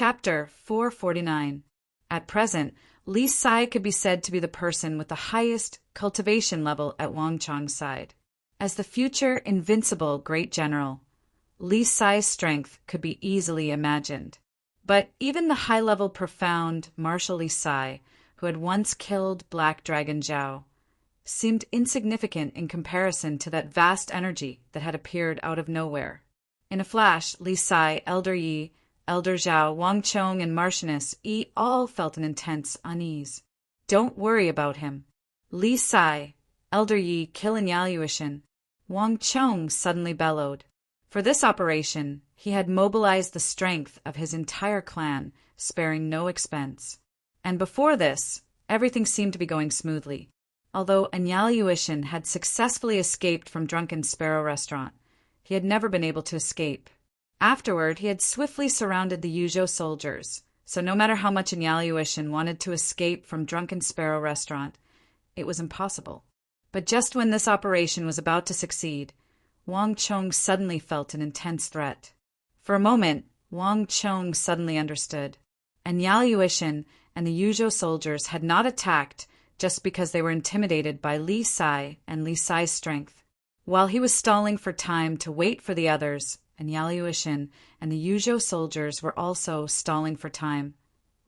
Chapter 449. At present, Li Sai could be said to be the person with the highest cultivation level at Wang Chong's side. As the future invincible great general, Li Sai's strength could be easily imagined. But even the high-level profound martial Li Sai, who had once killed Black Dragon Zhao, seemed insignificant in comparison to that vast energy that had appeared out of nowhere. In a flash, Li Sai, Elder Yi, Elder Zhao, Wang Chong, and Marchioness Yi all felt an intense unease. Don't worry about him. Li Sai, Elder Yi, kill Enyaliuishan, Wang Chong suddenly bellowed. For this operation, he had mobilized the strength of his entire clan, sparing no expense. And before this, everything seemed to be going smoothly. Although Enyaliuishan had successfully escaped from Drunken Sparrow Restaurant, he had never been able to escape. Afterward, he had swiftly surrounded the Yuzhou soldiers, so no matter how much Enyaliuishan wanted to escape from Drunken Sparrow Restaurant, it was impossible. But just when this operation was about to succeed, Wang Chong suddenly felt an intense threat. For a moment, Wang Chong suddenly understood. Enyaliuishan and the Yuzhou soldiers had not attacked just because they were intimidated by Li Sai and Li Sai's strength. While he was stalling for time to wait for the others, Enyaliuishan and the Yuzhou soldiers were also stalling for time,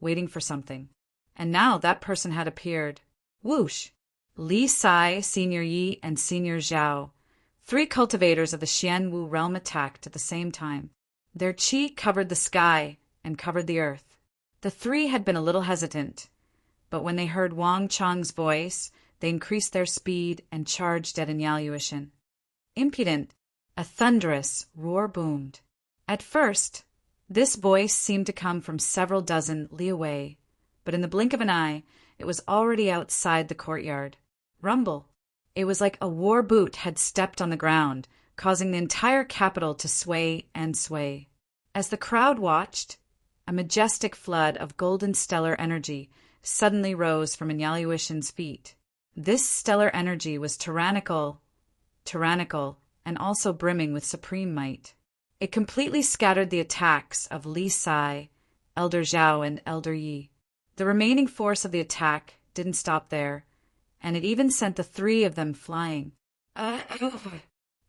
waiting for something. And now that person had appeared. Whoosh! Li Sai, Senior Yi, and Senior Zhao, 3 cultivators of the Xianwu realm, attacked at the same time. Their qi covered the sky and covered the earth. The 3 had been a little hesitant, but when they heard Wang Chong's voice, they increased their speed and charged at Enyaliuishan. Impudent, a thunderous roar boomed. At first, this voice seemed to come from several dozen li away, but in the blink of an eye, it was already outside the courtyard. Rumble. It was like a war boot had stepped on the ground, causing the entire capital to sway and sway. As the crowd watched, a majestic flood of golden stellar energy suddenly rose from Enyaliuishan's feet. This stellar energy was tyrannical, and also brimming with supreme might. It completely scattered the attacks of Li Sai, Elder Zhao, and Elder Yi. The remaining force of the attack didn't stop there, and it even sent the 3 of them flying.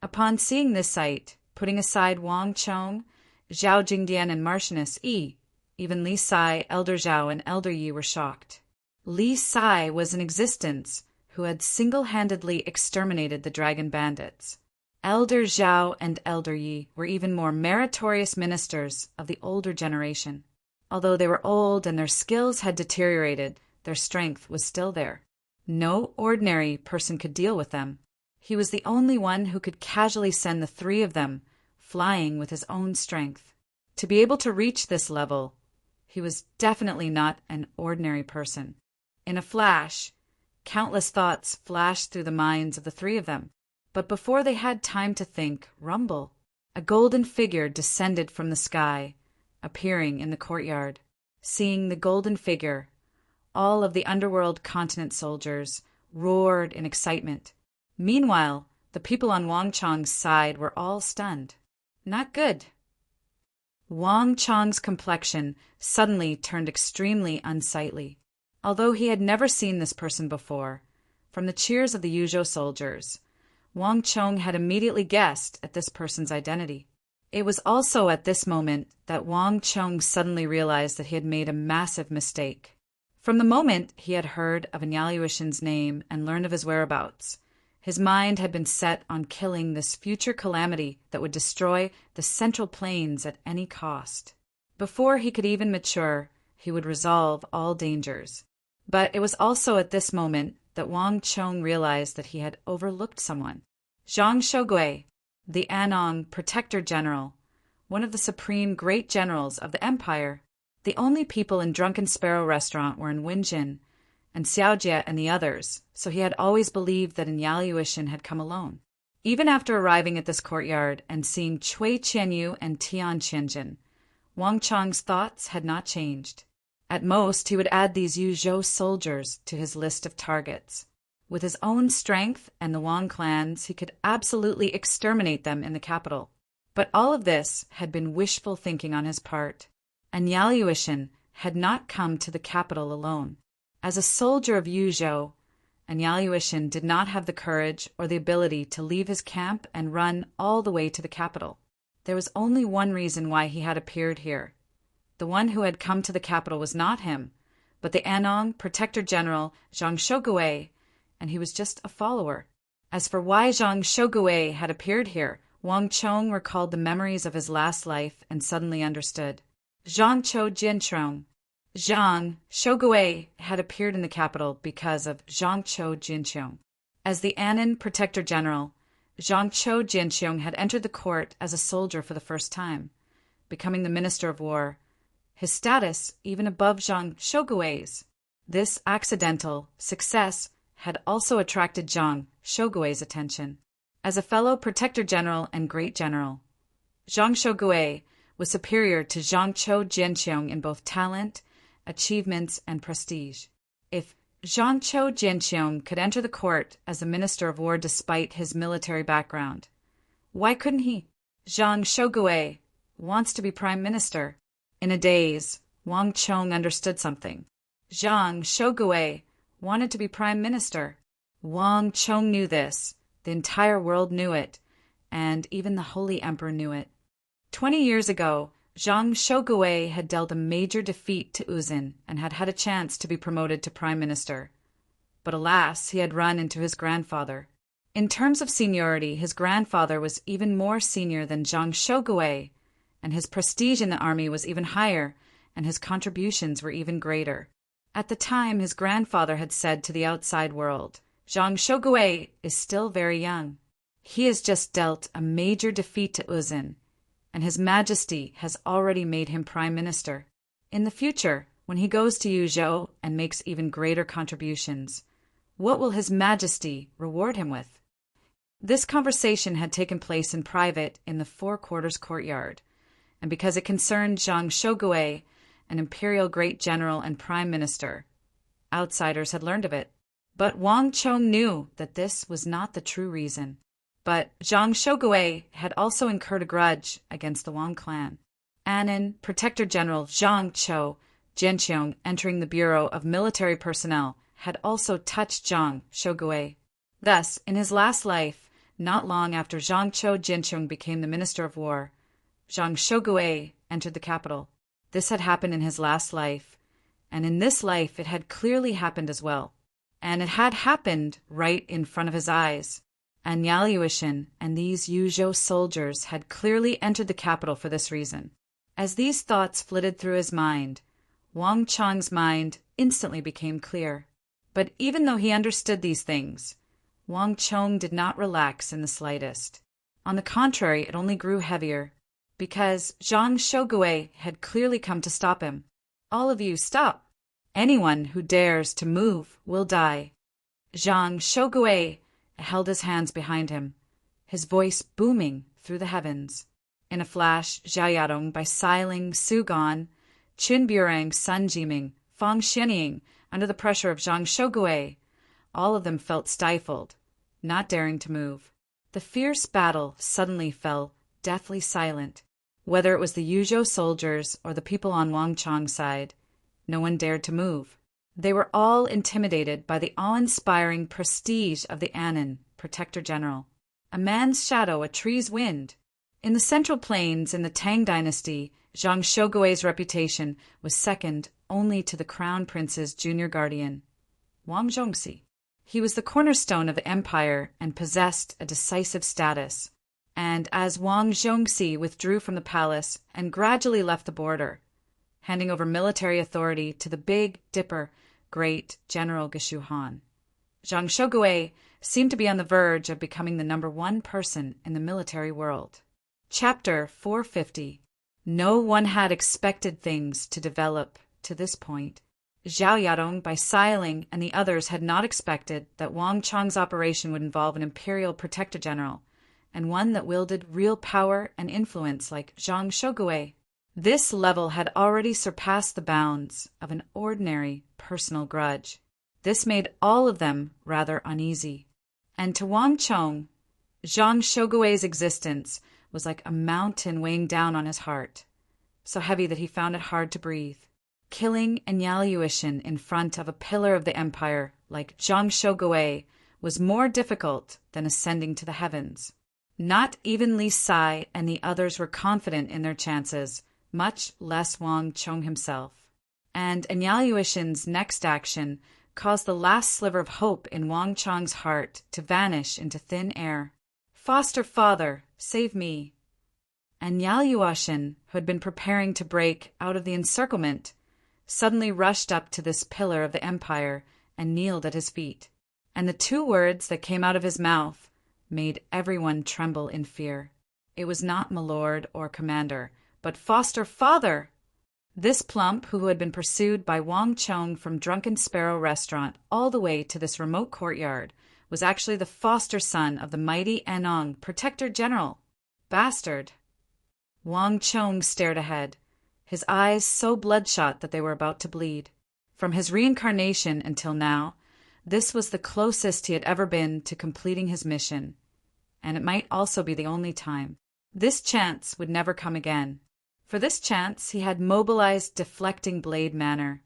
Upon seeing this sight, putting aside Wang Chong, Zhao Jingdian, and Marchioness Yi, even Li Sai, Elder Zhao, and Elder Yi were shocked. Li Sai was in existence who had single-handedly exterminated the dragon bandits. Elder Zhao and Elder Yi were even more meritorious ministers of the older generation. Although they were old and their skills had deteriorated, their strength was still there. No ordinary person could deal with them. He was the only one who could casually send the 3 of them flying with his own strength. To be able to reach this level, he was definitely not an ordinary person. In a flash, countless thoughts flashed through the minds of the 3 of them. But before they had time to think, rumble, a golden figure descended from the sky, appearing in the courtyard. Seeing the golden figure, all of the underworld continent soldiers roared in excitement. Meanwhile, the people on Wang Chong's side were all stunned. Not good. Wang Chong's complexion suddenly turned extremely unsightly. Although he had never seen this person before, from the cheers of the Yuzhou soldiers, Wang Chong had immediately guessed at this person's identity. It was also at this moment that Wang Chong suddenly realized that he had made a massive mistake. From the moment he had heard of Enyaliuishan's name and learned of his whereabouts, his mind had been set on killing this future calamity that would destroy the Central Plains at any cost. Before he could even mature, he would resolve all dangers. But it was also at this moment that Wang Chong realized that he had overlooked someone. Zhang Shougui, the Anong Protector General, one of the supreme great generals of the empire. The only people in Drunken Sparrow Restaurant were in Wenjin and Xiaojie and the others, so he had always believed that Enyaliuishan had come alone. Even after arriving at this courtyard and seeing Cui Qianyu and Tian Qianjin, Wang Chong's thoughts had not changed. At most, he would add these Yuzhou soldiers to his list of targets. With his own strength and the Wang clans, he could absolutely exterminate them in the capital. But all of this had been wishful thinking on his part. and Yaluishan had not come to the capital alone. As a soldier of Yuzhou, Yaluishan did not have the courage or the ability to leave his camp and run all the way to the capital. There was only one reason why he had appeared here. The one who had come to the capital was not him, but the Anong Protector General Zhang Shogui, and he was just a follower. As for why Zhang Shogui had appeared here, Wang Chong recalled the memories of his last life and suddenly understood. Zhang Shogui had appeared in the capital because of Zhang Jinqiong. As the Anan Protector General, Zhang Jinqiong had entered the court as a soldier for the first time, becoming the Minister of War, his status even above Zhang Shogui's. This accidental success had also attracted Zhang Shogui's attention. As a fellow Protector General and Great General, Zhang Shogui was superior to Zhang Jinqiong in both talent, achievements, and prestige. If Zhang Jinqiong could enter the court as a Minister of War despite his military background, why couldn't he? Zhang Shogui wants to be Prime Minister. In a daze, Wang Chong understood something. Zhang Shogui wanted to be Prime Minister. Wang Chong knew this. The entire world knew it, and even the Holy Emperor knew it. 20 years ago, Zhang Shogui had dealt a major defeat to Uzin and had had a chance to be promoted to Prime Minister. But alas, he had run into his grandfather. In terms of seniority, his grandfather was even more senior than Zhang Shogui, and his prestige in the army was even higher, and his contributions were even greater. At the time, his grandfather had said to the outside world, Zhang Shogui is still very young. He has just dealt a major defeat to Uzin, and His Majesty has already made him Prime Minister. In the future, when he goes to Yuzhou and makes even greater contributions, what will His Majesty reward him with? This conversation had taken place in private in the Four Quarters courtyard, and because it concerned Zhang Shogui, an imperial great general and prime minister, outsiders had learned of it. But Wang Chong knew that this was not the true reason. But Zhang Shogui had also incurred a grudge against the Wang clan. Anan Protector General Zhang Jinqiong entering the Bureau of Military Personnel had also touched Zhang Shogui. Thus, in his last life, not long after Zhang Jinqiong became the Minister of War, Zhang Shogui entered the capital. This had happened in his last life, and in this life it had clearly happened as well. And it had happened right in front of his eyes. And Yaluishan and these Yuzhou soldiers had clearly entered the capital for this reason. As these thoughts flitted through his mind, Wang Chong's mind instantly became clear. But even though he understood these things, Wang Chong did not relax in the slightest. On the contrary, it only grew heavier, because Zhang Shogui had clearly come to stop him. All of you, stop! Anyone who dares to move will die. Zhang Shogui held his hands behind him, his voice booming through the heavens. In a flash, Zhao Yadong, Bai Siling, Su Gan, Qin Burang, Sun Jiming, Fang Xianying, under the pressure of Zhang Shogui, all of them felt stifled, not daring to move. The fierce battle suddenly fell deathly silent. Whether it was the Yuzhou soldiers or the people on Wang Chong's side, no one dared to move. They were all intimidated by the awe-inspiring prestige of the Anan Protector General. A man's shadow, a tree's wind. In the Central Plains in the Tang Dynasty, Zhang Shogui's reputation was second only to the Crown Prince's junior guardian, Wang Zhongxi. He was the cornerstone of the empire and possessed a decisive status. And as Wang Zhongxi withdrew from the palace and gradually left the border, handing over military authority to the Big Dipper, Great General Geshu Han, Zhang Shogui seemed to be on the verge of becoming the #1 person in the military world. Chapter 450. No one had expected things to develop to this point. Zhao Yadong, Bai Siling, and the others had not expected that Wang Chong's operation would involve an imperial protector general, and one that wielded real power and influence like Zhang Shogui. This level had already surpassed the bounds of an ordinary personal grudge. This made all of them rather uneasy. And to Wang Chong, Zhang Shogui's existence was like a mountain weighing down on his heart. so heavy that he found it hard to breathe. Killing Enyalyushin in front of a pillar of the empire like Zhang Shogui was more difficult than ascending to the heavens. Not even Li Sai and the others were confident in their chances, much less Wang Chong himself. And Enyalyushin's next action caused the last sliver of hope in Wang Chong's heart to vanish into thin air. "Foster father, save me." Enyalyushin, who had been preparing to break out of the encirclement, suddenly rushed up to this pillar of the empire and kneeled at his feet. And the two words that came out of his mouth made everyone tremble in fear. It was not "my lord" or "commander," but "foster father." This plump, who had been pursued by Wang Chong from Drunken Sparrow restaurant all the way to this remote courtyard, was actually the foster son of the mighty Anong, Protector General. Bastard! Wang Chong stared ahead, his eyes so bloodshot that they were about to bleed. From his reincarnation until now, this was the closest he had ever been to completing his mission, and it might also be the only time. This chance would never come again. For this chance he had mobilized Deflecting Blade Manor,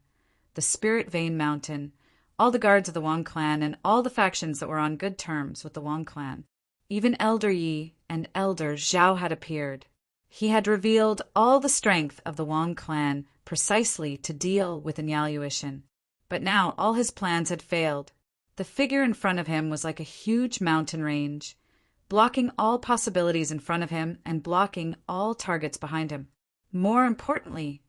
the Spirit Vein Mountain, all the guards of the Wang clan, and all the factions that were on good terms with the Wang clan. Even Elder Yi and Elder Zhao had appeared. He had revealed all the strength of the Wang clan precisely to deal with Enyalyushin. But now all his plans had failed. The figure in front of him was like a huge mountain range, blocking all possibilities in front of him and blocking all targets behind him. More importantly,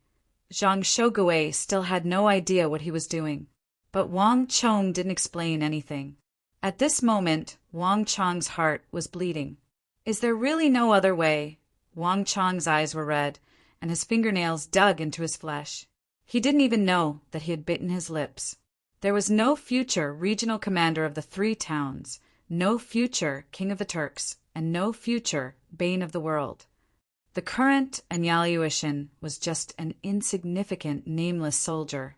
Zhang Shogui still had no idea what he was doing. But Wang Chong didn't explain anything. At this moment, Wang Chong's heart was bleeding. Is there really no other way? Wang Chong's eyes were red, and his fingernails dug into his flesh. He didn't even know that he had bitten his lips. There was no future regional commander of the 3 towns, no future king of the Turks, and no future bane of the world. The current Enyalyushin was just an insignificant, nameless soldier.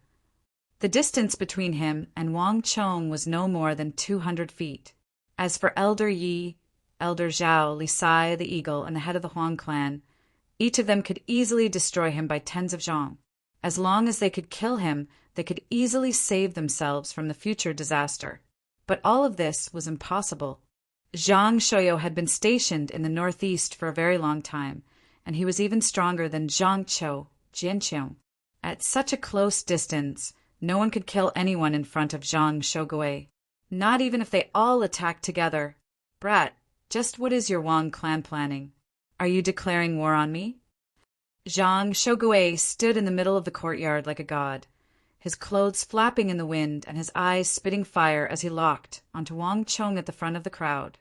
The distance between him and Wang Chong was no more than 200 feet. As for Elder Yi, Elder Zhao, Li Sai the Eagle, and the head of the Huang clan, each of them could easily destroy him by tens of zhang. As long as they could kill him, they could easily save themselves from the future disaster. But all of this was impossible. Zhang Shoyo had been stationed in the northeast for a very long time, and he was even stronger than Zhang Qiu, Jianqiu. At such a close distance, no one could kill anyone in front of Zhang Shogui, not even if they all attacked together. Brat, just what is your Wang clan planning? Are you declaring war on me? Zhang Shogui stood in the middle of the courtyard like a god, his clothes flapping in the wind and his eyes spitting fire as he locked onto Wang Chong at the front of the crowd.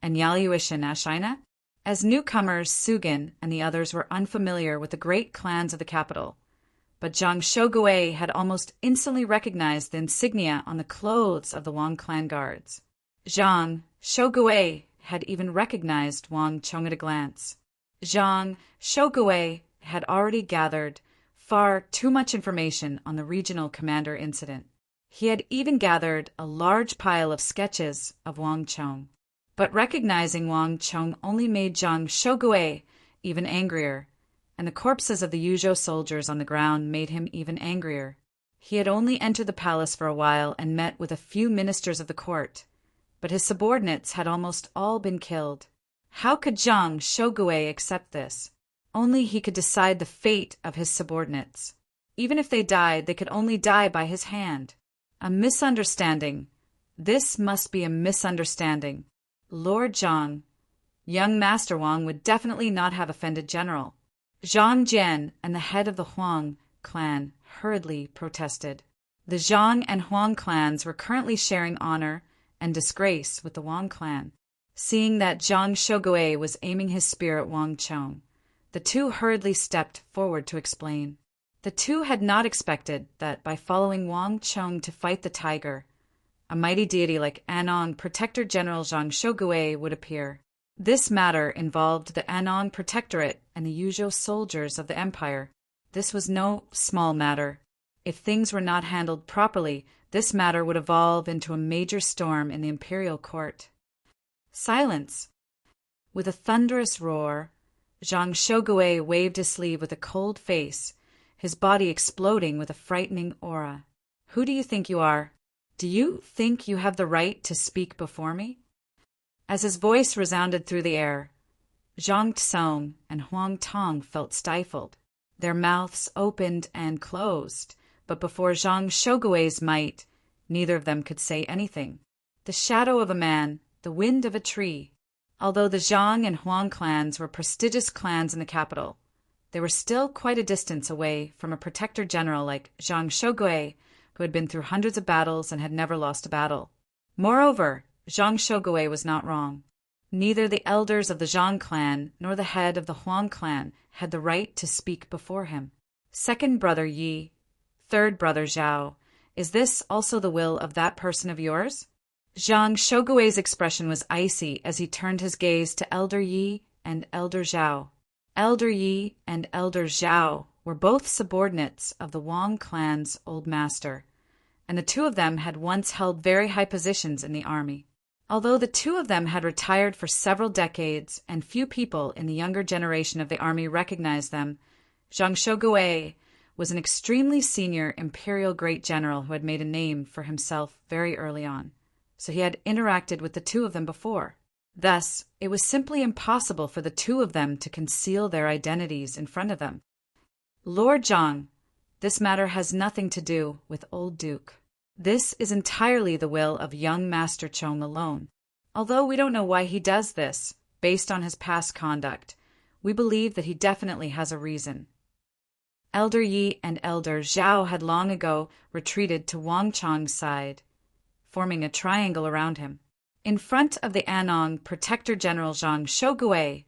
Enyalyushin Ashina? As newcomers, Sugin and the others were unfamiliar with the great clans of the capital, but Zhang Shogui had almost instantly recognized the insignia on the clothes of the Wang clan guards. Zhang Shogui had even recognized Wang Chong at a glance. Zhang Shogui had already gathered far too much information on the regional commander incident. He had even gathered a large pile of sketches of Wang Chong. But recognizing Wang Chong only made Zhang Shogui even angrier, and the corpses of the Yuzhou soldiers on the ground made him even angrier. He had only entered the palace for a while and met with a few ministers of the court, but his subordinates had almost all been killed. How could Zhang Shogui accept this? Only he could decide the fate of his subordinates. Even if they died, they could only die by his hand. A misunderstanding. This must be a misunderstanding. Lord Zhang, young Master Wang would definitely not have offended General. Zhang Jian and the head of the Huang clan hurriedly protested. The Zhang and Huang clans were currently sharing honor and disgrace with the Wang clan. Seeing that Zhang Shogui was aiming his spear at Wang Chong, the two hurriedly stepped forward to explain. The two had not expected that by following Wang Chong to fight the tiger, a mighty deity like Anong Protector General Zhang Shogui would appear. This matter involved the Anong Protectorate and the Yuzhou soldiers of the empire. This was no small matter. If things were not handled properly, this matter would evolve into a major storm in the imperial court. Silence. With a thunderous roar, Zhang Shogui waved his sleeve with a cold face, his body exploding with a frightening aura. Who do you think you are? Do you think you have the right to speak before me? As his voice resounded through the air, Zhang Tsong and Huang Tong felt stifled. Their mouths opened and closed, but before Zhang Shogui's might, neither of them could say anything. The shadow of a man, the wind of a tree. Although the Zhang and Huang clans were prestigious clans in the capital, they were still quite a distance away from a protector general like Zhang Shogui, who had been through hundreds of battles and had never lost a battle. Moreover, Zhang Shogui was not wrong. Neither the elders of the Zhang clan nor the head of the Huang clan had the right to speak before him. Second brother Yi, third brother Zhao, is this also the will of that person of yours? Zhang Shogui's expression was icy as he turned his gaze to Elder Yi and Elder Zhao. Elder Yi and Elder Zhao were both subordinates of the Wang clan's old master, and the two of them had once held very high positions in the army. Although the two of them had retired for several decades and few people in the younger generation of the army recognized them, Zhang Shogui was an extremely senior imperial great general who had made a name for himself very early on, so he had interacted with the two of them before. Thus, it was simply impossible for the two of them to conceal their identities in front of them. Lord Zhang, this matter has nothing to do with Old Duke. This is entirely the will of young Master Chong alone. Although we don't know why he does this, based on his past conduct, we believe that he definitely has a reason. Elder Yi and Elder Zhao had long ago retreated to Wang Chong's side, forming a triangle around him. In front of the Anong Protector General Zhang Shogui,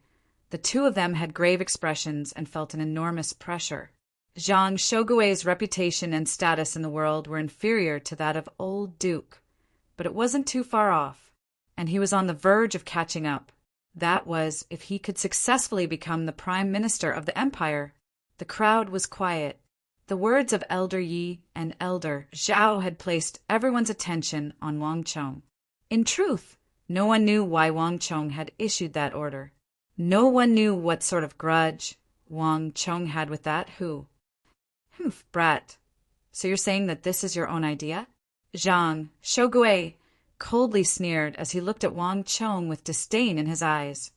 the two of them had grave expressions and felt an enormous pressure. Zhang Shogui's reputation and status in the world were inferior to that of Old Duke, but it wasn't too far off, and he was on the verge of catching up. That was, if he could successfully become the Prime Minister of the Empire. The crowd was quiet. The words of Elder Yi and Elder Zhao had placed everyone's attention on Wang Chong. In truth, no one knew why Wang Chong had issued that order. No one knew what sort of grudge Wang Chong had with that who. Humph, brat. So you're saying that this is your own idea? Zhang Shogui coldly sneered as he looked at Wang Chong with disdain in his eyes.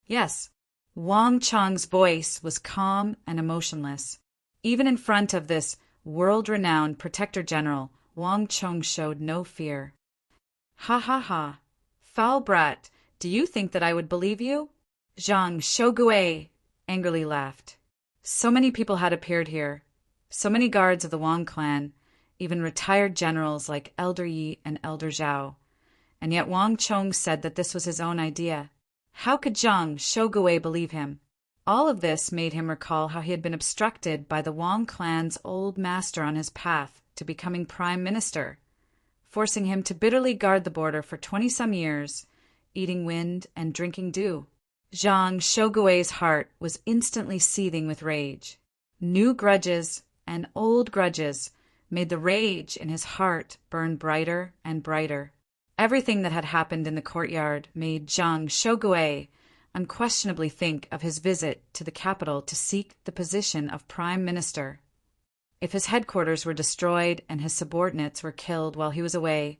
Yes, Wang Chong's voice was calm and emotionless. Even in front of this world-renowned protector general, Wang Chong showed no fear. Ha ha ha. Foul brat, do you think that I would believe you? Zhang Shogui angrily laughed. So many people had appeared here. So many guards of the Wang clan, even retired generals like Elder Yi and Elder Zhao. And yet Wang Chong said that this was his own idea. How could Zhang Shogui believe him? All of this made him recall how he had been obstructed by the Wang clan's old master on his path to becoming prime minister, forcing him to bitterly guard the border for 20-some years, eating wind and drinking dew. Zhang Shogui's heart was instantly seething with rage. New grudges and old grudges made the rage in his heart burn brighter and brighter. Everything that had happened in the courtyard made Zhang Shogui unquestionably think of his visit to the capital to seek the position of prime minister. If his headquarters were destroyed and his subordinates were killed while he was away,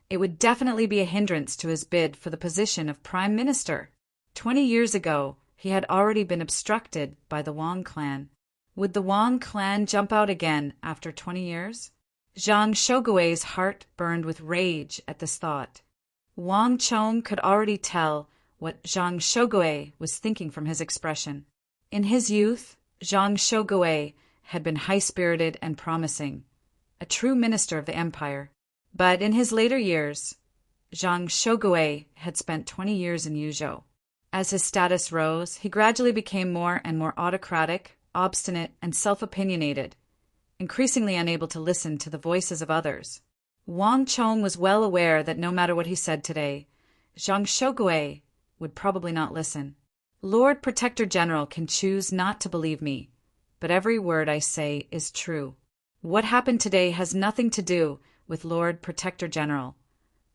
it would definitely be a hindrance to his bid for the position of prime minister. 20 years ago, he had already been obstructed by the Wang clan. Would the Wang clan jump out again after 20 years? Zhang Shogui's heart burned with rage at this thought. Wang Chong could already tell what Zhang Shogui was thinking from his expression. In his youth, Zhang Shogui had been high-spirited and promising, a true minister of the empire. But in his later years, Zhang Shogui had spent 20 years in Yuzhou. As his status rose, he gradually became more and more autocratic, obstinate, and self-opinionated, increasingly unable to listen to the voices of others. Wang Chong was well aware that no matter what he said today, Zhang Shogui would probably not listen. Lord Protector General can choose not to believe me, but every word I say is true. What happened today has nothing to do with Lord Protector General,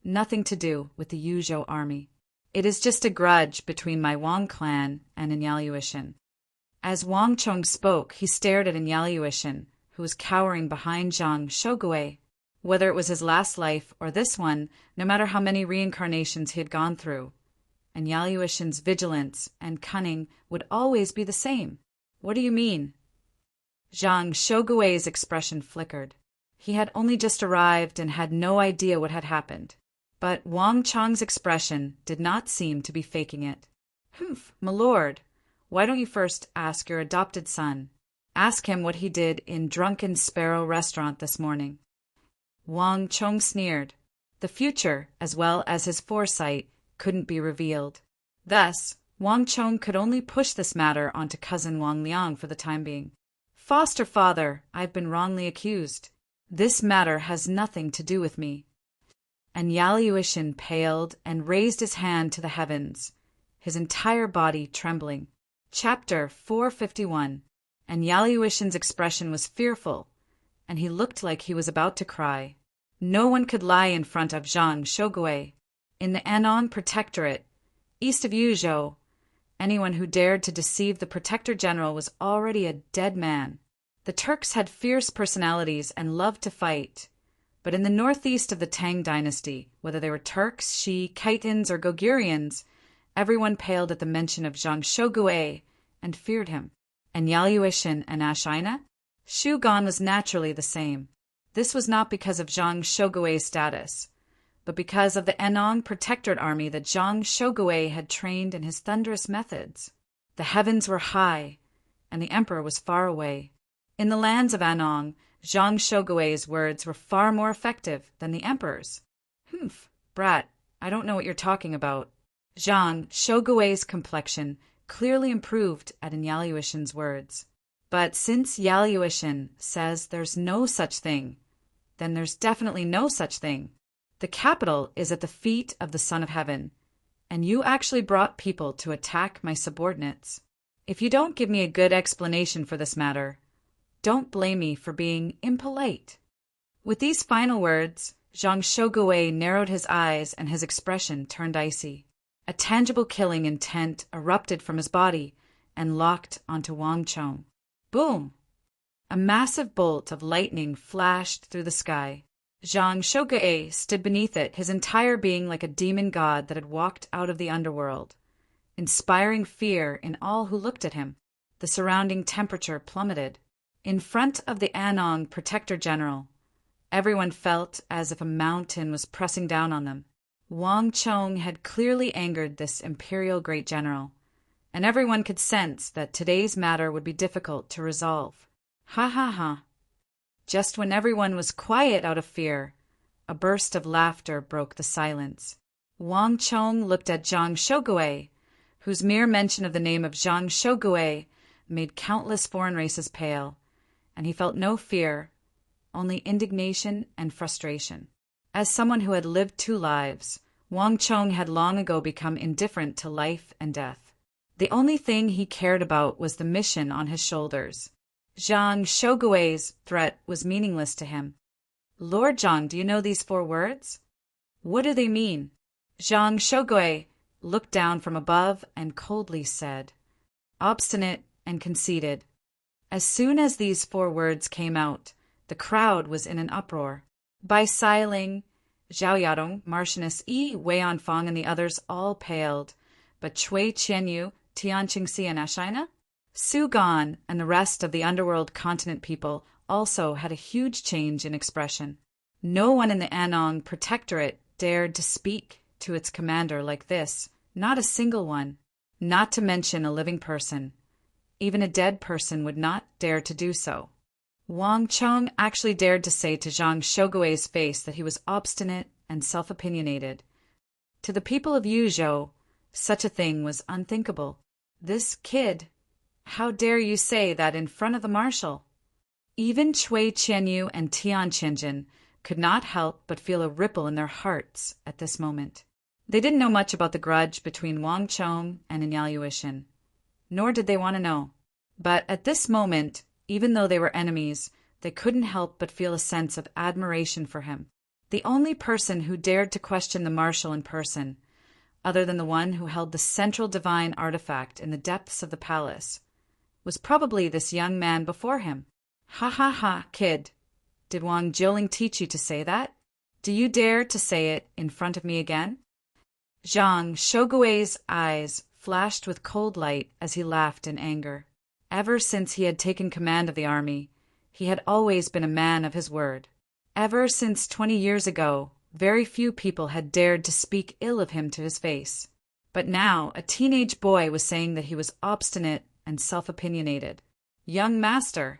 nothing to do with the Yuzhou army. It is just a grudge between my Wang clan and Enyaluishan. As Wang Chong spoke, he stared at Enyaluishan, who was cowering behind Zhang Shogui. Whether it was his last life or this one, no matter how many reincarnations he had gone through, Enyaluishan's vigilance and cunning would always be the same. What do you mean? Zhang Shogui's expression flickered. He had only just arrived and had no idea what had happened. But Wang Chong's expression did not seem to be faking it. Humph, my lord, why don't you first ask your adopted son? Ask him what he did in Drunken Sparrow restaurant this morning. Wang Chong sneered. The future, as well as his foresight, couldn't be revealed. Thus, Wang Chong could only push this matter onto cousin Wang Liang for the time being. Foster father, I've been wrongly accused. This matter has nothing to do with me. And Enyaluishan paled and raised his hand to the heavens, his entire body trembling. Chapter 451. And Enyaluishan's expression was fearful, and he looked like he was about to cry. No one could lie in front of Zhang Shogui. In the Anong Protectorate, east of Yuzhou, anyone who dared to deceive the Protector General was already a dead man. The Turks had fierce personalities and loved to fight, but in the northeast of the Tang dynasty, whether they were Turks, Shi, Khitans, or Gogurians, everyone paled at the mention of Zhang Shogui and feared him. And Enyaluishan and Ashina? Shu Gan was naturally the same. This was not because of Zhang Shogui's status, but because of the Anong Protectorate army that Zhang Shogui had trained in his thunderous methods. The heavens were high, and the emperor was far away. In the lands of Anong, Zhang Shogui's words were far more effective than the emperor's. Humph, brat, I don't know what you're talking about. Zhang Shogui's complexion clearly improved at Enyaluishan's words. But since Enyaluishan says there's no such thing, then there's definitely no such thing. The capital is at the feet of the Son of Heaven, and you actually brought people to attack my subordinates. If you don't give me a good explanation for this matter, don't blame me for being impolite. With these final words, Zhang Shogui narrowed his eyes and his expression turned icy. A tangible killing intent erupted from his body and locked onto Wang Chong. Boom! A massive bolt of lightning flashed through the sky. Zhang Shogui stood beneath it, his entire being like a demon god that had walked out of the underworld, inspiring fear in all who looked at him. The surrounding temperature plummeted. In front of the Anong Protector General, everyone felt as if a mountain was pressing down on them. Wang Chong had clearly angered this imperial great general, and everyone could sense that today's matter would be difficult to resolve. Ha ha ha. Just when everyone was quiet out of fear, a burst of laughter broke the silence. Wang Chong looked at Zhang Shogui, whose mere mention of the name of Zhang Shogui made countless foreign races pale, and he felt no fear, only indignation and frustration. As someone who had lived two lives, Wang Chong had long ago become indifferent to life and death. The only thing he cared about was the mission on his shoulders. Zhang Shogui's threat was meaningless to him. Lord Zhang, do you know these 4 words? What do they mean? Zhang Shogui looked down from above and coldly said, obstinate and conceited. As soon as these 4 words came out, the crowd was in an uproar. Bai Siling, Zhao Yadong, Marchioness Yi, Wei Anfang, and the others all paled, but Cui Qianyu, Tian Qingxi, and Ashina, Su Gan, and the rest of the underworld continent people also had a huge change in expression. No one in the Anong Protectorate dared to speak to its commander like this, not a single one, not to mention a living person. Even a dead person would not dare to do so. Wang Chong actually dared to say to Zhang Shogui's face that he was obstinate and self-opinionated. To the people of Yuzhou, such a thing was unthinkable. This kid, how dare you say that in front of the marshal? Even Cui Qianyu and Tian Qinjin could not help but feel a ripple in their hearts at this moment. They didn't know much about the grudge between Wang Chong and Enyaluishan, nor did they want to know. But at this moment, even though they were enemies, they couldn't help but feel a sense of admiration for him. The only person who dared to question the marshal in person, other than the one who held the central divine artifact in the depths of the palace, was probably this young man before him. Ha ha ha, kid. Did Wang Jiling teach you to say that? Do you dare to say it in front of me again? Zhang Shougui's eyes flashed with cold light as he laughed in anger. Ever since he had taken command of the army, he had always been a man of his word. Ever since 20 years ago, very few people had dared to speak ill of him to his face. But now a teenage boy was saying that he was obstinate and self-opinionated. Young master.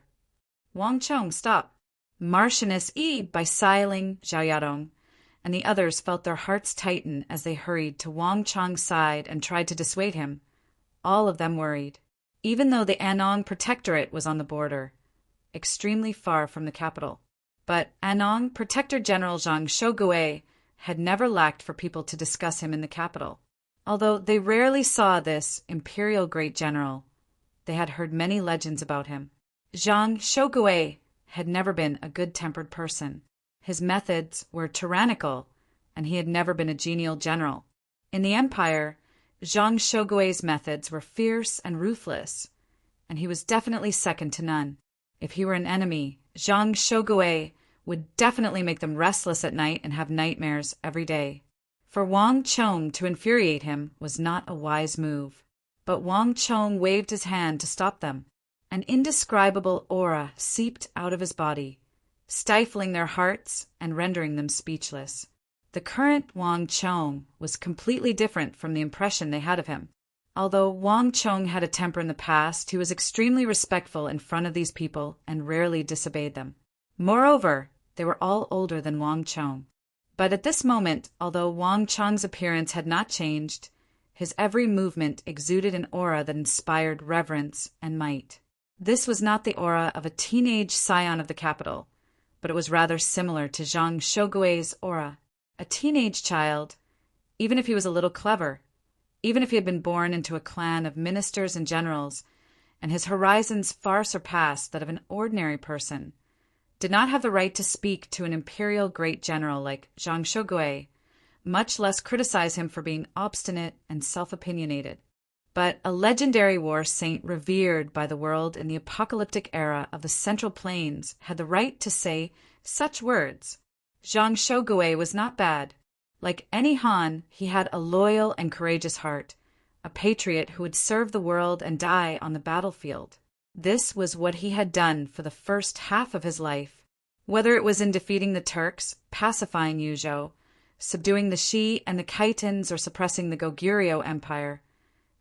Wang Chong, stop. Marchioness Yi by Xiling Zhao Yadong, and the others felt their hearts tighten as they hurried to Wang Chong's side and tried to dissuade him. All of them worried. Even though the Anong Protectorate was on the border, extremely far from the capital. But Anong Protector General Zhang Shougui had never lacked for people to discuss him in the capital. Although they rarely saw this imperial great general, they had heard many legends about him. Zhang Shougui had never been a good-tempered person. His methods were tyrannical, and he had never been a genial general. In the empire, Zhang Shougui's methods were fierce and ruthless, and he was definitely second to none. If he were an enemy, Zhang Shougui would definitely make them restless at night and have nightmares every day. For Wang Chong to infuriate him was not a wise move. But Wang Chong waved his hand to stop them. An indescribable aura seeped out of his body, stifling their hearts and rendering them speechless. The current Wang Chong was completely different from the impression they had of him. Although Wang Chong had a temper in the past, he was extremely respectful in front of these people and rarely disobeyed them. Moreover, they were all older than Wang Chong. But at this moment, although Wang Chong's appearance had not changed, his every movement exuded an aura that inspired reverence and might. This was not the aura of a teenage scion of the capital, but it was rather similar to Zhang Shougui's aura. A teenage child, even if he was a little clever, even if he had been born into a clan of ministers and generals, and his horizons far surpassed that of an ordinary person, did not have the right to speak to an imperial great general like Zhang Shougui, much less criticize him for being obstinate and self-opinionated. But a legendary war saint revered by the world in the apocalyptic era of the Central Plains had the right to say such words. Zhang Shougui was not bad. Like any Han, he had a loyal and courageous heart, a patriot who would serve the world and die on the battlefield. This was what he had done for the first half of his life. Whether it was in defeating the Turks, pacifying Yuzhou, subduing the Shi and the Khitans, or suppressing the Goguryeo Empire,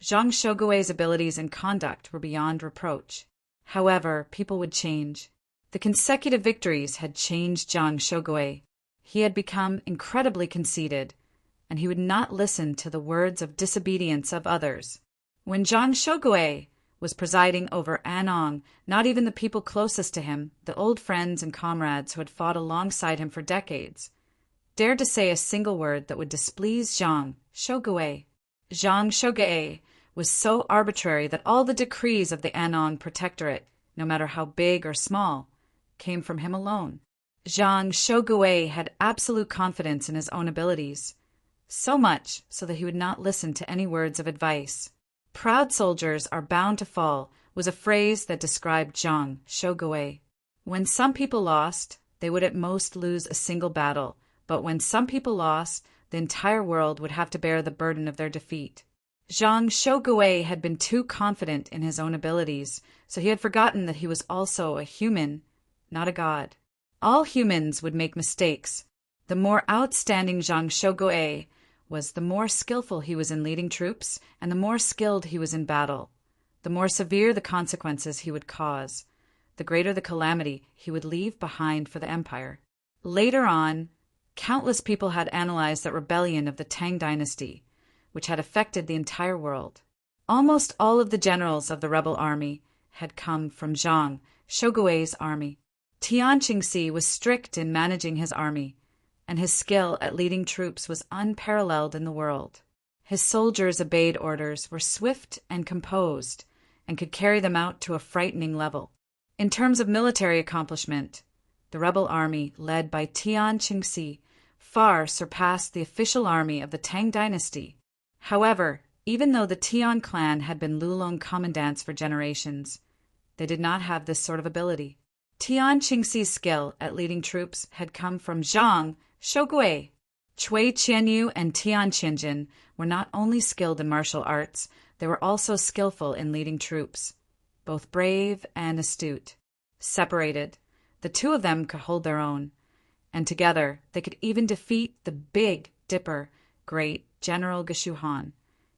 Zhang Shougui's abilities and conduct were beyond reproach. However, people would change. The consecutive victories had changed Zhang Shougui. He had become incredibly conceited, and he would not listen to the words of disobedience of others. When Zhang Shougui was presiding over Anong, not even the people closest to him, the old friends and comrades who had fought alongside him for decades, dared to say a single word that would displease Zhang Shougui. Zhang Shougui was so arbitrary that all the decrees of the Anong Protectorate, no matter how big or small, came from him alone. Zhang Shougui had absolute confidence in his own abilities, so much so that he would not listen to any words of advice. "Proud soldiers are bound to fall" was a phrase that described Zhang Shougui. When some people lost, they would at most lose a single battle, but when some people lost, the entire world would have to bear the burden of their defeat. Zhang Shougui had been too confident in his own abilities, so he had forgotten that he was also a human, not a god. All humans would make mistakes. The more outstanding Zhang Shougui was, the more skillful he was in leading troops, and the more skilled he was in battle. The more severe the consequences he would cause, the greater the calamity he would leave behind for the empire. Later on, countless people had analyzed that rebellion of the Tang dynasty, which had affected the entire world. Almost all of the generals of the rebel army had come from Zhang Shougui's army. Tian Qingxi was strict in managing his army, and his skill at leading troops was unparalleled in the world. His soldiers obeyed orders, were swift and composed, and could carry them out to a frightening level. In terms of military accomplishment, the rebel army, led by Tian Qingxi, far surpassed the official army of the Tang dynasty. However, even though the Tian clan had been Lulong commandants for generations, they did not have this sort of ability. Tian Qingxi's skill at leading troops had come from Zhang Shogui. Cui Qianyu and Tian Qinjin were not only skilled in martial arts, they were also skillful in leading troops, both brave and astute. Separated, the two of them could hold their own, and together they could even defeat the Big Dipper, great General Geshu Han,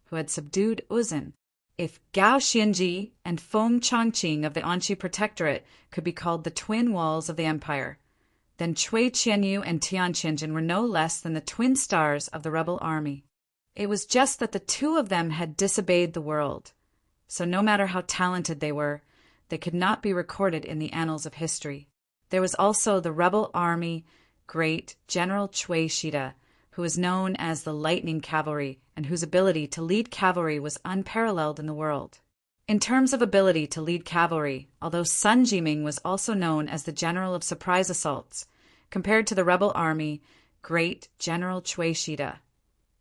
who had subdued Uzun. If Gao Xianji and Feng Chongqing of the Anqi Protectorate could be called the twin walls of the empire, then Cui Qianyu and Tian Qinjin were no less than the twin stars of the rebel army. It was just that the two of them had disobeyed the world, so no matter how talented they were, they could not be recorded in the annals of history. There was also the rebel army great General Cui Shida, who was known as the Lightning Cavalry and whose ability to lead cavalry was unparalleled in the world. In terms of ability to lead cavalry, although Sun Jiming was also known as the General of Surprise Assaults, compared to the rebel army great General Cui Shida,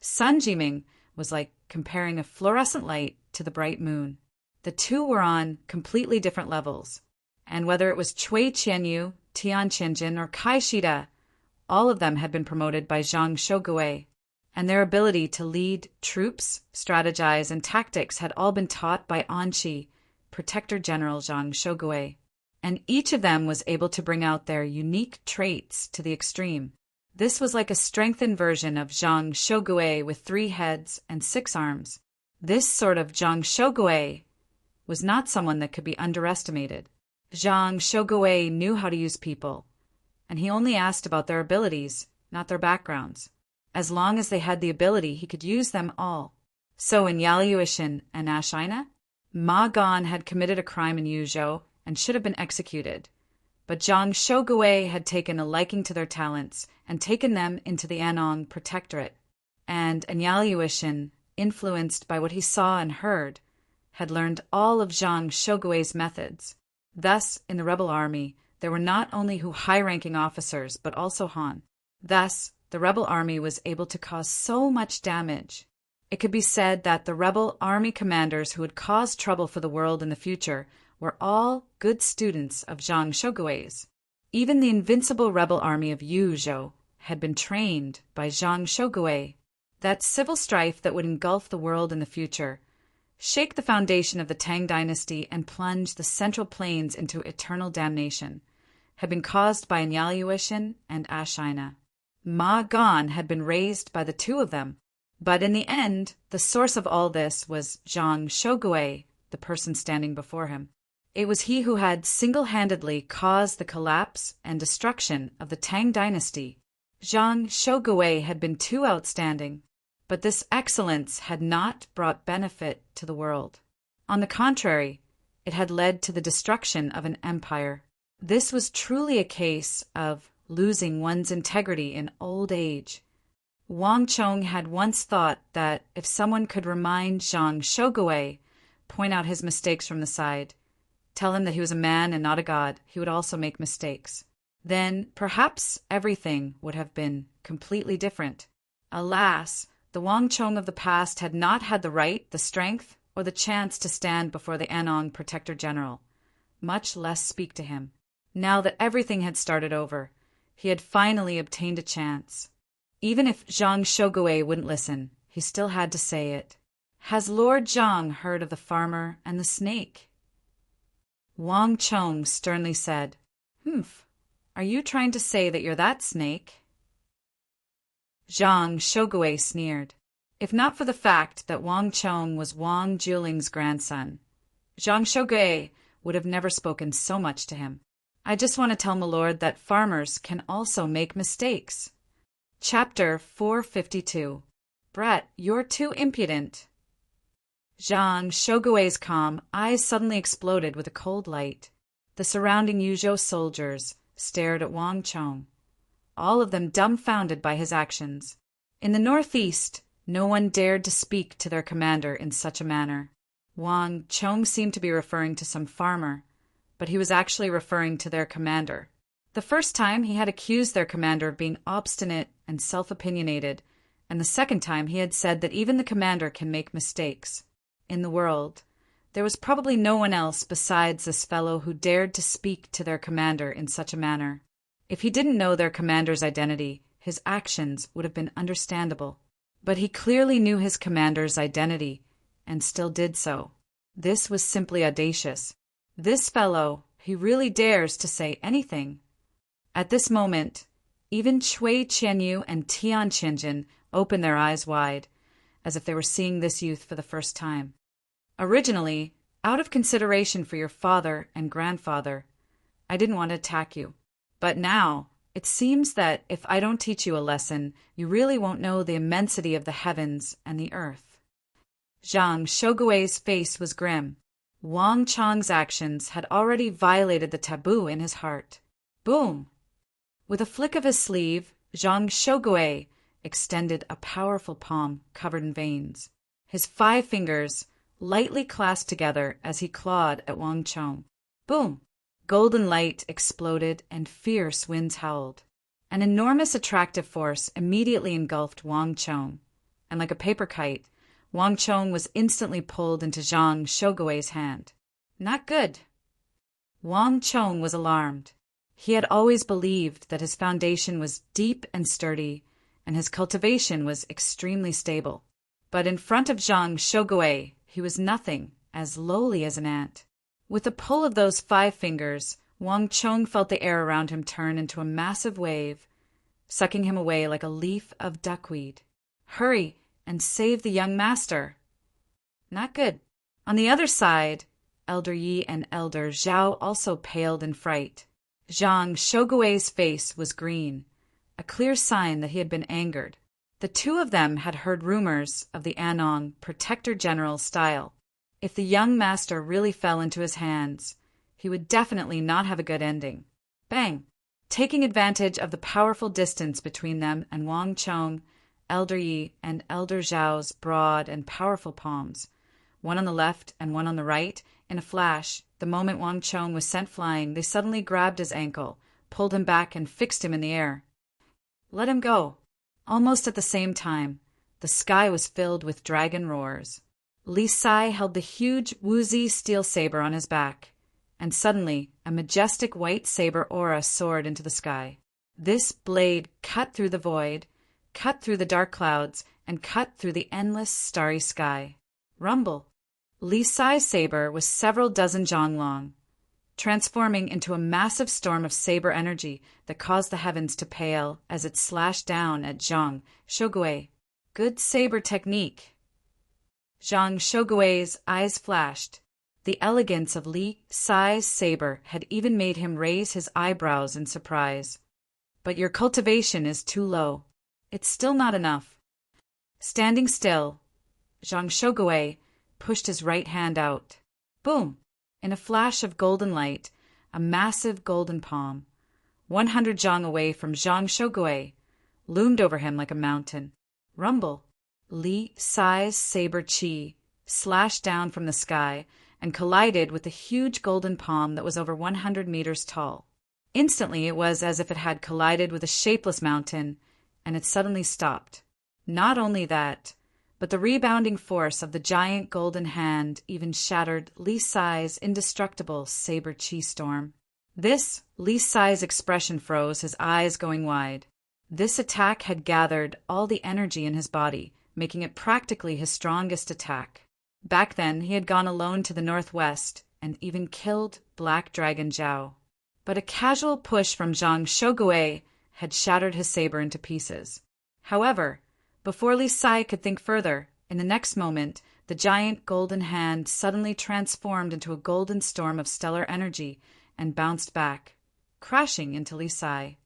Sun Jiming was like comparing a fluorescent light to the bright moon. The two were on completely different levels, and whether it was Cui Qianyu, Tian Qinjin, or Kai Shida, all of them had been promoted by Zhang Shogui, and their ability to lead troops, strategize, and tactics had all been taught by Anqi, Protector General Zhang Shogui, and each of them was able to bring out their unique traits to the extreme. This was like a strengthened version of Zhang Shogui with 3 heads and 6 arms. This sort of Zhang Shogui was not someone that could be underestimated. Zhang Shogui knew how to use people, and he only asked about their abilities, not their backgrounds. As long as they had the ability, he could use them all. So in Yaoyuishan and Ashina, Ma Gan had committed a crime in Yuzhou and should have been executed. But Zhang Shogui had taken a liking to their talents and taken them into the Anong Protectorate. And Yaoyuishan, influenced by what he saw and heard, had learned all of Zhang Shogui's methods. Thus, in the rebel army, there were not only high-ranking officers, but also Han. Thus, the rebel army was able to cause so much damage. It could be said that the rebel army commanders who would cause trouble for the world in the future were all good students of Zhang Shogui's. Even the invincible rebel army of Yuzhou had been trained by Zhang Shogui. That civil strife that would engulf the world in the future, shake the foundation of the Tang dynasty and plunge the Central Plains into eternal damnation, had been caused by Yaoyuishan and Ashina. Ma Gan had been raised by the two of them, but in the end, the source of all this was Zhang Shogui, the person standing before him. It was he who had single-handedly caused the collapse and destruction of the Tang dynasty. Zhang Shogui had been too outstanding, but this excellence had not brought benefit to the world. On the contrary, it had led to the destruction of an empire. This was truly a case of losing one's integrity in old age. Wang Chong had once thought that if someone could remind Zhang Shogui, point out his mistakes from the side, tell him that he was a man and not a god, he would also make mistakes. Then perhaps everything would have been completely different. Alas, the Wang Chong of the past had not had the right, the strength, or the chance to stand before the Anong Protector General, much less speak to him. Now that everything had started over, he had finally obtained a chance. Even if Zhang Shogui wouldn't listen, he still had to say it. Has Lord Zhang heard of the farmer and the snake? Wang Chong sternly said, "Humph, are you trying to say that you're that snake?" Zhang Shogui sneered. If not for the fact that Wang Chong was Wang Juling's grandson, Zhang Shogui would have never spoken so much to him. I just want to tell my lord that farmers can also make mistakes. Chapter 452. Brett, you're too impudent. Zhang Shogui's calm eyes suddenly exploded with a cold light. The surrounding Yuzhou soldiers stared at Wang Chong, all of them dumbfounded by his actions. In the northeast, no one dared to speak to their commander in such a manner. Wang Chong seemed to be referring to some farmer, but he was actually referring to their commander. The first time he had accused their commander of being obstinate and self-opinionated, and the second time he had said that even the commander can make mistakes. In the world, there was probably no one else besides this fellow who dared to speak to their commander in such a manner. If he didn't know their commander's identity, his actions would have been understandable. But he clearly knew his commander's identity, and still did so. This was simply audacious. This fellow, he really dares to say anything. At this moment, even Cui Qianyu and Tian Qinjin opened their eyes wide, as if they were seeing this youth for the first time. Originally, out of consideration for your father and grandfather, I didn't want to attack you. But now, it seems that if I don't teach you a lesson, you really won't know the immensity of the heavens and the earth. Zhang Shougui's face was grim. Wang Chang's actions had already violated the taboo in his heart. Boom! With a flick of his sleeve, Zhang Shougui extended a powerful palm covered in veins. His 5 fingers lightly clasped together as he clawed at Wang Chong. Boom! Golden light exploded and fierce winds howled. An enormous attractive force immediately engulfed Wang Chong, and like a paper kite, Wang Chong was instantly pulled into Zhang Shougui's hand. Not good. Wang Chong was alarmed. He had always believed that his foundation was deep and sturdy, and his cultivation was extremely stable. But in front of Zhang Shougui, he was nothing, as lowly as an ant. With a pull of those 5 fingers, Wang Chong felt the air around him turn into a massive wave, sucking him away like a leaf of duckweed. Hurry and save the young master. Not good. On the other side, Elder Yi and Elder Zhao also paled in fright. Zhang Shougui's face was green, a clear sign that he had been angered. The 2 of them had heard rumors of the Anong Protector General's style. If the young master really fell into his hands, he would definitely not have a good ending. Bang! Taking advantage of the powerful distance between them and Wang Chong, Elder Yi and Elder Zhao's broad and powerful palms, one on the left and one on the right, in a flash, the moment Wang Chong was sent flying, they suddenly grabbed his ankle, pulled him back and fixed him in the air. Let him go. Almost at the same time, the sky was filled with dragon roars. Li Sai held the huge Wuzi steel saber on his back, and suddenly a majestic white saber aura soared into the sky. This blade cut through the void, cut through the dark clouds, and cut through the endless starry sky. Rumble! Li Sai's saber was several dozen zhang long, transforming into a massive storm of saber energy that caused the heavens to pale as it slashed down at Zhang Shougui. Good saber technique. Zhang Shougui's eyes flashed. The elegance of Li Sai's saber had even made him raise his eyebrows in surprise. But your cultivation is too low. It's still not enough. Standing still, Zhang Shougui pushed his right hand out. Boom! In a flash of golden light, a massive golden palm, 100 zhang away from Zhang Shougui, loomed over him like a mountain. Rumble! Li Sai's saber chi slashed down from the sky and collided with the huge golden palm that was over 100 meters tall. Instantly, it was as if it had collided with a shapeless mountain, and it suddenly stopped. Not only that, but the rebounding force of the giant golden hand even shattered Li Sai's indestructible saber chi storm. Li Sai's expression froze, his eyes going wide. This attack had gathered all the energy in his body, making it practically his strongest attack. Back then, he had gone alone to the northwest and even killed Black Dragon Zhao. But a casual push from Zhang Shougui had shattered his saber into pieces. However, before Li Sai could think further, in the next moment, the giant golden hand suddenly transformed into a golden storm of stellar energy and bounced back, crashing into Li Sai.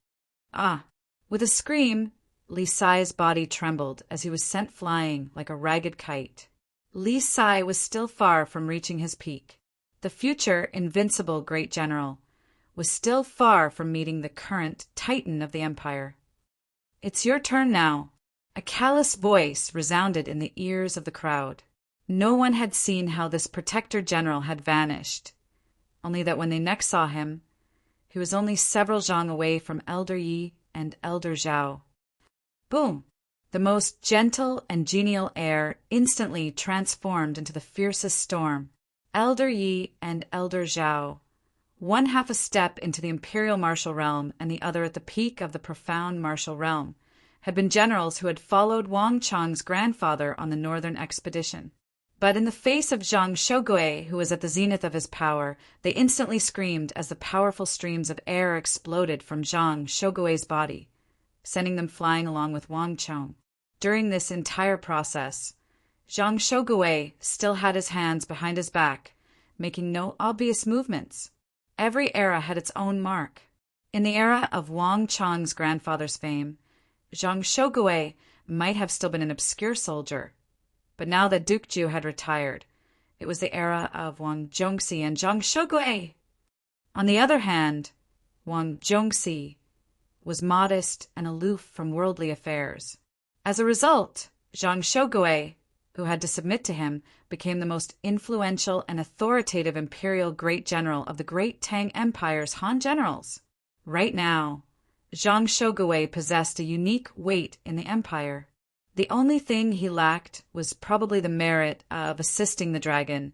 Ah! With a scream, Li Sai's body trembled as he was sent flying like a ragged kite. Li Sai was still far from reaching his peak. The future invincible great general was still far from meeting the current titan of the empire. It's your turn now. A callous voice resounded in the ears of the crowd. No one had seen how this protector general had vanished, only that when they next saw him, he was only several zhang away from Elder Yi and Elder Zhao. Boom! The most gentle and genial air instantly transformed into the fiercest storm. Elder Yi and Elder Zhao, one half a step into the imperial martial realm and the other at the peak of the profound martial realm, had been generals who had followed Wang Chang's grandfather on the northern expedition. But in the face of Zhang Shogui, who was at the zenith of his power, they instantly screamed as the powerful streams of air exploded from Zhang Shogui's body, sending them flying along with Wang Chong. During this entire process, Zhang Shogui still had his hands behind his back, making no obvious movements. Every era had its own mark. In the era of Wang Chong's grandfather's fame, Zhang Shogui might have still been an obscure soldier, but now that Duke Ju had retired, it was the era of Wang Zhongxi and Zhang Shogui. On the other hand, Wang Zhongxi was modest and aloof from worldly affairs. As a result, Zhang Shogui, who had to submit to him, became the most influential and authoritative imperial great general of the great Tang Empire's Han generals. Right now, Zhang Shogui possessed a unique weight in the empire. The only thing he lacked was probably the merit of assisting the dragon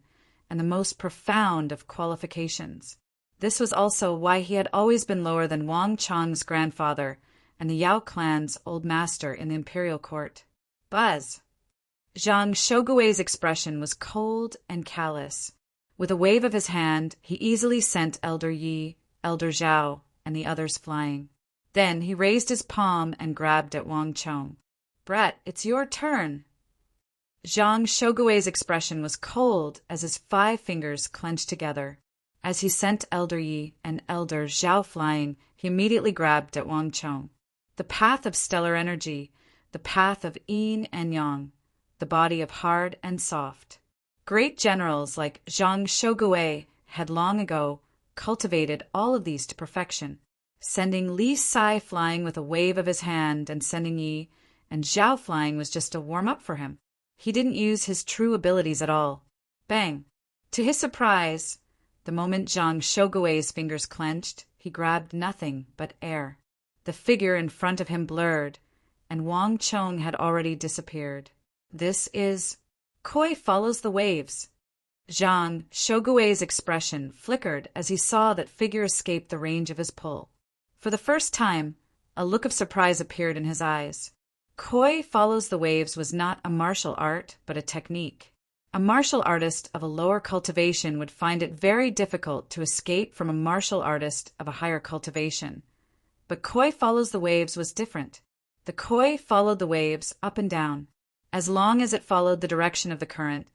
and the most profound of qualifications. This was also why he had always been lower than Wang Chang's grandfather and the Yao clan's old master in the imperial court. Buzz! Zhang Shogui's expression was cold and callous. With a wave of his hand, he easily sent Elder Yi, Elder Zhao, and the others flying. Then he raised his palm and grabbed at Wang Chong. "Brett, it's your turn." Zhang Shogui's expression was cold as his 5 fingers clenched together. As he sent Elder Yi and Elder Zhao flying, he immediately grabbed at Wang Chong. The path of stellar energy, the path of yin and yang, the body of hard and soft. Great generals like Zhang Shogui had long ago cultivated all of these to perfection, sending Li Sai flying with a wave of his hand and sending Yi and Zhao flying was just a warm-up for him. He didn't use his true abilities at all. Bang! To his surprise, the moment Zhang Shogui's fingers clenched, he grabbed nothing but air. The figure in front of him blurred, and Wang Chong had already disappeared. This is Koi follows the waves. Zhang Shogui's expression flickered as he saw that figure escape the range of his pull. For the first time, a look of surprise appeared in his eyes. Koi follows the waves was not a martial art, but a technique. A martial artist of a lower cultivation would find it very difficult to escape from a martial artist of a higher cultivation. But Koi follows the waves was different. The Koi followed the waves up and down. As long as it followed the direction of the current,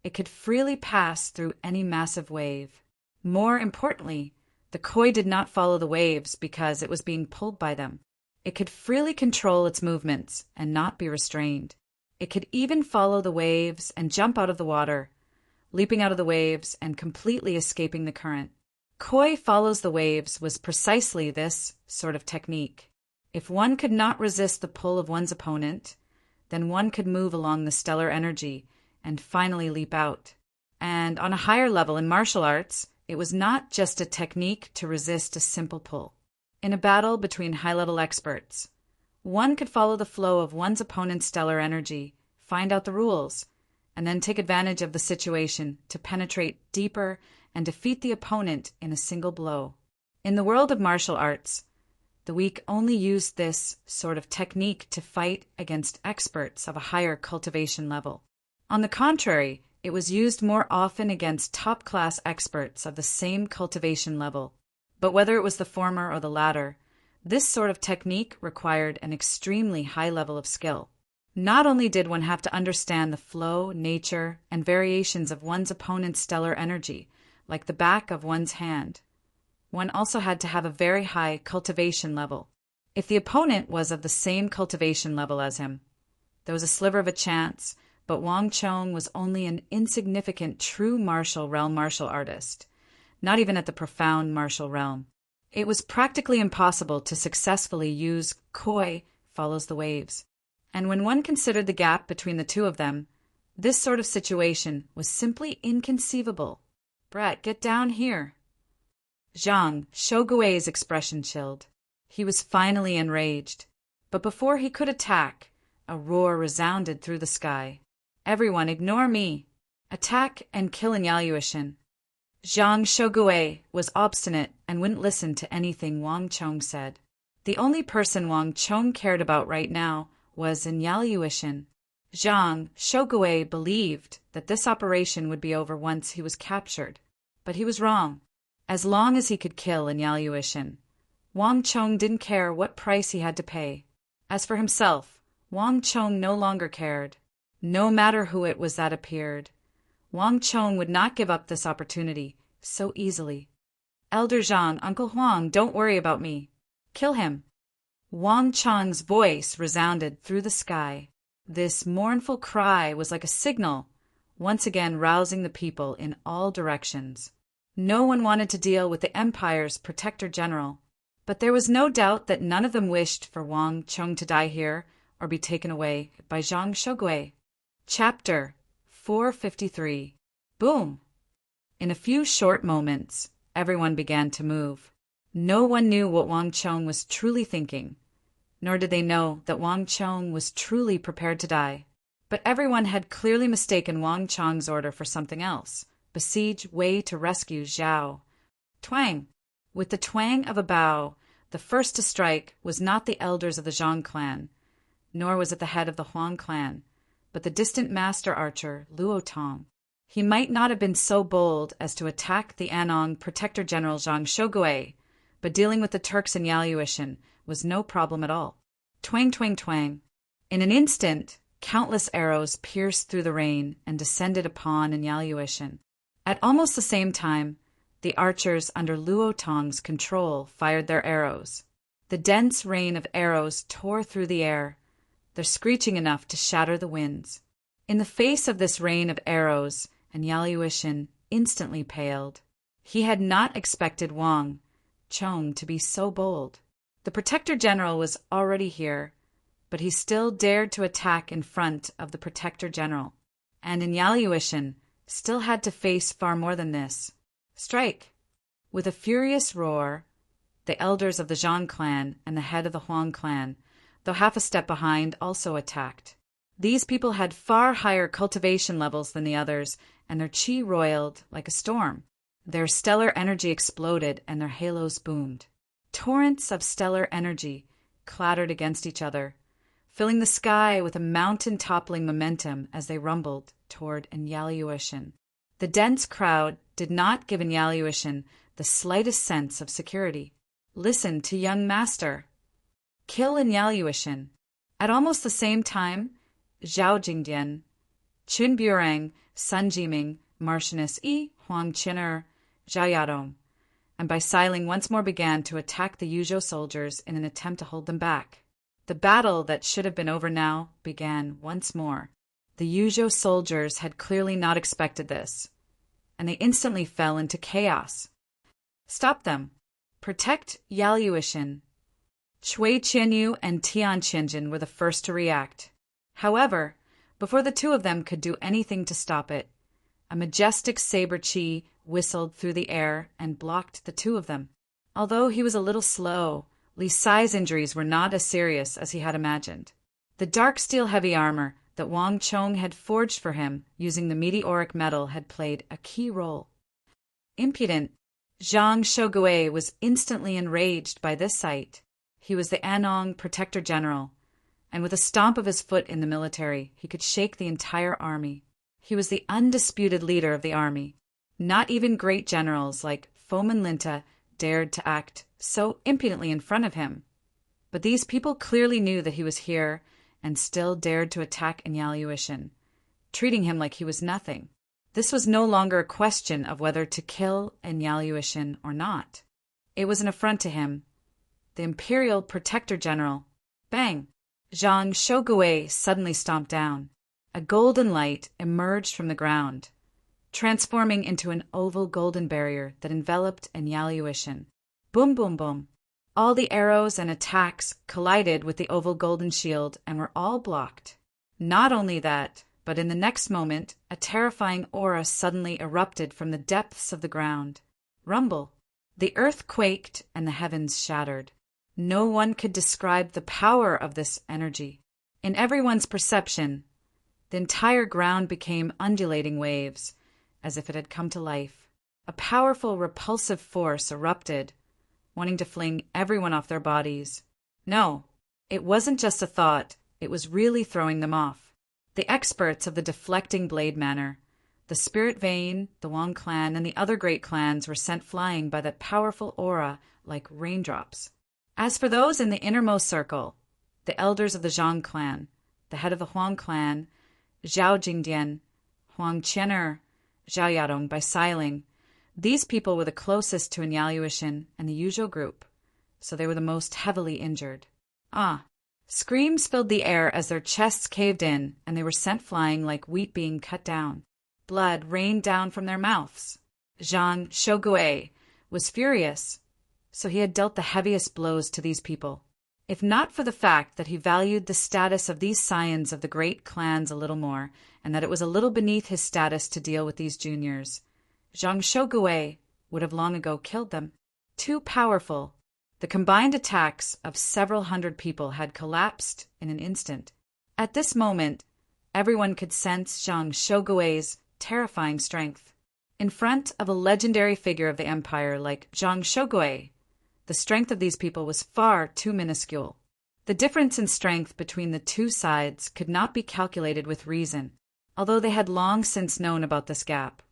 it could freely pass through any massive wave. More importantly, the Koi did not follow the waves because it was being pulled by them. It could freely control its movements and not be restrained. It could even follow the waves and jump out of the water, leaping out of the waves and completely escaping the current. Koi follows the waves was precisely this sort of technique. If one could not resist the pull of one's opponent, then one could move along the stellar energy and finally leap out. And on a higher level in martial arts, it was not just a technique to resist a simple pull. In a battle between high-level experts, one could follow the flow of one's opponent's stellar energy, find out the rules, and then take advantage of the situation to penetrate deeper and defeat the opponent in a single blow. In the world of martial arts, the weak only used this sort of technique to fight against experts of a higher cultivation level. On the contrary, it was used more often against top-class experts of the same cultivation level. But whether it was the former or the latter, this sort of technique required an extremely high level of skill. Not only did one have to understand the flow, nature, and variations of one's opponent's stellar energy, like the back of one's hand, one also had to have a very high cultivation level. If the opponent was of the same cultivation level as him, there was a sliver of a chance, but Wang Chong was only an insignificant true martial realm martial artist, not even at the profound martial realm. It was practically impossible to successfully use Koi follows the waves. And when one considered the gap between the two of them, this sort of situation was simply inconceivable. "Brett, get down here." Zhang Shogui's expression chilled. He was finally enraged. But before he could attack, a roar resounded through the sky. "Everyone, ignore me! Attack and kill Yaluishin!" Zhang Shogui was obstinate and wouldn't listen to anything Wang Chong said. The only person Wang Chong cared about right now was Yaluishin. Zhang Shogui believed that this operation would be over once he was captured, but he was wrong. As long as he could kill Yaluishin, Wang Chong didn't care what price he had to pay. As for himself, Wang Chong no longer cared. No matter who it was that appeared, Wang Chong would not give up this opportunity so easily. "Elder Zhang, Uncle Huang, don't worry about me. Kill him." Wang Chong's voice resounded through the sky. This mournful cry was like a signal, once again rousing the people in all directions. No one wanted to deal with the Empire's Protector General, but there was no doubt that none of them wished for Wang Chong to die here or be taken away by Zhang Shogui. Chapter 453. Boom! In a few short moments, everyone began to move. No one knew what Wang Chong was truly thinking, nor did they know that Wang Chong was truly prepared to die. But everyone had clearly mistaken Wang Chong's order for something else: besiege Wei to rescue Zhao. Twang! With the twang of a bow, the first to strike was not the elders of the Zhang clan, nor was it the head of the Huang clan, but the distant master archer, Luo Tong. He might not have been so bold as to attack the Anong Protector General Zhang Shogui, but dealing with the Turks in Yaluishin was no problem at all. Twang, twang, twang. In an instant, countless arrows pierced through the rain and descended upon Yaluishin. At almost the same time, the archers under Luo Tong's control fired their arrows. The dense rain of arrows tore through the air, their screeching enough to shatter the winds. In the face of this rain of arrows, Yaluishin instantly paled. He had not expected Wang Chong to be so bold. The Protector General was already here, but he still dared to attack in front of the Protector General, and Yaluishin still had to face far more than this. Strike! With a furious roar, the elders of the Zhang clan and the head of the Huang clan, though half a step behind, also attacked. These people had far higher cultivation levels than the others, and their chi roiled like a storm. Their stellar energy exploded and their halos boomed. Torrents of stellar energy clattered against each other, filling the sky with a mountain-toppling momentum as they rumbled toward Yaluishin. The dense crowd did not give Yaluishin the slightest sense of security. "Listen to young master. Kill Yaluishin." At almost the same time, Zhao Jingdian, Qun Burang, Sun Jiming, Marchioness Yi, Huang Qin'er, Zhao Yadong, and Bai Siling once more began to attack the Yuzhou soldiers in an attempt to hold them back. The battle that should have been over now began once more. The Yuzhou soldiers had clearly not expected this, and they instantly fell into chaos. "Stop them! Protect Yaluishin!" Cui Qianyu and Tian Qianjin were the first to react. However, before the two of them could do anything to stop it, a majestic saber chi whistled through the air and blocked the two of them. Although he was a little slow, Li Sai's injuries were not as serious as he had imagined. The dark steel heavy armor that Wang Chong had forged for him using the meteoric metal had played a key role. Impudent! Zhang Shogui was instantly enraged by this sight. He was the Anong Protector General, and with a stomp of his foot in the military, he could shake the entire army. He was the undisputed leader of the army. Not even great generals like Foman Linta dared to act so impudently in front of him. But these people clearly knew that he was here and still dared to attack Yaluishin, treating him like he was nothing. This was no longer a question of whether to kill Yaluishin or not. It was an affront to him, the Imperial Protector General. Bang! Zhang Shogui suddenly stomped down. A golden light emerged from the ground, transforming into an oval golden barrier that enveloped Yaluishin. Boom, boom, boom. All the arrows and attacks collided with the oval golden shield and were all blocked. Not only that, but in the next moment, a terrifying aura suddenly erupted from the depths of the ground. Rumble. The earth quaked and the heavens shattered. No one could describe the power of this energy. In everyone's perception, the entire ground became undulating waves, as if it had come to life. A powerful, repulsive force erupted, wanting to fling everyone off their bodies. No, it wasn't just a thought, it was really throwing them off. The experts of the deflecting blade manner, the spirit vein, the Wang clan, and the other great clans were sent flying by that powerful aura like raindrops. As for those in the innermost circle, the elders of the Zhang clan, the head of the Huang clan, Zhao Jingdian, Huang Qianer, Zhao Yadong by Xiling, these people were the closest to Enyaluishan and the usual group, so they were the most heavily injured. Screams filled the air as their chests caved in, and they were sent flying like wheat being cut down. Blood rained down from their mouths. Zhang Shogui was furious, so he had dealt the heaviest blows to these people. If not for the fact that he valued the status of these scions of the great clans a little more, and that it was a little beneath his status to deal with these juniors, Zhang Shogui would have long ago killed them. Too powerful, the combined attacks of several hundred people had collapsed in an instant. At this moment, everyone could sense Zhang Shogui's terrifying strength. In front of a legendary figure of the empire like Zhang Shogui, the strength of these people was far too minuscule. The difference in strength between the two sides could not be calculated with reason, although they had long since known about this gap.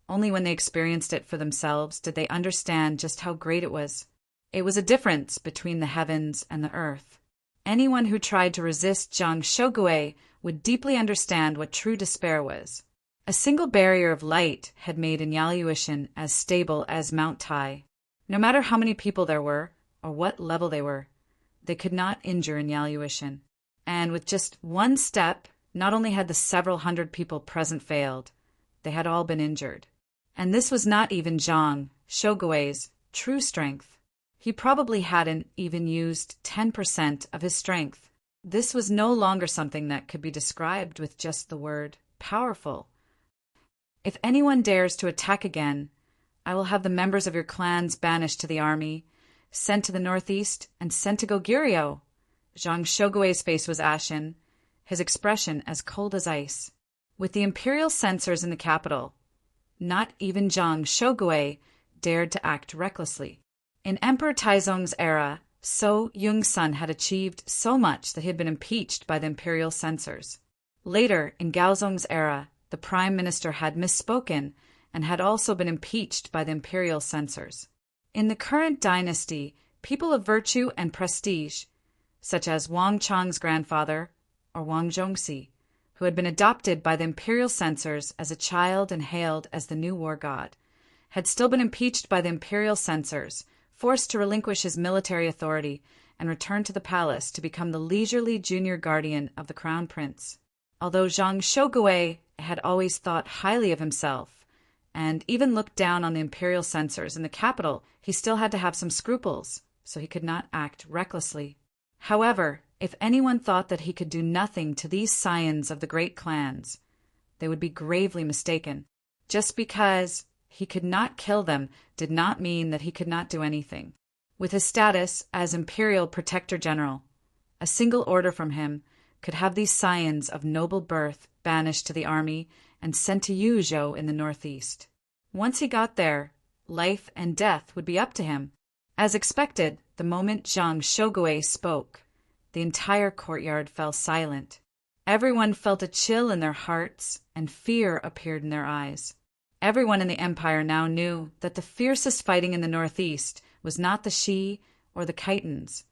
Only when they experienced it for themselves did they understand just how great it was. It was a difference between the heavens and the earth. Anyone who tried to resist Zhang Shogui would deeply understand what true despair was. A single barrier of light had made Enyaluishan as stable as Mount Tai. No matter how many people there were, or what level they could not injure Enyaluishan. And with just one step, not only had the several hundred people present failed, they had all been injured. And this was not even Zhang Shogui's true strength. He probably hadn't even used 10% of his strength. This was no longer something that could be described with just the word powerful. If anyone dares to attack again, I will have the members of your clans banished to the army, sent to the northeast, and sent to Goguryeo. Zhang Shogui's face was ashen, his expression as cold as ice. With the imperial censors in the capital, not even Zhang Shogui dared to act recklessly. In Emperor Taizong's era, So Yungsun had achieved so much that he had been impeached by the imperial censors. Later, in Gaozong's era, the prime minister had misspoken and had also been impeached by the imperial censors. In the current dynasty, people of virtue and prestige, such as Wang Chang's grandfather or Wang Zhongxi, who had been adopted by the imperial censors as a child and hailed as the new war god, had still been impeached by the imperial censors, forced to relinquish his military authority and return to the palace to become the leisurely junior guardian of the crown prince. Although Zhang Shogui had always thought highly of himself and even looked down on the imperial censors in the capital, he still had to have some scruples, so he could not act recklessly. However, if anyone thought that he could do nothing to these scions of the great clans, they would be gravely mistaken. Just because he could not kill them did not mean that he could not do anything. With his status as Imperial Protector General, a single order from him could have these scions of noble birth banished to the army and sent to Yuzhou in the northeast. Once he got there, life and death would be up to him. As expected, the moment Zhang Shogui spoke, the entire courtyard fell silent. Everyone felt a chill in their hearts, and fear appeared in their eyes. Everyone in the empire now knew that the fiercest fighting in the northeast was not the Shi or the Khitans,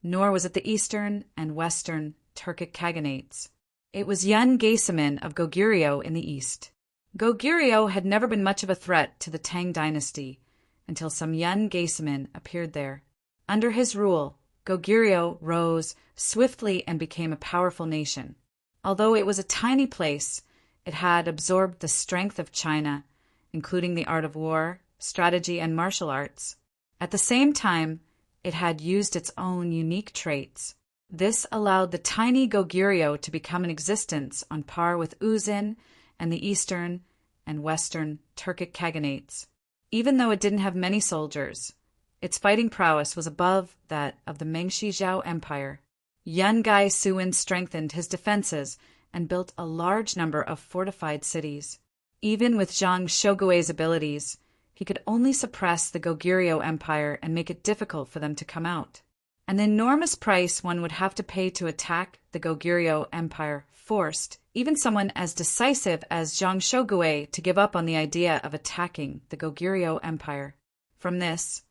nor was it the eastern and western Turkic Khaganates. It was Yun Geisaman of Goguryeo in the east. Goguryeo had never been much of a threat to the Tang dynasty until some Yun Geisaman appeared there. Under his rule, Goguryeo rose swiftly and became a powerful nation. Although it was a tiny place, it had absorbed the strength of China, including the art of war, strategy, and martial arts. At the same time, it had used its own unique traits. This allowed the tiny Goguryeo to become an existence on par with Uzin and the eastern and western Turkic Khaganates. Even though it didn't have many soldiers, its fighting prowess was above that of the Mengshi Zhao Empire. Yungai Suin strengthened his defenses and built a large number of fortified cities. Even with Zhang Shogui's abilities, he could only suppress the Goguryeo Empire and make it difficult for them to come out. An enormous price one would have to pay to attack the Goguryeo Empire forced even someone as decisive as Zhang Shogui to give up on the idea of attacking the Goguryeo Empire. From this,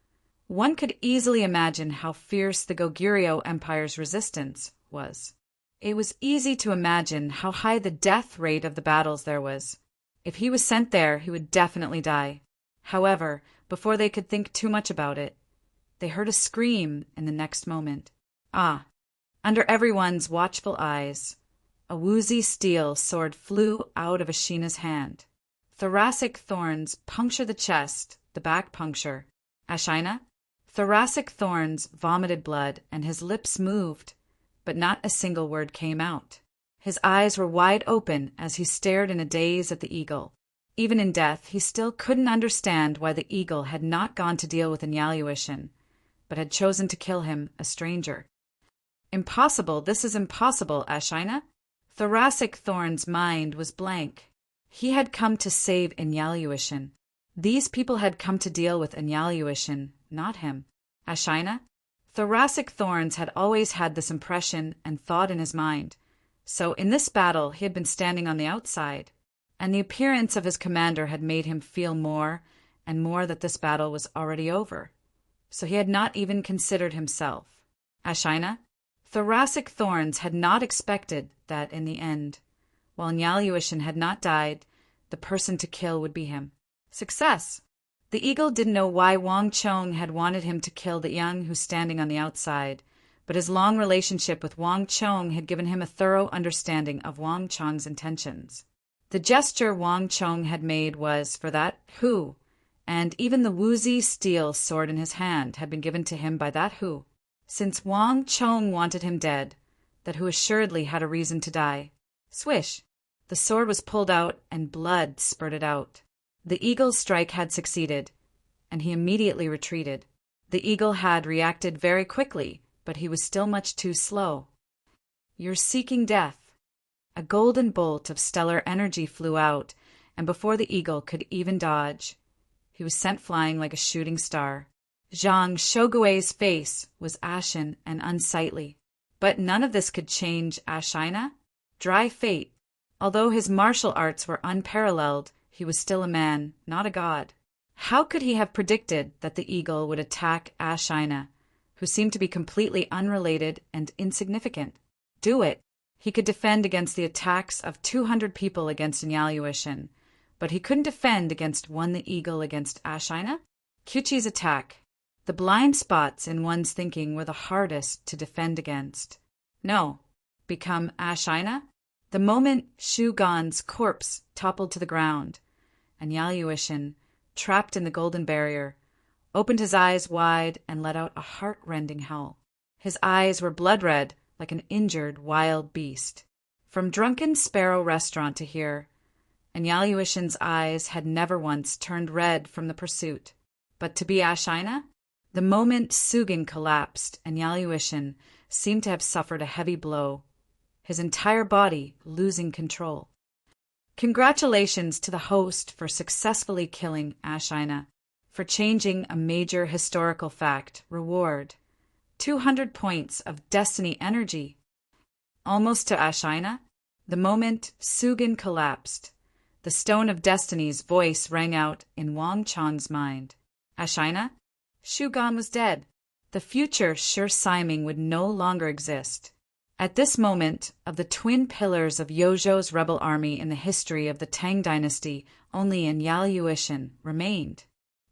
one could easily imagine how fierce the Goguryeo Empire's resistance was. It was easy to imagine how high the death rate of the battles there was. If he was sent there, he would definitely die. However, before they could think too much about it, they heard a scream in the next moment. Under everyone's watchful eyes, a woozy steel sword flew out of Ashina's hand. Thoracic thorns puncture the chest, the back puncture. Ashina? Thoracic thorns vomited blood, and his lips moved, but not a single word came out. His eyes were wide open as he stared in a daze at the eagle. Even in death, he still couldn't understand why the eagle had not gone to deal with Enyaluishin, but had chosen to kill him, a stranger. Impossible, this is impossible, Ashina. Thoracic Thorn's mind was blank. He had come to save Enyaluishin. These people had come to deal with Enyaluishin, not him. Ashina? Thoracic Thorns had always had this impression and thought in his mind. So in this battle he had been standing on the outside, and the appearance of his commander had made him feel more and more that this battle was already over. So he had not even considered himself. Ashina? Thoracic Thorns had not expected that in the end, while Enyaluishin had not died, the person to kill would be him. Success! The eagle didn't know why Wang Chong had wanted him to kill the young who's standing on the outside, but his long relationship with Wang Chong had given him a thorough understanding of Wang Chong's intentions. The gesture Wang Chong had made was for that who, and even the woozy steel sword in his hand had been given to him by that who. Since Wang Chong wanted him dead, that who assuredly had a reason to die. Swish! The sword was pulled out and blood spurted out. The eagle's strike had succeeded, and he immediately retreated. The eagle had reacted very quickly, but he was still much too slow. You're seeking death. A golden bolt of stellar energy flew out, and before the eagle could even dodge, he was sent flying like a shooting star. Zhang Shogui's face was ashen and unsightly. But none of this could change Ashina. Dry fate. Although his martial arts were unparalleled, he was still a man, not a god. How could he have predicted that the eagle would attack Ashina, who seemed to be completely unrelated and insignificant? Do it. He could defend against the attacks of 200 people against Enyaluishin, but he couldn't defend against the eagle against Ashina? Kyuchi's attack. The blind spots in one's thinking were the hardest to defend against. No. Become Ashina? The moment Shu Gan's corpse toppled to the ground, Enyaluishin, trapped in the golden barrier, opened his eyes wide and let out a heart-rending howl. His eyes were blood-red like an injured wild beast. From Drunken Sparrow Restaurant to here, Enyaluishin's eyes had never once turned red from the pursuit. But to be Ashina? The moment Sugin collapsed, Enyaluishin seemed to have suffered a heavy blow, his entire body losing control. Congratulations to the host for successfully killing Ashina, for changing a major historical fact. Reward: 200 points of destiny energy. Almost to Ashina. The moment Sugin collapsed, the Stone of Destiny's voice rang out in Wang Chong's mind. Ashina? Shu Gan was dead. The future Sure Siming would no longer exist. At this moment, of the twin pillars of Yozhou's rebel army in the history of the Tang dynasty, only Enyaluishin remained.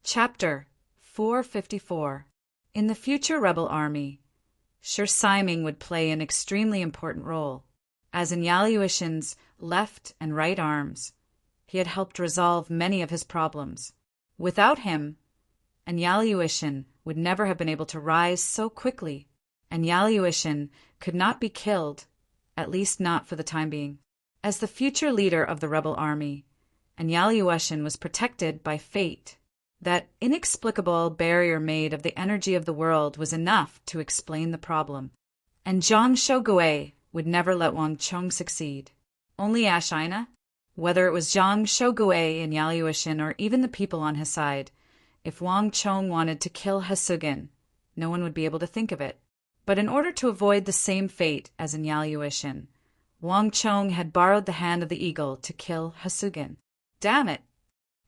Chapter 454. In the future rebel army, Sure Siming would play an extremely important role. As Enyaluishin's left and right arms, he had helped resolve many of his problems. Without him, Enyaluishin would never have been able to rise so quickly. Enyaluishin could not be killed, at least not for the time being. As the future leader of the rebel army, Enyaluishin was protected by fate. That inexplicable barrier made of the energy of the world was enough to explain the problem. And Zhang Shogui would never let Wang Chong succeed. Only Ashina? Whether it was Zhang Shogui and Yaluoshan or even the people on his side, if Wang Chong wanted to kill Hasugin, no one would be able to think of it. But in order to avoid the same fate as in Yaluoshan, Wang Chong had borrowed the hand of the eagle to kill Hasugin. Damn it!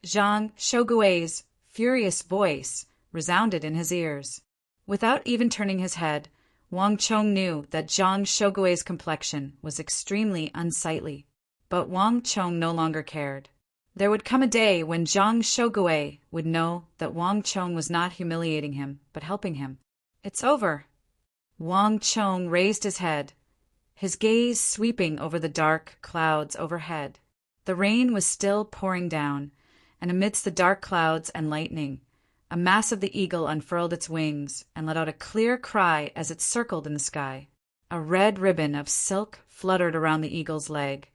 Zhang Shogui's furious voice resounded in his ears. Without even turning his head, Wang Chong knew that Zhang Shogui's complexion was extremely unsightly. But Wang Chong no longer cared. There would come a day when Zhang Shogui would know that Wang Chong was not humiliating him, but helping him. It's over. Wang Chong raised his head, his gaze sweeping over the dark clouds overhead. The rain was still pouring down, and amidst the dark clouds and lightning, a mass of the eagle unfurled its wings and let out a clear cry as it circled in the sky. A red ribbon of silk fluttered around the eagle's leg,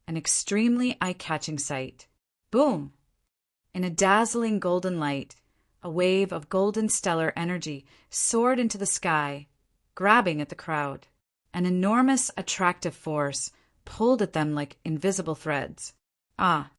an extremely eye-catching sight. Boom! In a dazzling golden light, a wave of golden stellar energy soared into the sky, grabbing at the crowd. An enormous attractive force pulled at them like invisible threads. Ah!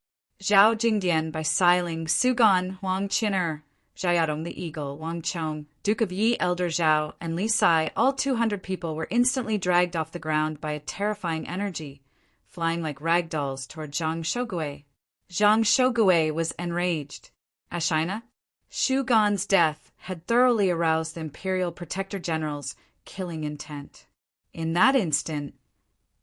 Zhao Jingdian by Siling, Sugan, Huang Qin'er, Zhayadong the Eagle, Wang Chong, Duke of Yi, Elder Zhao, and Li Sai, all 200 people were instantly dragged off the ground by a terrifying energy, flying like rag dolls toward Zhang Shogui. Zhang Shogui was enraged. Ashina? Shu Gan's death had thoroughly aroused the Imperial Protector General's killing intent. In that instant,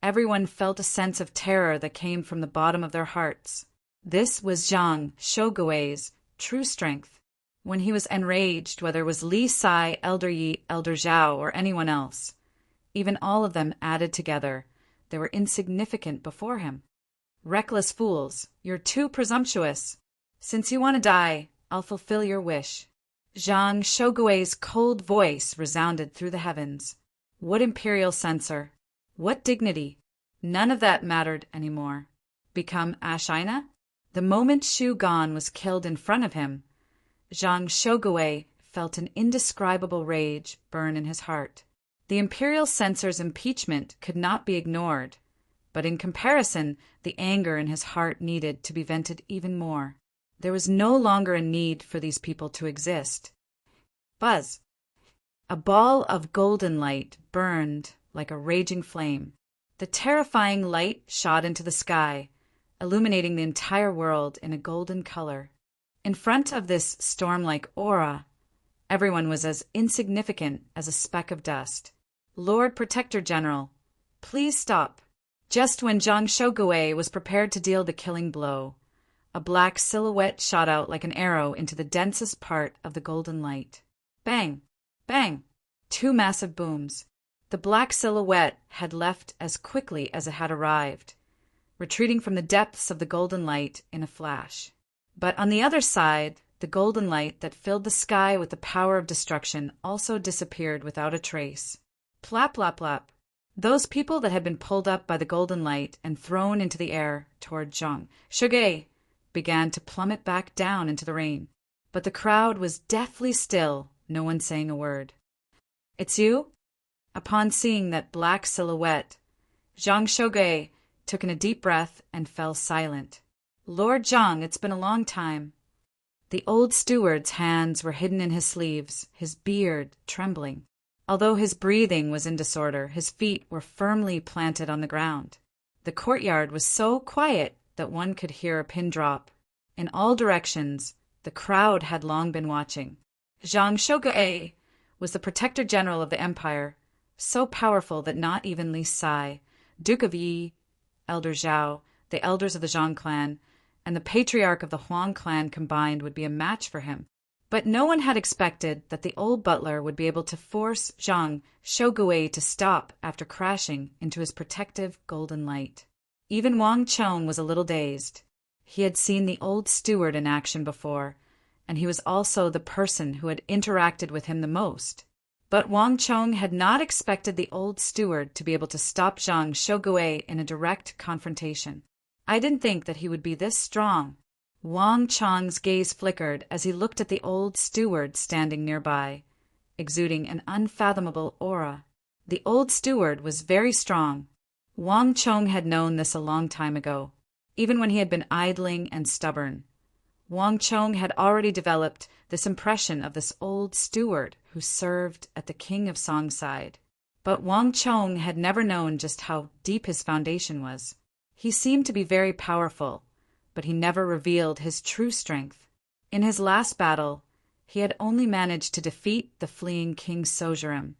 everyone felt a sense of terror that came from the bottom of their hearts. This was Zhang Shogui's true strength. When he was enraged, whether it was Li Sai, Elder Yi, Elder Zhao, or anyone else, even all of them added together, they were insignificant before him. Reckless fools, you're too presumptuous. Since you want to die, I'll fulfill your wish. Zhang Shogui's cold voice resounded through the heavens. What imperial censor? What dignity? None of that mattered anymore. Become Ashina? The moment Shu Gan was killed in front of him, Zhang Shogui felt an indescribable rage burn in his heart. The imperial censor's impeachment could not be ignored, but in comparison, the anger in his heart needed to be vented even more. There was no longer a need for these people to exist. Buzz! A ball of golden light burned like a raging flame. The terrifying light shot into the sky, illuminating the entire world in a golden color. In front of this storm-like aura, everyone was as insignificant as a speck of dust. Lord Protector General, please stop. Just when Zhang Shogui was prepared to deal the killing blow, a black silhouette shot out like an arrow into the densest part of the golden light. Bang! Bang! 2 massive booms. The black silhouette had left as quickly as it had arrived, retreating from the depths of the golden light in a flash. But on the other side, the golden light that filled the sky with the power of destruction also disappeared without a trace. Plap, plap, plap. Those people that had been pulled up by the golden light and thrown into the air toward Zhang Shogui began to plummet back down into the rain. But the crowd was deathly still, no one saying a word. It's you? Upon seeing that black silhouette, Zhang Shogui took in a deep breath and fell silent. Lord Zhang, it's been a long time. The old steward's hands were hidden in his sleeves, his beard trembling. Although his breathing was in disorder, his feet were firmly planted on the ground. The courtyard was so quiet that one could hear a pin drop. In all directions, the crowd had long been watching. Zhang Shogui was the Protector General of the Empire, so powerful that not even Li Sai, Duke of Yi, Elder Zhao, the elders of the Zhang clan, and the patriarch of the Huang clan combined would be a match for him. But no one had expected that the old butler would be able to force Zhang Shogui to stop after crashing into his protective golden light. Even Wang Chong was a little dazed. He had seen the old steward in action before, and he was also the person who had interacted with him the most. But Wang Chong had not expected the old steward to be able to stop Zhang Shogui in a direct confrontation. I didn't think that he would be this strong. Wang Chong's gaze flickered as he looked at the old steward standing nearby, exuding an unfathomable aura. The old steward was very strong. Wang Chong had known this a long time ago, even when he had been idling and stubborn. Wang Chong had already developed this impression of this old steward who served at the king of Song's side. But Wang Chong had never known just how deep his foundation was. He seemed to be very powerful, but he never revealed his true strength. In his last battle, he had only managed to defeat the fleeing King Sojerim,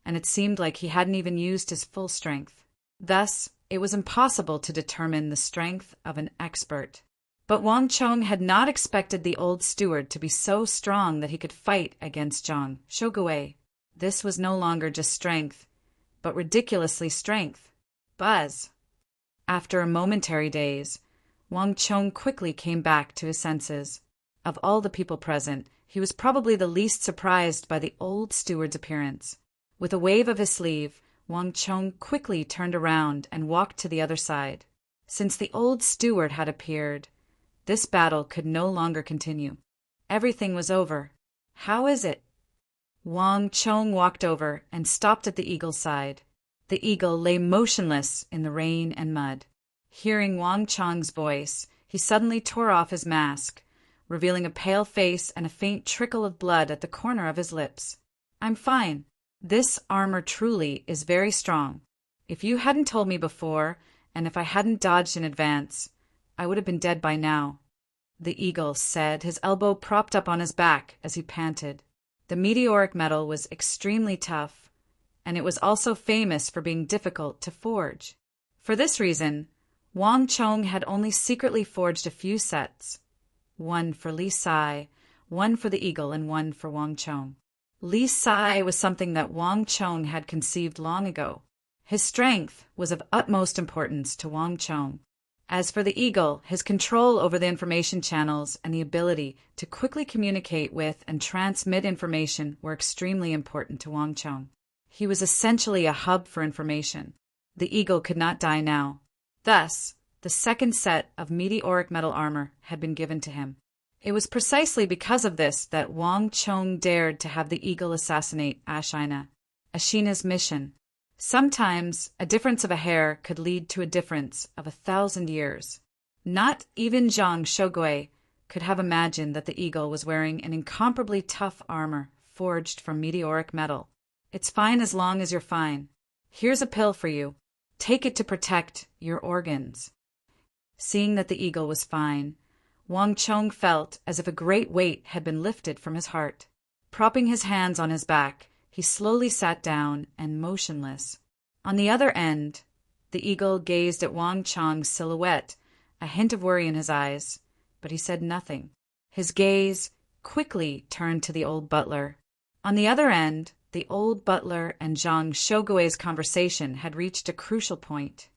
and it seemed like he hadn't even used his full strength. Thus, it was impossible to determine the strength of an expert. But Wang Chong had not expected the old steward to be so strong that he could fight against Zhang Shogui. This was no longer just strength, but ridiculously strength. Buzz! After a momentary daze, Wang Chong quickly came back to his senses. Of all the people present, he was probably the least surprised by the old steward's appearance. With a wave of his sleeve, Wang Chong quickly turned around and walked to the other side. Since the old steward had appeared, this battle could no longer continue. Everything was over. How is it? Wang Chong walked over and stopped at the eagle's side. The eagle lay motionless in the rain and mud. Hearing Wang Chong's voice, he suddenly tore off his mask, revealing a pale face and a faint trickle of blood at the corner of his lips. "I'm fine. This armor truly is very strong. If you hadn't told me before, and if I hadn't dodged in advance, I would have been dead by now," the eagle said, his elbow propped up on his back as he panted. The meteoric metal was extremely tough, and it was also famous for being difficult to forge. For this reason, Wang Chong had only secretly forged a few sets, one for Li Sai, one for the eagle, and one for Wang Chong. Li Sai was something that Wang Chong had conceived long ago. His strength was of utmost importance to Wang Chong. As for the eagle, his control over the information channels and the ability to quickly communicate with and transmit information were extremely important to Wang Chong. He was essentially a hub for information. The eagle could not die now. Thus, the second set of meteoric metal armor had been given to him. It was precisely because of this that Wang Chong dared to have the eagle assassinate Ashina's mission. Sometimes a difference of a hair could lead to a difference of 1,000 years. Not even Zhang Shogui could have imagined that the eagle was wearing an incomparably tough armor forged from meteoric metal. "It's fine as long as you're fine. Here's a pill for you. Take it to protect your organs." Seeing that the eagle was fine, Wang Chong felt as if a great weight had been lifted from his heart. Propping his hands on his back, he slowly sat down and motionless. On the other end, the eagle gazed at Wang Chong's silhouette, a hint of worry in his eyes, but he said nothing. His gaze quickly turned to the old butler. On the other end, the old butler and Zhang Shogui's conversation had reached a crucial point.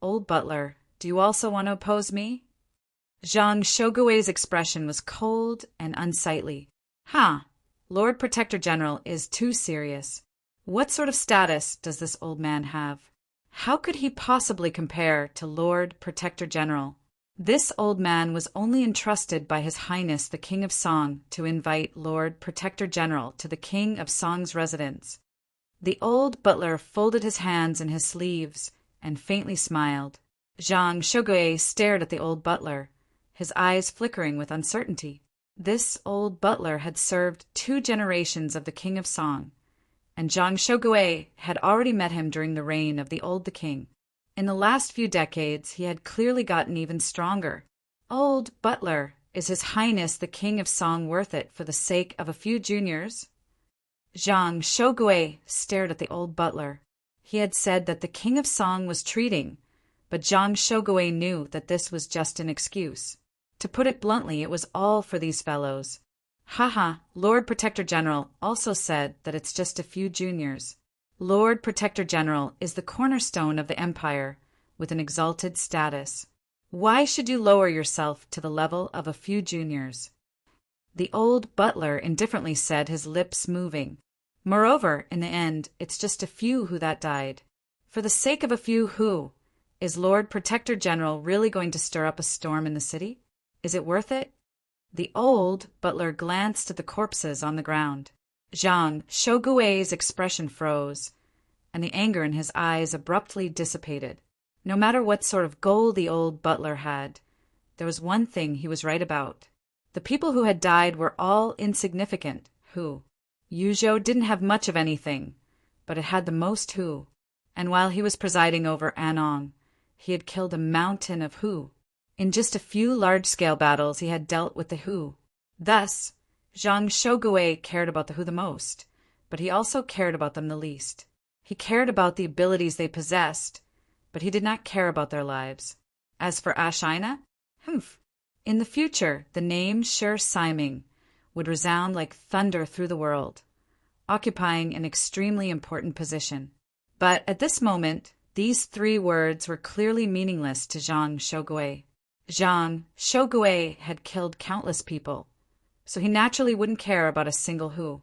Old butler, do you also want to oppose me?" Zhang Shogui's expression was cold and unsightly. Lord Protector General is too serious. What sort of status does this old man have? How could he possibly compare to Lord Protector General? This old man was only entrusted by His Highness the King of Song to invite Lord Protector General to the King of Song's residence. The old butler folded his hands in his sleeves and faintly smiled. Zhang Shogui stared at the old butler, his eyes flickering with uncertainty. This old butler had served 2 generations of the King of Song, and Zhang Shogui had already met him during the reign of the king. In the last few decades, he had clearly gotten even stronger. "Old butler, is His Highness the King of Song worth it for the sake of a few juniors?" Zhang Shogui stared at the old butler. He had said that the King of Song was treating, but Zhang Shogui knew that this was just an excuse. To put it bluntly, it was all for these fellows. Lord Protector General also said that it's just a few juniors. Lord Protector General is the cornerstone of the empire, with an exalted status. Why should you lower yourself to the level of a few juniors? The old butler indifferently said, his lips moving. Moreover, in the end, it's just a few who that died. For the sake of a few who? Is Lord Protector General really going to stir up a storm in the city? Is it worth it? The old butler glanced at the corpses on the ground. Zhang Shogui's expression froze, and the anger in his eyes abruptly dissipated. No matter what sort of goal the old butler had, there was one thing he was right about. The people who had died were all insignificant. Yuzhou didn't have much of anything, but it had the most Hu. And while he was presiding over Anong, he had killed a mountain of Hu. In just a few large-scale battles he had dealt with the Hu. Thus, Zhang Shogui cared about the Hu the most, but he also cared about them the least. He cared about the abilities they possessed, but he did not care about their lives. As for Ashina, in the future, the name Shi Siming would resound like thunder through the world, occupying an extremely important position. But at this moment, these 3 words were clearly meaningless to Zhang Shogui. Zhang Shogui had killed countless people, so he naturally wouldn't care about a single Hu.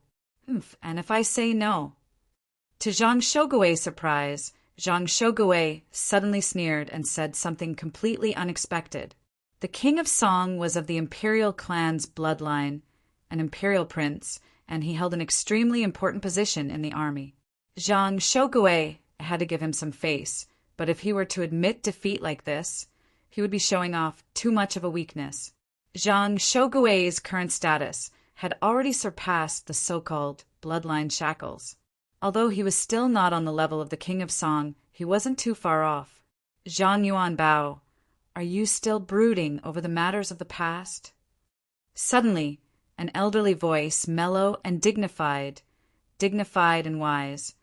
And if I say no? To Zhang Shogui's surprise, Zhang Shogui suddenly sneered and said something completely unexpected. The king of Song was of the imperial clan's bloodline, an imperial prince, and he held an extremely important position in the army. Zhang Shogui had to give him some face, but if he were to admit defeat like this, he would be showing off too much of a weakness. Zhang Shogui's current status had already surpassed the so-called bloodline shackles. Although he was still not on the level of the king of Song, he wasn't too far off. Zhang Yuanbao, are you still brooding over the matters of the past? Suddenly, an elderly voice, mellow and dignified and wise,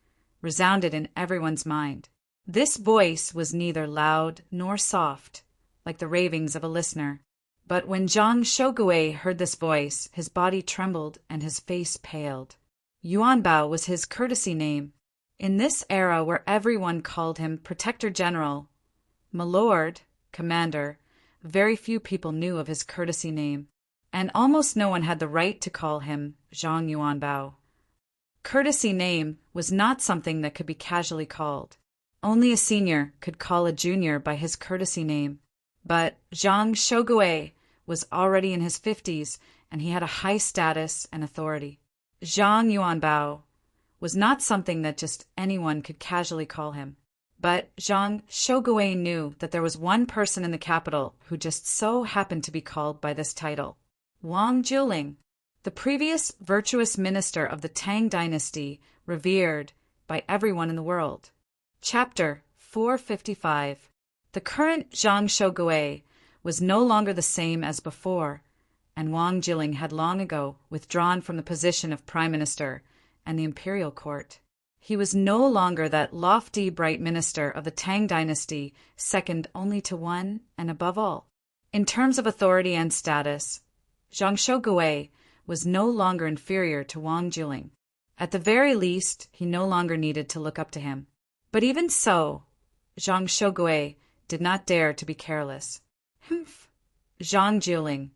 resounded in everyone's mind. This voice was neither loud nor soft, like the ravings of a listener. But when Zhang Shogui heard this voice, his body trembled and his face paled. Yuanbao was his courtesy name. In this era where everyone called him Protector General, Milord, Commander, very few people knew of his courtesy name, and almost no one had the right to call him Zhang Yuanbao. Courtesy name was not something that could be casually called. Only a senior could call a junior by his courtesy name. But Zhang Shogui was already in his 50s, and he had a high status and authority. Zhang Yuanbao was not something that just anyone could casually call him. But Zhang Shogui knew that there was one person in the capital who just so happened to be called by this title. Wang Juling, the previous virtuous minister of the Tang dynasty, revered by everyone in the world. Chapter 455. The current Zhang Shogui was no longer the same as before, and Wang Juling had long ago withdrawn from the position of prime minister and the imperial court. He was no longer that lofty, bright minister of the Tang dynasty, second only to one and above all. In terms of authority and status, Zhang Shogui was no longer inferior to Wang Juling. At the very least, he no longer needed to look up to him. But even so, Zhang Shogui did not dare to be careless. Zhang Juling,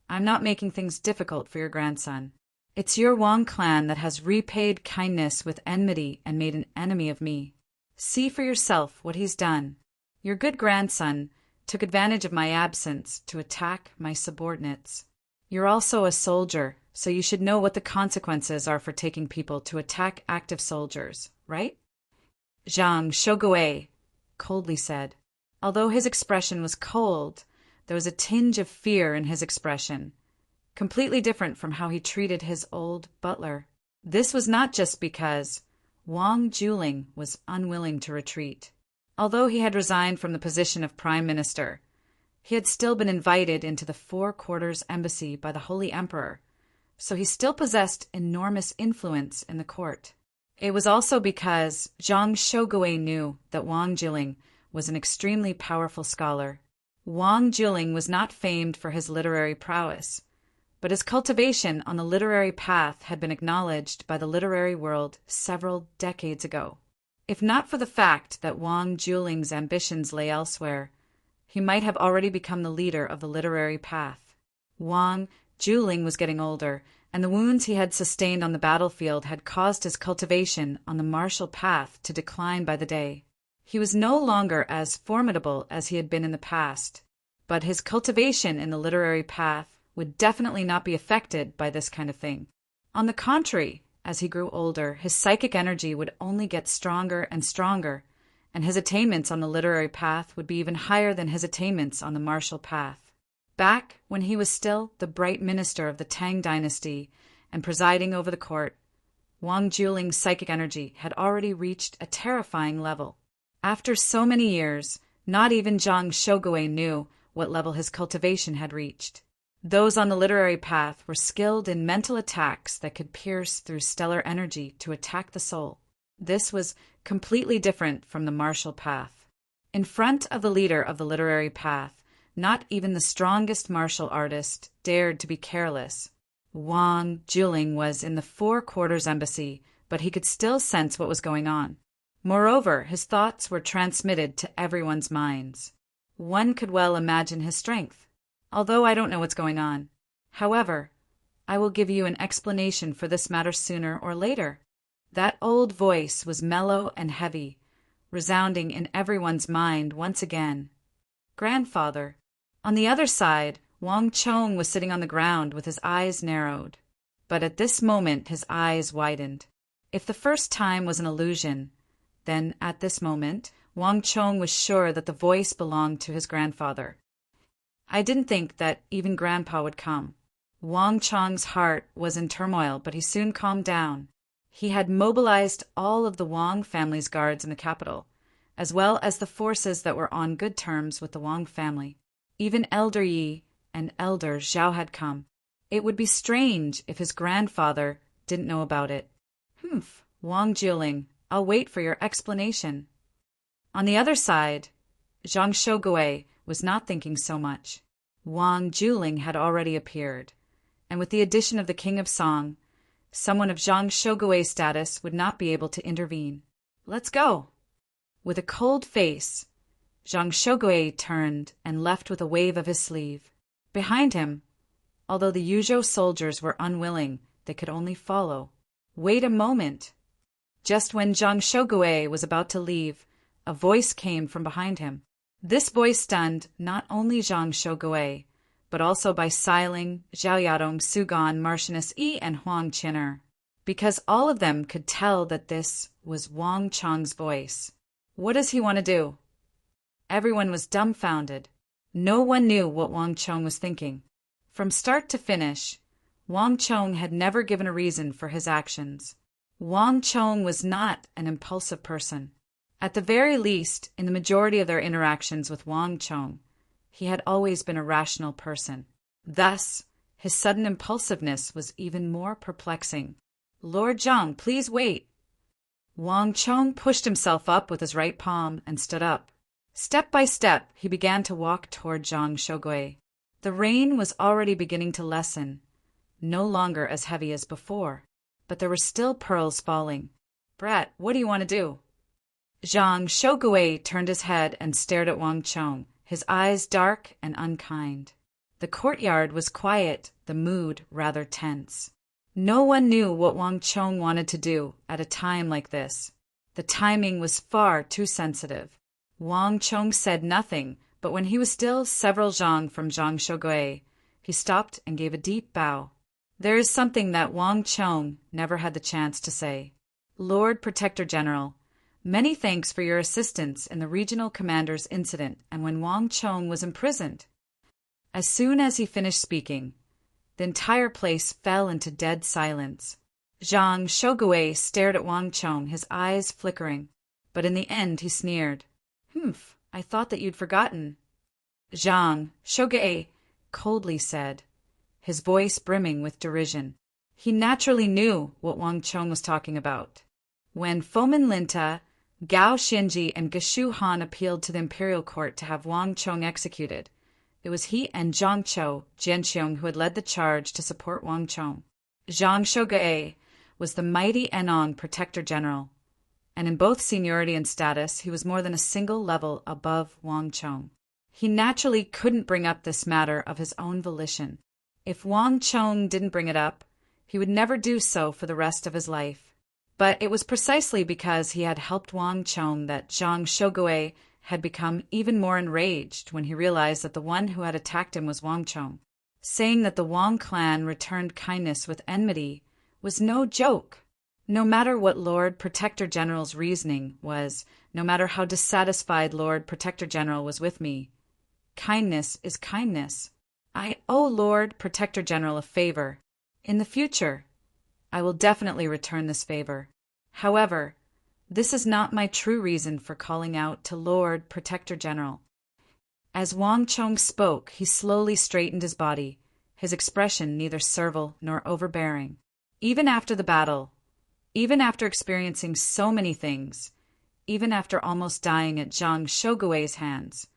I'm not making things difficult for your grandson. It's your Wang clan that has repaid kindness with enmity and made an enemy of me. See for yourself what he's done. Your good grandson took advantage of my absence to attack my subordinates. You're also a soldier, so you should know what the consequences are for taking people to attack active soldiers, right? Zhang Shogui coldly said. Although his expression was cold, there was a tinge of fear in his expression, completely different from how he treated his old butler. This was not just because Wang Juling was unwilling to retreat. Although he had resigned from the position of prime minister, he had still been invited into the Four Quarters Embassy by the Holy Emperor, so he still possessed enormous influence in the court. It was also because Zhang Shogui knew that Wang Juling was an extremely powerful scholar. Wang Juling was not famed for his literary prowess, but his cultivation on the literary path had been acknowledged by the literary world several decades ago. If not for the fact that Wang Juling's ambitions lay elsewhere, he might have already become the leader of the literary path. Wang Juling was getting older, and the wounds he had sustained on the battlefield had caused his cultivation on the martial path to decline by the day. He was no longer as formidable as he had been in the past, but his cultivation in the literary path would definitely not be affected by this kind of thing. On the contrary, As he grew older, his psychic energy would only get stronger and stronger, and his attainments on the literary path would be even higher than his attainments on the martial path. Back when he was still the bright minister of the Tang dynasty and presiding over the court, Wang Juling's psychic energy had already reached a terrifying level. After so many years, not even Zhang Shogui knew what level his cultivation had reached. Those on the literary path were skilled in mental attacks that could pierce through stellar energy to attack the soul. This was completely different from the martial path. In front of the leader of the literary path, not even the strongest martial artist dared to be careless. Wang Juling was in the Four Quarters Embassy, but he could still sense what was going on. Moreover, his thoughts were transmitted to everyone's minds. One could well imagine his strength, although I don't know what's going on. However, I will give you an explanation for this matter sooner or later. That old voice was mellow and heavy, resounding in everyone's mind once again. Grandfather. On the other side, Wang Chong was sitting on the ground with his eyes narrowed. But at this moment his eyes widened. If the first time was an illusion, then at this moment Wang Chong was sure that the voice belonged to his grandfather. I didn't think that even Grandpa would come. Wang Chong's heart was in turmoil, but he soon calmed down. He had mobilized all of the Wang family's guards in the capital, as well as the forces that were on good terms with the Wang family. Even Elder Yi and Elder Zhao had come. It would be strange if his grandfather didn't know about it. Wang Juling, I'll wait for your explanation. On the other side, Zhang Shogui was not thinking so much. Wang Juling had already appeared, and with the addition of the King of Song, someone of Zhang Shogui's status would not be able to intervene. Let's go. With a cold face, Zhang Shogui turned and left with a wave of his sleeve. Behind him, although the Yuzhou soldiers were unwilling, they could only follow. Wait a moment. Just when Zhang Shogui was about to leave, a voice came from behind him. This voice stunned not only Zhang Shogui, but also by Xiling, Zhao Yadong, Su Gan, Marchioness Yi, and Huang Qin'er, because all of them could tell that this was Wang Chong's voice. What does he want to do? Everyone was dumbfounded. No one knew what Wang Chong was thinking. From start to finish, Wang Chong had never given a reason for his actions. Wang Chong was not an impulsive person. At the very least, in the majority of their interactions with Wang Chong, he had always been a rational person. Thus, his sudden impulsiveness was even more perplexing. Lord Zhang, please wait. Wang Chong pushed himself up with his right palm and stood up. Step by step, he began to walk toward Zhang Shogui. The rain was already beginning to lessen, no longer as heavy as before, but there were still pearls falling. Brat, what do you want to do? Zhang Shogui turned his head and stared at Wang Chong, his eyes dark and unkind. The courtyard was quiet, the mood rather tense. No one knew what Wang Chong wanted to do at a time like this. The timing was far too sensitive. Wang Chong said nothing, but when he was still several zhang from Zhang Shogui, he stopped and gave a deep bow. There is something that Wang Chong never had the chance to say. Lord Protector General, many thanks for your assistance in the regional commander's incident and when Wang Chong was imprisoned. As soon as he finished speaking, the entire place fell into dead silence. Zhang Shogui stared at Wang Chong, his eyes flickering, but in the end he sneered. I thought that you'd forgotten. Zhang Shogui coldly said, his voice brimming with derision. He naturally knew what Wang Chong was talking about. When Fomin Linta, Gao Xinji, and Geshu Han appealed to the imperial court to have Wang Chong executed, it was he and Zhang Chou Jianxiong who had led the charge to support Wang Chong. Zhang Shogui was the mighty Enong Protector General, and in both seniority and status he was more than a single level above Wang Chong. He naturally couldn't bring up this matter of his own volition. If Wang Chong didn't bring it up, he would never do so for the rest of his life. But it was precisely because he had helped Wang Chong that Zhang Shogui had become even more enraged when he realized that the one who had attacked him was Wang Chong. Saying that the Wang clan returned kindness with enmity was no joke. No matter what Lord Protector General's reasoning was, no matter how dissatisfied Lord Protector General was with me, kindness is kindness. I owe Lord Protector General a favor. In the future, I will definitely return this favor. However, this is not my true reason for calling out to Lord Protector General. As Wang Chong spoke, he slowly straightened his body, his expression neither servile nor overbearing. Even after the battle, even after experiencing so many things, even after almost dying at Zhang Shogui's hands,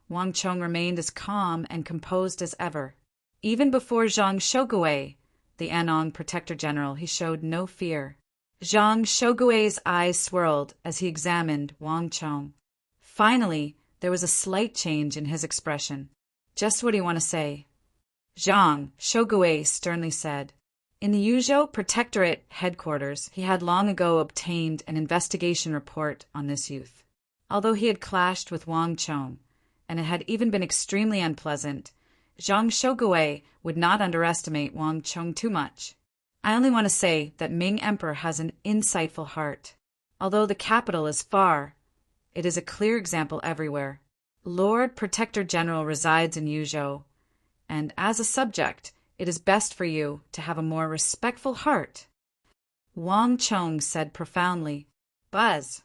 Wang Chong remained as calm and composed as ever. Even before Zhang Shogui, the Anong Protector General, he showed no fear. Zhang Shogui's eyes swirled as he examined Wang Chong. Finally, there was a slight change in his expression. Just what do you want to say? Zhang Shogui sternly said. In the Yuzhou Protectorate headquarters, he had long ago obtained an investigation report on this youth. Although he had clashed with Wang Chong, and it had even been extremely unpleasant, Zhang Shogui would not underestimate Wang Chong too much. I only want to say that Ming Emperor has an insightful heart. Although the capital is far, it is a clear example everywhere. Lord Protector General resides in Yuzhou, and as a subject, it is best for you to have a more respectful heart. Wang Chong said profoundly. Buzz.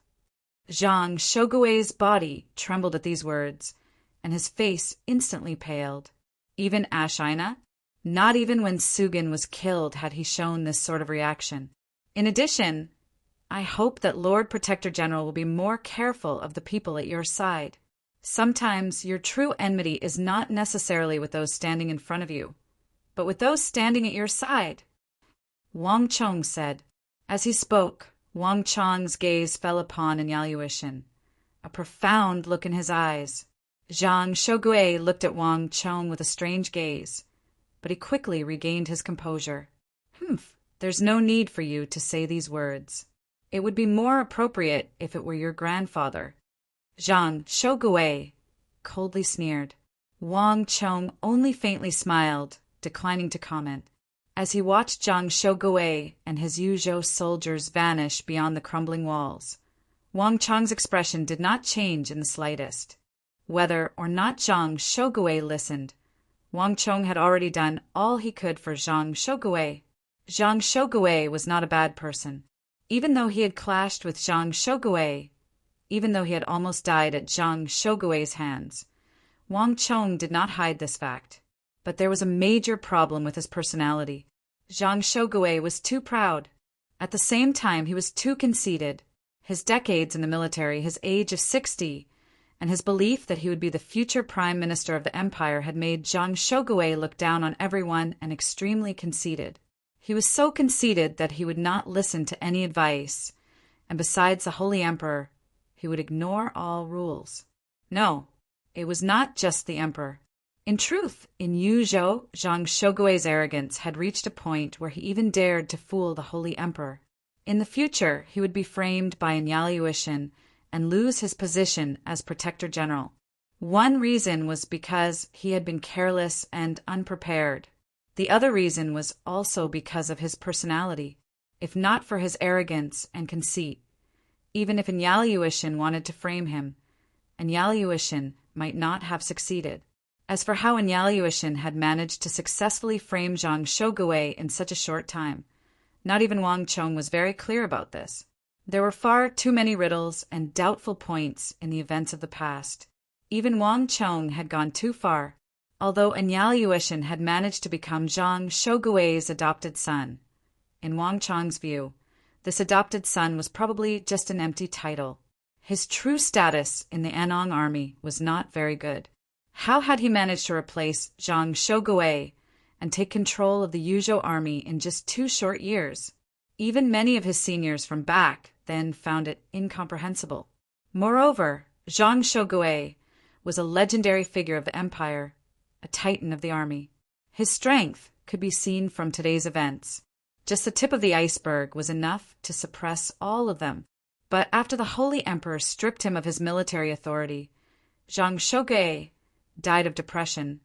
Zhang Shogui's body trembled at these words, and his face instantly paled. Even Ashina? Not even when Sugin was killed had he shown this sort of reaction. In addition, I hope that Lord Protector General will be more careful of the people at your side. Sometimes your true enmity is not necessarily with those standing in front of you, but with those standing at your side. Wang Chong said. As he spoke, Wang Chong's gaze fell upon Enyaluishin, a profound look in his eyes. Zhang Shogui looked at Wang Chong with a strange gaze, but he quickly regained his composure. There's no need for you to say these words. It would be more appropriate if it were your grandfather. Zhang Shogui coldly sneered. Wang Chong only faintly smiled, declining to comment. As he watched Zhang Shogui and his Yuzhou soldiers vanish beyond the crumbling walls, Wang Chong's expression did not change in the slightest. Whether or not Zhang Shogui listened, Wang Chong had already done all he could for Zhang Shogui. Zhang Shogui was not a bad person. Even though he had clashed with Zhang Shogui, even though he had almost died at Zhang Shogui's hands, Wang Chong did not hide this fact. But there was a major problem with his personality. Zhang Shogui was too proud. At the same time, he was too conceited. His decades in the military, his age of 60, and his belief that he would be the future prime minister of the empire had made Zhang Shogui look down on everyone and extremely conceited. He was so conceited that he would not listen to any advice, and besides the Holy Emperor, he would ignore all rules. No, it was not just the emperor. In truth, in Yuzhou, Zhang Shogui's arrogance had reached a point where he even dared to fool the Holy Emperor. In the future, he would be framed by Enyaluishin and lose his position as Protector General. One reason was because he had been careless and unprepared. The other reason was also because of his personality. If not for his arrogance and conceit, even if Enyaluishin wanted to frame him, Enyaluishin might not have succeeded. As for how Enyaluishin had managed to successfully frame Zhang Shogui in such a short time, not even Wang Chong was very clear about this. There were far too many riddles and doubtful points in the events of the past. Even Wang Chong had gone too far. Although Enyaluishin had managed to become Zhang Shogui's adopted son, in Wang Chong's view, this adopted son was probably just an empty title. His true status in the Anong army was not very good. How had he managed to replace Zhang Shogui and take control of the Yuzhou army in just 2 short years? Even many of his seniors from back then found it incomprehensible. Moreover, Zhang Shogui was a legendary figure of the empire, a titan of the army. His strength could be seen from today's events. Just the tip of the iceberg was enough to suppress all of them. But after the Holy Emperor stripped him of his military authority, Zhang Shogui died of depression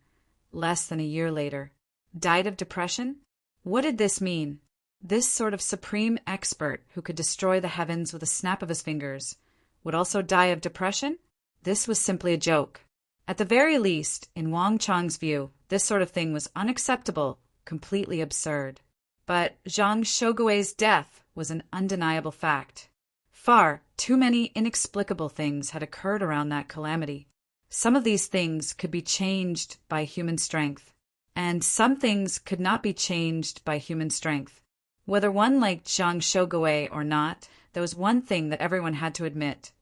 less than a year later. Died of depression? What did this mean? This sort of supreme expert who could destroy the heavens with a snap of his fingers would also die of depression? This was simply a joke. At the very least, in Wang Chang's view, this sort of thing was unacceptable, completely absurd. But Zhang Shougui's death was an undeniable fact. Far too many inexplicable things had occurred around that calamity. Some of these things could be changed by human strength, and some things could not be changed by human strength. Whether one liked Zhang Shougui or not, there was one thing that everyone had to admit.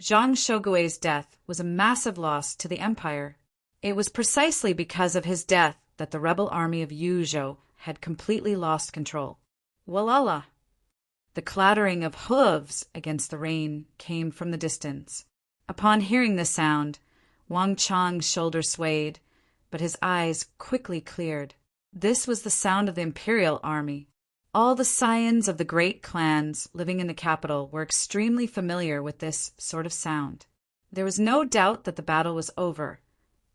Zhang Shougui's death was a massive loss to the empire. It was precisely because of his death that the rebel army of Yuzhou had completely lost control. Walala! The clattering of hooves against the rain came from the distance. Upon hearing this sound, Wang Chang's shoulders swayed, but his eyes quickly cleared. This was the sound of the imperial army. All the scions of the great clans living in the capital were extremely familiar with this sort of sound. There was no doubt that the battle was over,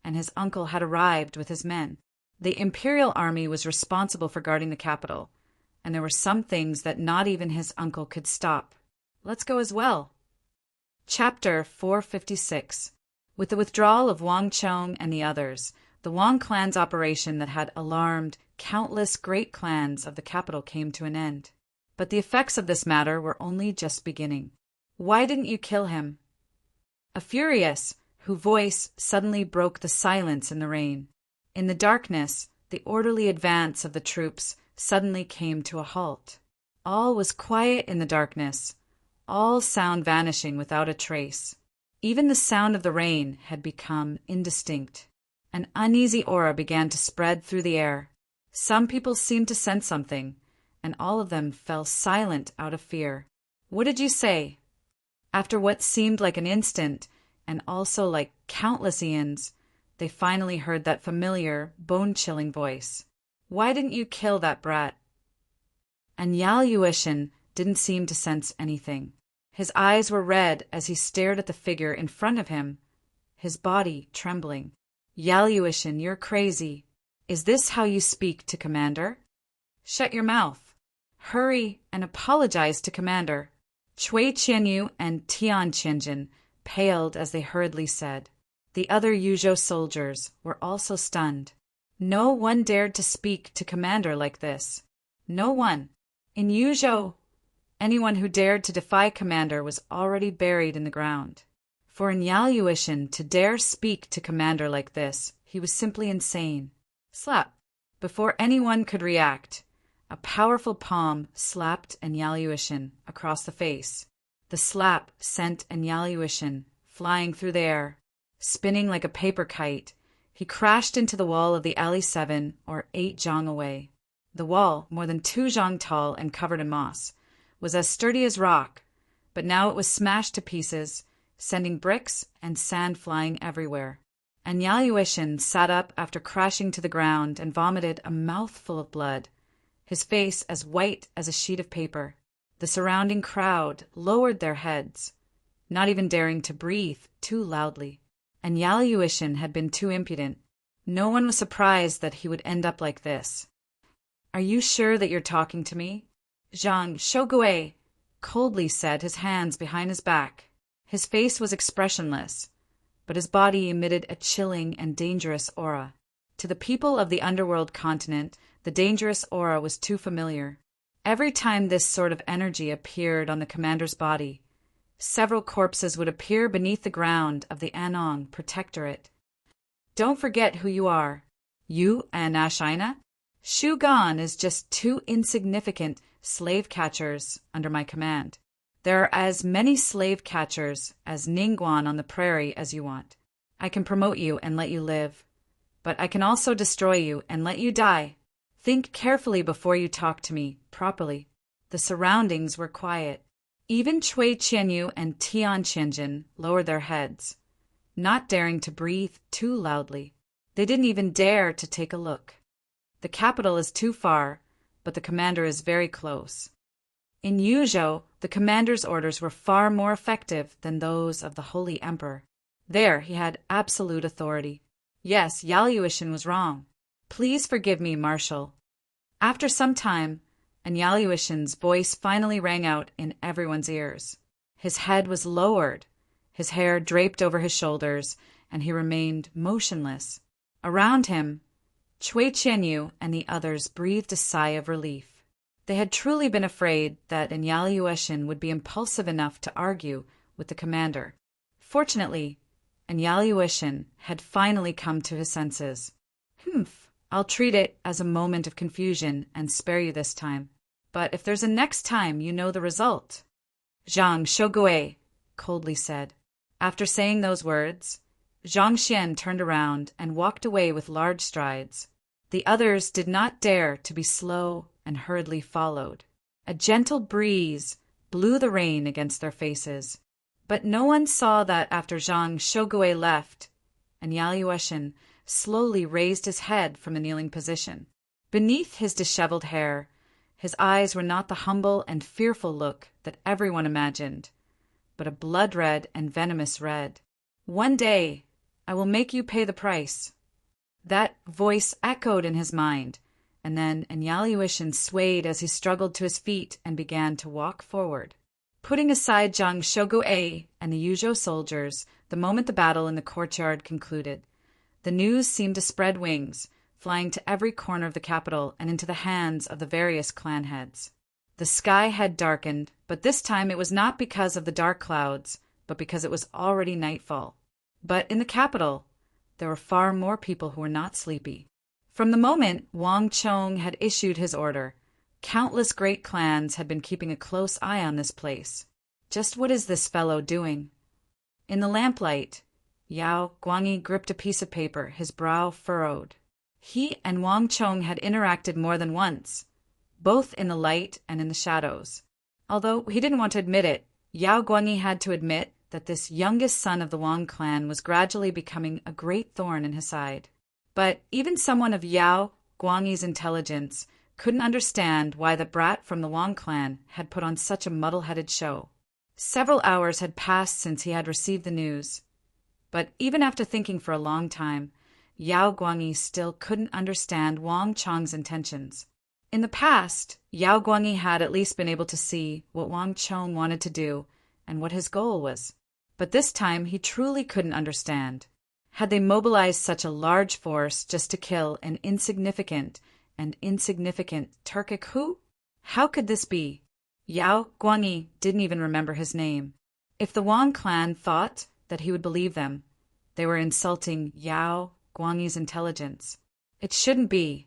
and his uncle had arrived with his men. The imperial army was responsible for guarding the capital, and there were some things that not even his uncle could stop. Let's go as well. Chapter 456. With the withdrawal of Wang Chong and the others, the Wang clan's operation that had alarmed countless great clans of the capital came to an end. But the effects of this matter were only just beginning. Why didn't you kill him? A furious, whose voice suddenly broke the silence in the rain. In the darkness, the orderly advance of the troops suddenly came to a halt. All was quiet in the darkness, all sound vanishing without a trace. Even the sound of the rain had become indistinct. An uneasy aura began to spread through the air. Some people seemed to sense something, and all of them fell silent out of fear. What did you say? After what seemed like an instant, and also like countless eons, they finally heard that familiar, bone-chilling voice. Why didn't you kill that brat? And Yao Yuishin didn't seem to sense anything. His eyes were red as he stared at the figure in front of him, his body trembling. Yao Yuishin, you're crazy. Is this how you speak to Commander? Shut your mouth. Hurry and apologize to Commander. Cui Qianyu and Tian Qianjin paled as they hurriedly said. The other Yuzhou soldiers were also stunned. No one dared to speak to Commander like this. No one. In Yuzhou, anyone who dared to defy Commander was already buried in the ground. For in Yao Yuishin to dare speak to Commander like this, he was simply insane. Slap. Before anyone could react, a powerful palm slapped Yao Yuishin across the face. The slap sent Yao Yuishin flying through the air. Spinning like a paper kite, he crashed into the wall of the alley 7 or 8 zhang away. The wall, more than 2 zhang tall and covered in moss, was as sturdy as rock, but now it was smashed to pieces, sending bricks and sand flying everywhere. And Yao Yuishin sat up after crashing to the ground and vomited a mouthful of blood, his face as white as a sheet of paper. The surrounding crowd lowered their heads, not even daring to breathe too loudly. And Yao Yuishin had been too impudent. No one was surprised that he would end up like this. Are you sure that you're talking to me? Zhang Shougui coldly said, his hands behind his back. His face was expressionless, but his body emitted a chilling and dangerous aura. To the people of the underworld continent, the dangerous aura was too familiar. Every time this sort of energy appeared on the commander's body, several corpses would appear beneath the ground of the Anong Protectorate. Don't forget who you are. You and Ashina? Shu Gan is just 2 insignificant slave catchers under my command. There are as many slave catchers as Ningguan on the prairie as you want. I can promote you and let you live, but I can also destroy you and let you die. Think carefully before you talk to me properly. The surroundings were quiet. Even Cui Qianyu and Tian Qianjin lowered their heads, not daring to breathe too loudly. They didn't even dare to take a look. The capital is too far, but the commander is very close. In Yuzhou, the commander's orders were far more effective than those of the Holy Emperor. There he had absolute authority. Yes, Yao Yuishin was wrong. Please forgive me, Marshal. After some time, and Yaluishin's voice finally rang out in everyone's ears. His head was lowered, his hair draped over his shoulders, and he remained motionless. Around him, Cui Qianyu and the others breathed a sigh of relief. They had truly been afraid that Yaluishin would be impulsive enough to argue with the commander. Fortunately, Yaluishin had finally come to his senses. I'll treat it as a moment of confusion and spare you this time. But if there's a next time, you know the result. Zhang Shogui coldly said. After saying those words, Zhang Xian turned around and walked away with large strides. The others did not dare to be slow and hurriedly followed. A gentle breeze blew the rain against their faces. But no one saw that after Zhang Shogui left, Yaluishin slowly raised his head from a kneeling position. Beneath his disheveled hair, his eyes were not the humble and fearful look that everyone imagined, but a blood-red and venomous red. One day, I will make you pay the price. That voice echoed in his mind, and then Yaluishin swayed as he struggled to his feet and began to walk forward. Putting aside Zhang Shogui and the Yuzhou soldiers, the moment the battle in the courtyard concluded, the news seemed to spread wings, flying to every corner of the capital and into the hands of the various clan heads. The sky had darkened, but this time it was not because of the dark clouds, but because it was already nightfall. But in the capital, there were far more people who were not sleepy. From the moment Wang Chong had issued his order, countless great clans had been keeping a close eye on this place. Just what is this fellow doing? In the lamplight, Yao Guangyi gripped a piece of paper, his brow furrowed. He and Wang Chong had interacted more than once, both in the light and in the shadows. Although he didn't want to admit it, Yao Guangyi had to admit that this youngest son of the Wang clan was gradually becoming a great thorn in his side. But even someone of Yao Guangyi's intelligence couldn't understand why the brat from the Wang clan had put on such a muddle-headed show. Several hours had passed since he had received the news, but even after thinking for a long time, Yao Guangyi still couldn't understand Wang Chong's intentions. In the past, Yao Guangyi had at least been able to see what Wang Chong wanted to do and what his goal was. But this time he truly couldn't understand. Had they mobilized such a large force just to kill an insignificant Turkic who? How could this be? Yao Guangyi didn't even remember his name. If the Wang clan thought that he would believe them, they were insulting Yao Guangyi's intelligence. It shouldn't be.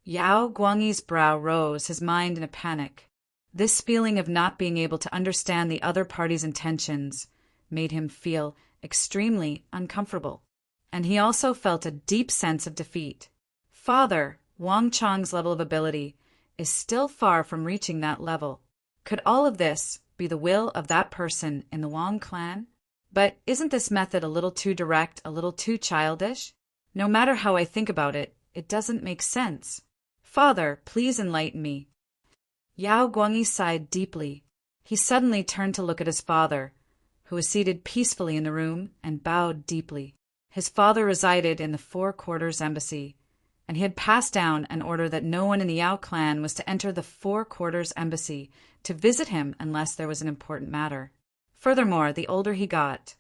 Yao Guangyi's brow rose, his mind in a panic. This feeling of not being able to understand the other party's intentions made him feel extremely uncomfortable. And he also felt a deep sense of defeat. Father Wang Chong's level of ability is still far from reaching that level. Could all of this be the will of that person in the Wang clan? But isn't this method a little too direct, a little too childish? No matter how I think about it, it doesn't make sense. Father, please enlighten me. Yao Guangyi sighed deeply. He suddenly turned to look at his father, who was seated peacefully in the room, and bowed deeply. His father resided in the Four Quarters Embassy, and he had passed down an order that no one in the Yao clan was to enter the Four Quarters Embassy to visit him unless there was an important matter. Furthermore, the older he got,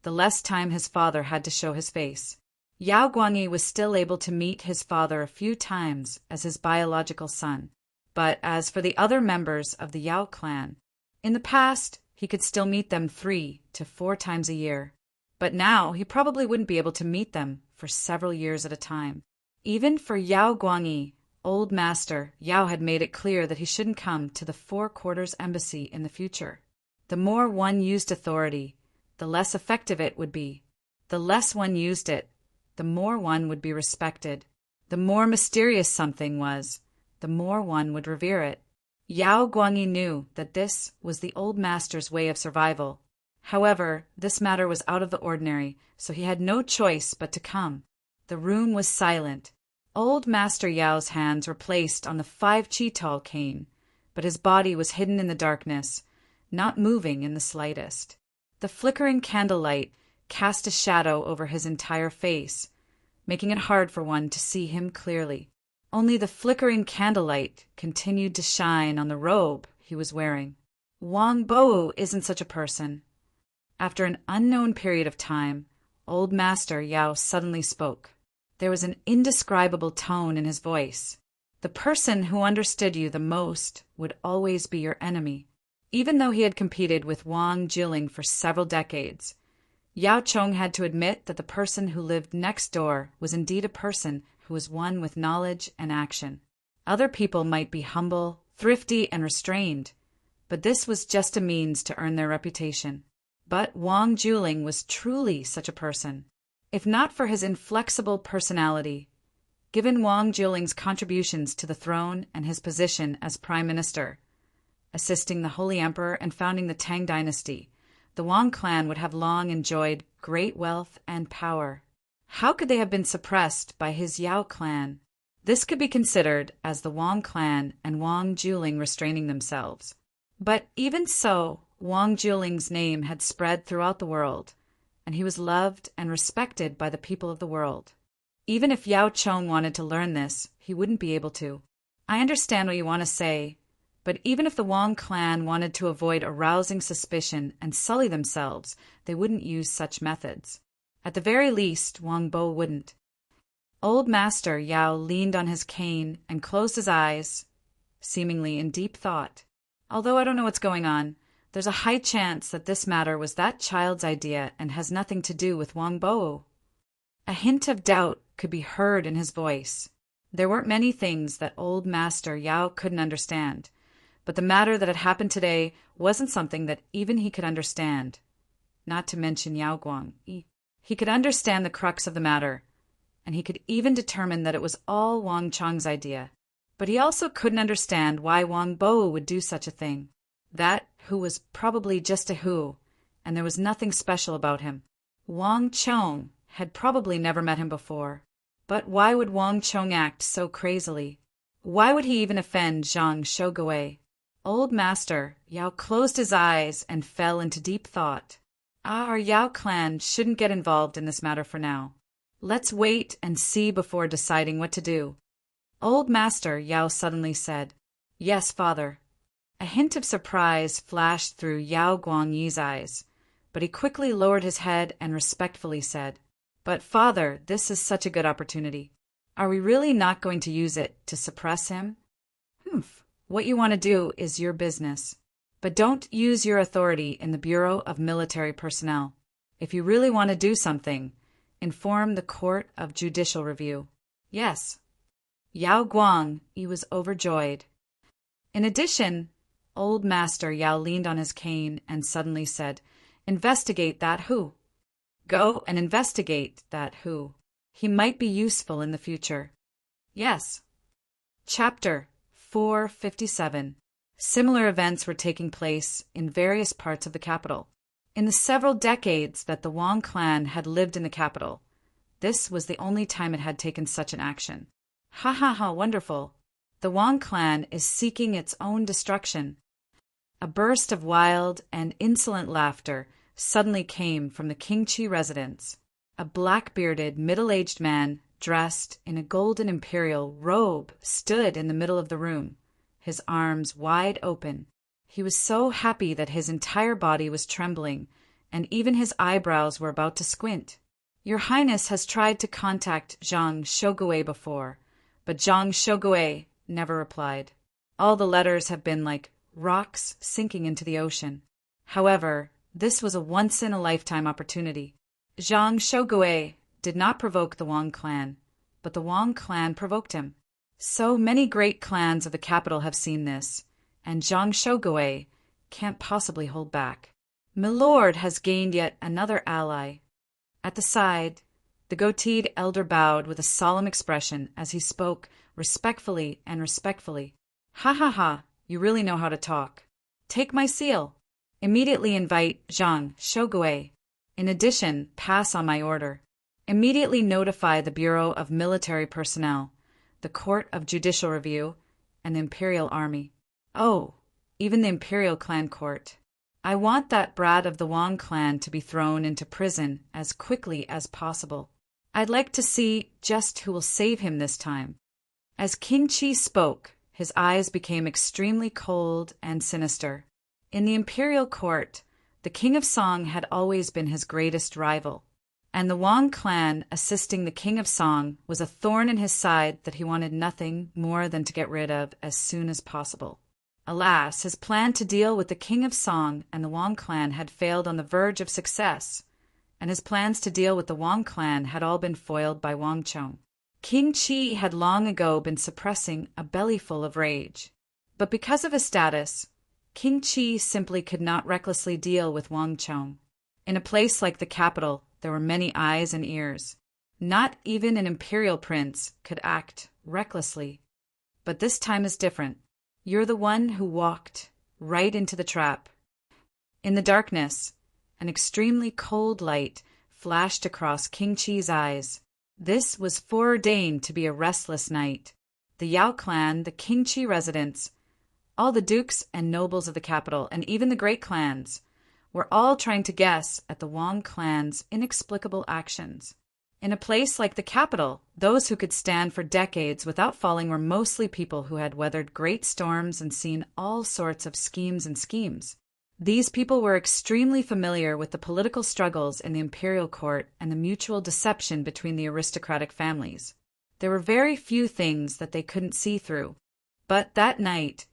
the less time his father had to show his face. Yao Guangyi was still able to meet his father a few times as his biological son. But as for the other members of the Yao clan, in the past he could still meet them 3 to 4 times a year. But now he probably wouldn't be able to meet them for several years at a time. Even for Yao Guangyi, old master Yao had made it clear that he shouldn't come to the Four Quarters Embassy in the future. The more one used authority, the less effective it would be. The less one used it, the more one would be respected. The more mysterious something was, the more one would revere it. Yao Guangyi knew that this was the old master's way of survival. However, this matter was out of the ordinary, so he had no choice but to come. The room was silent. Old Master Yao's hands were placed on the 5 Chital cane, but his body was hidden in the darkness, not moving in the slightest. The flickering candlelight cast a shadow over his entire face, making it hard for one to see him clearly. Only the flickering candlelight continued to shine on the robe he was wearing. Wang Bo isn't such a person. After an unknown period of time, Old Master Yao suddenly spoke. There was an indescribable tone in his voice. The person who understood you the most would always be your enemy. Even though he had competed with Wang Jiling for several decades, Yao Chong had to admit that the person who lived next door was indeed a person who was one with knowledge and action. Other people might be humble, thrifty, and restrained, but this was just a means to earn their reputation. But Wang Jiling was truly such a person. If not for his inflexible personality, given Wang Jiling's contributions to the throne and his position as prime minister, assisting the Holy Emperor and founding the Tang dynasty, the Wang clan would have long enjoyed great wealth and power. How could they have been suppressed by his Yao clan? This could be considered as the Wang clan and Wang Jiling restraining themselves. But even so, Wang Jiling's name had spread throughout the world, and he was loved and respected by the people of the world. Even if Yao Chong wanted to learn this, he wouldn't be able to. I understand what you want to say, but even if the Wang clan wanted to avoid arousing suspicion and sully themselves, they wouldn't use such methods. At the very least, Wang Bo wouldn't. Old Master Yao leaned on his cane and closed his eyes, seemingly in deep thought. Although I don't know what's going on, there's a high chance that this matter was that child's idea and has nothing to do with Wang Bo. A hint of doubt could be heard in his voice. There weren't many things that Old Master Yao couldn't understand, but the matter that had happened today wasn't something that even he could understand. Not to mention Yao Guang. He could understand the crux of the matter, and he could even determine that it was all Wang Chong's idea. But he also couldn't understand why Wang Bo would do such a thing. That who was probably just a who, and there was nothing special about him. Wang Chong had probably never met him before. But why would Wang Chong act so crazily? Why would he even offend Zhang Shogui? Old Master Yao closed his eyes and fell into deep thought. Our Yao clan shouldn't get involved in this matter for now. Let's wait and see before deciding what to do. Old Master Yao suddenly said, "Yes, father." A hint of surprise flashed through Yao Guangyi's eyes, but he quickly lowered his head and respectfully said, "But father, this is such a good opportunity. Are we really not going to use it to suppress him?" "Humph. What you want to do is your business. But don't use your authority in the Bureau of Military Personnel. If you really want to do something, inform the Court of Judicial Review." "Yes." Yao Guangyi was overjoyed. In addition, Old Master Yao leaned on his cane and suddenly said, "Investigate that who. Go and investigate that who. He might be useful in the future." "Yes." Chapter 457. Similar events were taking place in various parts of the capital. In the several decades that the Wang clan had lived in the capital, this was the only time it had taken such an action. Ha ha ha, wonderful. The Wang clan is seeking its own destruction. A burst of wild and insolent laughter suddenly came from the Qingqi residence. A black-bearded, middle-aged man, dressed in a golden imperial robe, stood in the middle of the room, his arms wide open. He was so happy that his entire body was trembling, and even his eyebrows were about to squint. "Your Highness has tried to contact Zhang Shogui before, but Zhang Shogui never replied. All the letters have been like rocks sinking into the ocean. However, this was a once-in-a-lifetime opportunity. Zhang Shogui did not provoke the Wang clan, but the Wang clan provoked him. So many great clans of the capital have seen this, and Zhang Shogui can't possibly hold back. Milord has gained yet another ally." At the side, the goateed elder bowed with a solemn expression as he spoke respectfully. "Ha ha ha, you really know how to talk. Take my seal. Immediately invite Zhang Shogui. In addition, pass on my order. Immediately notify the Bureau of Military Personnel, the Court of Judicial Review, and the Imperial Army. Oh, even the Imperial Clan Court. I want that brat of the Wang clan to be thrown into prison as quickly as possible. I'd like to see just who will save him this time." As King Qi spoke, his eyes became extremely cold and sinister. In the imperial court, the King of Song had always been his greatest rival, and the Wang clan assisting the King of Song was a thorn in his side that he wanted nothing more than to get rid of as soon as possible. Alas, his plan to deal with the King of Song and the Wang clan had failed on the verge of success, and his plans to deal with the Wang clan had all been foiled by Wang Chong. King Qi had long ago been suppressing a bellyful of rage, but because of his status, King Qi simply could not recklessly deal with Wang Chong. In a place like the capital, there were many eyes and ears. Not even an imperial prince could act recklessly. But this time is different. You're the one who walked right into the trap. In the darkness, an extremely cold light flashed across King Qi's eyes. This was foreordained to be a restless night. The Yao clan, the King Qi residents, all the dukes and nobles of the capital, and even the great clans, were all trying to guess at the Wang clan's inexplicable actions. In a place like the capital, those who could stand for decades without falling were mostly people who had weathered great storms and seen all sorts of schemes. These people were extremely familiar with the political struggles in the imperial court and the mutual deception between the aristocratic families. There were very few things that they couldn't see through. But that night,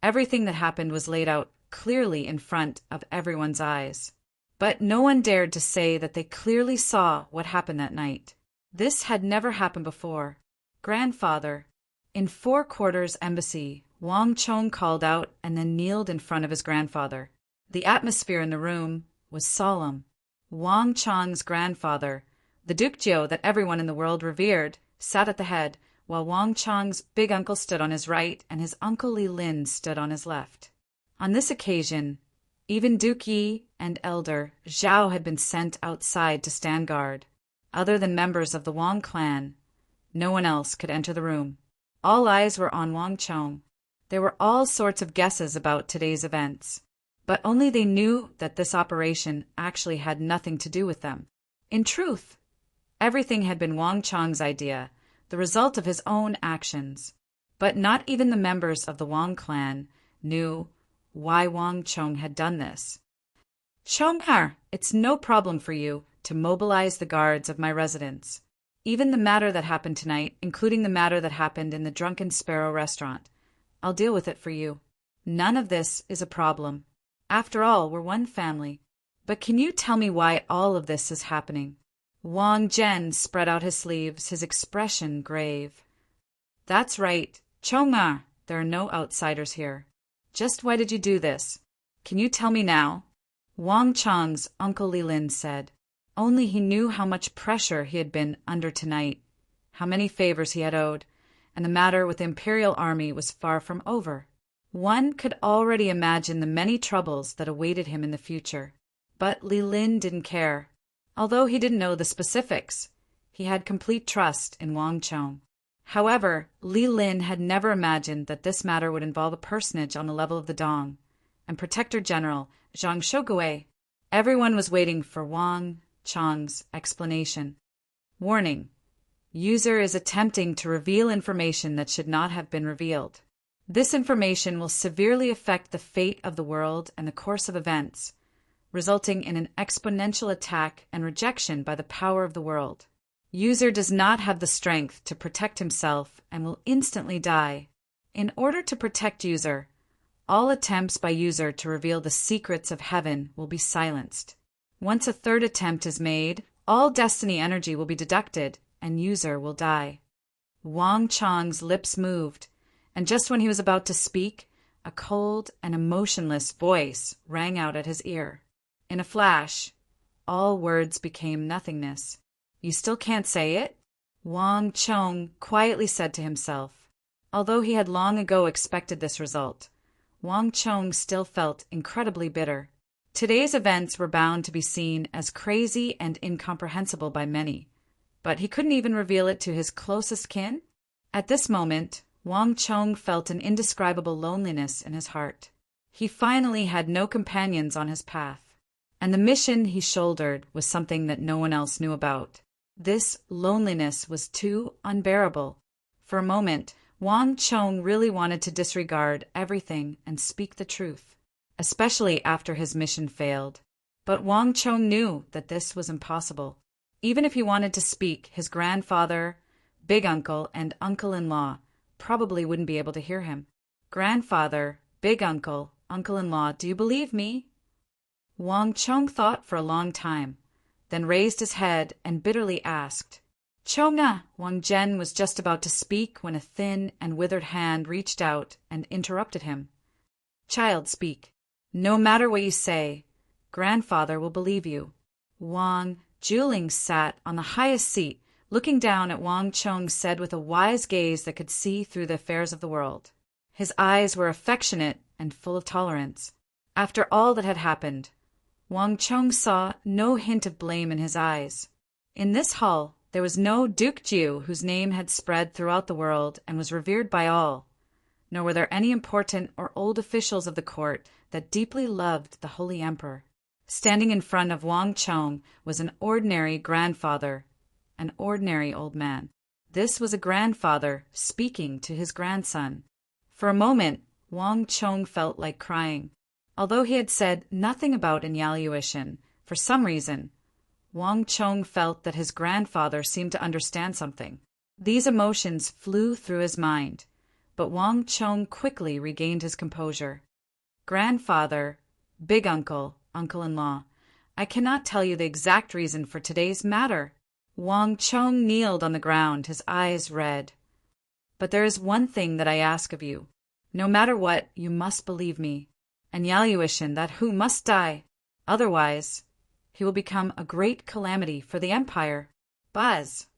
everything that happened was laid out clearly in front of everyone's eyes. But no one dared to say that they clearly saw what happened that night. This had never happened before. Grandfather, in Four Quarters Embassy, Wang Chong called out and then kneeled in front of his grandfather. The atmosphere in the room was solemn. Wang Chong's grandfather, the Duke Jiao that everyone in the world revered, sat at the head, while Wang Chong's big uncle stood on his right and his uncle Li Lin stood on his left. On this occasion, even Duke Yi and Elder Zhao had been sent outside to stand guard. Other than members of the Wang clan, no one else could enter the room. All eyes were on Wang Chong. There were all sorts of guesses about today's events, but only they knew that this operation actually had nothing to do with them. In truth, everything had been Wang Chong's idea, the result of his own actions. But not even the members of the Wang clan knew why Wang Chong had done this. Chonghar, it's no problem for you to mobilize the guards of my residence. Even the matter that happened tonight, including the matter that happened in the Drunken Sparrow restaurant, I'll deal with it for you. None of this is a problem. After all, we're one family. But can you tell me why all of this is happening? Wang Zhen spread out his sleeves, his expression grave. That's right, Chonghar, there are no outsiders here. Just why did you do this? Can you tell me now? Wang Chong's uncle Li Lin said. Only he knew how much pressure he had been under tonight, how many favors he had owed, and the matter with the imperial army was far from over. One could already imagine the many troubles that awaited him in the future. But Li Lin didn't care. Although he didn't know the specifics, he had complete trust in Wang Chong. However, Li Lin had never imagined that this matter would involve a personage on the level of the Dong, and Protector General Zhang Shogui. Everyone was waiting for Wang Chong's explanation. Warning: user is attempting to reveal information that should not have been revealed. This information will severely affect the fate of the world and the course of events, resulting in an exponential attack and rejection by the power of the world. User does not have the strength to protect himself and will instantly die. In order to protect user, all attempts by user to reveal the secrets of heaven will be silenced. Once a third attempt is made, all destiny energy will be deducted and user will die. Wang Chong's lips moved, and just when he was about to speak, a cold and emotionless voice rang out at his ear. In a flash, all words became nothingness. You still can't say it? Wang Chong quietly said to himself. Although he had long ago expected this result, Wang Chong still felt incredibly bitter. Today's events were bound to be seen as crazy and incomprehensible by many, but he couldn't even reveal it to his closest kin? At this moment, Wang Chong felt an indescribable loneliness in his heart. He finally had no companions on his path, and the mission he shouldered was something that no one else knew about. This loneliness was too unbearable. For a moment, Wang Chong really wanted to disregard everything and speak the truth, especially after his mission failed. But Wang Chong knew that this was impossible. Even if he wanted to speak, his grandfather, big uncle, and uncle-in-law probably wouldn't be able to hear him. Grandfather, big uncle, uncle-in-law, do you believe me? Wang Chong thought for a long time, then raised his head and bitterly asked, Chonga! Wang Zhen was just about to speak when a thin and withered hand reached out and interrupted him. Child, speak. No matter what you say, grandfather will believe you. Wang Juling sat on the highest seat, looking down at Wang Chong, said with a wise gaze that could see through the affairs of the world. His eyes were affectionate and full of tolerance. After all that had happened, Wang Chong saw no hint of blame in his eyes. In this hall, there was no Duke Jiu whose name had spread throughout the world and was revered by all, nor were there any important or old officials of the court that deeply loved the Holy Emperor. Standing in front of Wang Chong was an ordinary grandfather, an ordinary old man. This was a grandfather speaking to his grandson. For a moment, Wang Chong felt like crying. Although he had said nothing about annihilation, for some reason, Wang Chong felt that his grandfather seemed to understand something. These emotions flew through his mind, but Wang Chong quickly regained his composure. Grandfather, big uncle, uncle-in-law, I cannot tell you the exact reason for today's matter. Wang Chong kneeled on the ground, his eyes red. But there is one thing that I ask of you. No matter what, you must believe me. Annihilation, that Hu must die. Otherwise, he will become a great calamity for the empire. Buzz!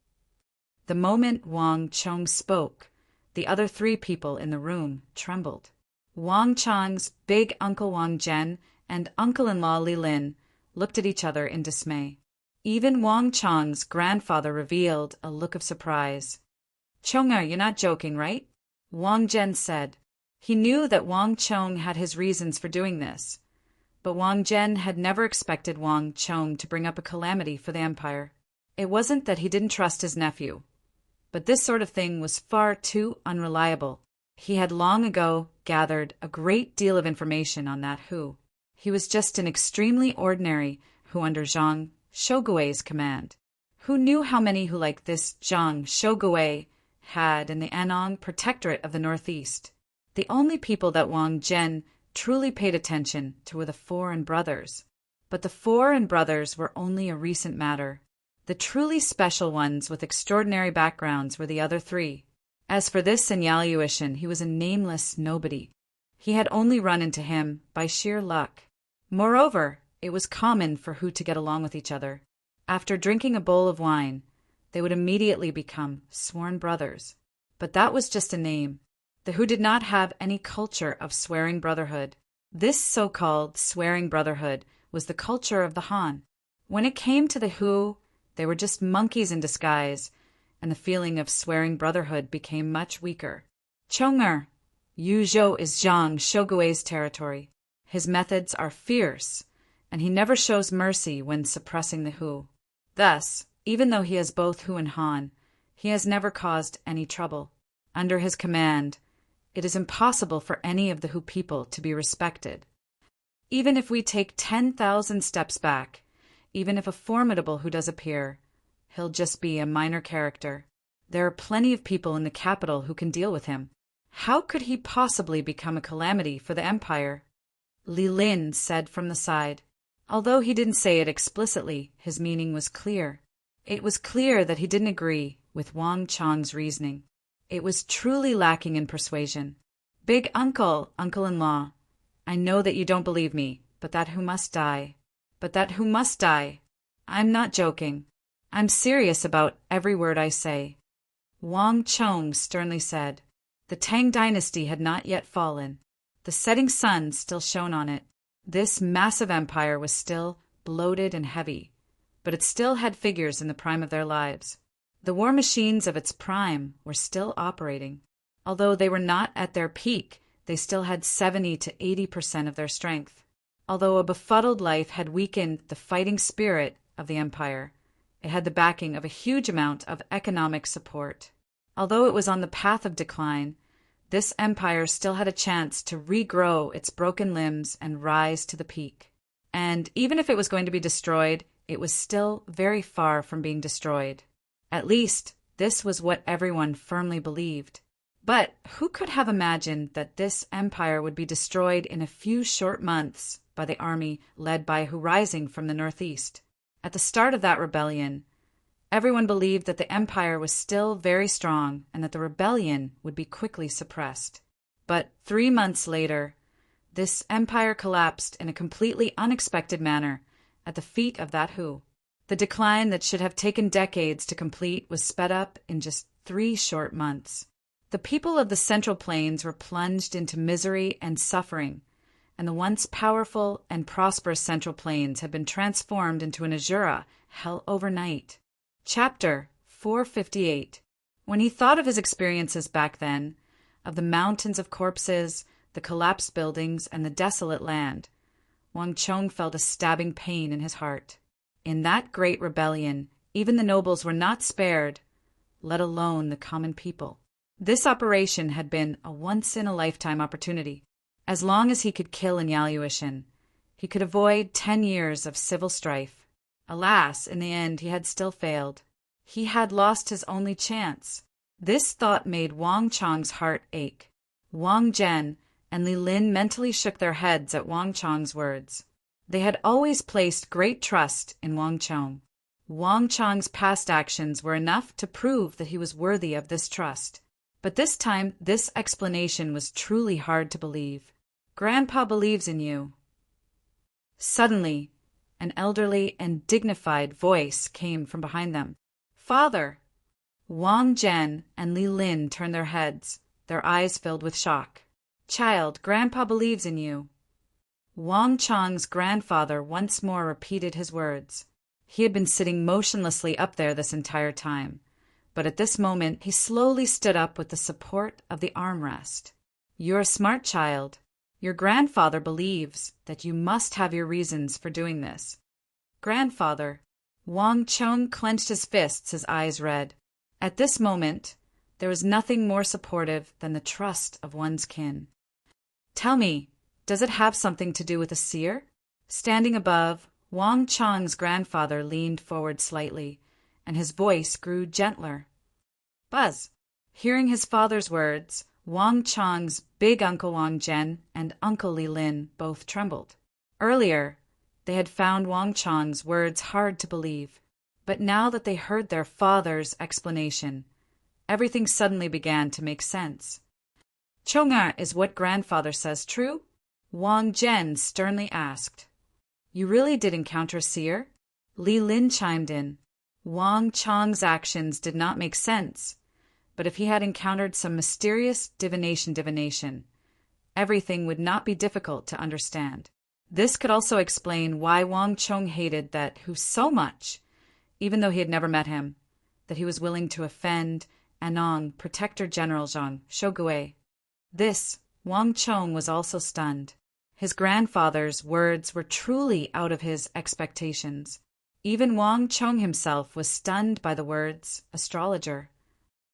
The moment Wang Chong spoke, the other three people in the room trembled. Wang Chong's big uncle Wang Zhen and uncle-in-law Li Lin looked at each other in dismay. Even Wang Chong's grandfather revealed a look of surprise. Chonga, you're not joking, right? Wang Zhen said. He knew that Wang Chong had his reasons for doing this, but Wang Zhen had never expected Wang Chong to bring up a calamity for the empire. It wasn't that he didn't trust his nephew, but this sort of thing was far too unreliable. He had long ago gathered a great deal of information on that Hu. He was just an extremely ordinary Hu under Zhang Shougui's command. Who knew how many Hu like this Zhang Shougui had in the Anong Protectorate of the Northeast? The only people that Wang Zhen truly paid attention to were the foreign brothers. But the foreign brothers were only a recent matter. The truly special ones with extraordinary backgrounds were the other three. As for this Annihilation, he was a nameless nobody. He had only run into him by sheer luck. Moreover, it was common for Hu to get along with each other. After drinking a bowl of wine, they would immediately become sworn brothers. But that was just a name. The Hu did not have any culture of swearing brotherhood. This so-called swearing brotherhood was the culture of the Han. When it came to the Hu, they were just monkeys in disguise, and the feeling of swearing brotherhood became much weaker. Chonger, Yuzhou is Zhang Shougui's territory. His methods are fierce, and he never shows mercy when suppressing the Hu. Thus, even though he has both Hu and Han, he has never caused any trouble. Under his command, it is impossible for any of the Hu people to be respected. Even if we take 10,000 steps back, even if a formidable Hu does appear, he'll just be a minor character. There are plenty of people in the capital who can deal with him. How could he possibly become a calamity for the empire? Li Lin said from the side. Although he didn't say it explicitly, his meaning was clear. It was clear that he didn't agree with Wang Chong's reasoning. It was truly lacking in persuasion. Big uncle, uncle-in-law, I know that you don't believe me, but that Hu must die. But that Hu must die. I'm not joking. I'm serious about every word I say. Wang Chong sternly said. The Tang dynasty had not yet fallen. The setting sun still shone on it. This massive empire was still bloated and heavy, but it still had figures in the prime of their lives. The war machines of its prime were still operating. Although they were not at their peak, they still had 70 to 80% of their strength. Although a befuddled life had weakened the fighting spirit of the empire, it had the backing of a huge amount of economic support. Although it was on the path of decline, this empire still had a chance to regrow its broken limbs and rise to the peak. And even if it was going to be destroyed, it was still very far from being destroyed. At least, this was what everyone firmly believed. But who could have imagined that this empire would be destroyed in a few short months by the army led by Hu Rising from the northeast? At the start of that rebellion, everyone believed that the empire was still very strong and that the rebellion would be quickly suppressed. But 3 months later, this empire collapsed in a completely unexpected manner at the feet of that Hu. The decline that should have taken decades to complete was sped up in just 3 short months. The people of the Central Plains were plunged into misery and suffering, and the once powerful and prosperous Central Plains had been transformed into an Azura hell overnight. Chapter 458. When he thought of his experiences back then, of the mountains of corpses, the collapsed buildings, and the desolate land, Wang Chong felt a stabbing pain in his heart. In that great rebellion, even the nobles were not spared, let alone the common people. This operation had been a once-in-a-lifetime opportunity. As long as he could kill in Yaluoshan, he could avoid 10 years of civil strife. Alas, in the end he had still failed. He had lost his only chance. This thought made Wang Chong's heart ache. Wang Zhen and Li Lin mentally shook their heads at Wang Chong's words. They had always placed great trust in Wang Chong. Wang Chong's past actions were enough to prove that he was worthy of this trust. But this time, this explanation was truly hard to believe. "Grandpa believes in you." Suddenly, an elderly and dignified voice came from behind them. "Father!" Wang Zhen and Li Lin turned their heads, their eyes filled with shock. "Child, Grandpa believes in you." Wang Chong's grandfather once more repeated his words. He had been sitting motionlessly up there this entire time, but at this moment he slowly stood up with the support of the armrest. "You're a smart child. Your grandfather believes that you must have your reasons for doing this." "Grandfather." Wang Chong clenched his fists, his eyes red. At this moment, there was nothing more supportive than the trust of one's kin. "Tell me, does it have something to do with a seer?" Standing above, Wang Chong's grandfather leaned forward slightly, and his voice grew gentler. "Buzz." Hearing his father's words, Wang Chong's big uncle Wang Zhen and Uncle Li Lin both trembled. Earlier, they had found Wang Chong's words hard to believe, but now that they heard their father's explanation, everything suddenly began to make sense. "Chong-er, is what grandfather says true?" Wang Zhen sternly asked. "You really did encounter a seer?" Li Lin chimed in. Wang Chong's actions did not make sense, but if he had encountered some mysterious divination, everything would not be difficult to understand. This could also explain why Wang Chong hated that Hu so much, even though he had never met him, that he was willing to offend Anong Protector General Zhang Shogui. This, Wang Chong was also stunned. His grandfather's words were truly out of his expectations. Even Wang Chong himself was stunned by the words astrologer.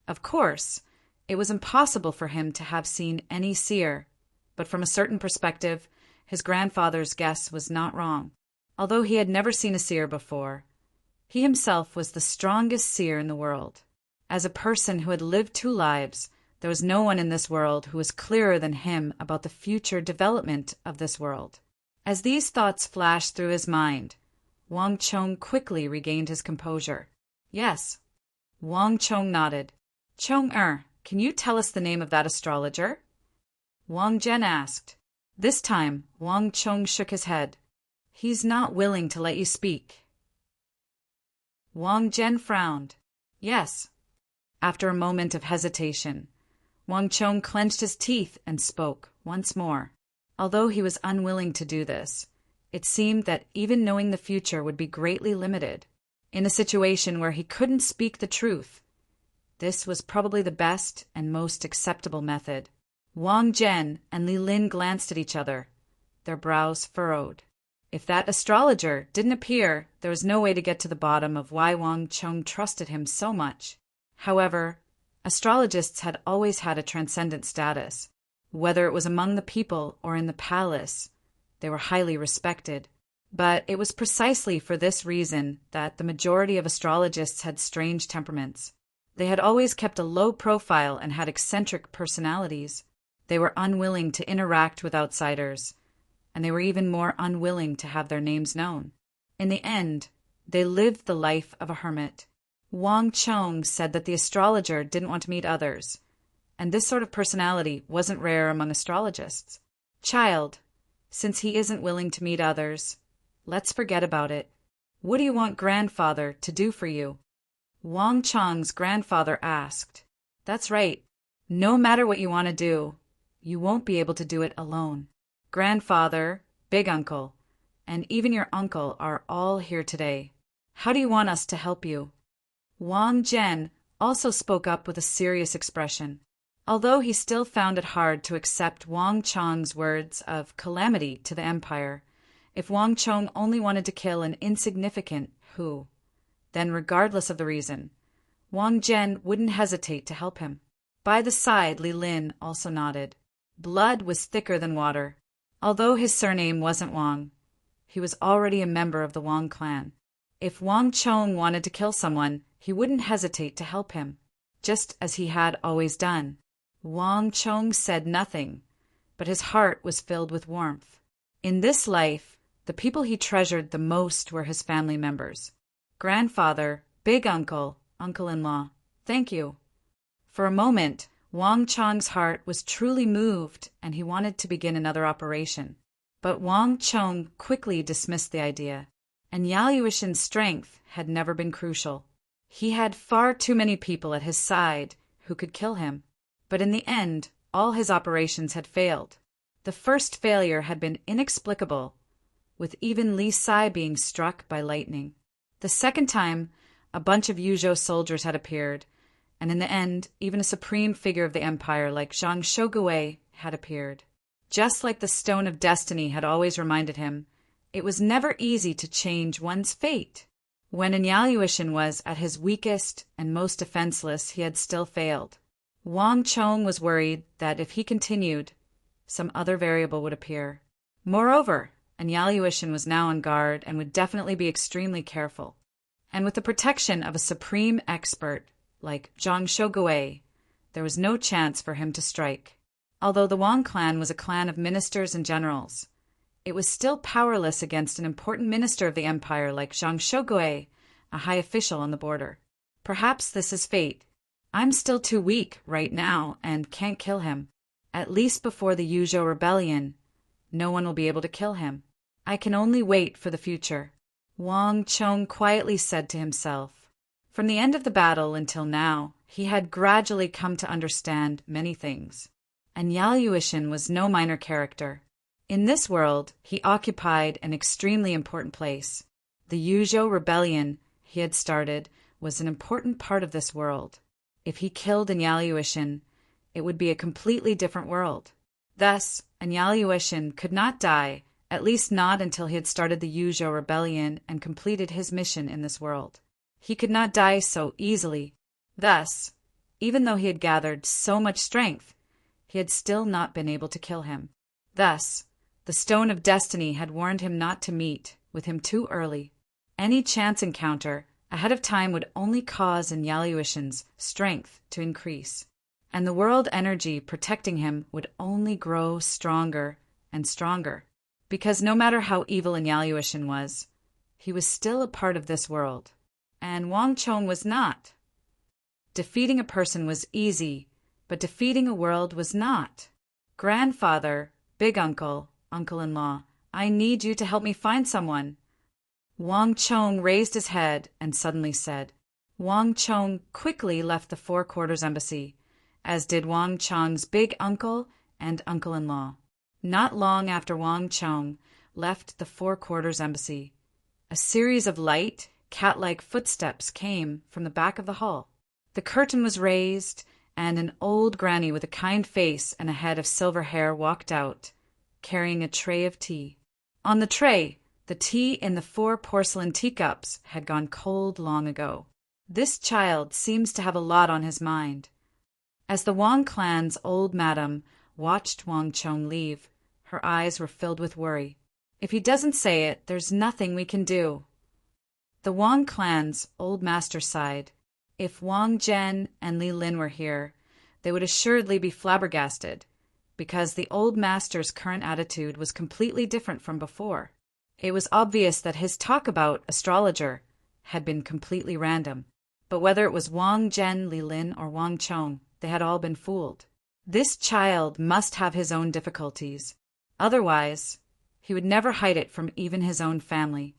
Of course, it was impossible for him to have seen any seer, but from a certain perspective, his grandfather's guess was not wrong. Although he had never seen a seer before, he himself was the strongest seer in the world. As a person who had lived 2 lives, there was no one in this world who was clearer than him about the future development of this world. As these thoughts flashed through his mind, Wang Chong quickly regained his composure. "Yes." Wang Chong nodded. "Chong-er, can you tell us the name of that astrologer?" Wang Zhen asked. This time, Wang Chong shook his head. "He's not willing to let you speak." Wang Zhen frowned. "Yes." After a moment of hesitation, Wang Chong clenched his teeth and spoke once more. Although he was unwilling to do this, it seemed that even knowing the future would be greatly limited. In a situation where he couldn't speak the truth, this was probably the best and most acceptable method. Wang Zhen and Li Lin glanced at each other, their brows furrowed. If that astrologer didn't appear, there was no way to get to the bottom of why Wang Chong trusted him so much. However, Astrologists had always had a transcendent status. Whether it was among the people or in the palace, they were highly respected. But it was precisely for this reason that the majority of astrologists had strange temperaments. They had always kept a low profile and had eccentric personalities. They were unwilling to interact with outsiders, and they were even more unwilling to have their names known. In the end, they lived the life of a hermit. Wang Chong said that the astrologer didn't want to meet others, and this sort of personality wasn't rare among astrologists. Child, since he isn't willing to meet others, let's forget about it. What do you want grandfather to do for you? Wang Chong's grandfather asked. That's right. No matter what you want to do, you won't be able to do it alone. Grandfather, big uncle, and even your uncle are all here today. How do you want us to help you? Wang Zhen also spoke up with a serious expression. Although he still found it hard to accept Wang Chong's words of calamity to the empire, if Wang Chong only wanted to kill an insignificant Hu, then regardless of the reason, Wang Zhen wouldn't hesitate to help him. By the side, Li Lin also nodded. Blood was thicker than water. Although his surname wasn't Wang, he was already a member of the Wang clan. If Wang Chong wanted to kill someone, he wouldn't hesitate to help him, just as he had always done. Wang Chong said nothing, but his heart was filled with warmth. In this life, the people he treasured the most were his family members. Grandfather, big uncle, uncle-in-law, thank you. For a moment, Wang Chong's heart was truly moved and he wanted to begin another operation. But Wang Chong quickly dismissed the idea, and Yaluishen's strength had never been crucial. He had far too many people at his side who could kill him. But in the end, all his operations had failed. The first failure had been inexplicable, with even Li Sai being struck by lightning. The second time, a bunch of Yuzhou soldiers had appeared, and in the end, even a supreme figure of the empire like Zhang Shogui had appeared. Just like the Stone of Destiny had always reminded him, it was never easy to change one's fate. When Yaluishen was at his weakest and most defenseless, he had still failed. Wang Chong was worried that if he continued, some other variable would appear. Moreover, Yaluishen was now on guard and would definitely be extremely careful. And with the protection of a supreme expert like Zhang Shogui, there was no chance for him to strike. Although the Wang clan was a clan of ministers and generals, it was still powerless against an important minister of the empire like Zhang Shogui, a high official on the border. Perhaps this is fate. I'm still too weak right now and can't kill him. At least before the Yuzhou rebellion, no one will be able to kill him. I can only wait for the future. Wang Chong quietly said to himself. From the end of the battle until now, he had gradually come to understand many things. And Yaluishen was no minor character. In this world, he occupied an extremely important place. The Yuzhou rebellion he had started was an important part of this world. If he killed Yaluishen, it would be a completely different world. Thus, Yaluishen could not die, at least not until he had started the Yuzhou rebellion and completed his mission in this world. He could not die so easily. Thus, even though he had gathered so much strength, he had still not been able to kill him. Thus, the Stone of Destiny had warned him not to meet with him too early. Any chance encounter ahead of time would only cause Yaluishen's strength to increase, and the world energy protecting him would only grow stronger and stronger, because no matter how evil Yaluishen was, he was still a part of this world, and Wang Chong was not. Defeating a person was easy, but defeating a world was not. Grandfather, big uncle, uncle-in-law, I need you to help me find someone. Wang Chong raised his head and suddenly said. Wang Chong quickly left the Four Quarters Embassy, as did Wang Chong's big uncle and uncle-in-law. Not long after Wang Chong left the Four Quarters Embassy, a series of light, cat-like footsteps came from the back of the hall. The curtain was raised, and an old granny with a kind face and a head of silver hair walked out, carrying a tray of tea. On the tray, the tea in the 4 porcelain teacups had gone cold long ago. This child seems to have a lot on his mind, As the Wang clan's old madam watched Wang Chong leave, her eyes were filled with worry. If he doesn't say it, there's nothing we can do. The Wang clan's old master sighed. If Wang Zhen and Li Lin were here, they would assuredly be flabbergasted, because the old master's current attitude was completely different from before. It was obvious that his talk about astrologer had been completely random. But whether it was Wang Zhen, Li Lin, or Wang Chong, they had all been fooled. This child must have his own difficulties. Otherwise, he would never hide it from even his own family.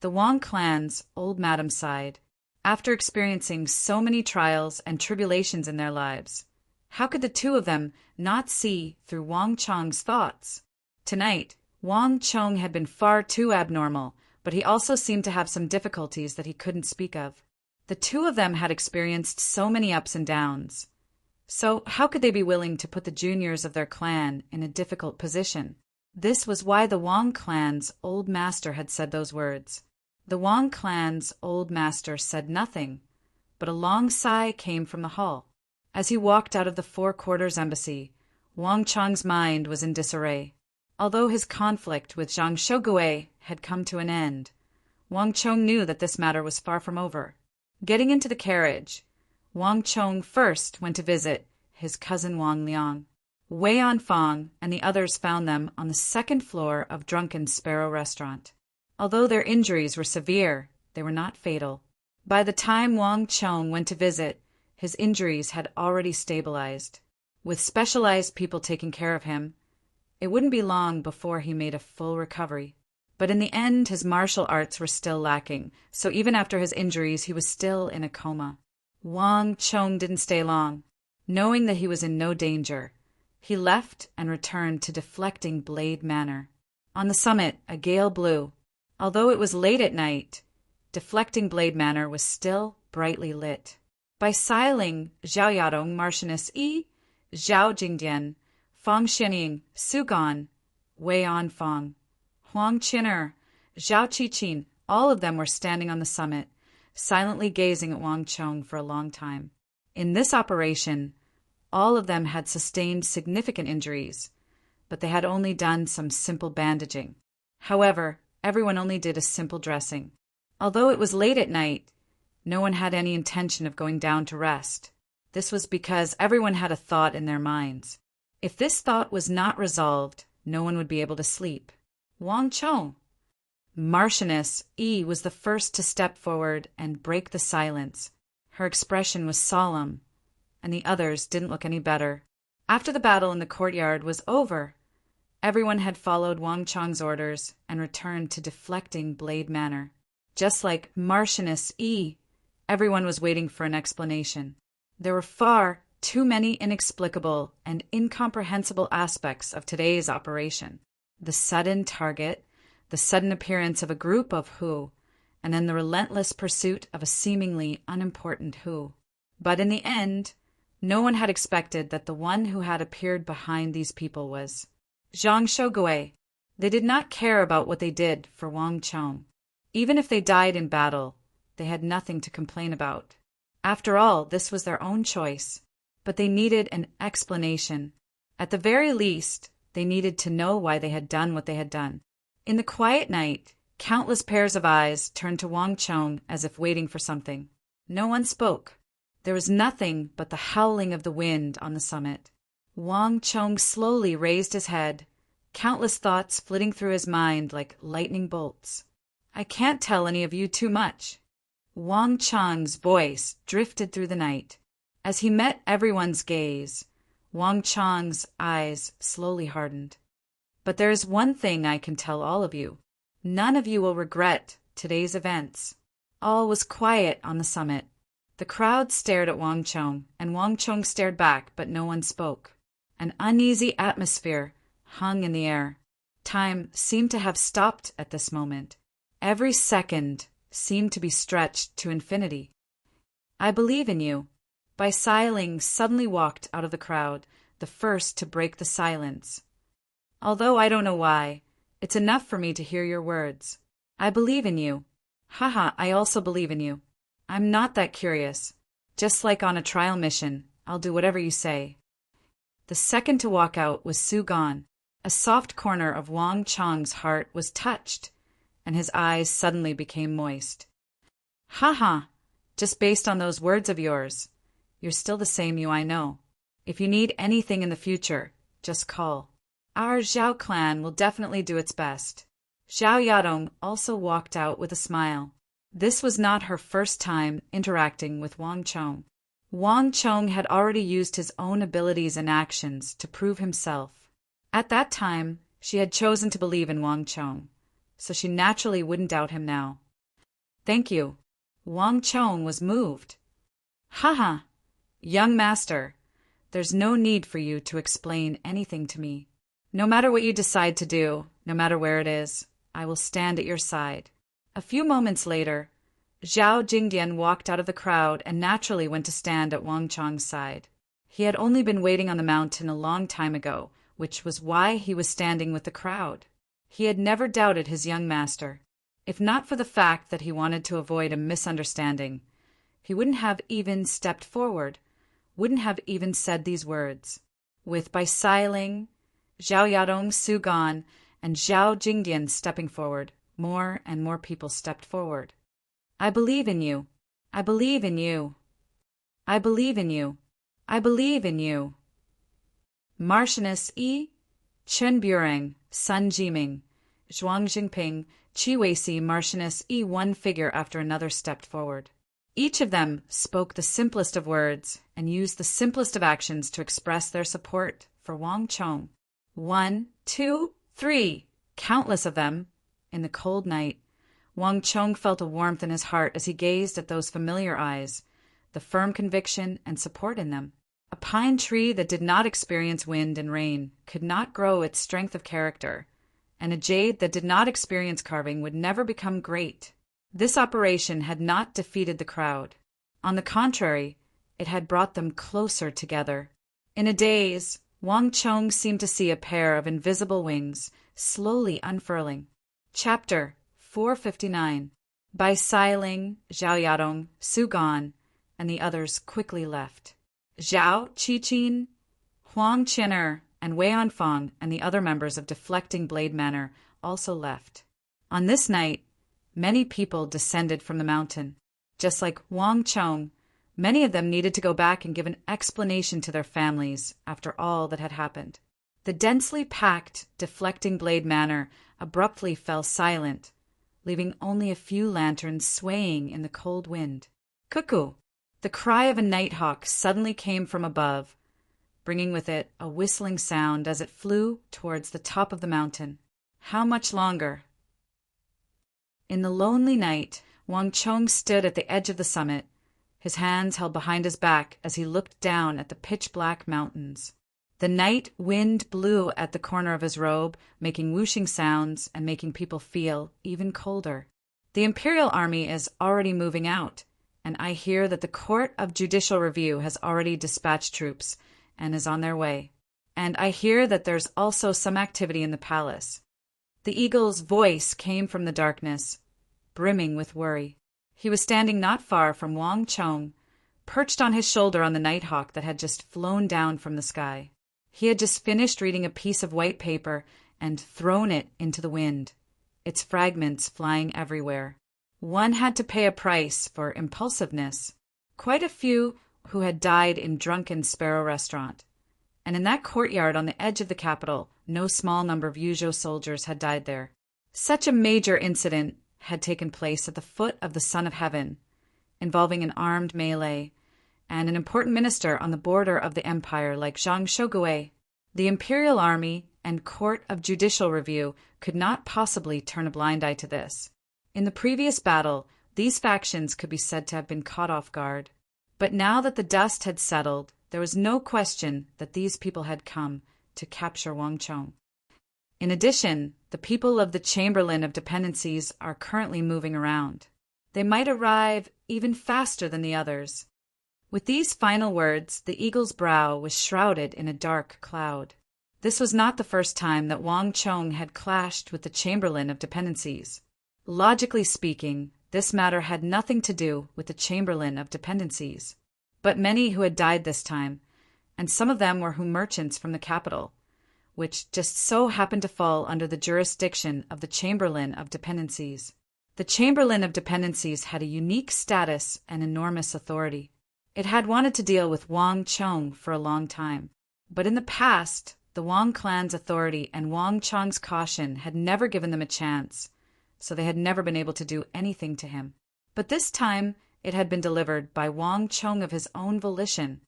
The Wang clan's old madam sighed. After experiencing so many trials and tribulations in their lives, how could the two of them not see through Wang Chong's thoughts? Tonight, Wang Chong had been far too abnormal, but he also seemed to have some difficulties that he couldn't speak of. The two of them had experienced so many ups and downs. So how could they be willing to put the juniors of their clan in a difficult position? This was why the Wang clan's old master had said those words. The Wang clan's old master said nothing, but a long sigh came from the hall. As he walked out of the Four Quarters Embassy, Wang Chong's mind was in disarray. Although his conflict with Zhang Shougue had come to an end, Wang Chong knew that this matter was far from over. Getting into the carriage, Wang Chong first went to visit his cousin Wang Liang. Wei Anfang and the others found them on the second floor of Drunken Sparrow Restaurant. Although their injuries were severe, they were not fatal. By the time Wang Chong went to visit, his injuries had already stabilized. With specialized people taking care of him, it wouldn't be long before he made a full recovery. But in the end, his martial arts were still lacking, so even after his injuries, he was still in a coma. Wang Chong didn't stay long. Knowing that he was in no danger, he left and returned to Deflecting Blade Manor. On the summit, a gale blew. Although it was late at night, Deflecting Blade Manor was still brightly lit. By Siling, Zhao Yadong, Marchioness Yi, Zhao Jingdian, Fang Xianying, Su Gan, Wei Anfang, Huang Qin'er, Zhao Qiqin, all of them were standing on the summit, silently gazing at Wang Chong for a long time. In this operation, all of them had sustained significant injuries, but they had only done some simple bandaging. However, everyone only did a simple dressing. Although it was late at night, no one had any intention of going down to rest. This was because everyone had a thought in their minds. If this thought was not resolved, no one would be able to sleep. Wang Chong. Marchioness Yi was the first to step forward and break the silence. Her expression was solemn, and the others didn't look any better. After the battle in the courtyard was over, everyone had followed Wang Chong's orders and returned to Deflecting Blade Manor. Just like Marchioness Yi, everyone was waiting for an explanation. There were far too many inexplicable and incomprehensible aspects of today's operation. The sudden target, the sudden appearance of a group of Hu, and then the relentless pursuit of a seemingly unimportant Hu. But in the end, no one had expected that the one who had appeared behind these people was Zhang Shougue. They did not care about what they did for Wang Chong. Even if they died in battle, they had nothing to complain about. After all, this was their own choice. But they needed an explanation. At the very least, they needed to know why they had done what they had done. In the quiet night, countless pairs of eyes turned to Wang Chong as if waiting for something. No one spoke. There was nothing but the howling of the wind on the summit. Wang Chong slowly raised his head, countless thoughts flitting through his mind like lightning bolts. I can't tell any of you too much. Wang Chong's voice drifted through the night. As he met everyone's gaze, Wang Chong's eyes slowly hardened. But there is one thing I can tell all of you. None of you will regret today's events. All was quiet on the summit. The crowd stared at Wang Chong, and Wang Chong stared back, but no one spoke. An uneasy atmosphere hung in the air. Time seemed to have stopped at this moment. Every second seemed to be stretched to infinity. I believe in you. Bai Siling suddenly walked out of the crowd, the first to break the silence. Although I don't know why, it's enough for me to hear your words. I believe in you. Haha, I also believe in you. I'm not that curious. Just like on a trial mission, I'll do whatever you say. The second to walk out was Su Gan. A soft corner of Wang Chong's heart was touched, and his eyes suddenly became moist. Ha ha! Just based on those words of yours. You're still the same you I know. If you need anything in the future, just call. Our Zhao clan will definitely do its best. Zhao Yadong also walked out with a smile. This was not her first time interacting with Wang Chong. Wang Chong had already used his own abilities and actions to prove himself. At that time, she had chosen to believe in Wang Chong, so she naturally wouldn't doubt him now. Thank you. Wang Chong was moved. Haha, young master, there's no need for you to explain anything to me. No matter what you decide to do, no matter where it is, I will stand at your side. A few moments later, Zhao Jingdian walked out of the crowd and naturally went to stand at Wang Chong's side. He had only been waiting on the mountain a long time ago, which was why he was standing with the crowd. He had never doubted his young master. If not for the fact that he wanted to avoid a misunderstanding, he wouldn't have even stepped forward, wouldn't have even said these words. With Bai Xiling, Zhao Yadong, Su Gan, and Zhao Jingdian stepping forward, more and more people stepped forward. I believe in you. I believe in you. I believe in you. I believe in you. Marchioness Yi, Chen Bureng, Sun Jiming, Zhuang Jingping, Qi Weisi, Marchioness Yi, one figure after another stepped forward. Each of them spoke the simplest of words and used the simplest of actions to express their support for Wang Chong. 1, 2, 3, countless of them. In the cold night, Wang Chong felt a warmth in his heart as he gazed at those familiar eyes, the firm conviction and support in them. A pine tree that did not experience wind and rain could not grow its strength of character, and a jade that did not experience carving would never become great. This operation had not defeated the crowd. On the contrary, it had brought them closer together. In a daze, Wang Chong seemed to see a pair of invisible wings slowly unfurling. Chapter 459. Bai Xiling, Zhao Yadong, Su Gan, and the others quickly left. Zhao Qiqin, Huang Qin'er, and Wei Anfang and the other members of Deflecting Blade Manor also left. On this night, many people descended from the mountain. Just like Wang Chong, many of them needed to go back and give an explanation to their families after all that had happened. The densely packed Deflecting Blade Manor abruptly fell silent, leaving only a few lanterns swaying in the cold wind. Cuckoo! The cry of a nighthawk suddenly came from above, bringing with it a whistling sound as it flew towards the top of the mountain. How much longer? In the lonely night, Wang Chong stood at the edge of the summit, his hands held behind his back as he looked down at the pitch-black mountains. The night wind blew at the corner of his robe, making whooshing sounds and making people feel even colder. The Imperial Army is already moving out, and I hear that the Court of Judicial Review has already dispatched troops and is on their way. And I hear that there's also some activity in the palace. The eagle's voice came from the darkness, brimming with worry. He was standing not far from Wang Chong, perched on his shoulder on the nighthawk that had just flown down from the sky. He had just finished reading a piece of white paper and thrown it into the wind, its fragments flying everywhere. One had to pay a price for impulsiveness. Quite a few who had died in drunken Sparrow Restaurant. And in that courtyard on the edge of the capital, no small number of Yuzhou soldiers had died there. Such a major incident had taken place at the foot of the Son of Heaven, involving an armed melee, and an important minister on the border of the empire like Zhang Shogui. The Imperial Army and Court of Judicial Review could not possibly turn a blind eye to this. In the previous battle, these factions could be said to have been caught off guard. But now that the dust had settled, there was no question that these people had come to capture Wang Chong. In addition, the people of the Chamberlain of Dependencies are currently moving around. They might arrive even faster than the others. With these final words, the eagle's brow was shrouded in a dark cloud. This was not the first time that Wang Chong had clashed with the Chamberlain of Dependencies. Logically speaking, this matter had nothing to do with the Chamberlain of Dependencies. but many who had died this time, and some of them were merchants from the capital, which just so happened to fall under the jurisdiction of the Chamberlain of Dependencies. The Chamberlain of Dependencies had a unique status and enormous authority. It had wanted to deal with Wang Chong for a long time, but in the past, the Wang clan's authority and Wang Chong's caution had never given them a chance, so they had never been able to do anything to him. But this time, it had been delivered by Wang Chong of his own volition.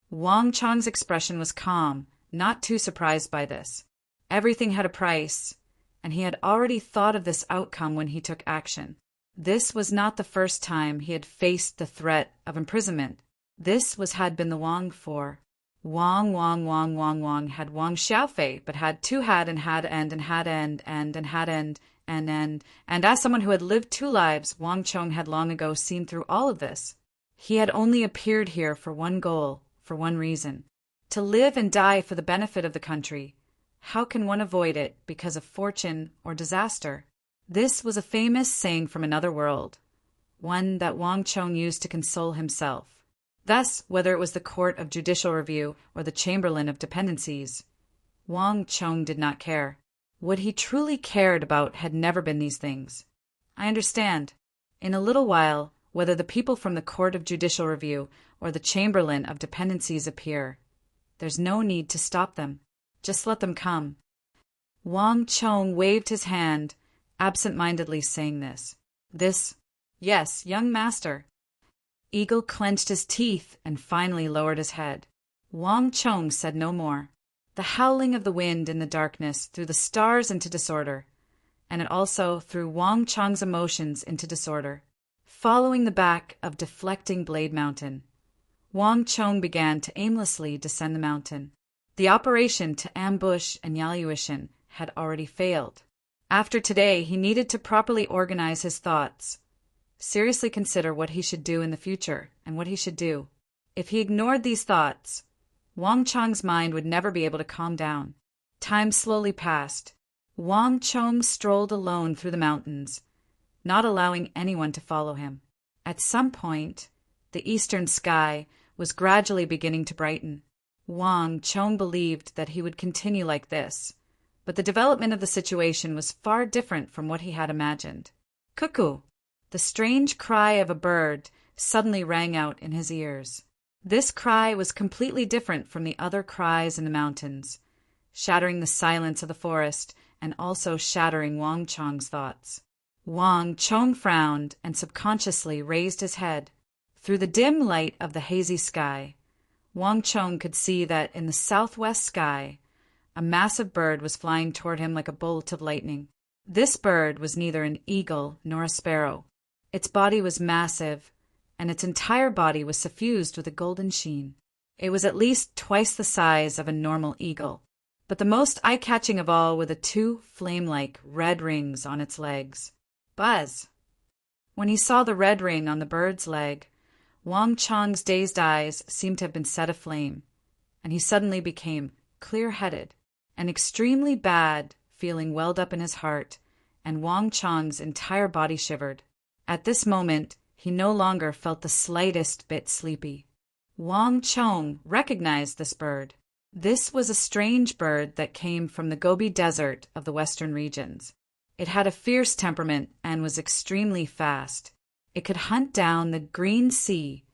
Wang Chong's expression was calm, not too surprised by this. Everything had a price, and he had already thought of this outcome when he took action. This was not the first time he had faced the threat of imprisonment. This had been the Wang for. Wang had Wang Xiaofei, but had two had and had end and had end and had end and as someone who had lived two lives, Wang Chong had long ago seen through all of this. He had only appeared here for one goal, for one reason: to live and die for the benefit of the country. How can one avoid it because of fortune or disaster? This was a famous saying from another world, one that Wang Chong used to console himself. Thus, whether it was the Court of Judicial Review or the Chamberlain of Dependencies, Wang Chong did not care. What he truly cared about had never been these things. I understand. In a little while, whether the people from the Court of Judicial Review or the Chamberlain of Dependencies appear, there's no need to stop them. Just let them come. Wang Chong waved his hand, absent-mindedly saying this. Yes, young master. Eagle clenched his teeth and finally lowered his head. Wang Chong said no more. The howling of the wind in the darkness threw the stars into disorder, and it also threw Wang Chong's emotions into disorder. Following the back of deflecting Blade Mountain, Wang Chong began to aimlessly descend the mountain. The operation to ambush Anyaluishan had already failed. After today, he needed to properly organize his thoughts, seriously consider what he should do in the future and what he should do. If he ignored these thoughts, Wang Chong's mind would never be able to calm down. Time slowly passed. Wang Chong strolled alone through the mountains, not allowing anyone to follow him. At some point, the eastern sky was gradually beginning to brighten. Wang Chong believed that he would continue like this, but the development of the situation was far different from what he had imagined. Cuckoo! The strange cry of a bird suddenly rang out in his ears. This cry was completely different from the other cries in the mountains, shattering the silence of the forest and also shattering Wang Chong's thoughts. Wang Chong frowned and subconsciously raised his head. Through the dim light of the hazy sky, Wang Chong could see that in the southwest sky, a massive bird was flying toward him like a bolt of lightning. This bird was neither an eagle nor a sparrow. Its body was massive, and its entire body was suffused with a golden sheen. It was at least twice the size of a normal eagle, but the most eye-catching of all were the two flame-like red rings on its legs. Buzz! When he saw the red ring on the bird's leg, Wang Chong's dazed eyes seemed to have been set aflame, and he suddenly became clear-headed. An extremely bad feeling welled up in his heart, and Wang Chong's entire body shivered. At this moment, he no longer felt the slightest bit sleepy. Wang Chong recognized this bird. This was a strange bird that came from the Gobi Desert of the western regions. It had a fierce temperament and was extremely fast. It could hunt down the green sea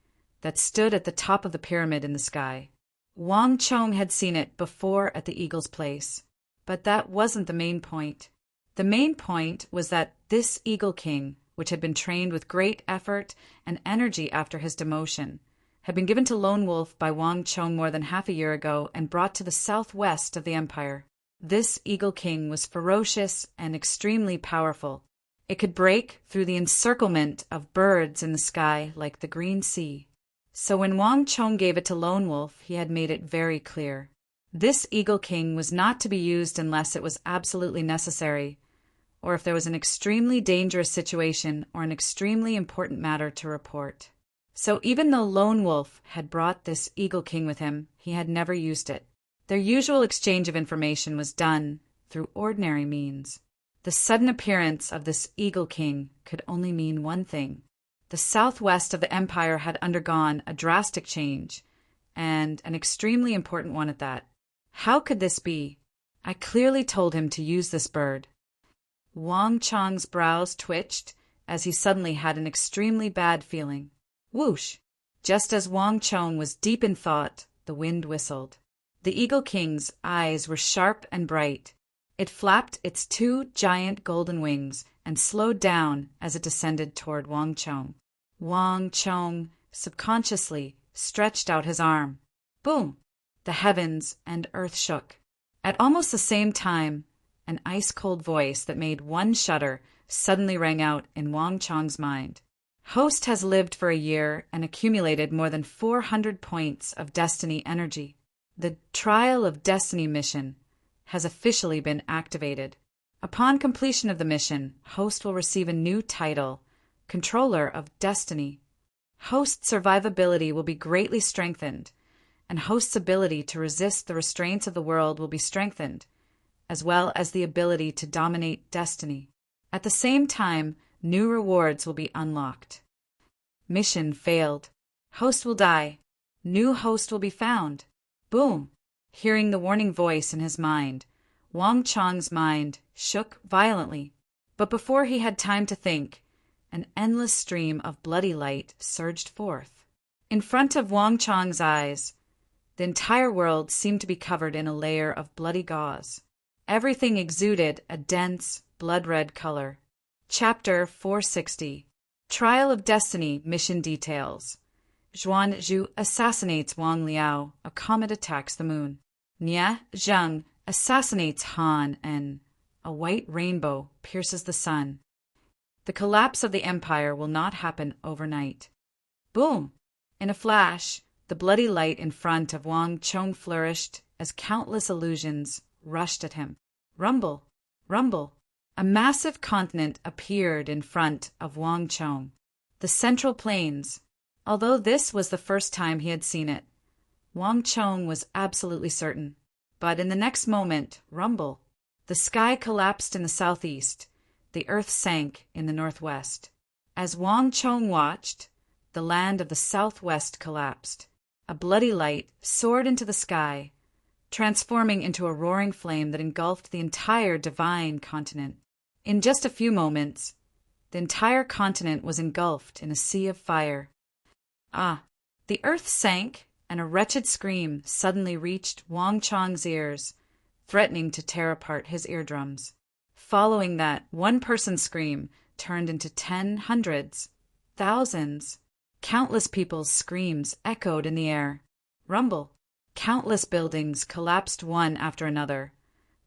that stood at the top of the pyramid in the sky. Wang Chong had seen it before at the eagle's place, but that wasn't the main point. The main point was that this Eagle King, which had been trained with great effort and energy after his demotion, had been given to Lone Wolf by Wang Chong more than half a year ago and brought to the southwest of the empire. This Eagle King was ferocious and extremely powerful. It could break through the encirclement of birds in the sky like the green sea. So when Wang Chong gave it to Lone Wolf, he had made it very clear. This Eagle King was not to be used unless it was absolutely necessary, or if there was an extremely dangerous situation or an extremely important matter to report. So even though Lone Wolf had brought this Eagle King with him, he had never used it. Their usual exchange of information was done through ordinary means. The sudden appearance of this Eagle King could only mean one thing: The southwest of the empire had undergone a drastic change, and an extremely important one at that. How could this be? I clearly told him to use this bird. Wang Chang's brows twitched as he suddenly had an extremely bad feeling. Whoosh! Just as Wang Chong was deep in thought, the wind whistled. The Eagle King's eyes were sharp and bright. It flapped its two giant golden wings and slowed down as it descended toward Wang Chong. Wang Chong subconsciously stretched out his arm. Boom! The heavens and earth shook. At almost the same time, an ice-cold voice that made one shudder suddenly rang out in Wang Chong's mind. Host has lived for a year and accumulated more than 400 points of destiny energy. The Trial of Destiny mission has officially been activated. Upon completion of the mission, Host will receive a new title, Controller of Destiny. Host's survivability will be greatly strengthened, and Host's ability to resist the restraints of the world will be strengthened, as well as the ability to dominate destiny. At the same time, new rewards will be unlocked. Mission failed. Host will die. New host will be found. Boom! Hearing the warning voice in his mind, Wang Chong's mind shook violently. But before he had time to think, an endless stream of bloody light surged forth. In front of Wang Chong's eyes, the entire world seemed to be covered in a layer of bloody gauze. Everything exuded a dense, blood-red color. Chapter 460. Trial of Destiny Mission Details. Xuan Zhu assassinates Wang Liao. A comet attacks the moon. Nia Zheng assassinates Han En. A white rainbow pierces the sun. The collapse of the empire will not happen overnight. Boom! In a flash, the bloody light in front of Wang Chong flourished as countless illusions rushed at him. Rumble! Rumble! A massive continent appeared in front of Wang Chong. The Central Plains. Although this was the first time he had seen it, Wang Chong was absolutely certain. But in the next moment, rumble. The sky collapsed in the southeast. The earth sank in the northwest. As Wang Chong watched, the land of the southwest collapsed. A bloody light soared into the sky, transforming into a roaring flame that engulfed the entire divine continent. In just a few moments, the entire continent was engulfed in a sea of fire. The earth sank, and a wretched scream suddenly reached Wang Chong's ears, threatening to tear apart his eardrums. Following that, one person's scream turned into 10 hundreds, thousands. Countless people's screams echoed in the air. Rumble. Countless buildings collapsed one after another,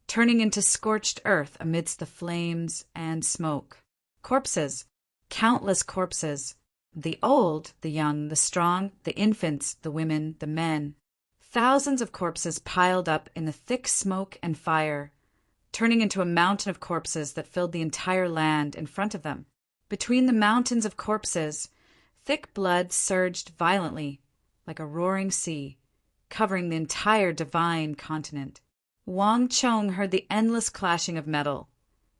turning into scorched earth amidst the flames and smoke. Corpses. Countless corpses. The old, the young, the strong, the infants, the women, the men. Thousands of corpses piled up in the thick smoke and fire, turning into a mountain of corpses that filled the entire land in front of them. Between the mountains of corpses, thick blood surged violently, like a roaring sea, covering the entire divine continent. Wang Chong heard the endless clashing of metal,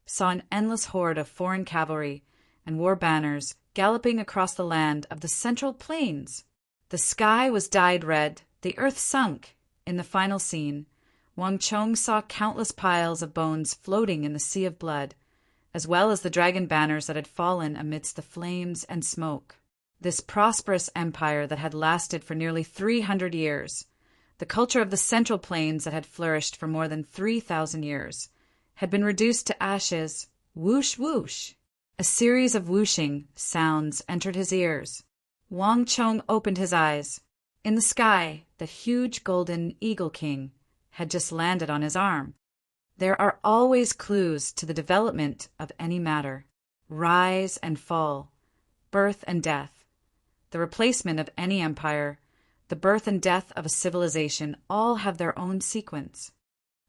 saw an endless horde of foreign cavalry and war banners galloping across the land of the Central Plains. The sky was dyed red, the earth sunk. In the final scene, Wang Chong saw countless piles of bones floating in the sea of blood, as well as the dragon banners that had fallen amidst the flames and smoke. This prosperous empire that had lasted for nearly 300 years, the culture of the Central Plains that had flourished for more than 3,000 years, had been reduced to ashes. Whoosh, whoosh. A series of whooshing sounds entered his ears. Wang Chong opened his eyes. In the sky, the huge golden Eagle King had just landed on his arm. There are always clues to the development of any matter. Rise and fall, birth and death, the replacement of any empire, the birth and death of a civilization all have their own sequence.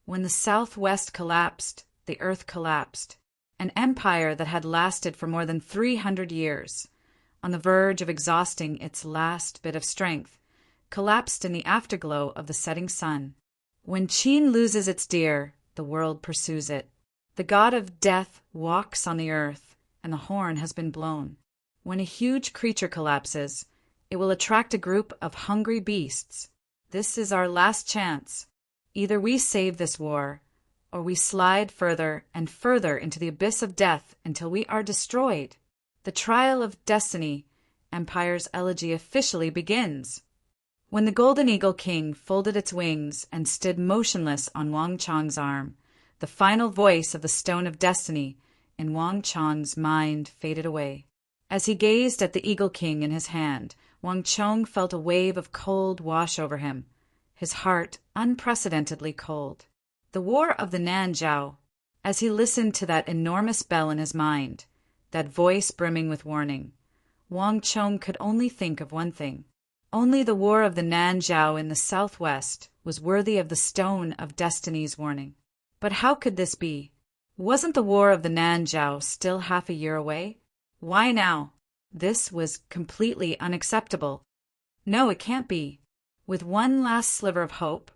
When the Southwest collapsed, the earth collapsed. An empire that had lasted for more than 300 years, on the verge of exhausting its last bit of strength, collapsed in the afterglow of the setting sun. When Qin loses its deer, the world pursues it. The god of death walks on the earth, and the horn has been blown. When a huge creature collapses, it will attract a group of hungry beasts. This is our last chance. Either we save this war, or we slide further and further into the abyss of death until we are destroyed. The trial of destiny, Empire's elegy officially begins. When the Golden Eagle King folded its wings and stood motionless on Wang Chong's arm, the final voice of the Stone of Destiny in Wang Chong's mind faded away. As he gazed at the Eagle King in his hand, Wang Chong felt a wave of cold wash over him, his heart unprecedentedly cold. The War of the Nanjiao. As he listened to that enormous bell in his mind, that voice brimming with warning, Wang Chong could only think of one thing. Only the War of the Nanjiao in the southwest was worthy of the Stone of Destiny's warning. But how could this be? Wasn't the War of the Nanjiao still half a year away? Why now? This was completely unacceptable. No, it can't be. With one last sliver of hope,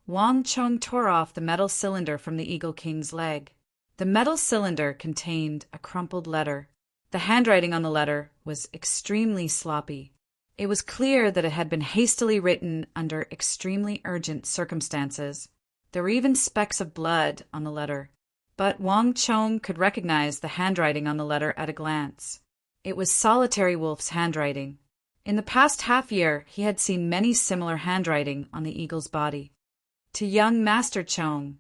Wang Chong tore off the metal cylinder from the Eagle King's leg. The metal cylinder contained a crumpled letter. The handwriting on the letter was extremely sloppy. It was clear that it had been hastily written under extremely urgent circumstances. There were even specks of blood on the letter. But Wang Chong could recognize the handwriting on the letter at a glance. It was Solitary Wolf's handwriting. In the past half-year, he had seen many similar handwriting on the eagle's body. To young Master Chong,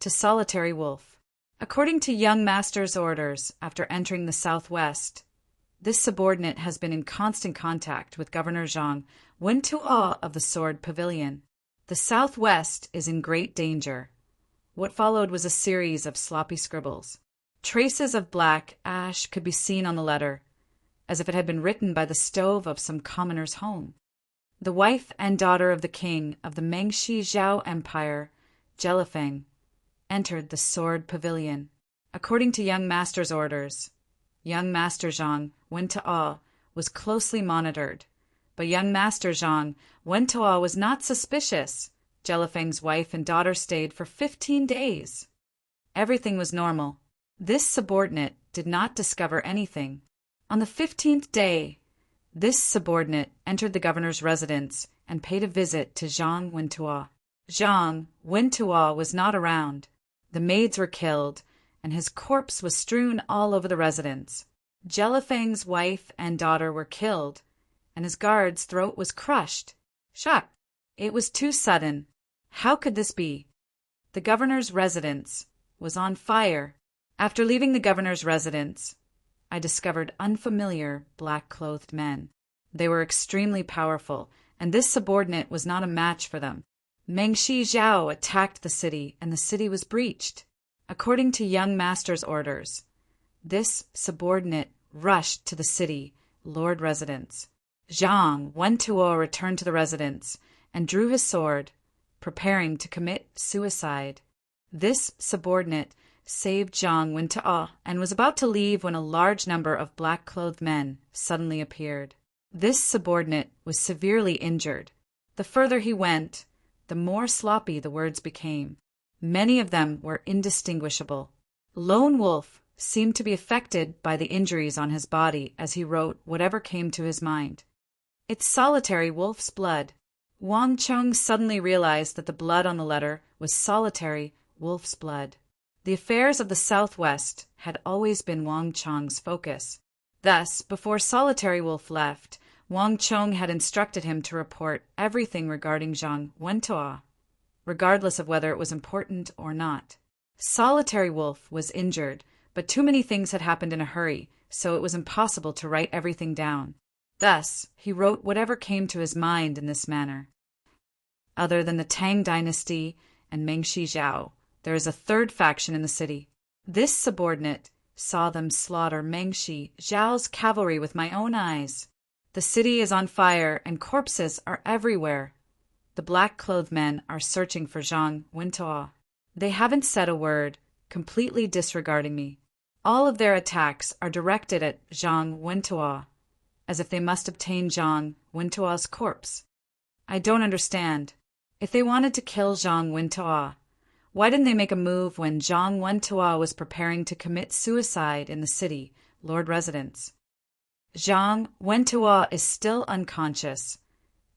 to Solitary Wolf. According to young Master's orders, after entering the southwest, this subordinate has been in constant contact with Governor Zhang Wen-Tuo of the Sword Pavilion. The southwest is in great danger. What followed was a series of sloppy scribbles. Traces of black ash could be seen on the letter, as if it had been written by the stove of some commoner's home. The wife and daughter of the king of the Mengshi Zhao Empire, Jelifeng, entered the Sword Pavilion. According to young Master's orders, young Master Zhang Wen-Tuo was closely monitored, but young Master Zhang Wen-Tuo was not suspicious. Jelifeng's wife and daughter stayed for 15 days. Everything was normal. This subordinate did not discover anything. On the 15th day, this subordinate entered the governor's residence and paid a visit to Zhang Wen-Tuo. Zhang Wen-Tuo was not around. The maids were killed, and his corpse was strewn all over the residence. Jelifeng's wife and daughter were killed, and his guard's throat was crushed. Shock! It was too sudden. How could this be? The governor's residence was on fire. After leaving the governor's residence, I discovered unfamiliar black-clothed men. They were extremely powerful, and this subordinate was not a match for them. Mengshi Zhao attacked the city, and the city was breached. According to young Master's orders, this subordinate rushed to the city, lord residence. Zhang Wen-Tuo returned to the residence and drew his sword, preparing to commit suicide. This subordinate saved Zhang Wen-Tuo and was about to leave when a large number of black-clothed men suddenly appeared. This subordinate was severely injured. The further he went, the more sloppy the words became. Many of them were indistinguishable. Lone Wolf seemed to be affected by the injuries on his body as he wrote whatever came to his mind. It's Solitary Wolf's blood. Wang Chong suddenly realized that the blood on the letter was Solitary Wolf's blood. The affairs of the Southwest had always been Wang Chong's focus. Thus, before Solitary Wolf left, Wang Chong had instructed him to report everything regarding Zhang Wen-Tuo, regardless of whether it was important or not. Solitary Wolf was injured, but too many things had happened in a hurry, so it was impossible to write everything down. Thus, he wrote whatever came to his mind in this manner. Other than the Tang dynasty and Mengshi Zhao, there is a third faction in the city. This subordinate saw them slaughter Mengshi Zhao's cavalry with my own eyes. The city is on fire and corpses are everywhere. The black-clothed men are searching for Zhang Wen-Tuo. They haven't said a word, completely disregarding me. All of their attacks are directed at Zhang Wen-Tuo, as if they must obtain Zhang Wen-Tuo's corpse. I don't understand. If they wanted to kill Zhang Wen-Tuo, why didn't they make a move when Zhang Wen-Tuo was preparing to commit suicide in the city, lord residence? Zhang Wentuo is still unconscious,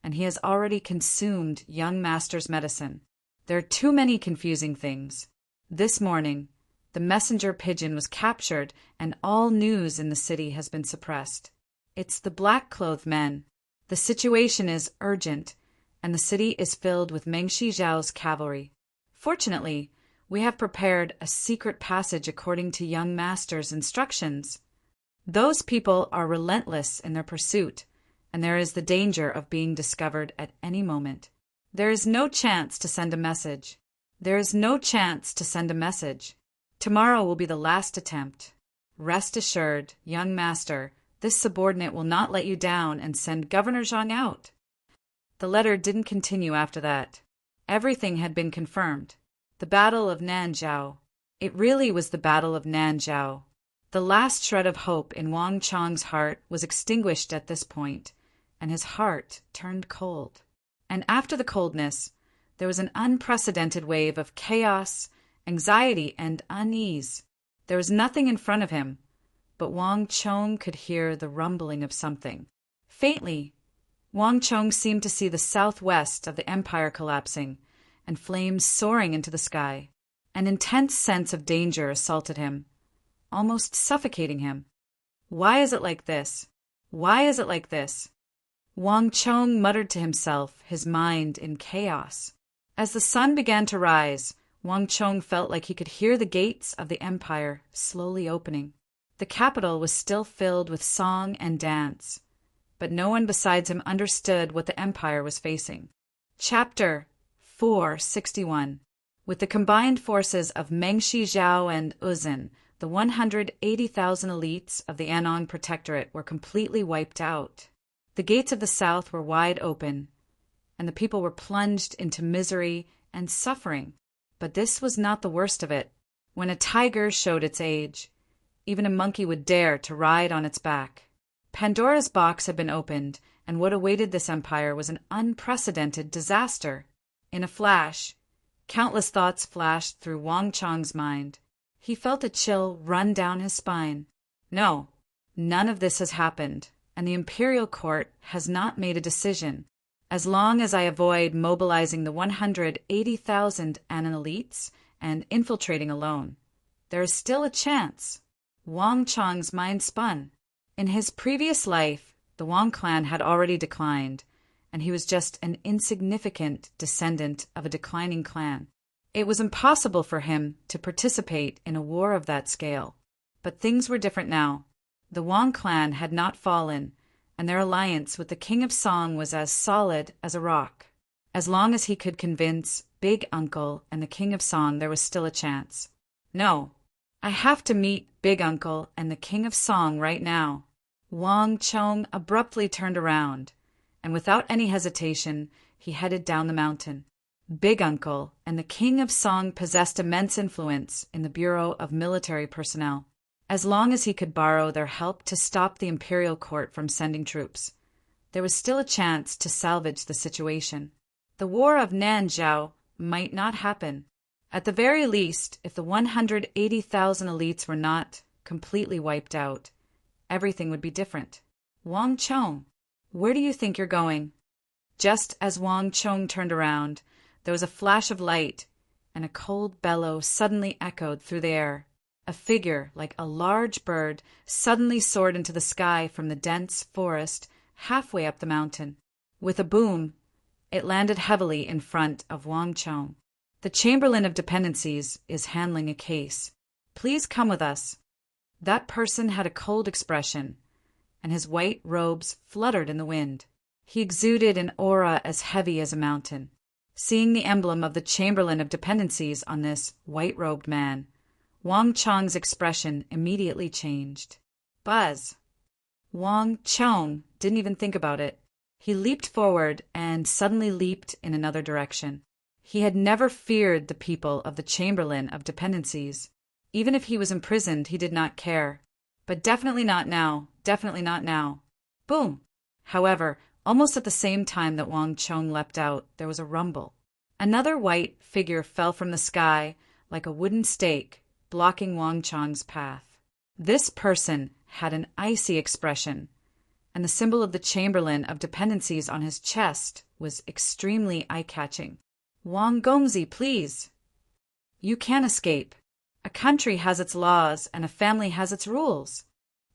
and he has already consumed young master's medicine. There are too many confusing things. This morning, the messenger pigeon was captured and all news in the city has been suppressed. It's the black-clothed men. The situation is urgent, and the city is filled with Meng Shijiao's cavalry. Fortunately, we have prepared a secret passage according to young master's instructions. Those people are relentless in their pursuit, and there is the danger of being discovered at any moment. There is no chance to send a message. There is no chance to send a message. Tomorrow will be the last attempt. Rest assured, young master, this subordinate will not let you down and send Governor Zhang out. The letter didn't continue after that. Everything had been confirmed. The Battle of Nanjiao. It really was the Battle of Nanjiao. The last shred of hope in Wang Chong's heart was extinguished at this point, and his heart turned cold. And after the coldness, there was an unprecedented wave of chaos, anxiety, and unease. There was nothing in front of him, but Wang Chong could hear the rumbling of something. Faintly, Wang Chong seemed to see the southwest of the empire collapsing, and flames soaring into the sky. An intense sense of danger assaulted him, almost suffocating him. Why is it like this? Why is it like this? Wang Chong muttered to himself, his mind in chaos. As the sun began to rise, Wang Chong felt like he could hear the gates of the empire slowly opening. The capital was still filled with song and dance, but no one besides him understood what the empire was facing. Chapter 461. With the combined forces of Meng Shijiao and Uzin, the 180,000 elites of the Anong Protectorate were completely wiped out. The gates of the south were wide open, and the people were plunged into misery and suffering. But this was not the worst of it. When a tiger showed its age, even a monkey would dare to ride on its back. Pandora's box had been opened, and what awaited this empire was an unprecedented disaster. In a flash, countless thoughts flashed through Wang Chong's mind. He felt a chill run down his spine. No, none of this has happened, and the imperial court has not made a decision. As long as I avoid mobilizing the 180,000 Anon elites and infiltrating alone, there is still a chance. Wang Chong's mind spun. In his previous life, the Wang clan had already declined, and he was just an insignificant descendant of a declining clan. It was impossible for him to participate in a war of that scale. But things were different now. The Wang clan had not fallen, and their alliance with the King of Song was as solid as a rock. As long as he could convince Big Uncle and the King of Song, there was still a chance. No, I have to meet Big Uncle and the King of Song right now. Wang Chong abruptly turned around, and without any hesitation, he headed down the mountain. Big Uncle and the King of Song possessed immense influence in the Bureau of Military Personnel. As long as he could borrow their help to stop the imperial court from sending troops, there was still a chance to salvage the situation. The war of Nanjiao might not happen. At the very least, if the 180,000 elites were not completely wiped out, everything would be different. Wang Chong, where do you think you're going? Just as Wang Chong turned around, there was a flash of light, and a cold bellow suddenly echoed through the air. A figure, like a large bird, suddenly soared into the sky from the dense forest halfway up the mountain. With a boom, it landed heavily in front of Wang Chong. The Chamberlain of Dependencies is handling a case. Please come with us. That person had a cold expression, and his white robes fluttered in the wind. He exuded an aura as heavy as a mountain. Seeing the emblem of the Chamberlain of Dependencies on this white-robed man, Wang Chong's expression immediately changed. Buzz! Wang Chong didn't even think about it. He leaped forward and suddenly leaped in another direction. He had never feared the people of the Chamberlain of Dependencies. Even if he was imprisoned, he did not care. But definitely not now. Definitely not now. Boom! However, almost at the same time that Wang Chong leapt out, there was a rumble. Another white figure fell from the sky like a wooden stake, blocking Wang Chong's path. This person had an icy expression, and the symbol of the Chamberlain of Dependencies on his chest was extremely eye-catching. "Wang Gongzi, please. You can't escape. A country has its laws and a family has its rules.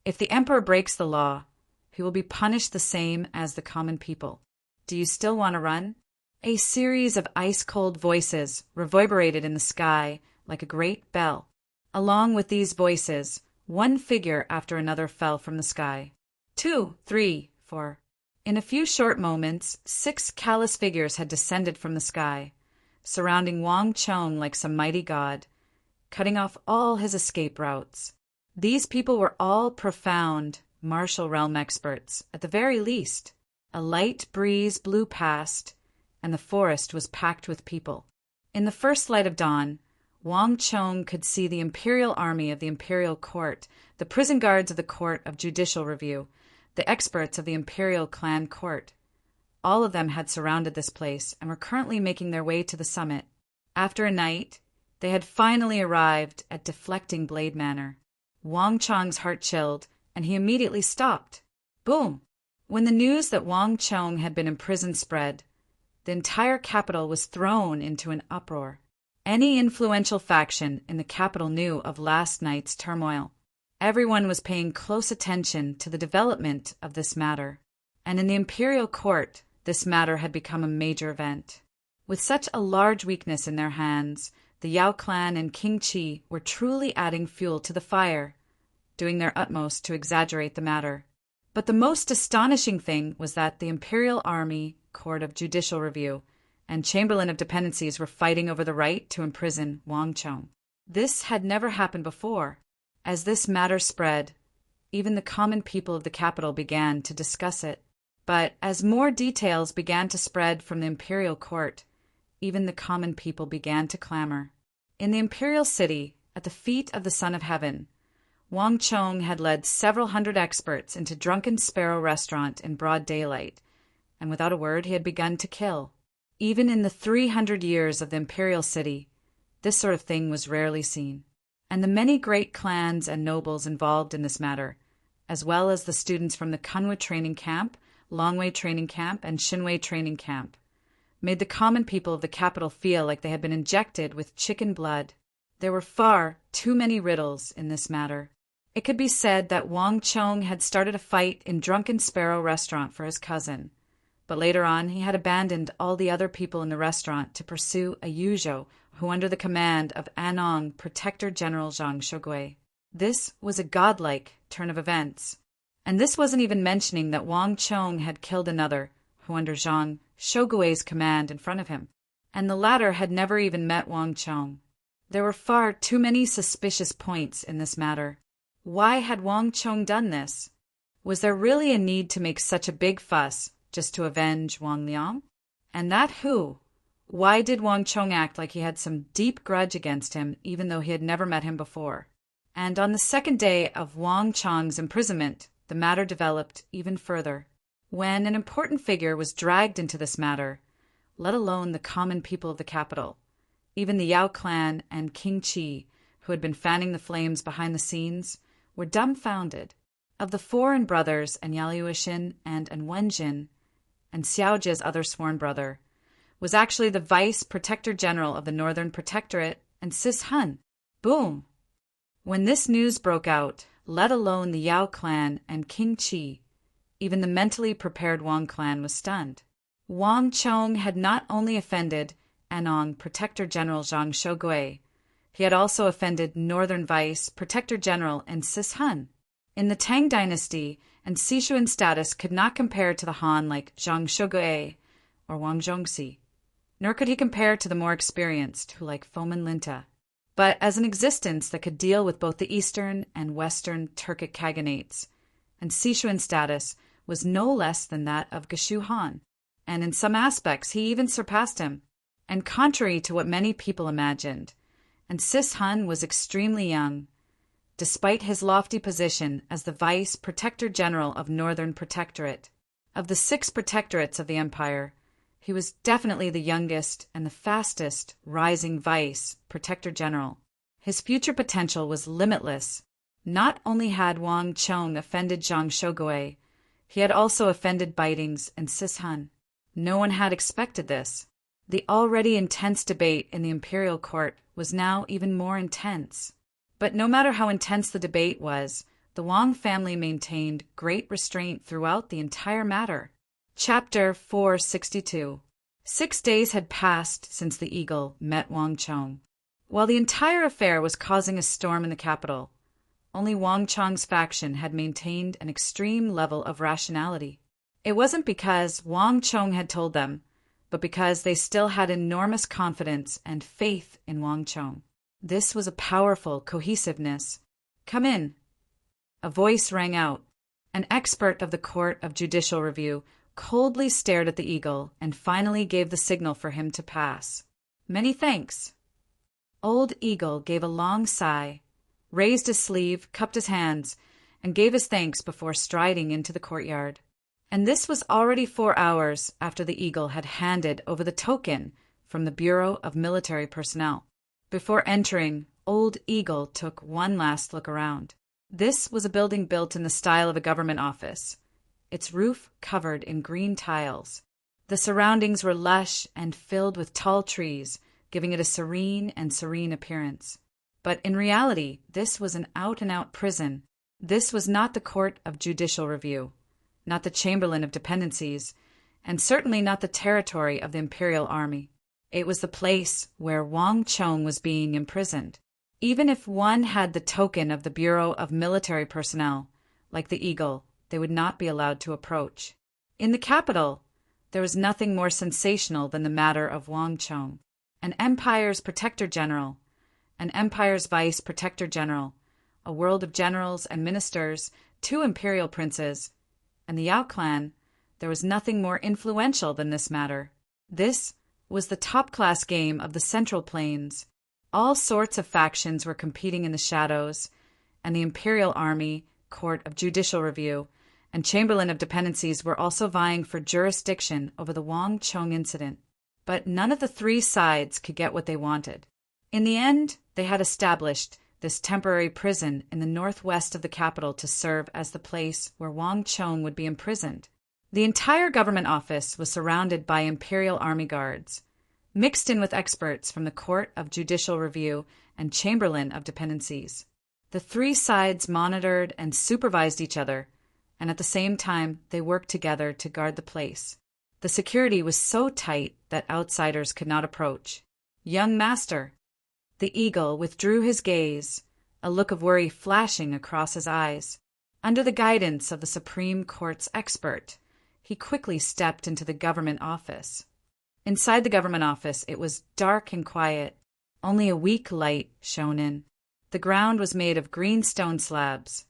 If the emperor breaks the law, he will be punished the same as the common people. Do you still want to run?" A series of ice-cold voices reverberated in the sky like a great bell. Along with these voices, one figure after another fell from the sky. 2, 3, 4. In a few short moments, 6 callous figures had descended from the sky, surrounding Wang Chong like some mighty god, cutting off all his escape routes. These people were all profound martial realm experts, at the very least. A light breeze blew past, and the forest was packed with people. In the first light of dawn, Wang Chong could see the imperial army of the imperial court, the prison guards of the court of judicial review, the experts of the imperial clan court. All of them had surrounded this place and were currently making their way to the summit. After a night, they had finally arrived at Deflecting Blade Manor. Wang Chong's heart chilled, and he immediately stopped. Boom! When the news that Wang Chong had been imprisoned spread, the entire capital was thrown into an uproar. Any influential faction in the capital knew of last night's turmoil. Everyone was paying close attention to the development of this matter, and in the imperial court, this matter had become a major event. With such a large weakness in their hands, the Yao clan and King Qi were truly adding fuel to the fire, doing their utmost to exaggerate the matter. But the most astonishing thing was that the imperial army, court of judicial review, and Chamberlain of Dependencies were fighting over the right to imprison Wang Chong. This had never happened before. As this matter spread, even the common people of the capital began to discuss it. But as more details began to spread from the imperial court, even the common people began to clamor. In the imperial city, at the feet of the Son of Heaven, Wang Chong had led several hundred experts into Drunken Sparrow restaurant in broad daylight, and without a word he had begun to kill. Even in the 300 years of the imperial city, this sort of thing was rarely seen. And the many great clans and nobles involved in this matter, as well as the students from the Kunwa training camp, Longwei training camp, and Shinwei training camp, made the common people of the capital feel like they had been injected with chicken blood. There were far too many riddles in this matter. It could be said that Wang Chong had started a fight in Drunken Sparrow restaurant for his cousin, but later on he had abandoned all the other people in the restaurant to pursue a Yuzhou who under the command of Anong Protector General Zhang Shogui. This was a godlike turn of events. And this wasn't even mentioning that Wang Chong had killed another who under Zhang Shogui's command in front of him, and the latter had never even met Wang Chong. There were far too many suspicious points in this matter. Why had Wang Chong done this? Was there really a need to make such a big fuss just to avenge Wang Liang? And that who? Why did Wang Chong act like he had some deep grudge against him even though he had never met him before? And on the second day of Wang Chong's imprisonment, the matter developed even further. When an important figure was dragged into this matter, let alone the common people of the capital, even the Yao clan and King Qi, who had been fanning the flames behind the scenes, were dumbfounded. Of the foreign brothers and Yaluishin and Wenjin, and Xiaoji's other sworn brother, was actually the Vice Protector General of the Northern Protectorate and Sis Hun. Boom! When this news broke out, let alone the Yao clan and King Qi, even the mentally prepared Wang clan was stunned. Wang Chong had not only offended Anong Protector General Zhang Shogui, he had also offended Northern Vice Protector General and Sis Hun. In the Tang dynasty, and Sishuan status could not compare to the Han like Zhang Shogui or Wang Zhongxi, nor could he compare to the more experienced who like Fomin Linta. But as an existence that could deal with both the Eastern and Western Turkic Khaganates, and Sishuan status was no less than that of Geshu Han, and in some aspects he even surpassed him. And contrary to what many people imagined, and Sis Hun was extremely young, despite his lofty position as the Vice Protector General of Northern Protectorate. Of the 6 protectorates of the empire, he was definitely the youngest and the fastest rising Vice Protector General. His future potential was limitless. Not only had Wang Chong offended Zhang Shogui, He had also offended Bitings and Sishun. No one had expected this. The already intense debate in the imperial court was now even more intense. But no matter how intense the debate was, the Wang family maintained great restraint throughout the entire matter. Chapter 462. 6 days had passed since the eagle met Wang Chong. While the entire affair was causing a storm in the capital, only Wang Chong's faction had maintained an extreme level of rationality. It wasn't because Wang Chong had told them, but because they still had enormous confidence and faith in Wang Chong. This was a powerful cohesiveness. "Come in." A voice rang out. An expert of the Court of Judicial Review coldly stared at the eagle and finally gave the signal for him to pass. "Many thanks." Old Eagle gave a long sigh, raised his sleeve, cupped his hands, and gave his thanks before striding into the courtyard. And this was already 4 hours after the eagle had handed over the token from the Bureau of Military Personnel. Before entering, Old Eagle took one last look around. This was a building built in the style of a government office, its roof covered in green tiles. The surroundings were lush and filled with tall trees, giving it a serene appearance. But in reality, this was an out-and-out prison. This was not the Court of Judicial Review, not the Chamberlain of Dependencies, and certainly not the territory of the Imperial Army. It was the place where Wang Chong was being imprisoned. Even if one had the token of the Bureau of Military Personnel, like the eagle, they would not be allowed to approach. In the capital, there was nothing more sensational than the matter of Wang Chong, an empire's protector general, an empire's vice protector general, a world of generals and ministers, 2 imperial princes, and the Yao clan. There was nothing more influential than this matter. This was the top-class game of the Central Plains. All sorts of factions were competing in the shadows, and the Imperial Army, Court of Judicial Review, and Chamberlain of Dependencies were also vying for jurisdiction over the Wang Chong incident. But none of the 3 sides could get what they wanted. In the end, they had established this temporary prison in the northwest of the capital to serve as the place where Wang Chong would be imprisoned. The entire government office was surrounded by Imperial Army guards, mixed in with experts from the Court of Judicial Review and Chamberlain of Dependencies. The 3 sides monitored and supervised each other, and at the same time they worked together to guard the place. The security was so tight that outsiders could not approach. "Young master." The eagle withdrew his gaze, a look of worry flashing across his eyes. Under the guidance of the Supreme Court's expert, he quickly stepped into the government office. Inside the government office, it was dark and quiet. Only a weak light shone in. The ground was made of green stone slabs,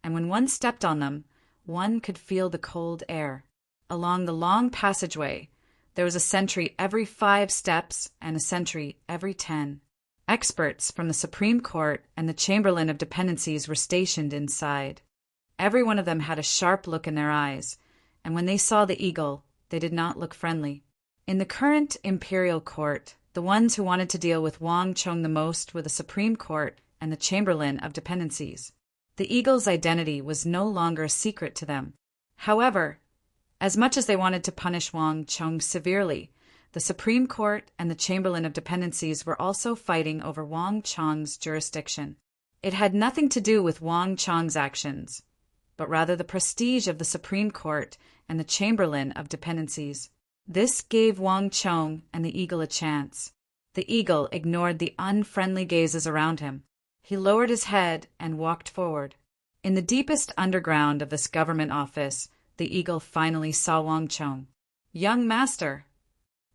and when one stepped on them, one could feel the cold air. Along the long passageway, there was a sentry every 5 steps and a sentry every 10. Experts from the Supreme Court and the Chamberlain of Dependencies were stationed inside. Every one of them had a sharp look in their eyes, and when they saw the eagle, they did not look friendly. In the current Imperial Court, the ones who wanted to deal with Wang Chong the most were the Supreme Court and the Chamberlain of Dependencies. The eagle's identity was no longer a secret to them. However, as much as they wanted to punish Wang Chong severely, the Supreme Court and the Chamberlain of Dependencies were also fighting over Wang Chong's jurisdiction. It had nothing to do with Wang Chong's actions, but rather the prestige of the Supreme Court and the Chamberlain of Dependencies. This gave Wang Chong and the eagle a chance. The eagle ignored the unfriendly gazes around him. He lowered his head and walked forward. In the deepest underground of this government office, the eagle finally saw Wang Chong. "Young master."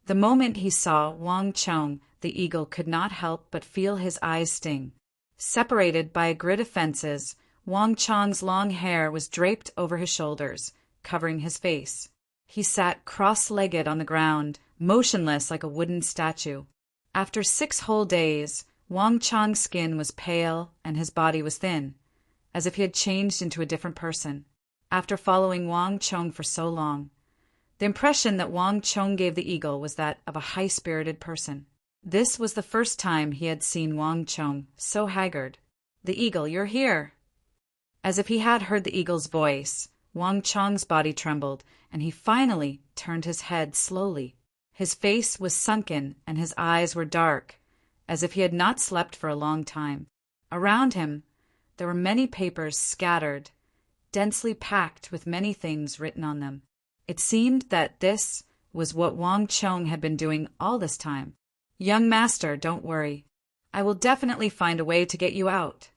The moment he saw Wang Chong, the eagle could not help but feel his eyes sting. Separated by a grid of fences, Wang Chong's long hair was draped over his shoulders, covering his face. He sat cross-legged on the ground, motionless like a wooden statue. After 6 whole days, Wang Chong's skin was pale and his body was thin, as if he had changed into a different person. After following Wang Chong for so long, the impression that Wang Chong gave the eagle was that of a high-spirited person. This was the first time he had seen Wang Chong so haggard. "The eagle, you're here." As if he had heard the eagle's voice, Wang Chong's body trembled, and he finally turned his head slowly. His face was sunken, and his eyes were dark, as if he had not slept for a long time. Around him, there were many papers scattered, densely packed with many things written on them. It seemed that this was what Wang Chong had been doing all this time. "Young master, don't worry. I will definitely find a way to get you out."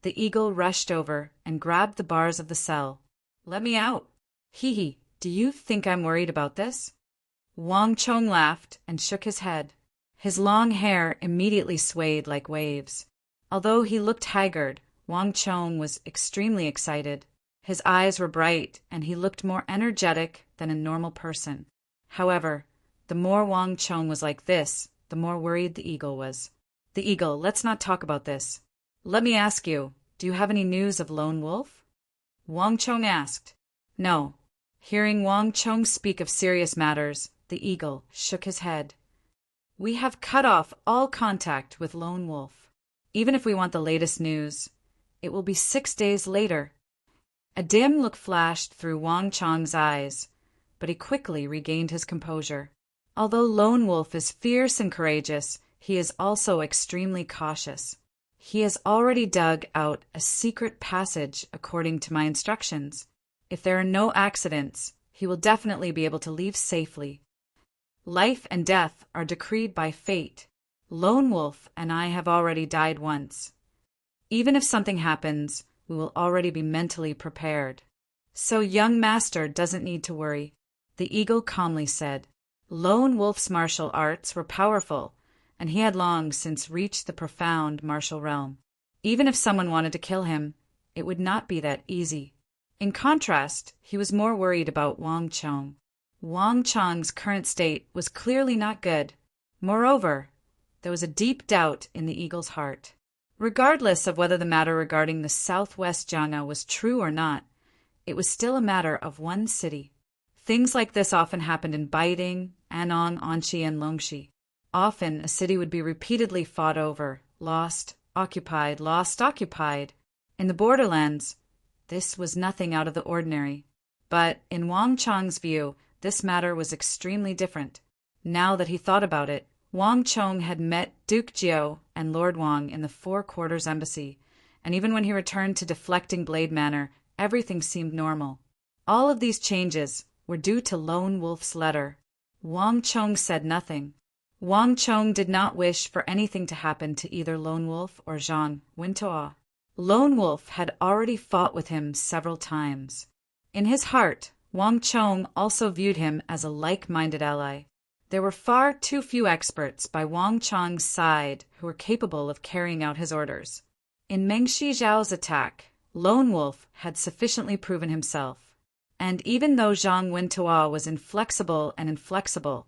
The eagle rushed over and grabbed the bars of the cell. "Let me out." "Hee, do you think I'm worried about this?" Wang Chong laughed and shook his head. His long hair immediately swayed like waves. Although he looked haggard, Wang Chong was extremely excited. His eyes were bright, and he looked more energetic than a normal person. However, the more Wang Chong was like this, the more worried the eagle was. "The eagle, let's not talk about this. Let me ask you, do you have any news of Lone Wolf?" Wang Chong asked. "No." Hearing Wang Chong speak of serious matters, the eagle shook his head. "We have cut off all contact with Lone Wolf. Even if we want the latest news, it will be 6 days later." A dim look flashed through Wang Chong's eyes, but he quickly regained his composure. Although Lone Wolf is fierce and courageous, he is also extremely cautious. He has already dug out a secret passage according to my instructions. If there are no accidents, he will definitely be able to leave safely. Life and death are decreed by fate. Lone Wolf and I have already died once. Even if something happens, we will already be mentally prepared. So young master doesn't need to worry. The eagle calmly said. Lone Wolf's martial arts were powerful, and he had long since reached the profound martial realm. Even if someone wanted to kill him, it would not be that easy. In contrast, he was more worried about Wang Chong. Wang Chong's current state was clearly not good. Moreover, there was a deep doubt in the eagle's heart. Regardless of whether the matter regarding the southwest Jiang'a was true or not, it was still a matter of one city. Things like this often happened in Baiding, Anong, Anxi, and Longxi. Often, a city would be repeatedly fought over, lost, occupied, lost, occupied. In the borderlands, this was nothing out of the ordinary. But in Wang Chong's view, this matter was extremely different. Now that he thought about it, Wang Chong had met Duke Jiao and Lord Wang in the Four Quarters Embassy, and even when he returned to Deflecting Blade Manor, everything seemed normal. All of these changes were due to Lone Wolf's letter. Wang Chong said nothing. Wang Chong did not wish for anything to happen to either Lone Wolf or Zhang Wentoa. Lone Wolf had already fought with him several times. In his heart, Wang Chong also viewed him as a like-minded ally. There were far too few experts by Wang Chong's side who were capable of carrying out his orders. In Meng Shi Zhao's attack, Lone Wolf had sufficiently proven himself. And even though Zhang Wentoa was inflexible and inflexible,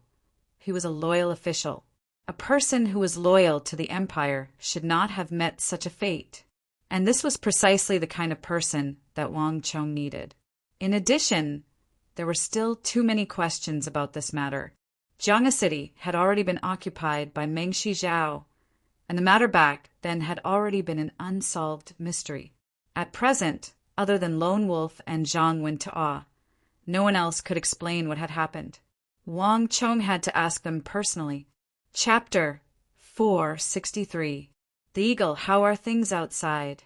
he was a loyal official. A person who was loyal to the empire should not have met such a fate. And this was precisely the kind of person that Wang Chong needed. In addition, there were still too many questions about this matter. Jiang'a City had already been occupied by Meng Shi Zhao, and the matter back then had already been an unsolved mystery. At present, other than Lone Wolf and Zhang Wentoa, no one else could explain what had happened. Wang Chong had to ask them personally. Chapter 463. The Eagle, How Are Things Outside?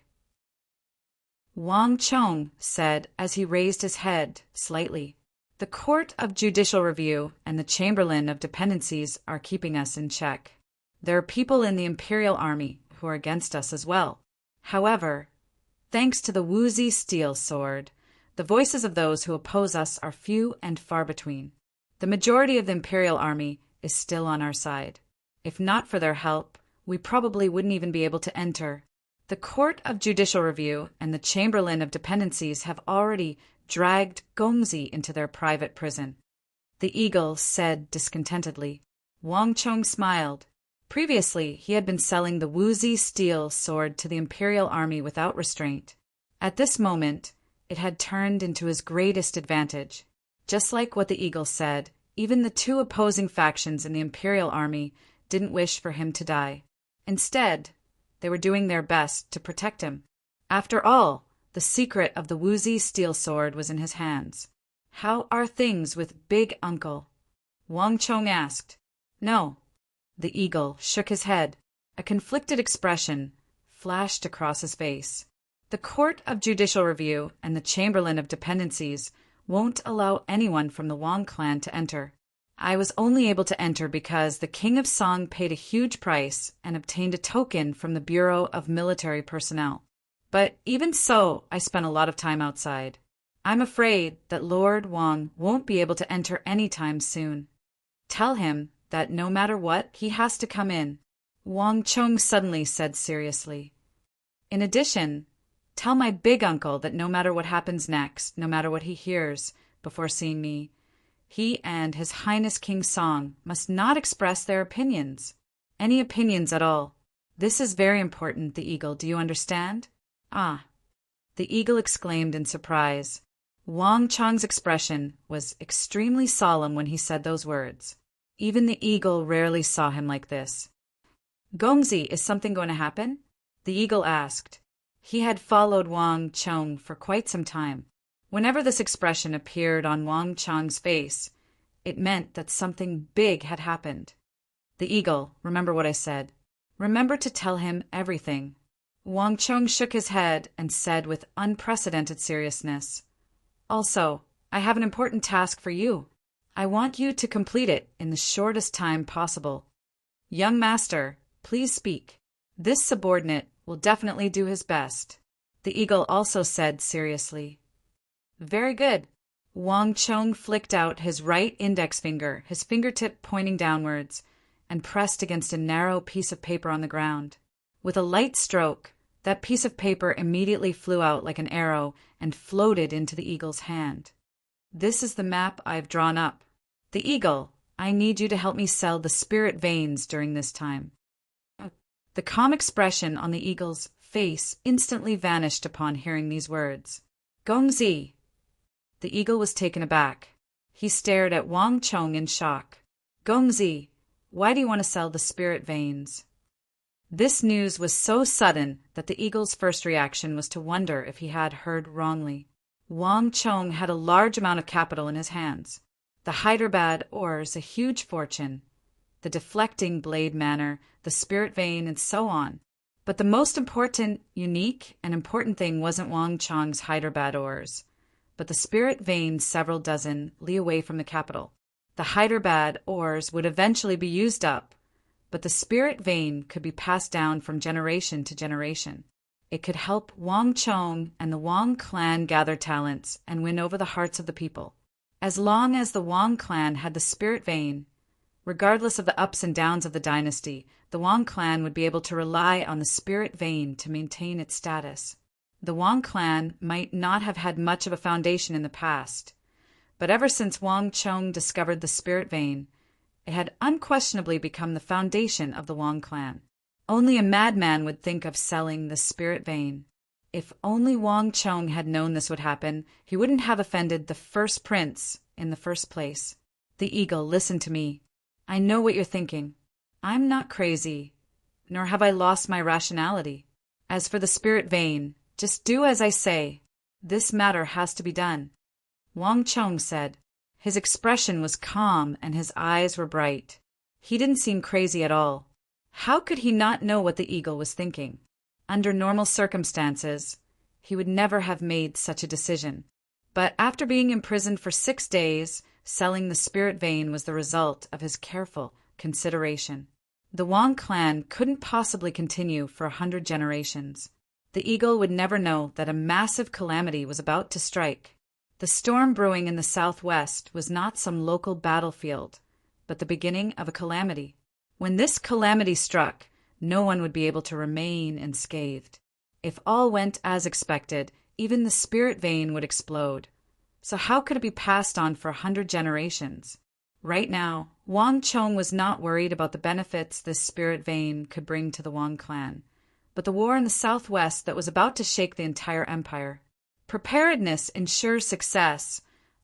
Wang Chong said as he raised his head slightly. The Court of Judicial Review and the Chamberlain of Dependencies are keeping us in check. There are people in the Imperial Army who are against us as well. However, thanks to the Wuzi steel sword, the voices of those who oppose us are few and far between. The majority of the Imperial Army is still on our side. If not for their help, we probably wouldn't even be able to enter. The Court of Judicial Review and the Chamberlain of Dependencies have already dragged Gongzi into their private prison. The eagle said discontentedly. Wang Chong smiled. Previously, he had been selling the Wuzi steel sword to the Imperial Army without restraint. At this moment, it had turned into his greatest advantage. Just like what the eagle said, even the two opposing factions in the Imperial Army didn't wish for him to die. Instead, they were doing their best to protect him. After all, The secret of the woozy steel sword was in his hands. "How are things with Big Uncle?" Wang Chong asked. "No." The eagle shook his head. A conflicted expression flashed across his face. "The Court of Judicial Review and the Chamberlain of Dependencies won't allow anyone from the Wang clan to enter. I was only able to enter because the King of Song paid a huge price and obtained a token from the Bureau of Military Personnel. But even so, I spent a lot of time outside. I'm afraid that Lord Wang won't be able to enter anytime soon. Tell him that no matter what, he has to come in," Wang Chong suddenly said seriously. "In addition, tell my big uncle that no matter what happens next, no matter what he hears before seeing me, he and His Highness King Song must not express their opinions. Any opinions at all. This is very important, the eagle. Do you understand?" "Ah," the eagle exclaimed in surprise. Wang Chong's expression was extremely solemn when he said those words. Even the eagle rarely saw him like this. "Gongzi, is something going to happen?" the eagle asked. He had followed Wang Chong for quite some time. Whenever this expression appeared on Wang Chong's face, it meant that something big had happened. "The eagle, remember what I said. Remember to tell him everything." Wang Chong shook his head and said with unprecedented seriousness, "Also, I have an important task for you. I want you to complete it in the shortest time possible. Young master, please speak. This subordinate will definitely do his best," the eagle also said seriously. "Very good." Wang Chong flicked out his right index finger, his fingertip pointing downwards, and pressed against a narrow piece of paper on the ground. With a light stroke, that piece of paper immediately flew out like an arrow and floated into the eagle's hand. "This is the map I've drawn up. The eagle, I need you to help me sell the spirit veins during this time." The calm expression on the eagle's face instantly vanished upon hearing these words. "Gongzi!" The eagle was taken aback. He stared at Wang Chong in shock. "Gongzi, why do you want to sell the spirit veins?" This news was so sudden that the eagle's first reaction was to wonder if he had heard wrongly. Wang Chong had a large amount of capital in his hands. The Hyderabad ores, a huge fortune, the deflecting blade manor, the spirit vein, and so on. But the most unique and important thing wasn't Wang Chong's Hyderabad ores, but the spirit vein several dozen li away from the capital. The Hyderabad ores would eventually be used up, but the spirit vein could be passed down from generation to generation. It could help Wang Chong and the Wang clan gather talents and win over the hearts of the people. As long as the Wang clan had the spirit vein, regardless of the ups and downs of the dynasty, the Wang clan would be able to rely on the spirit vein to maintain its status. The Wang clan might not have had much of a foundation in the past, but ever since Wang Chong discovered the spirit vein, it had unquestionably become the foundation of the Wang clan. Only a madman would think of selling the spirit vein. If only Wang Chong had known this would happen, he wouldn't have offended the first prince in the first place. "The eagle, listen to me. I know what you're thinking. I'm not crazy, nor have I lost my rationality. As for the spirit vein, just do as I say. This matter has to be done," Wang Chong said. His expression was calm and his eyes were bright. He didn't seem crazy at all. How could he not know what the eagle was thinking? Under normal circumstances, he would never have made such a decision. But after being imprisoned for 6 days, selling the spirit vein was the result of his careful consideration. The Wang clan couldn't possibly continue for 100 generations. The eagle would never know that a massive calamity was about to strike. The storm brewing in the southwest was not some local battlefield, but the beginning of a calamity. When this calamity struck, no one would be able to remain unscathed. If all went as expected, even the spirit vein would explode. So how could it be passed on for 100 generations? Right now, Wang Chong was not worried about the benefits this spirit vein could bring to the Wang clan, but the war in the southwest that was about to shake the entire empire. Preparedness ensures success.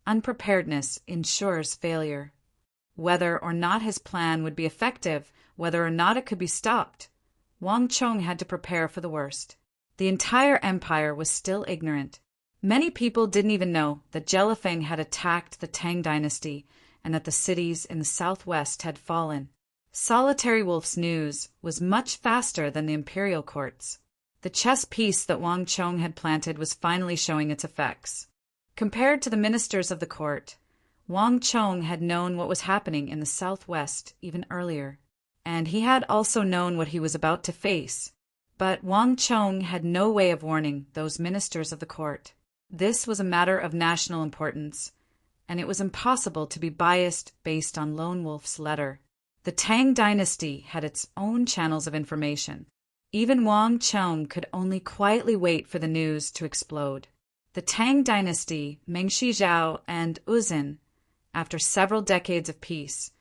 Unpreparedness ensures failure. Whether or not his plan would be effective, whether or not it could be stopped, Wang Chong had to prepare for the worst. The entire empire was still ignorant. Many people didn't even know that Jelifeng had attacked the Tang dynasty and that the cities in the southwest had fallen. Solitary Wolf's news was much faster than the imperial courts. The chess piece that Wang Chong had planted was finally showing its effects. Compared to the ministers of the court, Wang Chong had known what was happening in the southwest even earlier, and he had also known what he was about to face. But Wang Chong had no way of warning those ministers of the court. This was a matter of national importance, and it was impossible to be biased based on Lone Wolf's letter. The Tang dynasty had its own channels of information. Even Wang Chong could only quietly wait for the news to explode. The Tang dynasty, Mengshi Zhao, and Uzin, after several decades of peace,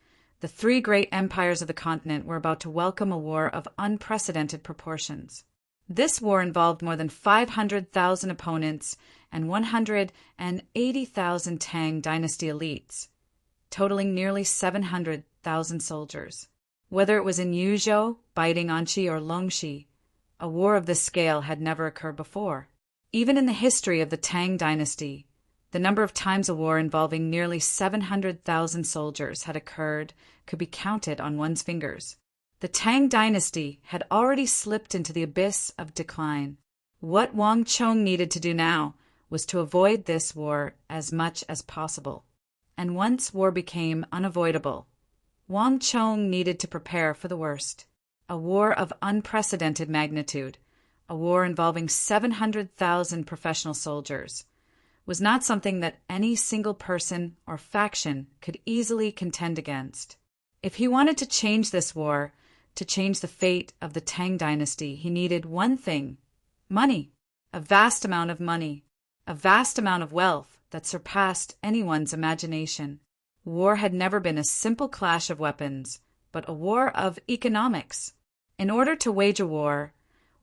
the three great empires of the continent were about to welcome a war of unprecedented proportions. This war involved more than 500,000 opponents and 180,000 Tang dynasty elites, totaling nearly 700,000 soldiers. Whether it was in Yuzhou, biting Anqi, or Longxi, a war of this scale had never occurred before. Even in the history of the Tang dynasty, the number of times a war involving nearly 700,000 soldiers had occurred could be counted on one's fingers. The Tang dynasty had already slipped into the abyss of decline. What Wang Chong needed to do now was to avoid this war as much as possible. And once war became unavoidable, Wang Chong needed to prepare for the worst. A war of unprecedented magnitude, a war involving 700,000 professional soldiers, was not something that any single person or faction could easily contend against. If he wanted to change this war, to change the fate of the Tang dynasty, he needed one thing: money. A vast amount of money. A vast amount of wealth that surpassed anyone's imagination. War had never been a simple clash of weapons, but a war of economics. In order to wage a war,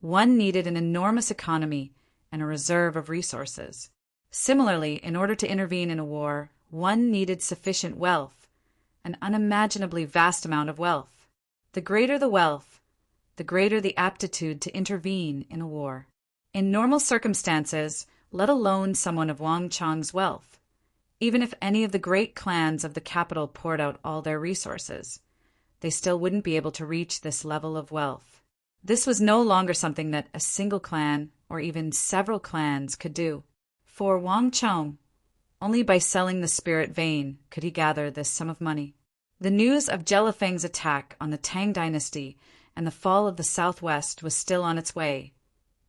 one needed an enormous economy and a reserve of resources. Similarly, in order to intervene in a war, one needed sufficient wealth, an unimaginably vast amount of wealth. The greater the wealth, the greater the aptitude to intervene in a war. In normal circumstances, let alone someone of Wang Chong's wealth, even if any of the great clans of the capital poured out all their resources, they still wouldn't be able to reach this level of wealth. This was no longer something that a single clan or even several clans could do. For Wang Chong, only by selling the spirit vein could he gather this sum of money. The news of Jelifeng's attack on the Tang dynasty and the fall of the southwest was still on its way,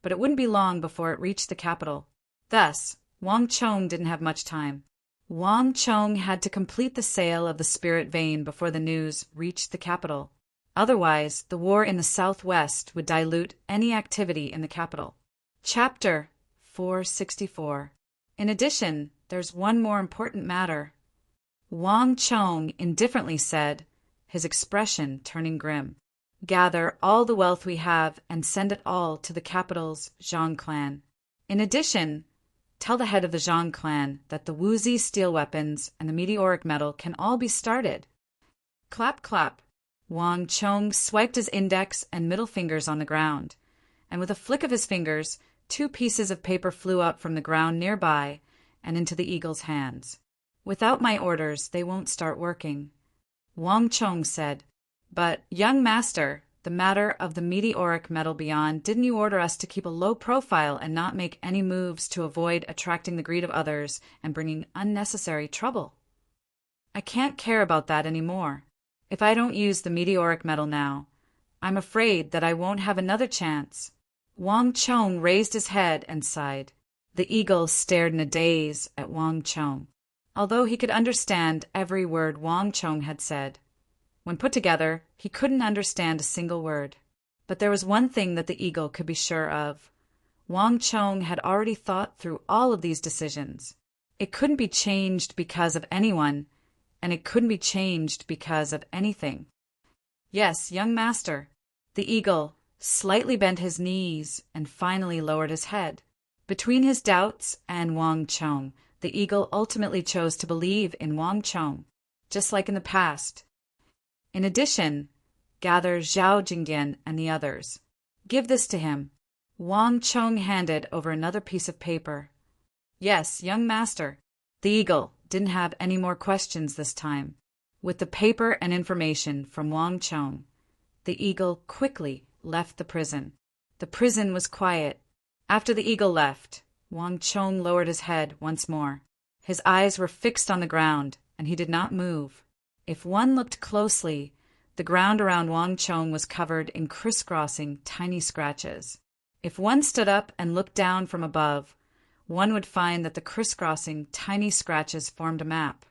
but it wouldn't be long before it reached the capital. Thus, Wang Chong didn't have much time. Wang Chong had to complete the sale of the spirit vein before the news reached the capital. Otherwise, the war in the southwest would dilute any activity in the capital. Chapter 464. In addition, there's one more important matter. Wang Chong indifferently said, his expression turning grim. Gather all the wealth we have and send it all to the capital's Zhang clan. In addition, tell the head of the Zhang clan that the Wuzi steel weapons and the meteoric metal can all be started. Clap, clap. Wang Chong swiped his index and middle fingers on the ground, and with a flick of his fingers, 2 pieces of paper flew out from the ground nearby and into the eagle's hands. Without my orders, they won't start working. Wang Chong said, But, young master, the matter of the meteoric metal beyond, didn't you order us to keep a low profile and not make any moves to avoid attracting the greed of others and bringing unnecessary trouble? I can't care about that anymore. If I don't use the meteoric metal now, I'm afraid that I won't have another chance. Wang Chong raised his head and sighed. The eagle stared in a daze at Wang Chong, although he could understand every word Wang Chong had said. When put together, he couldn't understand a single word. But there was one thing that the eagle could be sure of. Wang Chong had already thought through all of these decisions. It couldn't be changed because of anyone, and it couldn't be changed because of anything. Yes, young master. The eagle slightly bent his knees and finally lowered his head. Between his doubts and Wang Chong, the eagle ultimately chose to believe in Wang Chong, just like in the past. In addition, gather Zhao Jingdian and the others. Give this to him. Wang Chong handed over another piece of paper. Yes, young master. The eagle didn't have any more questions this time. With the paper and information from Wang Chong, the eagle quickly left the prison. The prison was quiet. After the eagle left, Wang Chong lowered his head once more. His eyes were fixed on the ground, and he did not move. If one looked closely, the ground around Wang Chong was covered in crisscrossing tiny scratches. If one stood up and looked down from above, one would find that the crisscrossing tiny scratches formed a map.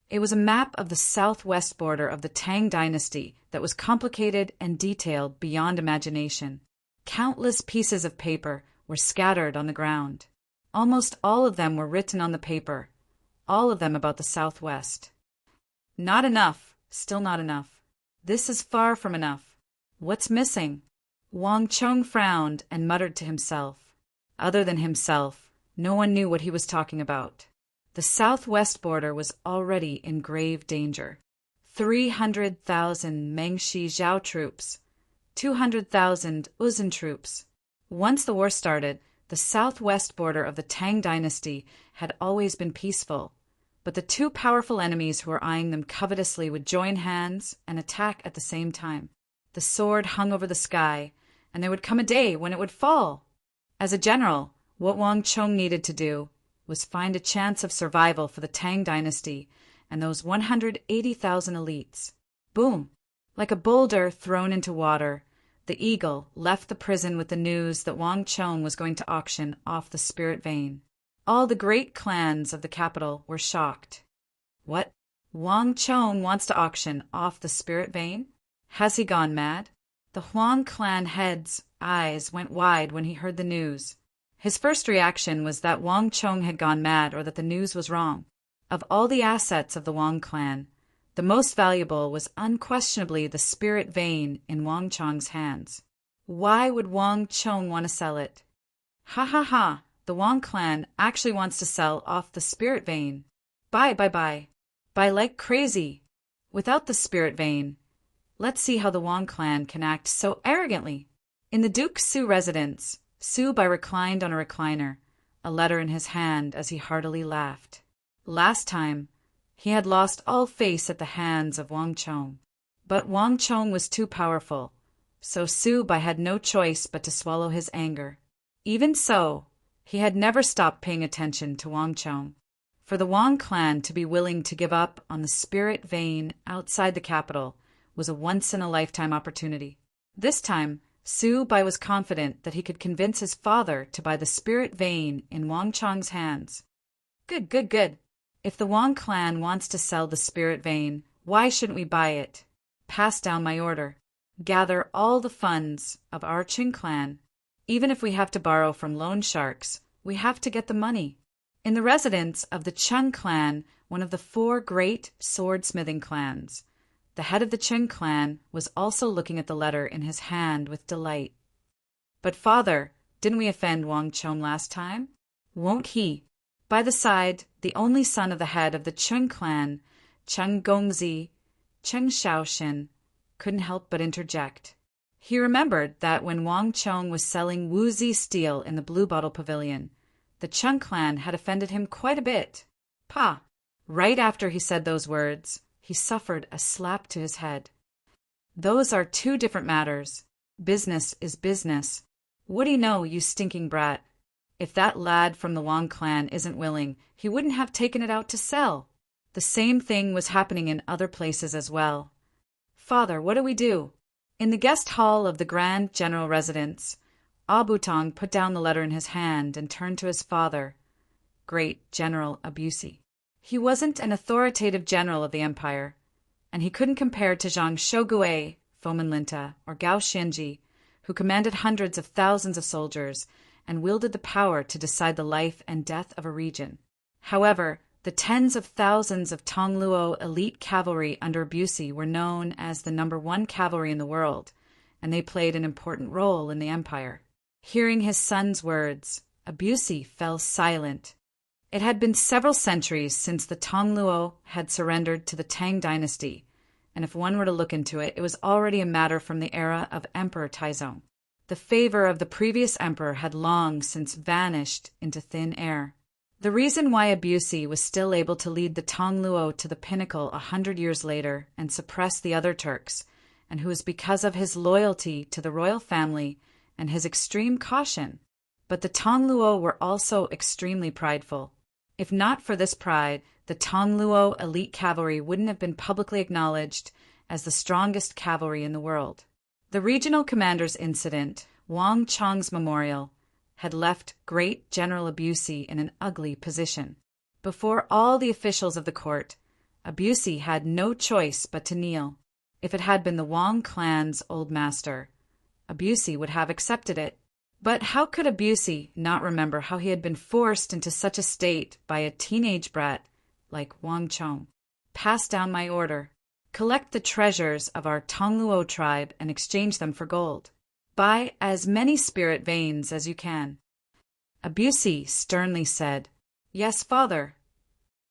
It was a map of the southwest border of the Tang dynasty that was complicated and detailed beyond imagination. Countless pieces of paper were scattered on the ground. Almost all of them were written on the paper, all of them about the southwest. Not enough, still not enough. This is far from enough. What's missing? Wang Chong frowned and muttered to himself. Other than himself, no one knew what he was talking about. The southwest border was already in grave danger. 300,000 Mengshi Zhao troops, 200,000 Uzun troops. Once the war started, the southwest border of the Tang dynasty had always been peaceful, but the two powerful enemies who were eyeing them covetously would join hands and attack at the same time. The sword hung over the sky, and there would come a day when it would fall. As a general, what Wang Chong needed to do was find a chance of survival for the Tang dynasty and those 180,000 elites. Boom! Like a boulder thrown into water, the eagle left the prison with the news that Wang Chong was going to auction off the spirit vein. All the great clans of the capital were shocked. What? Wang Chong wants to auction off the spirit vein? Has he gone mad? The Huang clan head's eyes went wide when he heard the news. His first reaction was that Wang Chong had gone mad or that the news was wrong. Of all the assets of the Wang clan, the most valuable was unquestionably the spirit vein in Wang Chong's hands. Why would Wang Chong want to sell it? Ha ha ha, the Wang clan actually wants to sell off the spirit vein. Buy. Buy like crazy. Without the spirit vein, let's see how the Wang clan can act so arrogantly. In the Duke Su residence, Su Bai reclined on a recliner, a letter in his hand as he heartily laughed. Last time, he had lost all face at the hands of Wang Chong. But Wang Chong was too powerful, so Su Bai had no choice but to swallow his anger. Even so, he had never stopped paying attention to Wang Chong. For the Wang clan to be willing to give up on the spirit vein outside the capital was a once-in-a-lifetime opportunity. This time, Su Bai was confident that he could convince his father to buy the spirit vein in Wang Chong's hands. Good. If the Wang clan wants to sell the spirit vein, why shouldn't we buy it? Pass down my order. Gather all the funds of our Qing clan. Even if we have to borrow from loan sharks, we have to get the money. In the residence of the Cheng clan, one of the 4 great swordsmithing clans, the head of the Qing clan was also looking at the letter in his hand with delight. But father, didn't we offend Wang Chong last time? Won't he? By the side, the only son of the head of the Qing clan, Cheng Gongzi, Cheng Shaoxin, couldn't help but interject. He remembered that when Wang Chong was selling Wuzi steel in the Blue Bottle Pavilion, the Qing clan had offended him quite a bit. Pa! Right after he said those words, he suffered a slap to his head. Those are 2 different matters. Business is business. What do you know, you stinking brat? If that lad from the Wang clan isn't willing, he wouldn't have taken it out to sell. The same thing was happening in other places as well. Father, what do we do? In the guest hall of the Grand General Residence, Abutong put down the letter in his hand and turned to his father, Great General Abusi. He wasn't an authoritative general of the empire, and he couldn't compare to Zhang Shogui, Fomin Linta, or Gao Xianji, who commanded hundreds of thousands of soldiers and wielded the power to decide the life and death of a region. However, the tens of thousands of Tongluo elite cavalry under Abusi were known as the #1 cavalry in the world, and they played an important role in the empire. Hearing his son's words, Abusi fell silent. It had been several centuries since the Tongluo had surrendered to the Tang dynasty, and if one were to look into it, it was already a matter from the era of Emperor Taizong. The favor of the previous emperor had long since vanished into thin air. The reason why Abusi was still able to lead the Tongluo to the pinnacle 100 years later and suppress the other Turks, and who was because of his loyalty to the royal family and his extreme caution. But the Tongluo were also extremely prideful. If not for this pride, the Tongluo elite cavalry wouldn't have been publicly acknowledged as the strongest cavalry in the world. The regional commander's incident, Wang Chong's memorial, had left great General Abusi in an ugly position. Before all the officials of the court, Abusi had no choice but to kneel. If it had been the Wang clan's old master, Abusi would have accepted it. But how could Abusi not remember how he had been forced into such a state by a teenage brat like Wang Chong? Pass down my order. Collect the treasures of our Tongluo tribe and exchange them for gold. Buy as many spirit veins as you can. Abusi sternly said, "Yes, father."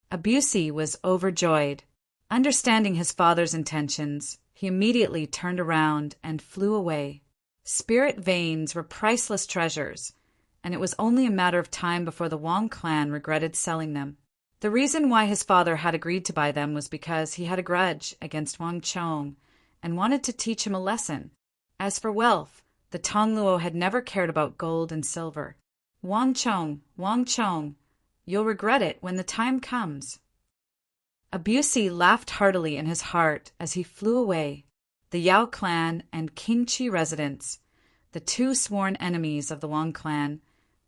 Abusi was overjoyed. Understanding his father's intentions, he immediately turned around and flew away. Spirit veins were priceless treasures, and it was only a matter of time before the Wang clan regretted selling them. The reason why his father had agreed to buy them was because he had a grudge against Wang Chong and wanted to teach him a lesson. As for wealth, the Tongluo had never cared about gold and silver. Wang Chong, you'll regret it when the time comes." Abusi laughed heartily in his heart as he flew away. The Yao clan and Qingqi residents, the two sworn enemies of the Wang clan,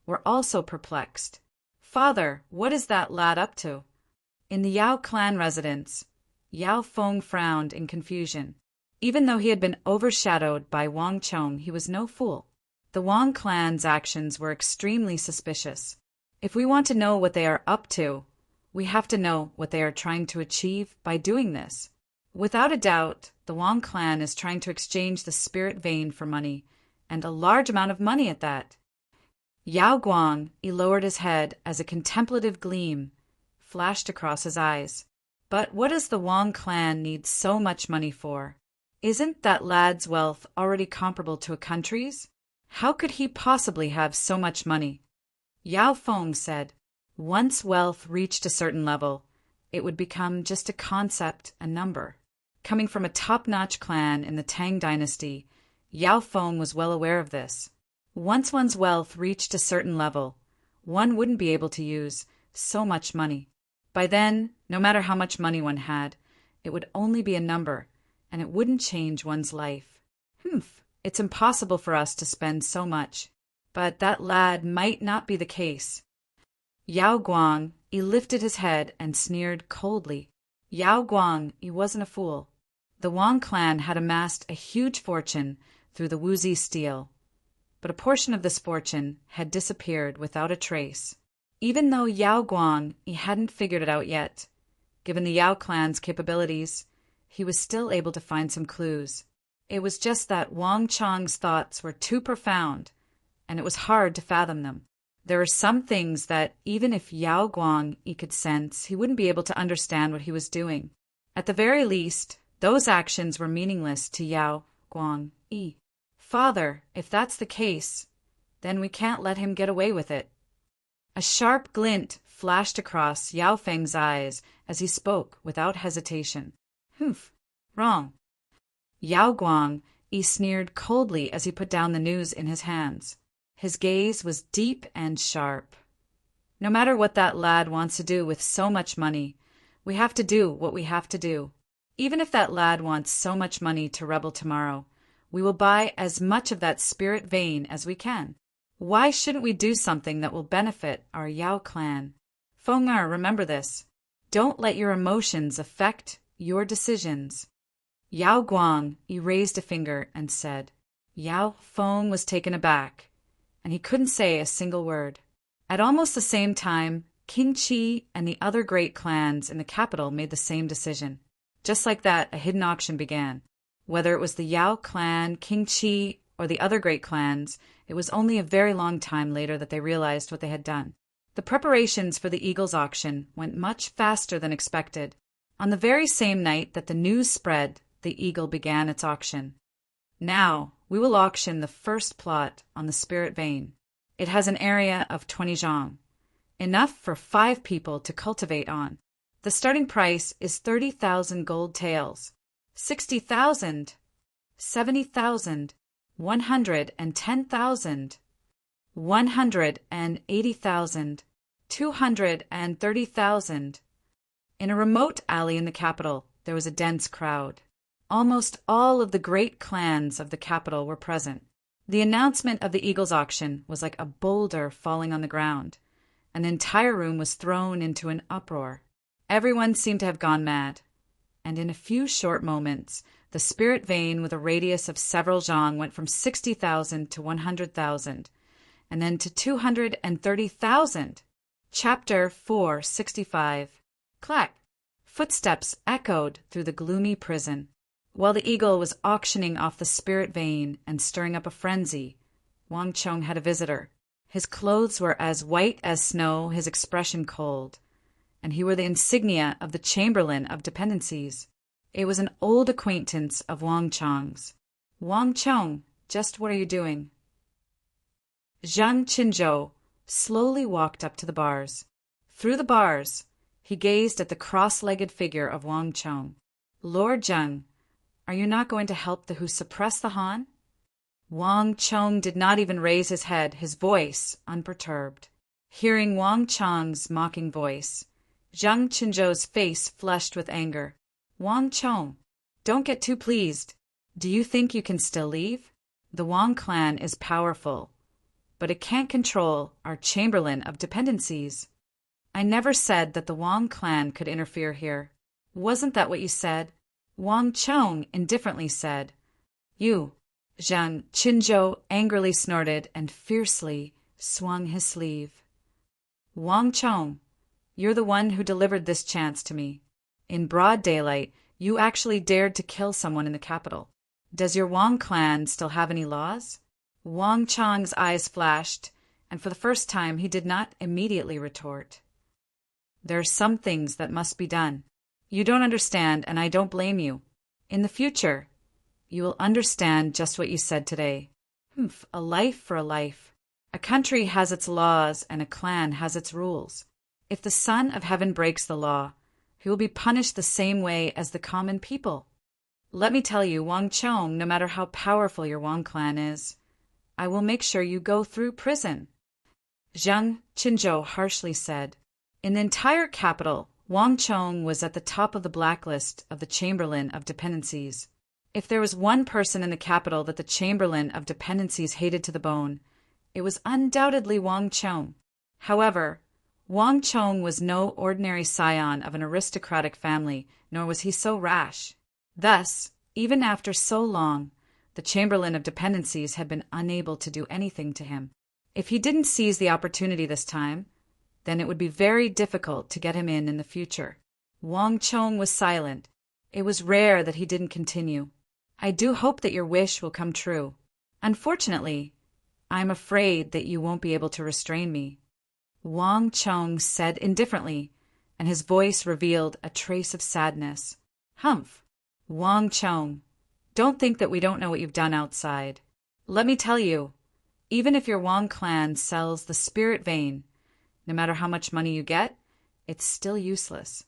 were also perplexed. "Father, what is that lad up to?" In the Yao clan residence, Yao Feng frowned in confusion. Even though he had been overshadowed by Wang Chong, he was no fool. The Wang clan's actions were extremely suspicious. If we want to know what they are up to, we have to know what they are trying to achieve by doing this. Without a doubt, the Wang clan is trying to exchange the spirit vein for money, and a large amount of money at that. Yao Guang lowered his head as a contemplative gleam flashed across his eyes. But what does the Wang clan need so much money for? Isn't that lad's wealth already comparable to a country's? How could he possibly have so much money? Yao Feng said, "Once wealth reached a certain level, it would become just a concept, a number." Coming from a top-notch clan in the Tang dynasty, Yao Feng was well aware of this. Once one's wealth reached a certain level, one wouldn't be able to use so much money. By then, no matter how much money one had, it would only be a number, and it wouldn't change one's life. It's impossible for us to spend so much. But that lad might not be the case. Yao Guang, he lifted his head and sneered coldly. Yao Guang, he wasn't a fool. The Wang clan had amassed a huge fortune through the Wuxi steel, but a portion of this fortune had disappeared without a trace. Even though Yao Guang, he hadn't figured it out yet, given the Yao clan's capabilities, he was still able to find some clues. It was just that Wang Chong's thoughts were too profound, and it was hard to fathom them. There were some things that, even if Yao Guang could sense, he wouldn't be able to understand what he was doing. At the very least, those actions were meaningless to Yao Guang. "Father, if that's the case, then we can't let him get away with it." A sharp glint flashed across Yao Feng's eyes as he spoke without hesitation. Wrong." Yao Guang sneered coldly as he put down the news in his hands. His gaze was deep and sharp. "No matter what that lad wants to do with so much money, we have to do what we have to do. Even if that lad wants so much money to rebel tomorrow, we will buy as much of that spirit vein as we can. Why shouldn't we do something that will benefit our Yao clan? Feng Er, remember this. Don't let your emotions affect your decisions." Yao Guang raised a finger and said. Yao Feng was taken aback, and he couldn't say a single word. At almost the same time, Qingqi and the other great clans in the capital made the same decision. Just like that, a hidden auction began. Whether it was the Yao clan, Qingqi, or the other great clans, it was only a very long time later that they realized what they had done. The preparations for the Eagles auction went much faster than expected. On the very same night that the news spread, the Eagle began its auction. Now, we will auction the first plot on the spirit vein. It has an area of 20 zhang, enough for 5 people to cultivate on. The starting price is 30,000 gold taels, 60,000, 70,000, 110,000, 180,000, 230,000. In a remote alley in the capital, there was a dense crowd. Almost all of the great clans of the capital were present. The announcement of the Eagle's auction was like a boulder falling on the ground. An entire room was thrown into an uproar. Everyone seemed to have gone mad. And in a few short moments, the spirit vein with a radius of several zhang went from 60,000 to 100,000, and then to 230,000. Chapter 465. Clack! Footsteps echoed through the gloomy prison. While the Eagle was auctioning off the spirit vein and stirring up a frenzy, Wang Chong had a visitor. His clothes were as white as snow, his expression cold, and he wore the insignia of the Chamberlain of Dependencies. It was an old acquaintance of Wang Chong's. Wang Chong, just what are you doing? Zhang Qinzhou slowly walked up to the bars. Through the bars, he gazed at the cross-legged figure of Wang Chong. Lord Zhang, are you not going to help the who suppress the Han? Wang Chong did not even raise his head, his voice unperturbed. Hearing Wang Chong's mocking voice, Zhang Qinzhou's face flushed with anger. Wang Chong, don't get too pleased. Do you think you can still leave? The Wang clan is powerful, but it can't control our Chamberlain of Dependencies. I never said that the Wang clan could interfere here. Wasn't that what you said? Wang Chong indifferently said. You. Zhang Qinzhou angrily snorted and fiercely swung his sleeve. Wang Chong, you're the one who delivered this chance to me. In broad daylight, you actually dared to kill someone in the capital. Does your Wang clan still have any laws? Wang Chong's eyes flashed, and for the first time he did not immediately retort. There are some things that must be done. You don't understand, and I don't blame you. In the future, you will understand just what you said today. A life for a life. A country has its laws, and a clan has its rules. If the Son of Heaven breaks the law, he will be punished the same way as the common people. Let me tell you, Wang Chong, no matter how powerful your Wang clan is, I will make sure you go through prison. Zhang Qinzhou harshly said. In the entire capital, Wang Chong was at the top of the blacklist of the Chamberlain of Dependencies. If there was one person in the capital that the Chamberlain of Dependencies hated to the bone, it was undoubtedly Wang Chong. However, Wang Chong was no ordinary scion of an aristocratic family, nor was he so rash. Thus, even after so long, the Chamberlain of Dependencies had been unable to do anything to him. If he didn't seize the opportunity this time, then it would be very difficult to get him in the future. Wang Chong was silent. It was rare that he didn't continue. I do hope that your wish will come true. Unfortunately, I'm afraid that you won't be able to restrain me. Wang Chong said indifferently, and his voice revealed a trace of sadness. Humph. Wang Chong, don't think that we don't know what you've done outside. Let me tell you, even if your Wang clan sells the spirit vein, no matter how much money you get, it's still useless.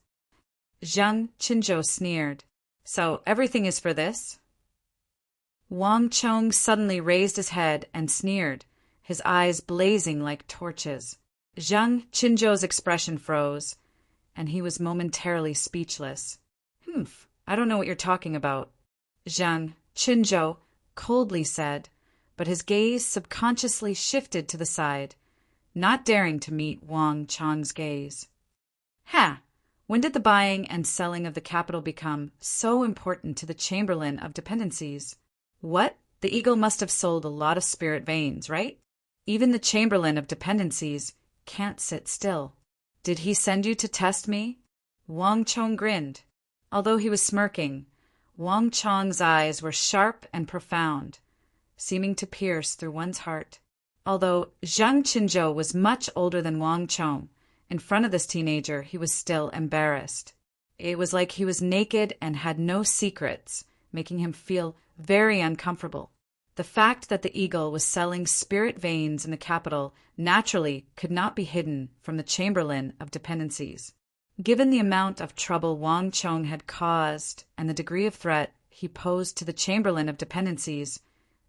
Zhang Qinzhou sneered. So everything is for this? Wang Chong suddenly raised his head and sneered, his eyes blazing like torches. Zhang Qinzhou's expression froze, and he was momentarily speechless. I don't know what you're talking about, Zhang Qinzhou coldly said, but his gaze subconsciously shifted to the side, not daring to meet Wang Chong's gaze. When did the buying and selling of the capital become so important to the Chamberlain of Dependencies? What? The Eagle must have sold a lot of spirit veins, right? Even the Chamberlain of Dependencies can't sit still. Did he send you to test me? Wang Chong grinned. Although he was smirking, Wang Chong's eyes were sharp and profound, seeming to pierce through one's heart. Although Zhang Qinzhou was much older than Wang Chong, in front of this teenager he was still embarrassed. It was like he was naked and had no secrets, making him feel very uncomfortable. The fact that the eagle was selling spirit veins in the capital naturally could not be hidden from the Chamberlain of Dependencies. Given the amount of trouble Wang Chong had caused and the degree of threat he posed to the Chamberlain of Dependencies,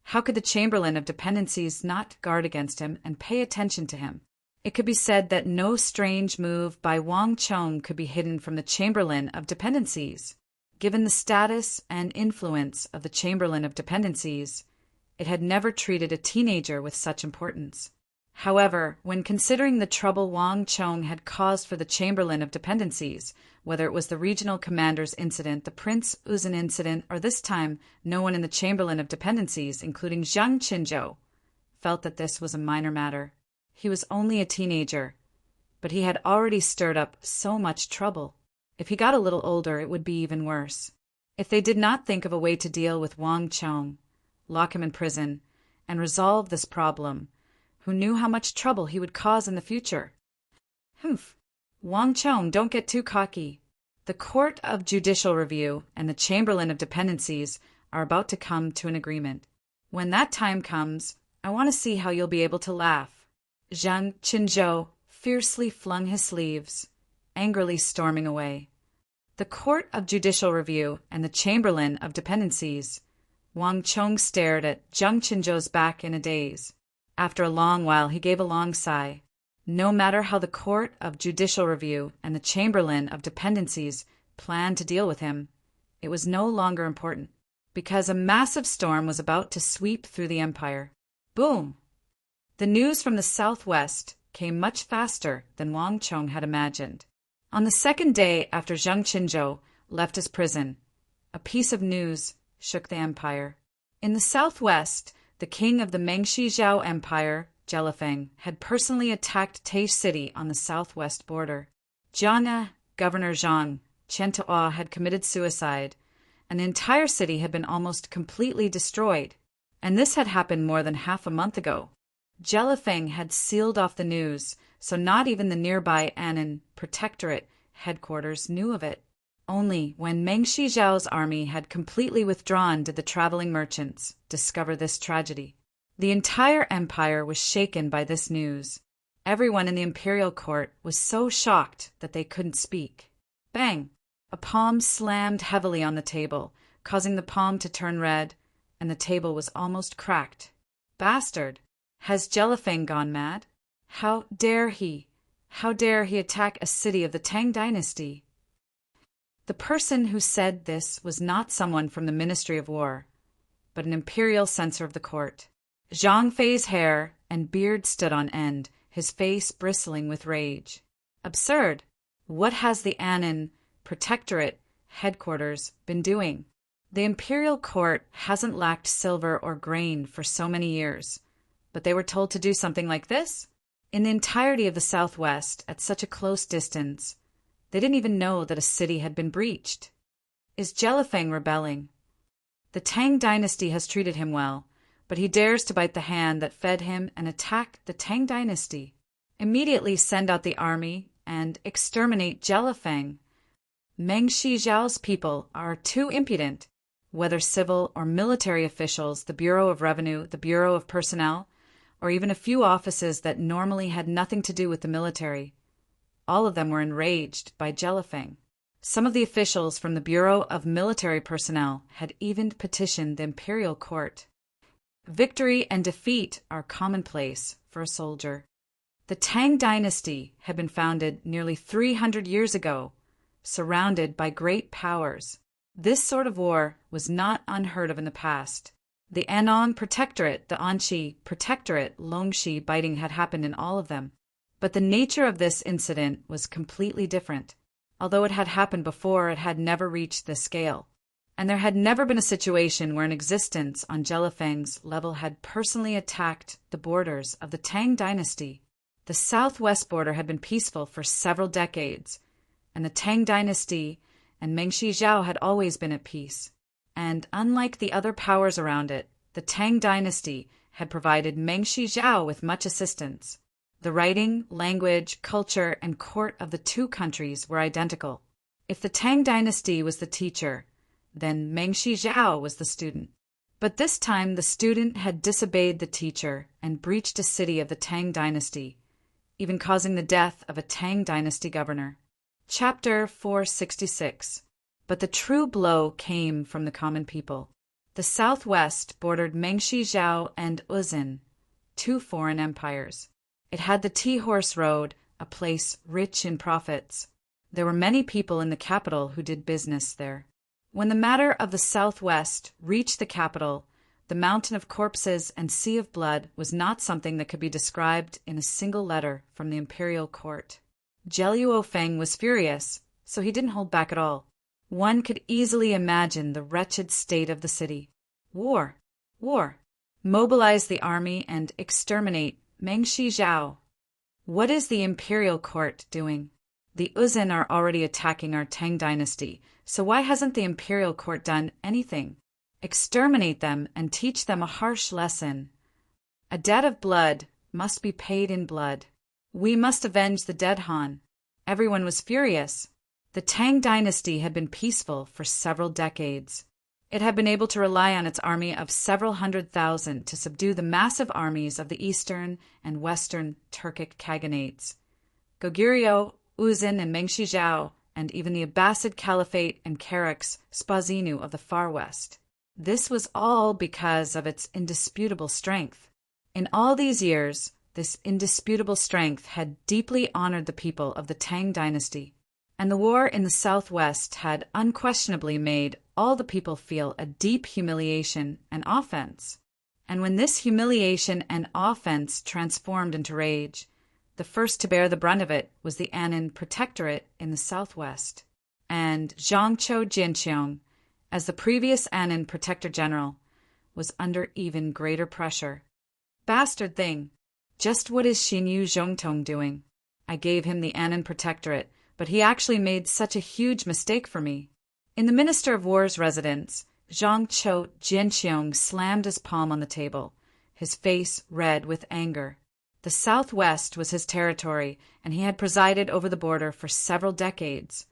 how could the Chamberlain of Dependencies not guard against him and pay attention to him? It could be said that no strange move by Wang Chong could be hidden from the Chamberlain of Dependencies. Given the status and influence of the Chamberlain of Dependencies, it had never treated a teenager with such importance. However, when considering the trouble Wang Chong had caused for the Chamberlain of Dependencies, whether it was the regional commander's incident, the Prince Uzun incident, or this time no one in the Chamberlain of Dependencies, including Zhang Qinzhou, felt that this was a minor matter. He was only a teenager, but he had already stirred up so much trouble. If he got a little older, it would be even worse. If they did not think of a way to deal with Wang Chong, lock him in prison, and resolve this problem, who knew how much trouble he would cause in the future? Humph! Wang Chong, don't get too cocky. The Court of Judicial Review and the Chamberlain of Dependencies are about to come to an agreement. When that time comes, I want to see how you'll be able to laugh. Zhang Qinzhou fiercely flung his sleeves, angrily storming away. The Court of Judicial Review and the Chamberlain of Dependencies. Wang Chong stared at Zhang Qinzhou's back in a daze. After a long while, he gave a long sigh. No matter how the Court of Judicial Review and the Chamberlain of Dependencies planned to deal with him, it was no longer important, because a massive storm was about to sweep through the empire. Boom! The news from the southwest came much faster than Wang Chong had imagined. On the second day after Zhang Qinzhou left his prison, a piece of news shook the empire. In the southwest, the king of the Mengshi-Zhao Empire, Jelifeng, had personally attacked Taish City on the southwest border. Jiang'e, Governor Zhang Qiantuo had committed suicide, and the entire city had been almost completely destroyed. And this had happened more than half a month ago. Jelifeng had sealed off the news, so not even the nearby Annan Protectorate headquarters knew of it. Only when Mengshi Zhao's army had completely withdrawn did the traveling merchants discover this tragedy. The entire empire was shaken by this news. Everyone in the imperial court was so shocked that they couldn't speak. Bang! A palm slammed heavily on the table, causing the palm to turn red, and the table was almost cracked. Bastard! Has Jelifeng gone mad? How dare he? How dare he attack a city of the Tang dynasty? The person who said this was not someone from the Ministry of War, but an imperial censor of the court. Zhang Fei's hair and beard stood on end, his face bristling with rage. Absurd! What has the Annan Protectorate headquarters been doing? The imperial court hasn't lacked silver or grain for so many years, but they were told to do something like this? In the entirety of the southwest, at such a close distance, they didn't even know that a city had been breached. Is Jelifeng rebelling? The Tang dynasty has treated him well, but he dares to bite the hand that fed him and attack the Tang dynasty. Immediately send out the army and exterminate Jelifeng. Mengshi Zhao's people are too impudent. Whether civil or military officials, the Bureau of Revenue, the Bureau of Personnel, or even a few offices that normally had nothing to do with the military, all of them were enraged by Jelifeng. Some of the officials from the Bureau of Military Personnel had even petitioned the imperial court. Victory and defeat are commonplace for a soldier. The Tang dynasty had been founded nearly 300 years ago, surrounded by great powers. This sort of war was not unheard of in the past. The Annan Protectorate, the Anxi Protectorate, Longxi biting had happened in all of them. But the nature of this incident was completely different. Although it had happened before, it had never reached this scale. And there had never been a situation where an existence on Jelifeng's level had personally attacked the borders of the Tang dynasty. The southwest border had been peaceful for several decades, and the Tang dynasty and Mengshi Zhao had always been at peace. And unlike the other powers around it, the Tang dynasty had provided Mengshi Zhao with much assistance. The writing, language, culture, and court of the two countries were identical. If the Tang dynasty was the teacher, Then Meng Zhao was the student. But this time the student had disobeyed the teacher and breached a city of the Tang dynasty, even causing the death of a Tang dynasty governor. Chapter 466. But the true blow came from the common people. The southwest bordered Meng Zhao and Uzin, two foreign empires. It had the Tea-Horse Road, a place rich in profits. There were many people in the capital who did business there. When the matter of the southwest reached the capital, the mountain of corpses and sea of blood was not something that could be described in a single letter from the imperial court. Feng was furious, so he didn't hold back at all. One could easily imagine the wretched state of the city. War! War! Mobilize the army and exterminate Meng Zhao. What is the imperial court doing? The Uzin are already attacking our Tang dynasty, so why hasn't the imperial court done anything? Exterminate them and teach them a harsh lesson. A debt of blood must be paid in blood. We must avenge the dead Han. Everyone was furious. The Tang dynasty had been peaceful for several decades. It had been able to rely on its army of several 100,000 to subdue the massive armies of the eastern and western Turkic Khaganates. Goguryeo, Uzin, and Meng Zhao, and even the Abbasid Caliphate and Karax Spazinu of the far west. This was all because of its indisputable strength. In all these years, this indisputable strength had deeply honored the people of the Tang dynasty, and the war in the southwest had unquestionably made all the people feel a deep humiliation and offense. And when this humiliation and offense transformed into rage, the first to bear the brunt of it was the Annan Protectorate in the southwest, and Zhangqiu Jinqiang, as the previous Annan Protector General, was under even greater pressure. Bastard thing! Just what is Xinyu Zhongtong doing? I gave him the Annan Protectorate, but he actually made such a huge mistake for me. In the Minister of War's residence, Zhangqiu Jinqiang slammed his palm on the table, his face red with anger. The southwest was his territory, and he had presided over the border for several decades,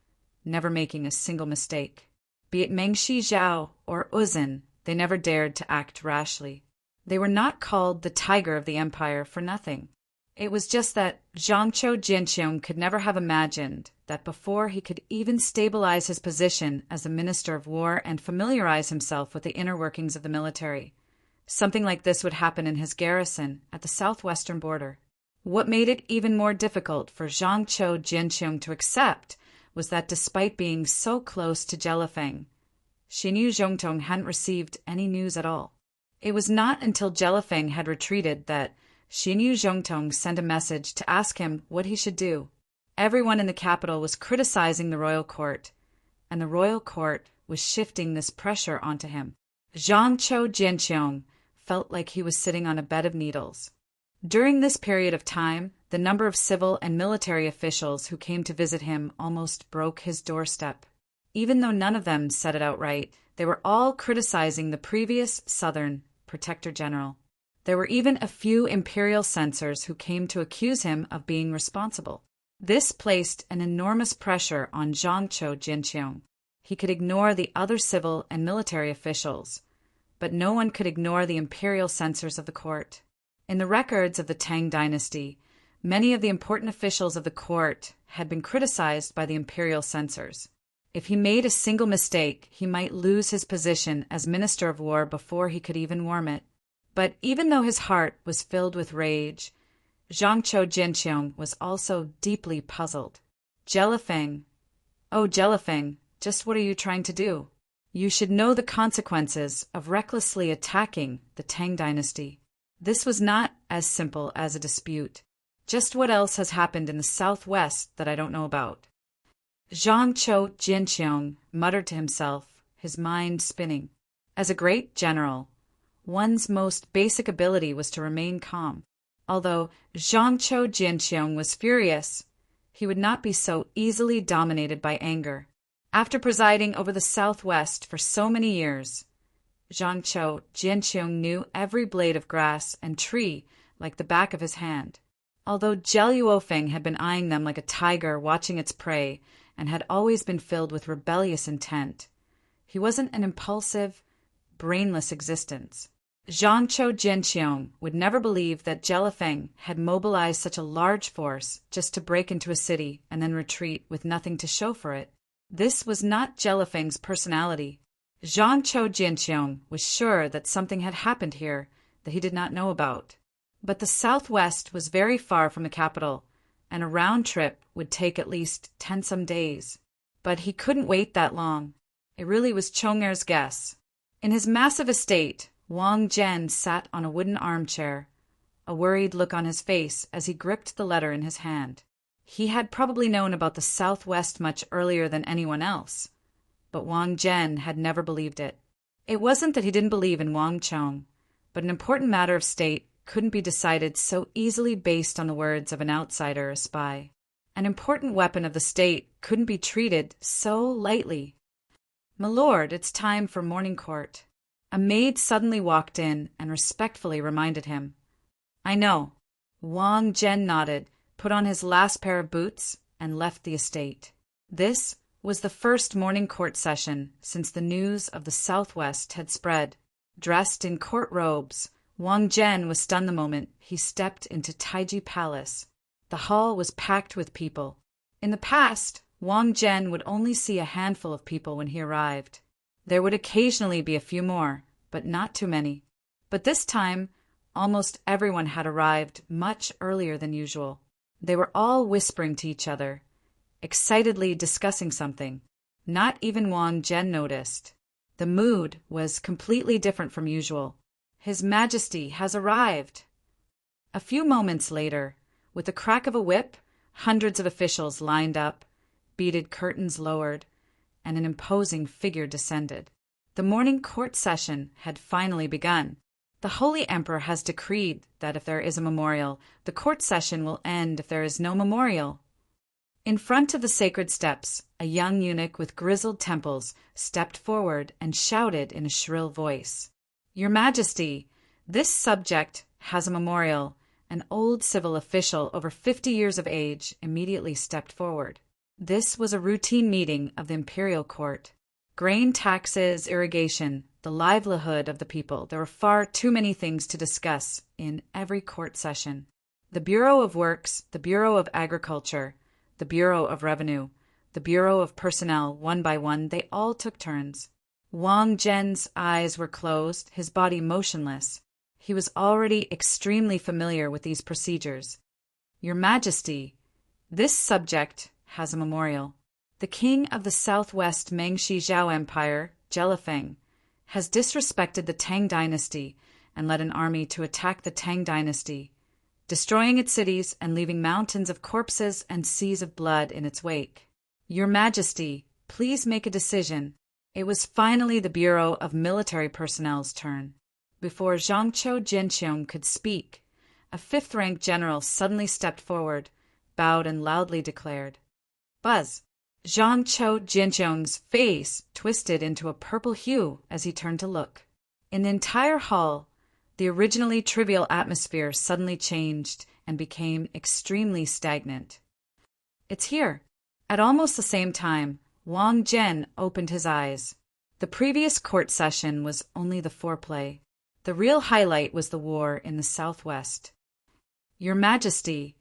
never making a single mistake. Be it Meng Zhao or Uzin, they never dared to act rashly. They were not called the Tiger of the Empire for nothing. It was just that Zhangqiu Jinqiang could never have imagined that before he could even stabilize his position as a Minister of War and familiarize himself with the inner workings of the military, something like this would happen in his garrison at the southwestern border. What made it even more difficult for Zhangqiu Jinqiang to accept was that despite being so close to Jelifeng, Xinyu Zhongtong hadn't received any news at all. It was not until Jelifeng had retreated that Xinyu Zhongtong sent a message to ask him what he should do. Everyone in the capital was criticizing the royal court, and the royal court was shifting this pressure onto him. Zhangqiu Jinqiang felt like he was sitting on a bed of needles. During this period of time, the number of civil and military officials who came to visit him almost broke his doorstep. Even though none of them said it outright, they were all criticizing the previous Southern Protector General. There were even a few imperial censors who came to accuse him of being responsible. This placed an enormous pressure on Zhangqiu Jinqiang. He could ignore the other civil and military officials, but no one could ignore the imperial censors of the court. In the records of the Tang dynasty, many of the important officials of the court had been criticized by the imperial censors. If he made a single mistake, he might lose his position as Minister of War before he could even warm it. But even though his heart was filled with rage, Zhangqiu Jinqiang was also deeply puzzled. Jelifeng, oh Jelifeng, just what are you trying to do? You should know the consequences of recklessly attacking the Tang dynasty. This was not as simple as a dispute. Just what else has happened in the southwest that I don't know about? Zhangqiu Jinqiang muttered to himself, his mind spinning. As a great general, one's most basic ability was to remain calm. Although Zhangqiu Jinqiang was furious, he would not be so easily dominated by anger. After presiding over the southwest for so many years, Zhangqiu Jinqiang knew every blade of grass and tree like the back of his hand. Although Jelifeng had been eyeing them like a tiger watching its prey and had always been filled with rebellious intent, He wasn't an impulsive, brainless existence. Zhangqiu Jinqiang would never believe that Jelifeng had mobilized such a large force just to break into a city and then retreat with nothing to show for it. This was not Jelifeng's personality. Zhangqiu Jinqiang was sure that something had happened here that he did not know about. But the southwest was very far from the capital, and a round trip would take at least 10 days. But he couldn't wait that long. It really was Chong'er's guess. In his massive estate, Wang Zhen sat on a wooden armchair, a worried look on his face as he gripped the letter in his hand. He had probably known about the southwest much earlier than anyone else, but Wang Zhen had never believed it. It wasn't that he didn't believe in Wang Chong, but an important matter of state couldn't be decided so easily based on the words of an outsider or a spy. An important weapon of the state couldn't be treated so lightly. "My lord, it's time for morning court." A maid suddenly walked in and respectfully reminded him. "I know." Wang Zhen nodded, put on his last pair of boots, and left the estate. This was the first morning court session since the news of the southwest had spread. Dressed in court robes, Wang Zhen was stunned the moment he stepped into Taiji Palace. The hall was packed with people. In the past, Wang Zhen would only see a handful of people when he arrived. There would occasionally be a few more, but not too many. But this time, almost everyone had arrived much earlier than usual. They were all whispering to each other, excitedly discussing something. Not even Wang Zhen noticed. The mood was completely different from usual. "His Majesty has arrived." A few moments later, with the crack of a whip, hundreds of officials lined up, beaded curtains lowered, and an imposing figure descended. The morning court session had finally begun. The Holy Emperor has decreed that if there is a memorial, the court session will end if there is no memorial. In front of the sacred steps, a young eunuch with grizzled temples stepped forward and shouted in a shrill voice, "Your Majesty, this subject has a memorial." An old civil official over 50 years of age immediately stepped forward. This was a routine meeting of the imperial court. Grain taxes, irrigation, the livelihood of the people. There were far too many things to discuss in every court session. The Bureau of Works, the Bureau of Agriculture, the Bureau of Revenue, the Bureau of Personnel, one by one, they all took turns. Wang Zhen's eyes were closed, his body motionless. He was already extremely familiar with these procedures. "Your Majesty, this subject has a memorial. The king of the southwest Mengshi Zhao Empire, Jelifeng, has disrespected the Tang dynasty and led an army to attack the Tang dynasty, destroying its cities and leaving mountains of corpses and seas of blood in its wake. Your Majesty, please make a decision." It was finally the Bureau of Military Personnel's turn. Before Zhangqiu Jinqiang could speak, a fifth-rank general suddenly stepped forward, bowed and loudly declared, "Buzz." Zhangqiu Jinqiang's face twisted into a purple hue as he turned to look. In the entire hall, the originally trivial atmosphere suddenly changed and became extremely stagnant. "It's here." At almost the same time, Wang Zhen opened his eyes. The previous court session was only the foreplay. The real highlight was the war in the southwest. "Your Majesty,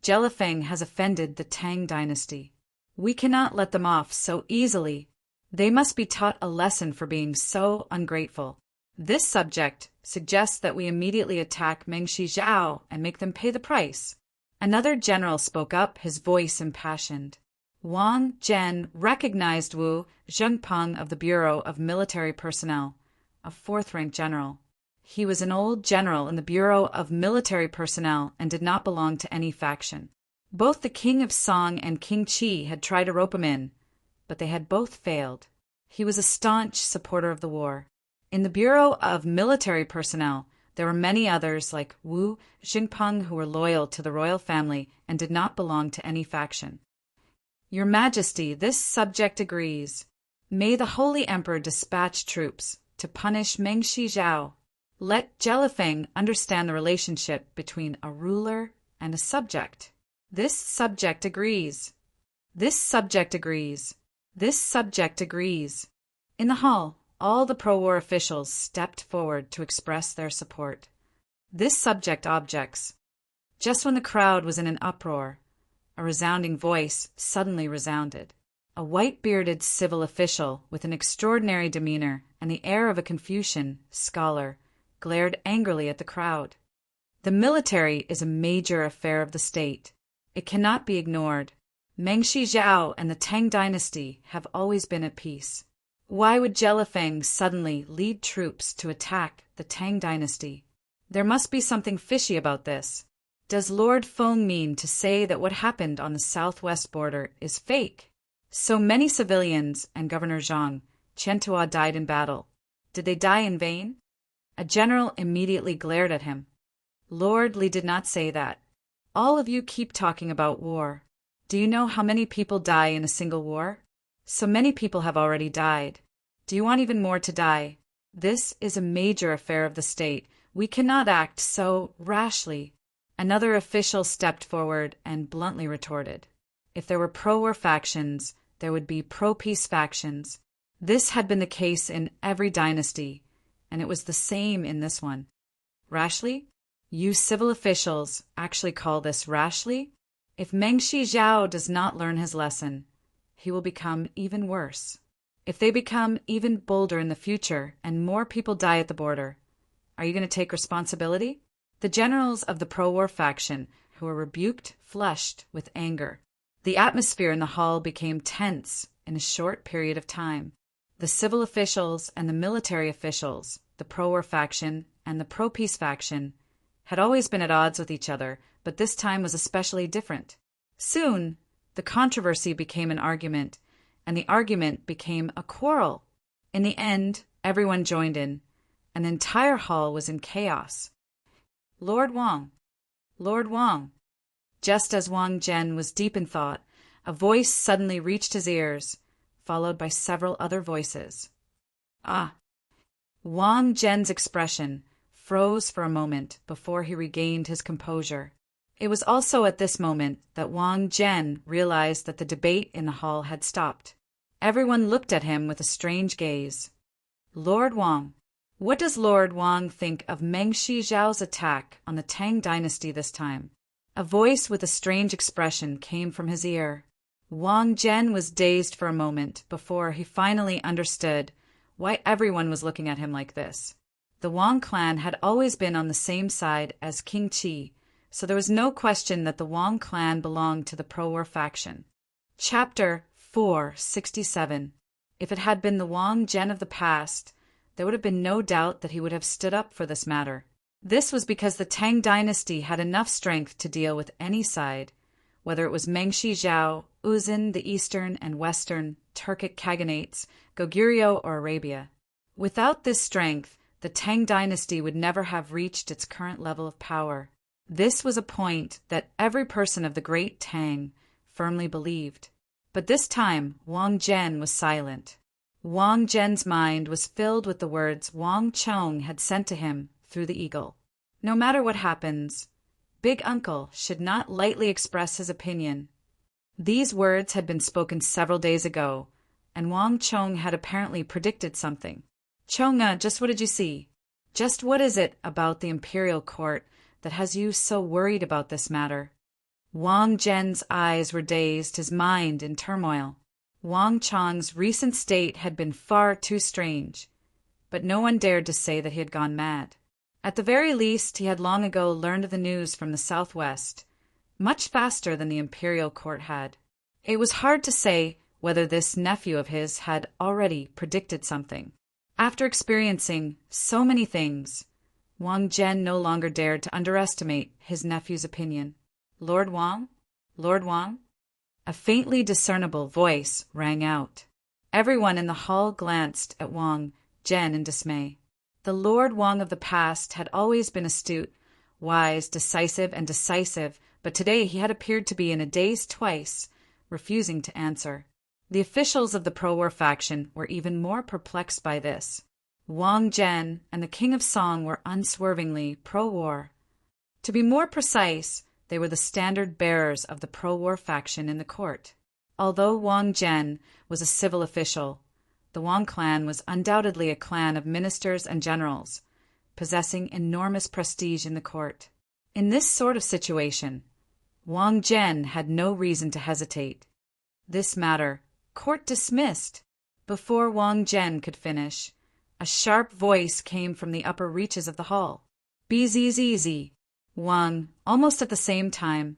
Jelifeng has offended the Tang dynasty. We cannot let them off so easily. They must be taught a lesson for being so ungrateful. This subject suggests that we immediately attack Mengshi Zhao and make them pay the price." Another general spoke up, his voice impassioned. Wang Zhen recognized Wu Zhengpeng of the Bureau of Military Personnel, a fourth-rank general. He was an old general in the Bureau of Military Personnel and did not belong to any faction. Both the King of Song and King Qi had tried to rope him in, but they had both failed. He was a staunch supporter of the war. In the Bureau of Military Personnel, there were many others like Wu Zhengpeng who were loyal to the royal family and did not belong to any faction. "Your Majesty, this subject agrees. May the Holy Emperor dispatch troops to punish Mengshi Zhao. Let Jelifeng understand the relationship between a ruler and a subject. This subject agrees. This subject agrees. This subject agrees." In the hall, all the pro-war officials stepped forward to express their support. This subject objects. Just when the crowd was in an uproar, a resounding voice suddenly resounded. A white-bearded civil official with an extraordinary demeanor and the air of a Confucian scholar glared angrily at the crowd. The military is a major affair of the state. It cannot be ignored. Mengshi Zhao and the Tang dynasty have always been at peace. Why would Jelifeng suddenly lead troops to attack the Tang dynasty? There must be something fishy about this. Does Lord Feng mean to say that what happened on the southwest border is fake? So many civilians and Governor Zhang, Qiantua died in battle. Did they die in vain? A general immediately glared at him. Lord Li did not say that. All of you keep talking about war. Do you know how many people die in a single war? So many people have already died. Do you want even more to die? This is a major affair of the state. We cannot act so rashly. Another official stepped forward and bluntly retorted. If there were pro-war factions, there would be pro-peace factions. This had been the case in every dynasty, and it was the same in this one. Rashly? You civil officials actually call this rashly? If Mengshi Zhao does not learn his lesson, he will become even worse. If they become even bolder in the future and more people die at the border, are you going to take responsibility? The generals of the pro-war faction, who were rebuked, flushed with anger. The atmosphere in the hall became tense in a short period of time. The civil officials and the military officials, the pro-war faction and the pro-peace faction, had always been at odds with each other, but this time was especially different. Soon, the controversy became an argument, and the argument became a quarrel. In the end, everyone joined in, and the entire hall was in chaos. Lord Wang! Lord Wang! Just as Wang Zhen was deep in thought, a voice suddenly reached his ears, followed by several other voices. Ah! Wang Zhen's expression froze for a moment before he regained his composure. It was also at this moment that Wang Zhen realized that the debate in the hall had stopped. Everyone looked at him with a strange gaze. Lord Wang! What does Lord Wang think of Mengshi Zhao's attack on the Tang dynasty this time? A voice with a strange expression came from his ear. Wang Zhen was dazed for a moment before he finally understood why everyone was looking at him like this. The Wang clan had always been on the same side as King Qi, so there was no question that the Wang clan belonged to the pro-war faction. Chapter 467. If it had been the Wang Zhen of the past, there would have been no doubt that he would have stood up for this matter. This was because the Tang dynasty had enough strength to deal with any side, whether it was Mengshi Zhao, Uzin, the eastern and western Turkic Khaganates, Goguryeo, or Arabia. Without this strength, the Tang dynasty would never have reached its current level of power. This was a point that every person of the great Tang firmly believed. But this time, Wang Zhen was silent. Wang Zhen's mind was filled with the words Wang Chong had sent to him through the eagle. No matter what happens, Big Uncle should not lightly express his opinion. These words had been spoken several days ago, and Wang Chong had apparently predicted something. Chonga, just what did you see? Just what is it about the imperial court that has you so worried about this matter? Wang Zhen's eyes were dazed, his mind in turmoil. Wang Chong's recent state had been far too strange, but no one dared to say that he had gone mad. At the very least, he had long ago learned of the news from the southwest, much faster than the imperial court had. It was hard to say whether this nephew of his had already predicted something. After experiencing so many things, Wang Zhen no longer dared to underestimate his nephew's opinion. Lord Wang? Lord Wang? A faintly discernible voice rang out. Everyone in the hall glanced at Wang Zhen in dismay. The Lord Wang of the past had always been astute, wise, decisive, but today he had appeared to be in a daze twice, refusing to answer. The officials of the pro-war faction were even more perplexed by this. Wang Zhen and the King of Song were unswervingly pro-war. To be more precise, they were the standard bearers of the pro-war faction in the court. Although Wang Zhen was a civil official, The Wang clan was undoubtedly a clan of ministers and generals, possessing enormous prestige in the court. In this sort of situation, Wang Zhen had no reason to hesitate. This matter, court dismissed. Before Wang Zhen could finish, a sharp voice came from the upper reaches of the hall. "Bzzz." Wang, almost at the same time,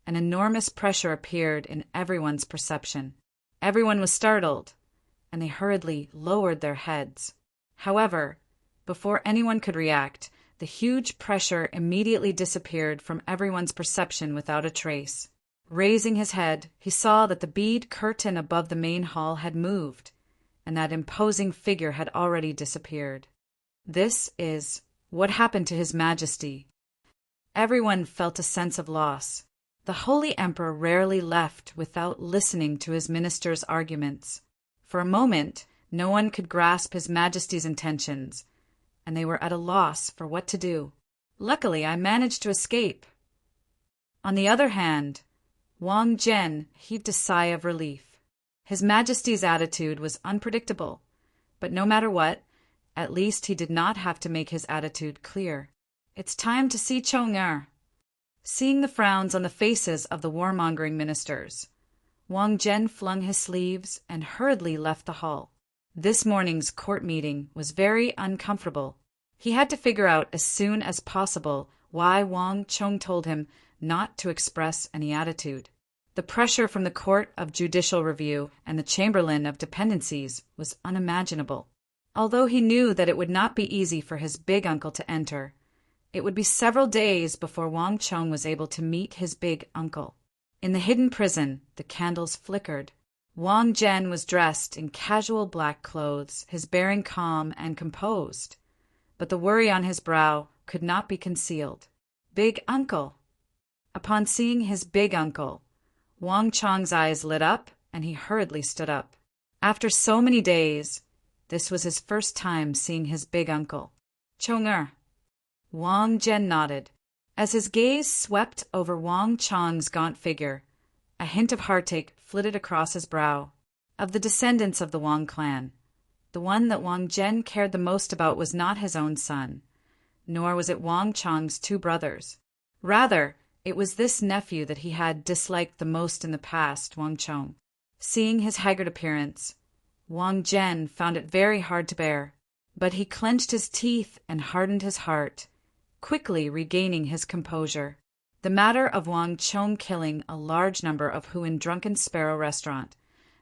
an enormous pressure appeared in everyone's perception. Everyone was startled, and they hurriedly lowered their heads. However, before anyone could react, the huge pressure immediately disappeared from everyone's perception without a trace. Raising his head, he saw that the bead curtain above the main hall had moved, and that imposing figure had already disappeared. This is what happened to His Majesty. Everyone felt a sense of loss. The Holy Emperor rarely left without listening to his ministers' arguments. For a moment, no one could grasp His Majesty's intentions, and they were at a loss for what to do. Luckily, I managed to escape. On the other hand, Wang Zhen heaved a sigh of relief. His Majesty's attitude was unpredictable, but no matter what, at least he did not have to make his attitude clear. It's time to see Chong'er. Seeing the frowns on the faces of the warmongering ministers, Wang Zhen flung his sleeves and hurriedly left the hall. This morning's court meeting was very uncomfortable. He had to figure out as soon as possible why Wang Chong told him not to express any attitude. The pressure from the Court of Judicial Review and the Chamberlain of Dependencies was unimaginable. Although he knew that it would not be easy for his big uncle to enter, it would be several days before Wang Chong was able to meet his big uncle. In the hidden prison, the candles flickered. Wang Zhen was dressed in casual black clothes, his bearing calm and composed, but the worry on his brow could not be concealed. Big uncle! Upon seeing his big uncle, Wang Chong's eyes lit up and he hurriedly stood up. After so many days, this was his first time seeing his big uncle. Chong'er. Wang Zhen nodded. As his gaze swept over Wang Chong's gaunt figure, a hint of heartache flitted across his brow. Of the descendants of the Wang clan, the one that Wang Zhen cared the most about was not his own son, nor was it Wang Chong's two brothers. Rather, it was this nephew that he had disliked the most in the past, Wang Chong. Seeing his haggard appearance, Wang Zhen found it very hard to bear, but he clenched his teeth and hardened his heart, quickly regaining his composure. The matter of Wang Chong killing a large number of who in Drunken Sparrow restaurant,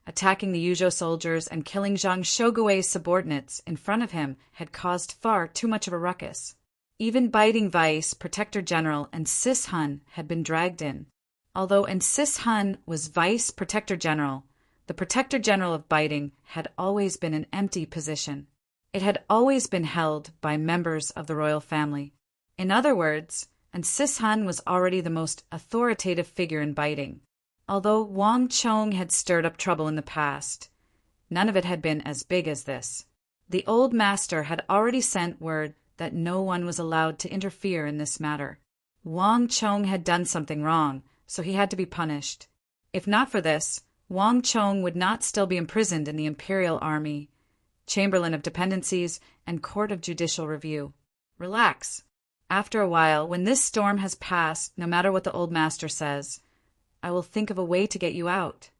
attacking the Yuzhou soldiers and killing Zhang Shogui's subordinates in front of him had caused far too much of a ruckus. Even Biting Vice, Protector General, and Sis Hun had been dragged in. Although Sis Hun was Vice Protector General, the Protector General of Biting had always been an empty position. It had always been held by members of the royal family. In other words, Sis Hun was already the most authoritative figure in Biting. Although Wang Chong had stirred up trouble in the past, none of it had been as big as this. The old master had already sent word that no one was allowed to interfere in this matter. Wang Chong had done something wrong, so he had to be punished. If not for this, Wang Chong would not still be imprisoned in the Imperial Army, Chamberlain of Dependencies, and Court of Judicial Review. Relax. After a while, when this storm has passed, no matter what the old master says, I will think of a way to get you out.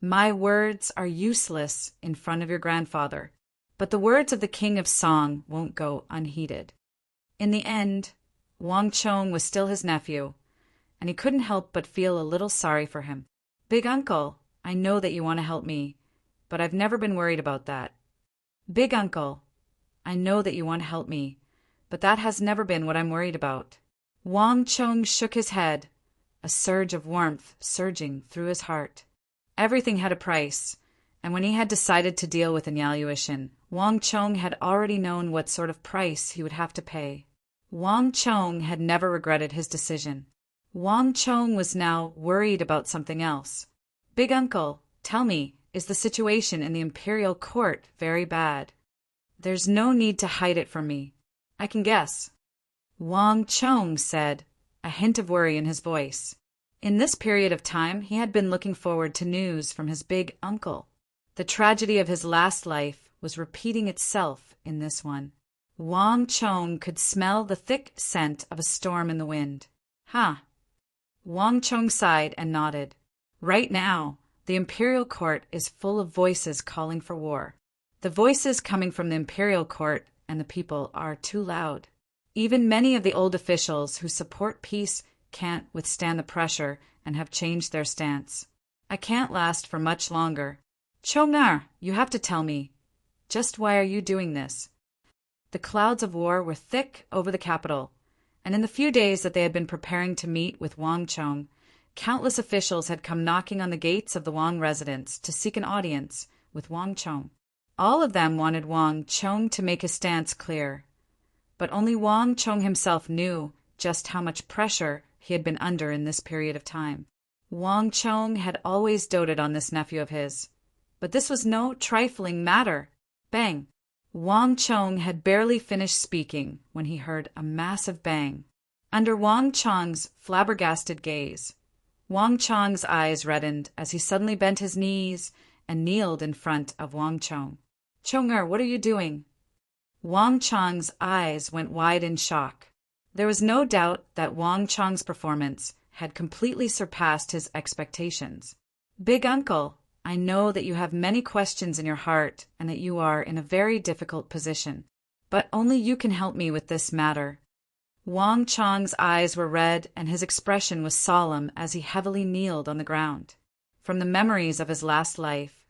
My words are useless in front of your grandfather, but the words of the King of Song won't go unheeded. In the end, Wang Chong was still his nephew, and he couldn't help but feel a little sorry for him. Big uncle, I know that you want to help me, but I've never been worried about that. Big uncle, I know that you want to help me, but that has never been what I'm worried about. Wang Chong shook his head, a surge of warmth surging through his heart. Everything had a price, and when he had decided to deal with Anyaluishin, Wang Chong had already known what sort of price he would have to pay. Wang Chong had never regretted his decision. Wang Chong was now worried about something else. Big uncle, tell me, is the situation in the imperial court very bad? There's no need to hide it from me. I can guess. Wang Chong said, a hint of worry in his voice. In this period of time, he had been looking forward to news from his big uncle. The tragedy of his last life was repeating itself in this one. Wang Chong could smell the thick scent of a storm in the wind. Huh. Wang Chong sighed and nodded. Right now, the imperial court is full of voices calling for war. The voices coming from the imperial court and the people are too loud. Even many of the old officials who support peace can't withstand the pressure and have changed their stance. I can't last for much longer. Chong'er, you have to tell me. Just why are you doing this? The clouds of war were thick over the capital, and in the few days that they had been preparing to meet with Wang Chong, countless officials had come knocking on the gates of the Wang residence to seek an audience with Wang Chong. All of them wanted Wang Chong to make his stance clear, but only Wang Chong himself knew just how much pressure he had been under in this period of time. Wang Chong had always doted on this nephew of his, but this was no trifling matter. Bang! Wang Chong had barely finished speaking when he heard a massive bang. Under Wang Chong's flabbergasted gaze, Wang Chong's eyes reddened as he suddenly bent his knees and kneeled in front of Wang Chong. Chong'er, what are you doing? Wang Chong's eyes went wide in shock. There was no doubt that Wang Chong's performance had completely surpassed his expectations. Big uncle, I know that you have many questions in your heart and that you are in a very difficult position, but only you can help me with this matter. Wang Chong's eyes were red and his expression was solemn as he heavily kneeled on the ground. From the memories of his last life,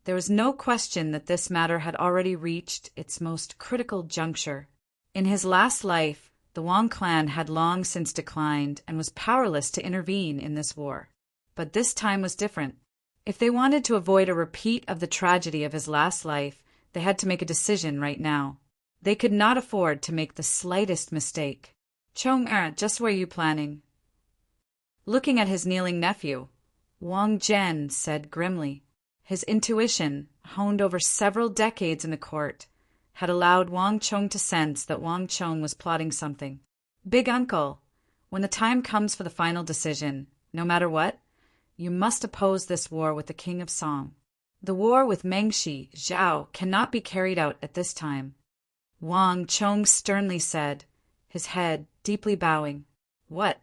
there was no question that this matter had already reached its most critical juncture. In his last life, the Wang clan had long since declined and was powerless to intervene in this war. But this time was different. If they wanted to avoid a repeat of the tragedy of his last life, they had to make a decision right now. They could not afford to make the slightest mistake. Chong'er, just what are you planning? Looking at his kneeling nephew, Wang Zhen said grimly. His intuition, honed over several decades in the court, had allowed Wang Chong to sense that Wang Chong was plotting something. Big uncle, when the time comes for the final decision, no matter what, you must oppose this war with the King of Song. The war with Mengshi Zhao cannot be carried out at this time. Wang Chong sternly said, his head deeply bowing. What?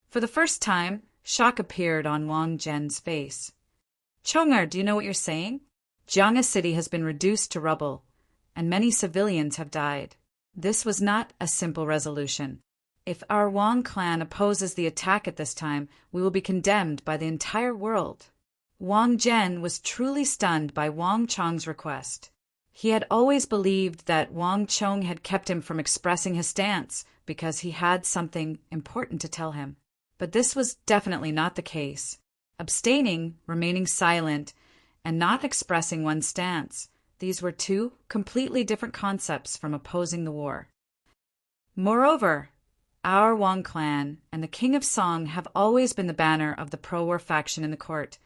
For the first time, shock appeared on Wang Zhen's face. Chong'er, do you know what you're saying? Jiang'a City has been reduced to rubble, and many civilians have died. This was not a simple resolution. If our Wang clan opposes the attack at this time, we will be condemned by the entire world. Wang Zhen was truly stunned by Wang Chong's request. He had always believed that Wang Chong had kept him from expressing his stance because he had something important to tell him. But this was definitely not the case. Abstaining, remaining silent, and not expressing one's stance, these were two completely different concepts from opposing the war. Moreover, our Wang clan and the King of Song have always been the banner of the pro-war faction in the court,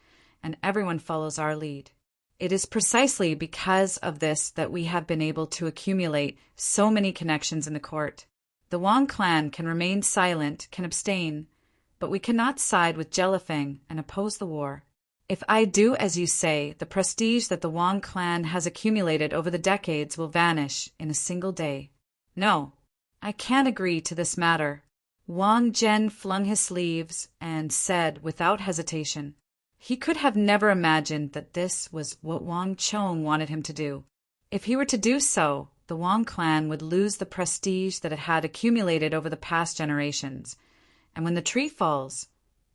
and everyone follows our lead. It is precisely because of this that we have been able to accumulate so many connections in the court. The Wang clan can remain silent, can abstain, but we cannot side with Jelifeng and oppose the war. If I do as you say, the prestige that the Wang clan has accumulated over the decades will vanish in a single day. No, I can't agree to this matter. Wang Zhen flung his sleeves and said without hesitation. He could have never imagined that this was what Wang Chong wanted him to do. If he were to do so, the Wang clan would lose the prestige that it had accumulated over the past generations. And when the tree falls,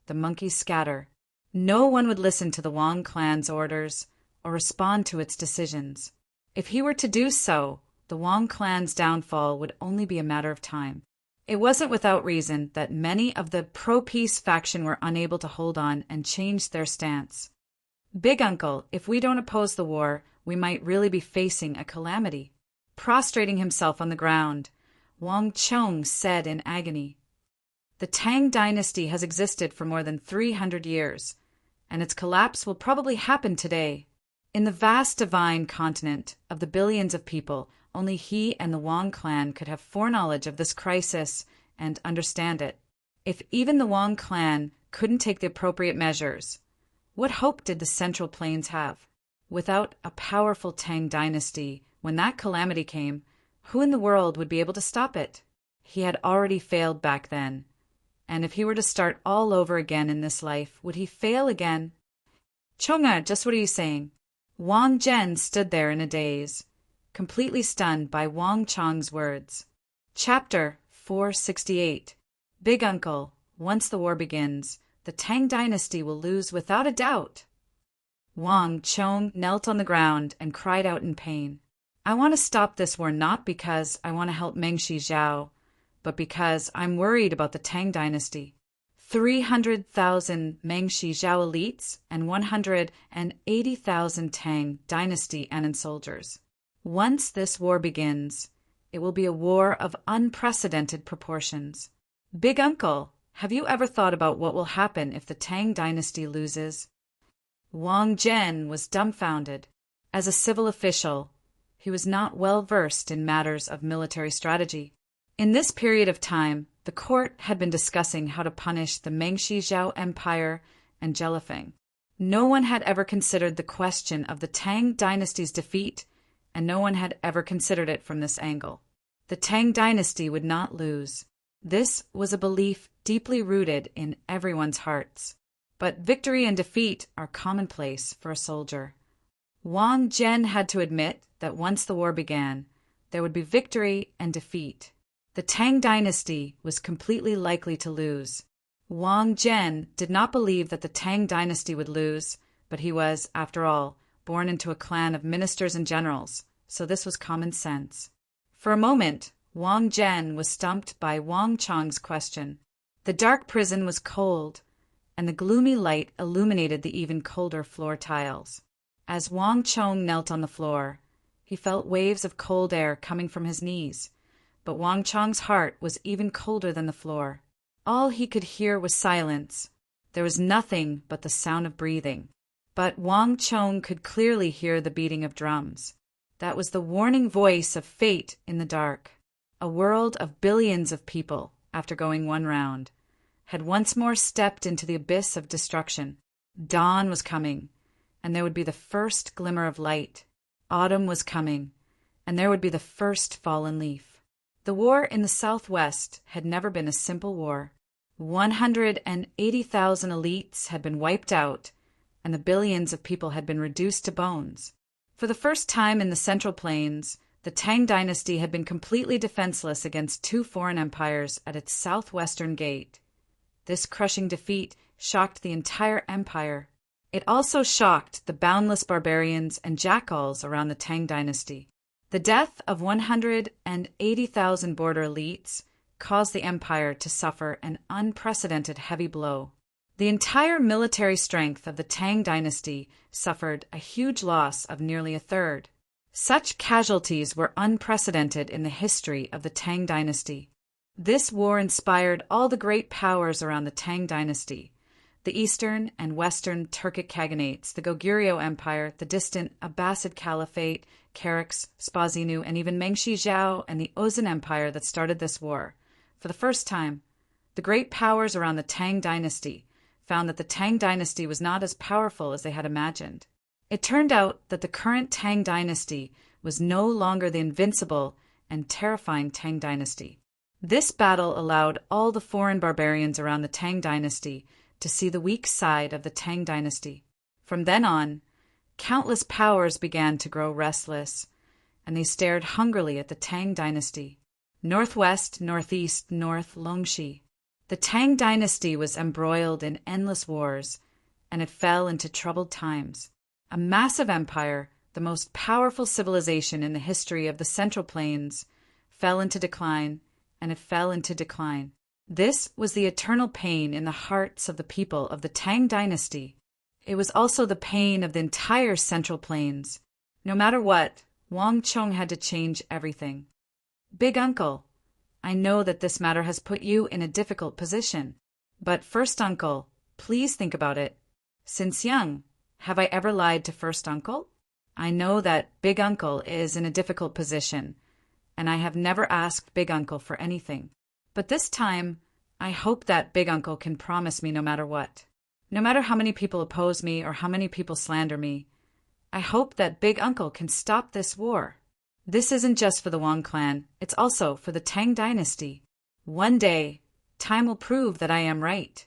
the monkeys scatter. No one would listen to the Wang clan's orders or respond to its decisions. If he were to do so, the Wang clan's downfall would only be a matter of time. It wasn't without reason that many of the pro-peace faction were unable to hold on and change their stance. Big uncle, if we don't oppose the war, we might really be facing a calamity. Prostrating himself on the ground, Wang Chong said in agony. The Tang dynasty has existed for more than 300 years, and its collapse will probably happen today. In the vast divine continent of the billions of people, only he and the Wang clan could have foreknowledge of this crisis and understand it. If even the Wang clan couldn't take the appropriate measures, what hope did the Central Plains have? Without a powerful Tang dynasty, when that calamity came, who in the world would be able to stop it? He had already failed back then. And if he were to start all over again in this life, would he fail again? Chonga, just what are you saying? Wang Zhen stood there in a daze, completely stunned by Wang Chong's words. Chapter 468. Big Uncle, once the war begins, the Tang dynasty will lose without a doubt. Wang Chong knelt on the ground and cried out in pain. I want to stop this war not because I want to help Meng Zhao, but because I'm worried about the Tang dynasty. 300,000 Meng Zhao elites and 180,000 Tang dynasty Anan soldiers. Once this war begins, it will be a war of unprecedented proportions. Big Uncle, have you ever thought about what will happen if the Tang dynasty loses? Wang Zhen was dumbfounded. As a civil official, he was not well versed in matters of military strategy. In this period of time, the court had been discussing how to punish the Meng Zhao Empire and Jelifeng. No one had ever considered the question of the Tang dynasty's defeat, and no one had ever considered it from this angle. The Tang dynasty would not lose. This was a belief deeply rooted in everyone's hearts. But victory and defeat are commonplace for a soldier. Wang Zhen had to admit that once the war began, there would be victory and defeat. The Tang dynasty was completely likely to lose. Wang Zhen did not believe that the Tang dynasty would lose, but he was, after all, born into a clan of ministers and generals, so this was common sense. For a moment, Wang Zhen was stumped by Wang Chong's question. The dark prison was cold, and the gloomy light illuminated the even colder floor tiles. As Wang Chong knelt on the floor, he felt waves of cold air coming from his knees, but Wang Chong's heart was even colder than the floor. All he could hear was silence. There was nothing but the sound of breathing. But Wang Chong could clearly hear the beating of drums. That was the warning voice of fate in the dark. A world of billions of people, after going one round, had once more stepped into the abyss of destruction. Dawn was coming, and there would be the first glimmer of light. Autumn was coming, and there would be the first fallen leaf. The war in the Southwest had never been a simple war. 180,000 elites had been wiped out, and the billions of people had been reduced to bones. For the first time in the Central Plains, the Tang dynasty had been completely defenseless against two foreign empires at its southwestern gate. This crushing defeat shocked the entire empire. It also shocked the boundless barbarians and jackals around the Tang dynasty. The death of 180,000 border elites caused the empire to suffer an unprecedented heavy blow. The entire military strength of the Tang dynasty suffered a huge loss of nearly a third. Such casualties were unprecedented in the history of the Tang dynasty. This war inspired all the great powers around the Tang dynasty, the Eastern and Western Turkic Khaganates, the Goguryeo Empire, the distant Abbasid Caliphate, Karax, Spazinu, and even Meng Zhao and the Ozan Empire that started this war. For the first time, the great powers around the Tang dynasty found that the Tang dynasty was not as powerful as they had imagined. It turned out that the current Tang dynasty was no longer the invincible and terrifying Tang dynasty. This battle allowed all the foreign barbarians around the Tang dynasty to see the weak side of the Tang dynasty. From then on, countless powers began to grow restless, and they stared hungrily at the Tang dynasty. Northwest, northeast, north, Longxi. The Tang dynasty was embroiled in endless wars, and it fell into troubled times. A massive empire, the most powerful civilization in the history of the Central Plains, fell into decline, and it fell into decline. This was the eternal pain in the hearts of the people of the Tang dynasty. It was also the pain of the entire Central Plains. No matter what, Wang Chong had to change everything. Big Uncle, I know that this matter has put you in a difficult position. But First Uncle, please think about it. Since young, have I ever lied to First Uncle? I know that Big Uncle is in a difficult position, and I have never asked Big Uncle for anything. But this time, I hope that Big Uncle can promise me no matter what. No matter how many people oppose me or how many people slander me, I hope that Big Uncle can stop this war. This isn't just for the Wang clan, it's also for the Tang dynasty. One day, time will prove that I am right.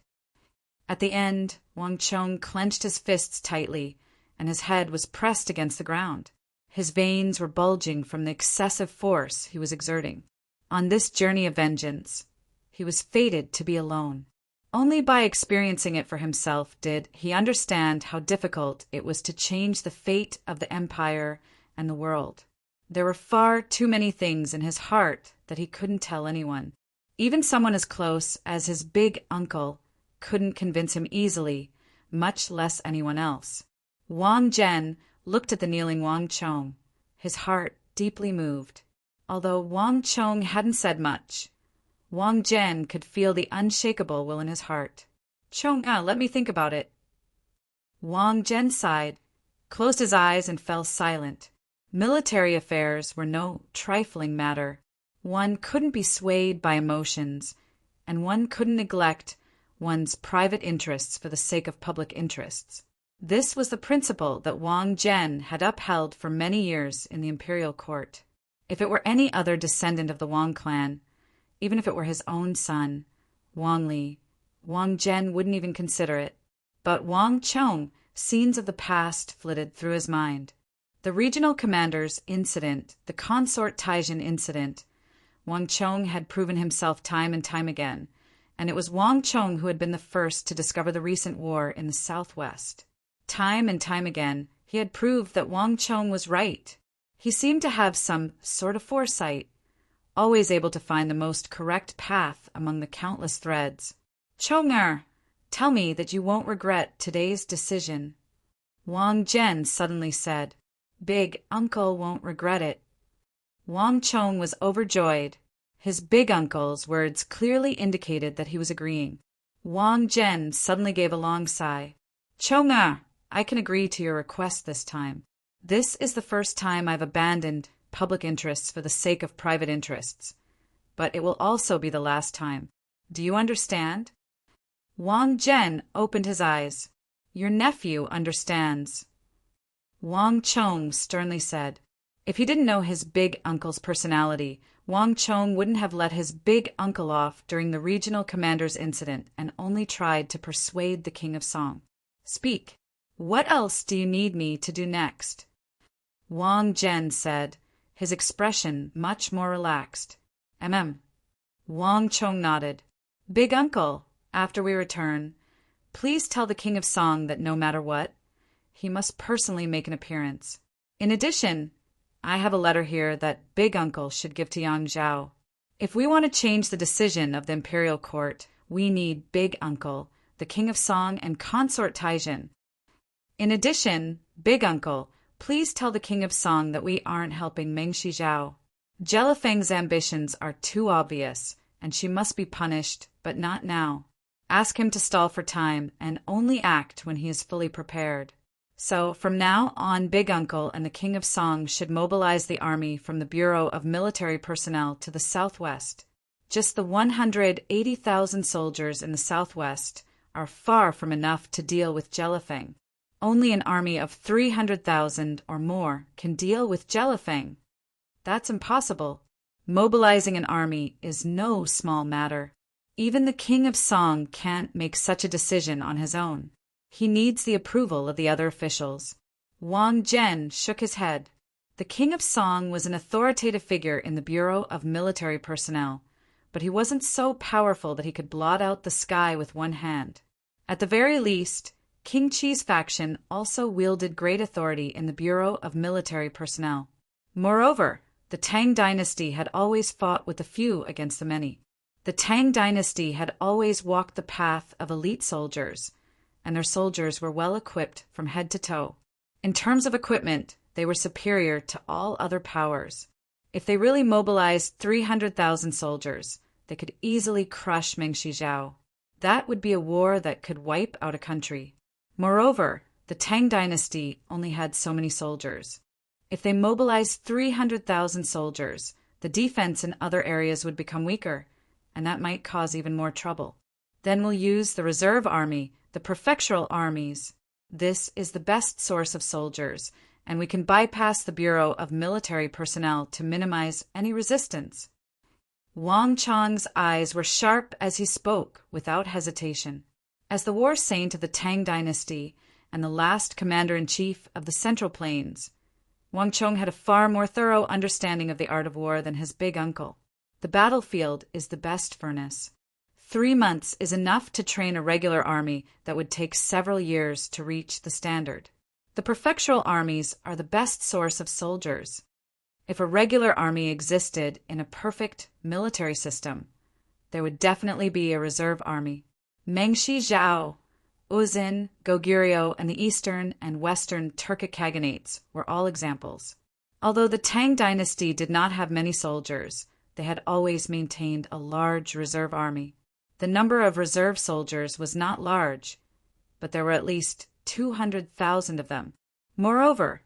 At the end, Wang Chong clenched his fists tightly, and his head was pressed against the ground. His veins were bulging from the excessive force he was exerting. On this journey of vengeance, he was fated to be alone. Only by experiencing it for himself did he understand how difficult it was to change the fate of the empire and the world. There were far too many things in his heart that he couldn't tell anyone. Even someone as close as his big uncle couldn't convince him easily, much less anyone else. Wang Zhen looked at the kneeling Wang Chong, his heart deeply moved. Although Wang Chong hadn't said much, Wang Zhen could feel the unshakable will in his heart. Chong, let me think about it. Wang Zhen sighed, closed his eyes, and fell silent. Military affairs were no trifling matter. One couldn't be swayed by emotions, and one couldn't neglect one's private interests for the sake of public interests. This was the principle that Wang Zhen had upheld for many years in the imperial court. If it were any other descendant of the Wang clan, even if it were his own son, Wang Li, Wang Zhen wouldn't even consider it. But Wang Chong, scenes of the past flitted through his mind. The regional commander's incident, the consort Taijin incident. Wang Chong had proven himself time and time again, and it was Wang Chong who had been the first to discover the recent war in the southwest. Time and time again, he had proved that Wang Chong was right. He seemed to have some sort of foresight, always able to find the most correct path among the countless threads. Chong-er, tell me that you won't regret today's decision. Wang Zhen suddenly said. Big Uncle won't regret it. Wang Chong was overjoyed. His big uncle's words clearly indicated that he was agreeing. Wang Zhen suddenly gave a long sigh. Chong-er, I can agree to your request this time. This is the first time I've abandoned public interests for the sake of private interests, but it will also be the last time. Do you understand? Wang Zhen opened his eyes. Your nephew understands. Wang Chong sternly said. If he didn't know his big uncle's personality, Wang Chong wouldn't have let his big uncle off during the regional commander's incident and only tried to persuade the King of Song. Speak. What else do you need me to do next? Wang Zhen said, his expression much more relaxed. Wang Chong nodded. Big Uncle, after we return, please tell the King of Song that no matter what, he must personally make an appearance. In addition, I have a letter here that Big Uncle should give to Yang Zhao. If we want to change the decision of the imperial court, we need Big Uncle, the King of Song, and Consort Taijin. In addition, Big Uncle, please tell the King of Song that we aren't helping Meng Shizhao. Jelifeng's ambitions are too obvious, and she must be punished, but not now. Ask him to stall for time and only act when he is fully prepared. So, from now on, Big Uncle and the King of Song should mobilize the army from the Bureau of Military Personnel to the southwest. Just the 180,000 soldiers in the southwest are far from enough to deal with Jelifeng. Only an army of 300,000 or more can deal with Jelifeng. That's impossible. Mobilizing an army is no small matter. Even the King of Song can't make such a decision on his own. He needs the approval of the other officials. Wang Zhen shook his head. The King of Song was an authoritative figure in the Bureau of Military Personnel, but he wasn't so powerful that he could blot out the sky with one hand. At the very least, King Qi's faction also wielded great authority in the Bureau of Military Personnel. Moreover, the Tang dynasty had always fought with the few against the many. The Tang dynasty had always walked the path of elite soldiers, and their soldiers were well equipped from head to toe. In terms of equipment, they were superior to all other powers. If they really mobilized 300,000 soldiers, they could easily crush Meng Shizhao. That would be a war that could wipe out a country. Moreover, the Tang dynasty only had so many soldiers. If they mobilized 300,000 soldiers, the defense in other areas would become weaker, and that might cause even more trouble. Then we'll use the reserve army, the prefectural armies. This is the best source of soldiers, and we can bypass the Bureau of Military Personnel to minimize any resistance. Wang Chang's eyes were sharp as he spoke without hesitation. As the war saint of the Tang dynasty and the last commander-in-chief of the Central Plains, Wang Chong had a far more thorough understanding of the art of war than his big uncle. The battlefield is the best furnace. 3 months is enough to train a regular army that would take several years to reach the standard. The prefectural armies are the best source of soldiers. If a regular army existed in a perfect military system, there would definitely be a reserve army. Mengshi Zhao, Uzin, Goguryeo, and the eastern and western Turkic Khaganates were all examples. Although the Tang dynasty did not have many soldiers, they had always maintained a large reserve army. The number of reserve soldiers was not large, but there were at least 200,000 of them. Moreover,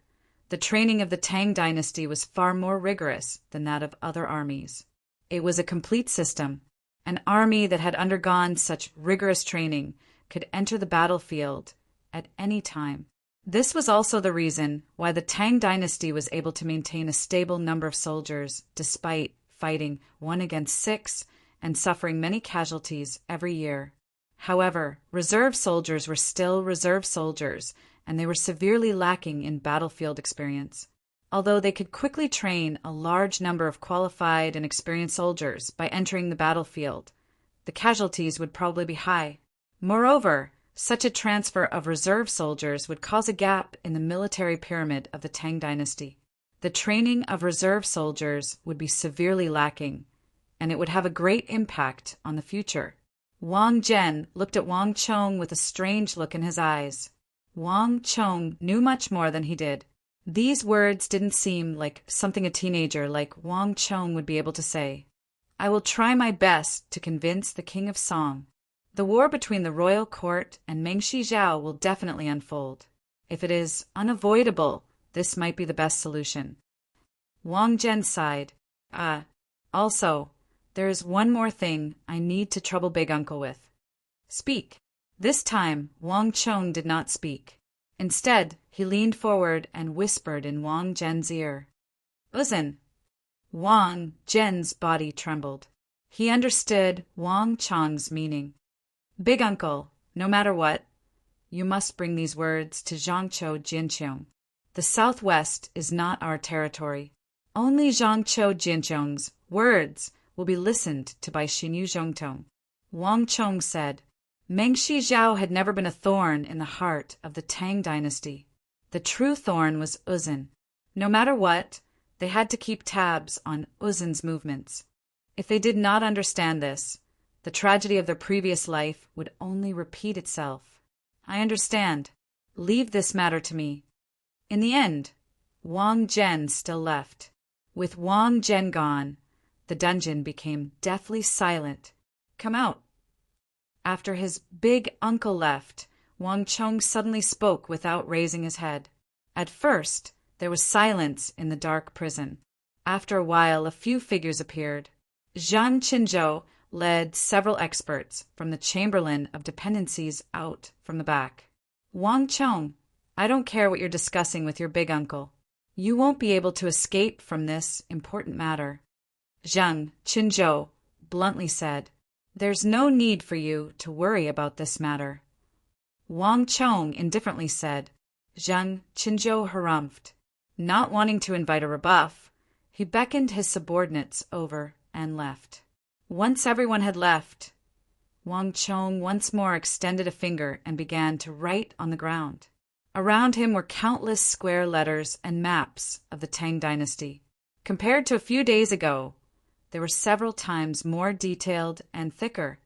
the training of the Tang dynasty was far more rigorous than that of other armies. It was a complete system. An army that had undergone such rigorous training could enter the battlefield at any time. This was also the reason why the Tang dynasty was able to maintain a stable number of soldiers despite fighting 1 against 6 and suffering many casualties every year. However, reserve soldiers were still reserve soldiers, and they were severely lacking in battlefield experience. Although they could quickly train a large number of qualified and experienced soldiers by entering the battlefield, the casualties would probably be high. Moreover, such a transfer of reserve soldiers would cause a gap in the military pyramid of the Tang dynasty. The training of reserve soldiers would be severely lacking, and it would have a great impact on the future. Wang Zhen looked at Wang Chong with a strange look in his eyes. Wang Chong knew much more than he did. These words didn't seem like something a teenager like Wang Chong would be able to say. I will try my best to convince the King of Song. The war between the royal court and Mengshi Zhao will definitely unfold. If it is unavoidable, this might be the best solution. Wang Zhen sighed. Also, there is one more thing I need to trouble Big Uncle with. Speak. This time, Wang Chong did not speak. Instead, he leaned forward and whispered in Wang Zhen's ear. Uzin. Wang Zhen's body trembled. He understood Wang Chong's meaning. Big Uncle, no matter what, you must bring these words to Zhangqiu Jinqiong. The southwest is not our territory. Only Zhangqiu Jinqiong's words will be listened to by Xinyu Zhongtong. Wang Chong said, Mengshi Zhao had never been a thorn in the heart of the Tang dynasty. The true thorn was Uzin. No matter what, they had to keep tabs on Uzin's movements. If they did not understand this, the tragedy of their previous life would only repeat itself. I understand. Leave this matter to me. In the end, Wang Zhen still left. With Wang Zhen gone, the dungeon became deathly silent. Come out. After his big uncle left, Wang Chong suddenly spoke without raising his head. At first, there was silence in the dark prison. After a while, a few figures appeared. Zhang Qinzhou led several experts from the Chamberlain of Dependencies out from the back. Wang Chong, I don't care what you're discussing with your big uncle. You won't be able to escape from this important matter. Zhang Qinzhou bluntly said, There's no need for you to worry about this matter. Wang Chong indifferently said. Zhang Qinzhou harumphed. Not wanting to invite a rebuff, he beckoned his subordinates over and left. Once everyone had left, Wang Chong once more extended a finger and began to write on the ground. Around him were countless square letters and maps of the Tang dynasty. Compared to a few days ago, they were several times more detailed and thicker.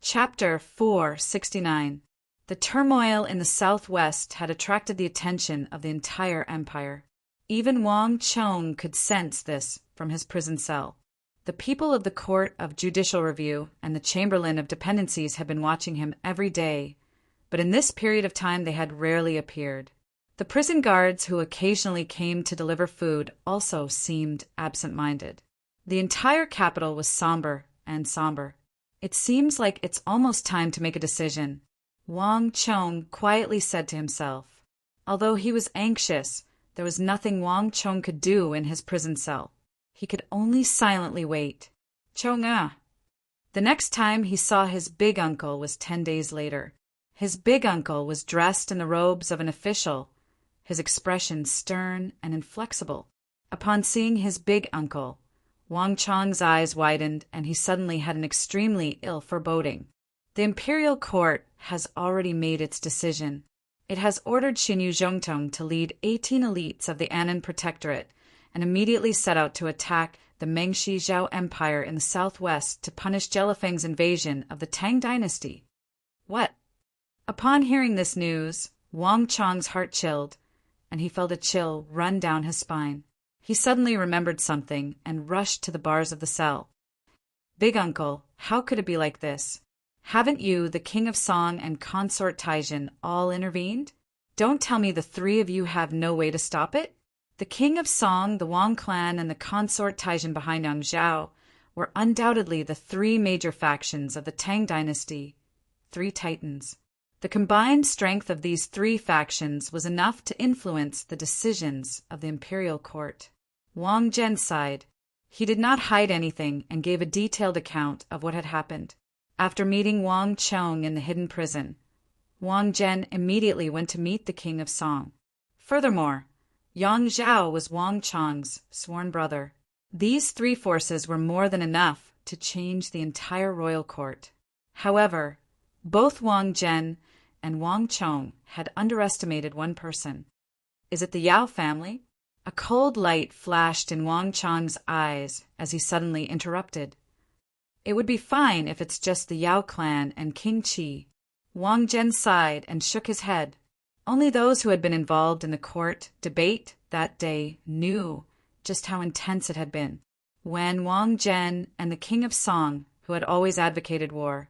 Chapter 469. The turmoil in the southwest had attracted the attention of the entire empire. Even Wang Chong could sense this from his prison cell. The people of the Court of Judicial Review and the Chamberlain of Dependencies had been watching him every day, but in this period of time they had rarely appeared. The prison guards who occasionally came to deliver food also seemed absent-minded. The entire capital was somber and somber. It seems like it's almost time to make a decision, Wang Chong quietly said to himself. Although he was anxious, There was nothing Wang Chong could do in his prison cell. He could only silently wait. Chong-ah. The next time he saw his big uncle was 10 days later. His big uncle was dressed in the robes of an official, his expression stern and inflexible. Upon seeing his big uncle, Wang Chong's eyes widened and he suddenly had an extremely ill foreboding. The imperial court has already made its decision. It has ordered Xinyu Zhongtong to lead 18 elites of the Annan Protectorate and immediately set out to attack the Mengshi Zhao Empire in the southwest to punish Jelifeng's invasion of the Tang dynasty. What? Upon hearing this news, Wang Chong's heart chilled, and he felt a chill run down his spine. He suddenly remembered something and rushed to the bars of the cell. Big uncle, how could it be like this? Haven't you, the King of Song and Consort Taijin, all intervened? Don't tell me the three of you have no way to stop it? The King of Song, the Wang clan, and the Consort Taijin behind Yang Zhao were undoubtedly the three major factions of the Tang dynasty, 3 titans. The combined strength of these 3 factions was enough to influence the decisions of the imperial court. Wang Zhen sighed. He did not hide anything and gave a detailed account of what had happened. After meeting Wang Chong in the hidden prison, Wang Zhen immediately went to meet the King of Song. Furthermore, Yang Zhao was Wang Chong's sworn brother. These 3 forces were more than enough to change the entire royal court. However, both Wang Zhen and Wang Chong had underestimated one person. Is it the Yao family? A cold light flashed in Wang Chong's eyes as he suddenly interrupted. It would be fine if it's just the Yao clan and King Qi. Wang Zhen sighed and shook his head. Only those who had been involved in the court debate that day knew just how intense it had been. When Wang Zhen and the King of Song, who had always advocated war,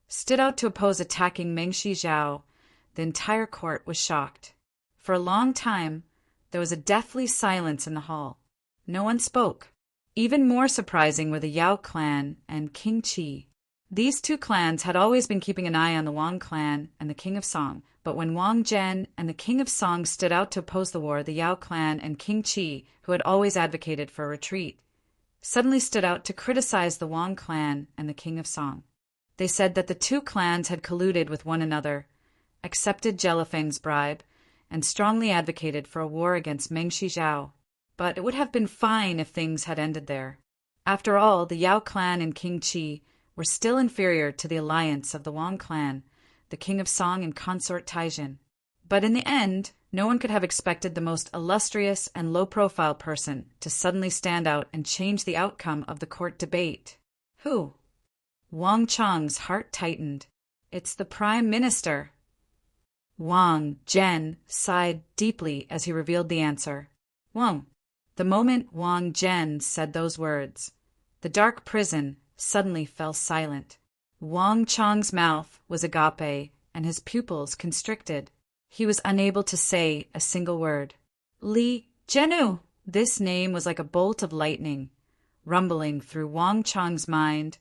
stood out to oppose attacking Mengshi Zhao, the entire court was shocked. For a long time, there was a deathly silence in the hall. No one spoke. Even more surprising were the Yao clan and King Qi. These 2 clans had always been keeping an eye on the Wang clan and the King of Song, but when Wang Zhen and the King of Song stood out to oppose the war, the Yao clan and King Qi, who had always advocated for a retreat, suddenly stood out to criticize the Wang clan and the King of Song. They said that the 2 clans had colluded with one another, accepted Jelifeng's bribe, and strongly advocated for a war against Mengshi Zhao. But it would have been fine if things had ended there. After all, the Yao clan and King Qi were still inferior to the alliance of the Wang clan, the King of Song and Consort Taijin. But in the end, no one could have expected the most illustrious and low-profile person to suddenly stand out and change the outcome of the court debate. Who? Wang Chong's heart tightened. It's the Prime Minister. Wang Zhen sighed deeply as he revealed the answer. Wang. The moment Wang Zhen said those words, the dark prison suddenly fell silent. Wang Chong's mouth was agape and his pupils constricted. He was unable to say a single word. Li Zhenu! This name was like a bolt of lightning, rumbling through Wang Chong's mind,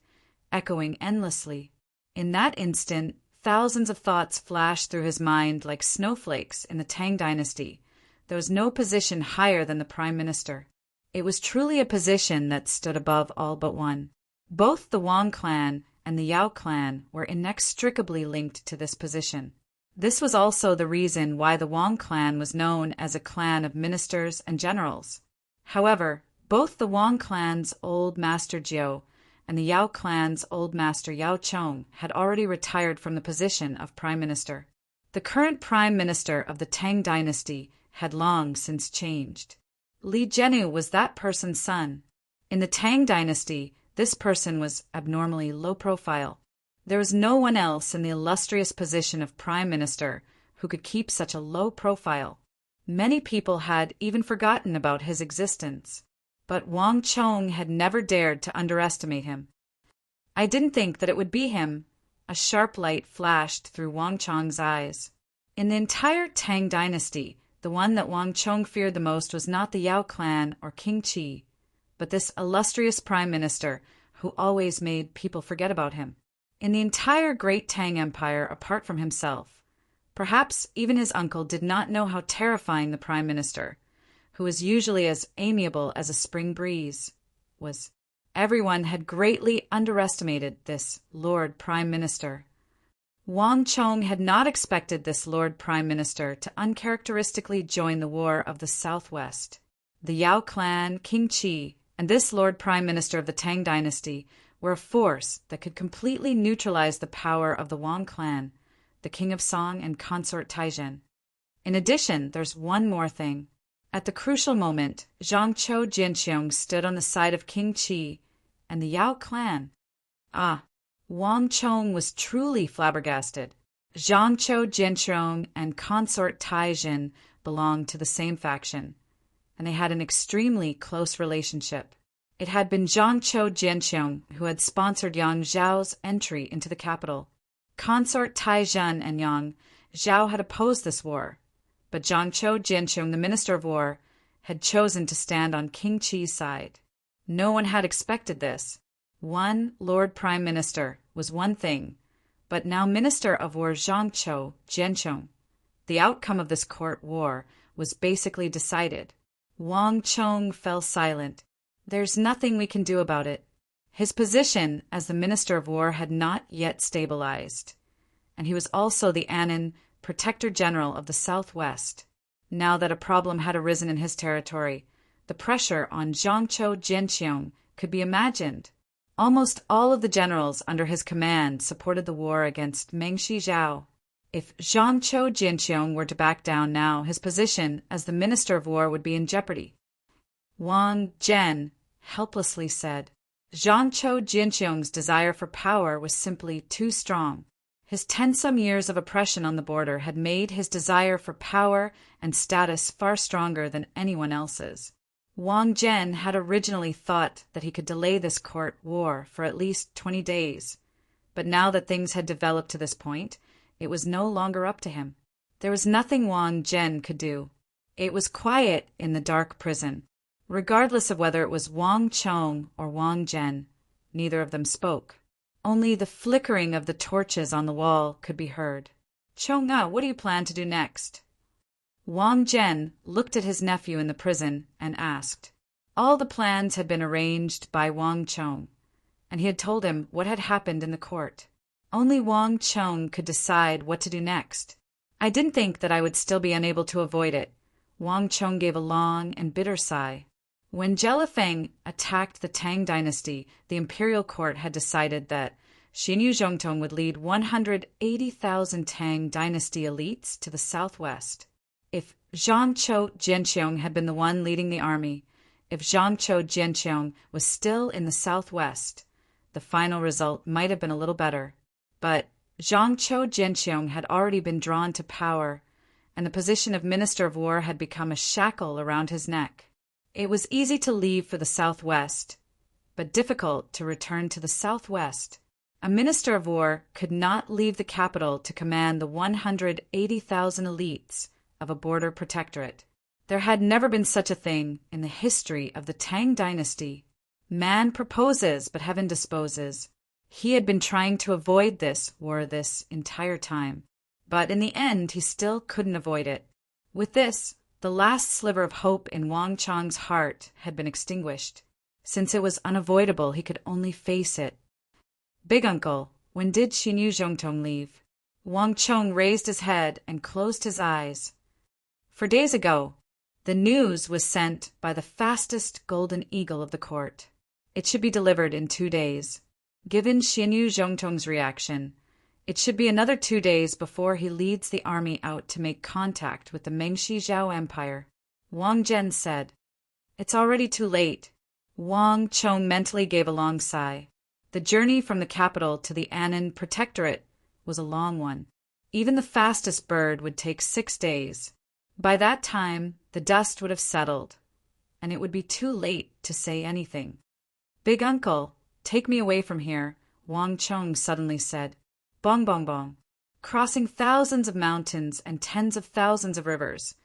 echoing endlessly. In that instant, thousands of thoughts flashed through his mind like snowflakes in the Tang dynasty. There was no position higher than the Prime Minister. It was truly a position that stood above all but one. Both the Wang clan and the Yao clan were inextricably linked to this position. This was also the reason why the Wang clan was known as a clan of ministers and generals. However, both the Wang clan's old master Jiao and the Yao clan's old master Yao Chong had already retired from the position of Prime Minister. The current Prime Minister of the Tang dynasty had long since changed. Li Zhenu was that person's son. In the Tang dynasty, this person was abnormally low profile. There was no one else in the illustrious position of Prime Minister who could keep such a low profile. Many people had even forgotten about his existence. But Wang Chong had never dared to underestimate him. I didn't think that it would be him. A sharp light flashed through Wang Chong's eyes. In the entire Tang dynasty, the one that Wang Chong feared the most was not the Yao clan or King Qi, but this illustrious Prime Minister who always made people forget about him. In the entire great Tang Empire, apart from himself, perhaps even his uncle did not know how terrifying the Prime Minister, who was usually as amiable as a spring breeze, was. Everyone had greatly underestimated this Lord Prime Minister. Wang Chong had not expected this Lord Prime Minister to uncharacteristically join the War of the Southwest. The Yao clan, King Qi, and this Lord Prime Minister of the Tang Dynasty were a force that could completely neutralize the power of the Wang clan, the King of Song and Consort Taizhen. In addition, there's one more thing. At the crucial moment, Zhangqiu Jianxiong stood on the side of King Qi and the Yao clan. Wang Chong was truly flabbergasted. Zhangqiu Jianxiong and Consort Taizhen belonged to the same faction, and they had an extremely close relationship. It had been Zhangqiu Jianxiong who had sponsored Yang Zhao's entry into the capital. Consort Taizhen and Yang Zhao had opposed this war, but Zhangqiu Jianxiong, the Minister of War, had chosen to stand on King Qi's side. No one had expected this. One Lord Prime Minister was one thing, but now Minister of War Zhangqiu Jianxiong. The outcome of this court war was basically decided. Wang Chong fell silent. There's nothing we can do about it. His position as the Minister of War had not yet stabilized, and he was also the Annan Protector General of the Southwest. Now that a problem had arisen in his territory, the pressure on Zhangqiu Jianxiong could be imagined. Almost all of the generals under his command supported the war against Mengshi Zhao. If Zhangqiu Jianxiong were to back down now, his position as the Minister of War would be in jeopardy. Wang Zhen helplessly said. Zhangqiu Jianxiong's desire for power was simply too strong. His 10-some years of oppression on the border had made his desire for power and status far stronger than anyone else's. Wang Zhen had originally thought that he could delay this court war for at least 20 days, but now that things had developed to this point, it was no longer up to him. There was nothing Wang Zhen could do. It was quiet in the dark prison. Regardless of whether it was Wang Chong or Wang Zhen, neither of them spoke. Only the flickering of the torches on the wall could be heard. Chong, what do you plan to do next? Wang Zhen looked at his nephew in the prison and asked. All the plans had been arranged by Wang Chong, and he had told him what had happened in the court. Only Wang Chong could decide what to do next. I didn't think that I would still be unable to avoid it. Wang Chong gave a long and bitter sigh. When Jelifeng attacked the Tang dynasty, the imperial court had decided that Xinyu Zhongtong would lead 180,000 Tang dynasty elites to the southwest. If Zhangqiu Jianxiong had been the one leading the army, if Zhangqiu Jianxiong was still in the southwest, the final result might have been a little better. But Zhangqiu Jianxiong had already been drawn to power, and the position of Minister of War had become a shackle around his neck. It was easy to leave for the southwest, but difficult to return to the southwest. A Minister of War could not leave the capital to command the 180,000 elites of a border protectorate. There had never been such a thing in the history of the Tang dynasty. Man proposes, but heaven disposes. He had been trying to avoid this war this entire time, but in the end he still couldn't avoid it. With this, the last sliver of hope in Wang Chong's heart had been extinguished. Since it was unavoidable, he could only face it. Big uncle, when did Xinyu Zhongtong leave? Wang Chong raised his head and closed his eyes. 4 days ago. The news was sent by the fastest golden eagle of the court. It should be delivered in 2 days. Given Xinyu Zhongtong's reaction, it should be another 2 days before he leads the army out to make contact with the Mengshi Zhao Empire. Wang Zhen said. It's already too late. Wang Chong mentally gave a long sigh. The journey from the capital to the Annan Protectorate was a long one. Even the fastest bird would take 6 days. By that time, the dust would have settled, and it would be too late to say anything. Big uncle, take me away from here, Wang Chong suddenly said. Bong bong bong. Crossing thousands of mountains and tens of thousands of rivers,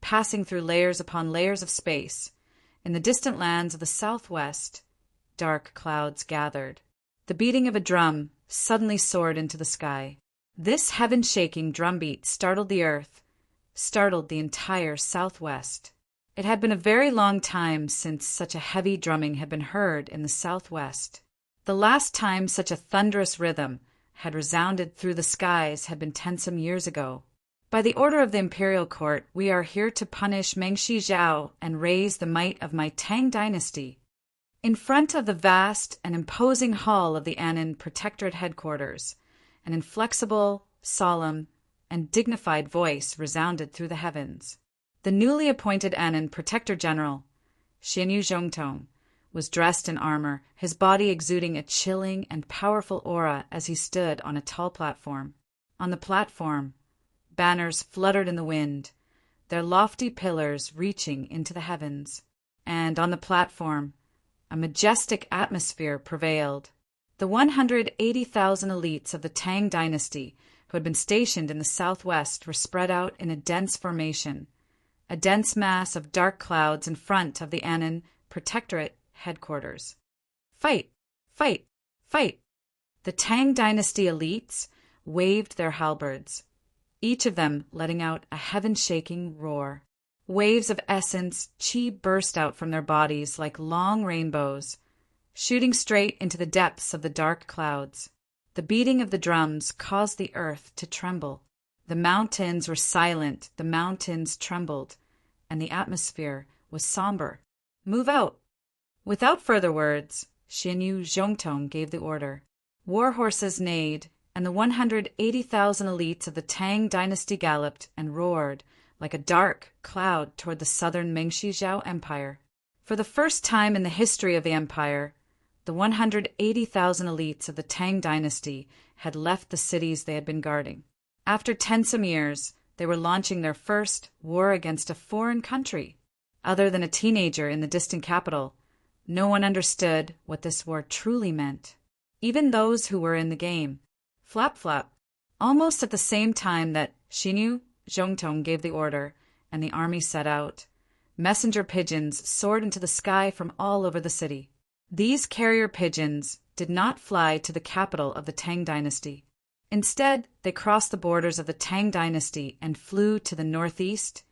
passing through layers upon layers of space, in the distant lands of the southwest, dark clouds gathered. The beating of a drum suddenly soared into the sky. This heaven-shaking drumbeat startled the earth, startled the entire southwest. It had been a very long time since such a heavy drumming had been heard in the southwest. The last time such a thunderous rhythm had resounded through the skies had been 10 some years ago. By the order of the imperial court, we are here to punish Mengshi Zhao and raise the might of my Tang dynasty. In front of the vast and imposing hall of the Annan Protectorate headquarters, an inflexible, solemn, and dignified voice resounded through the heavens. The newly appointed Annan Protector General, Xianyu Zhongtong, was dressed in armor, his body exuding a chilling and powerful aura as he stood on a tall platform. On the platform, banners fluttered in the wind, their lofty pillars reaching into the heavens. And on the platform, a majestic atmosphere prevailed. The 180,000 elites of the Tang dynasty who had been stationed in the southwest were spread out in a dense formation, a dense mass of dark clouds in front of the Annan Protectorate headquarters. Fight! Fight! Fight! The Tang dynasty elites waved their halberds, each of them letting out a heaven-shaking roar. Waves of essence chi burst out from their bodies like long rainbows, shooting straight into the depths of the dark clouds. The beating of the drums caused the earth to tremble. The mountains were silent, the mountains trembled, and the atmosphere was somber. Move out! Without further words, Xianyu Zhongtong gave the order. War horses neighed, and the 180,000 elites of the Tang dynasty galloped and roared like a dark cloud toward the southern Mengshi Zhao Empire. For the first time in the history of the empire, the 180,000 elites of the Tang dynasty had left the cities they had been guarding. After 10 some years, they were launching their first war against a foreign country. Other than a teenager in the distant capital, no one understood what this war truly meant. Even those who were in the game. Flap flap. Almost at the same time that Xianyu Zhongtong gave the order and the army set out, messenger pigeons soared into the sky from all over the city. These carrier pigeons did not fly to the capital of the Tang dynasty. Instead, they crossed the borders of the Tang dynasty and flew to the northeast,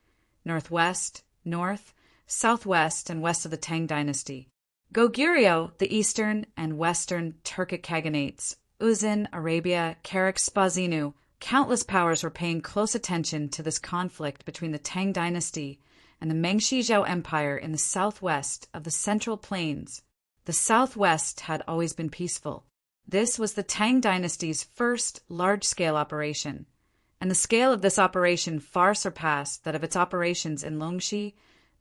northwest, north, southwest, and west of the Tang dynasty. Goguryeo, the eastern and western Turkic Khaganates, Uzin, Arabia, Charax-Spazinu, countless powers were paying close attention to this conflict between the Tang dynasty and the Mengshi Zhao Empire in the southwest of the Central Plains. The southwest had always been peaceful. This was the Tang dynasty's first large-scale operation, and the scale of this operation far surpassed that of its operations in Longxi,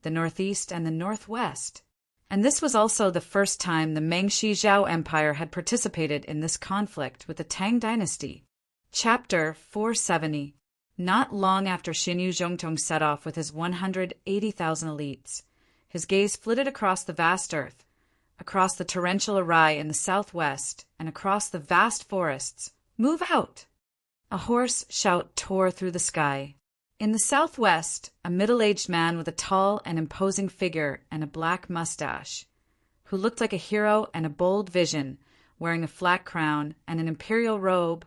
the northeast, and the northwest. And this was also the first time the Mengshi Zhao Empire had participated in this conflict with the Tang dynasty. Chapter 470. Not long after Xianyu Zhongtong set off with his 180,000 elites, his gaze flitted across the vast earth, across the torrential Arai in the southwest, and across the vast forests. Move out! A hoarse shout tore through the sky. In the southwest, a middle-aged man with a tall and imposing figure and a black mustache, who looked like a hero and a bold vision, wearing a flat crown and an imperial robe,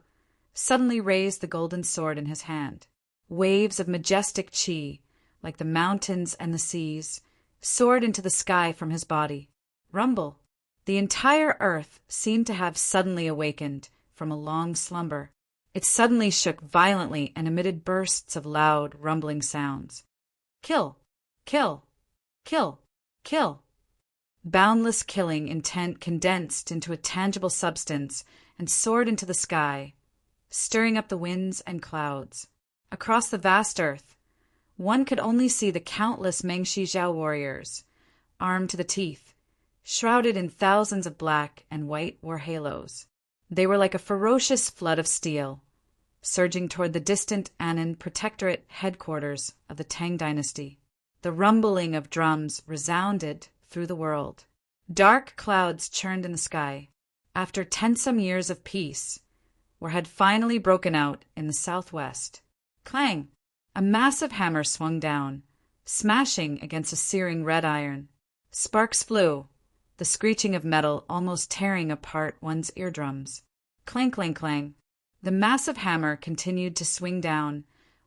suddenly raised the golden sword in his hand. Waves of majestic chi, like the mountains and the seas, soared into the sky from his body. Rumble! The entire earth seemed to have suddenly awakened from a long slumber. It suddenly shook violently and emitted bursts of loud, rumbling sounds. Kill! Kill! Kill! Kill! Boundless killing intent condensed into a tangible substance and soared into the sky, stirring up the winds and clouds. Across the vast earth, one could only see the countless Mengshi Zhao warriors, armed to the teeth, shrouded in thousands of black and white war halos. They were like a ferocious flood of steel, surging toward the distant Annan Protectorate headquarters of the Tang dynasty. The rumbling of drums resounded through the world. Dark clouds churned in the sky. After 10 some years of peace, war had finally broken out in the southwest. Clang! A massive hammer swung down, smashing against a searing red iron. Sparks flew, the screeching of metal almost tearing apart one's eardrums. Clang, clang, clang. The massive hammer continued to swing down,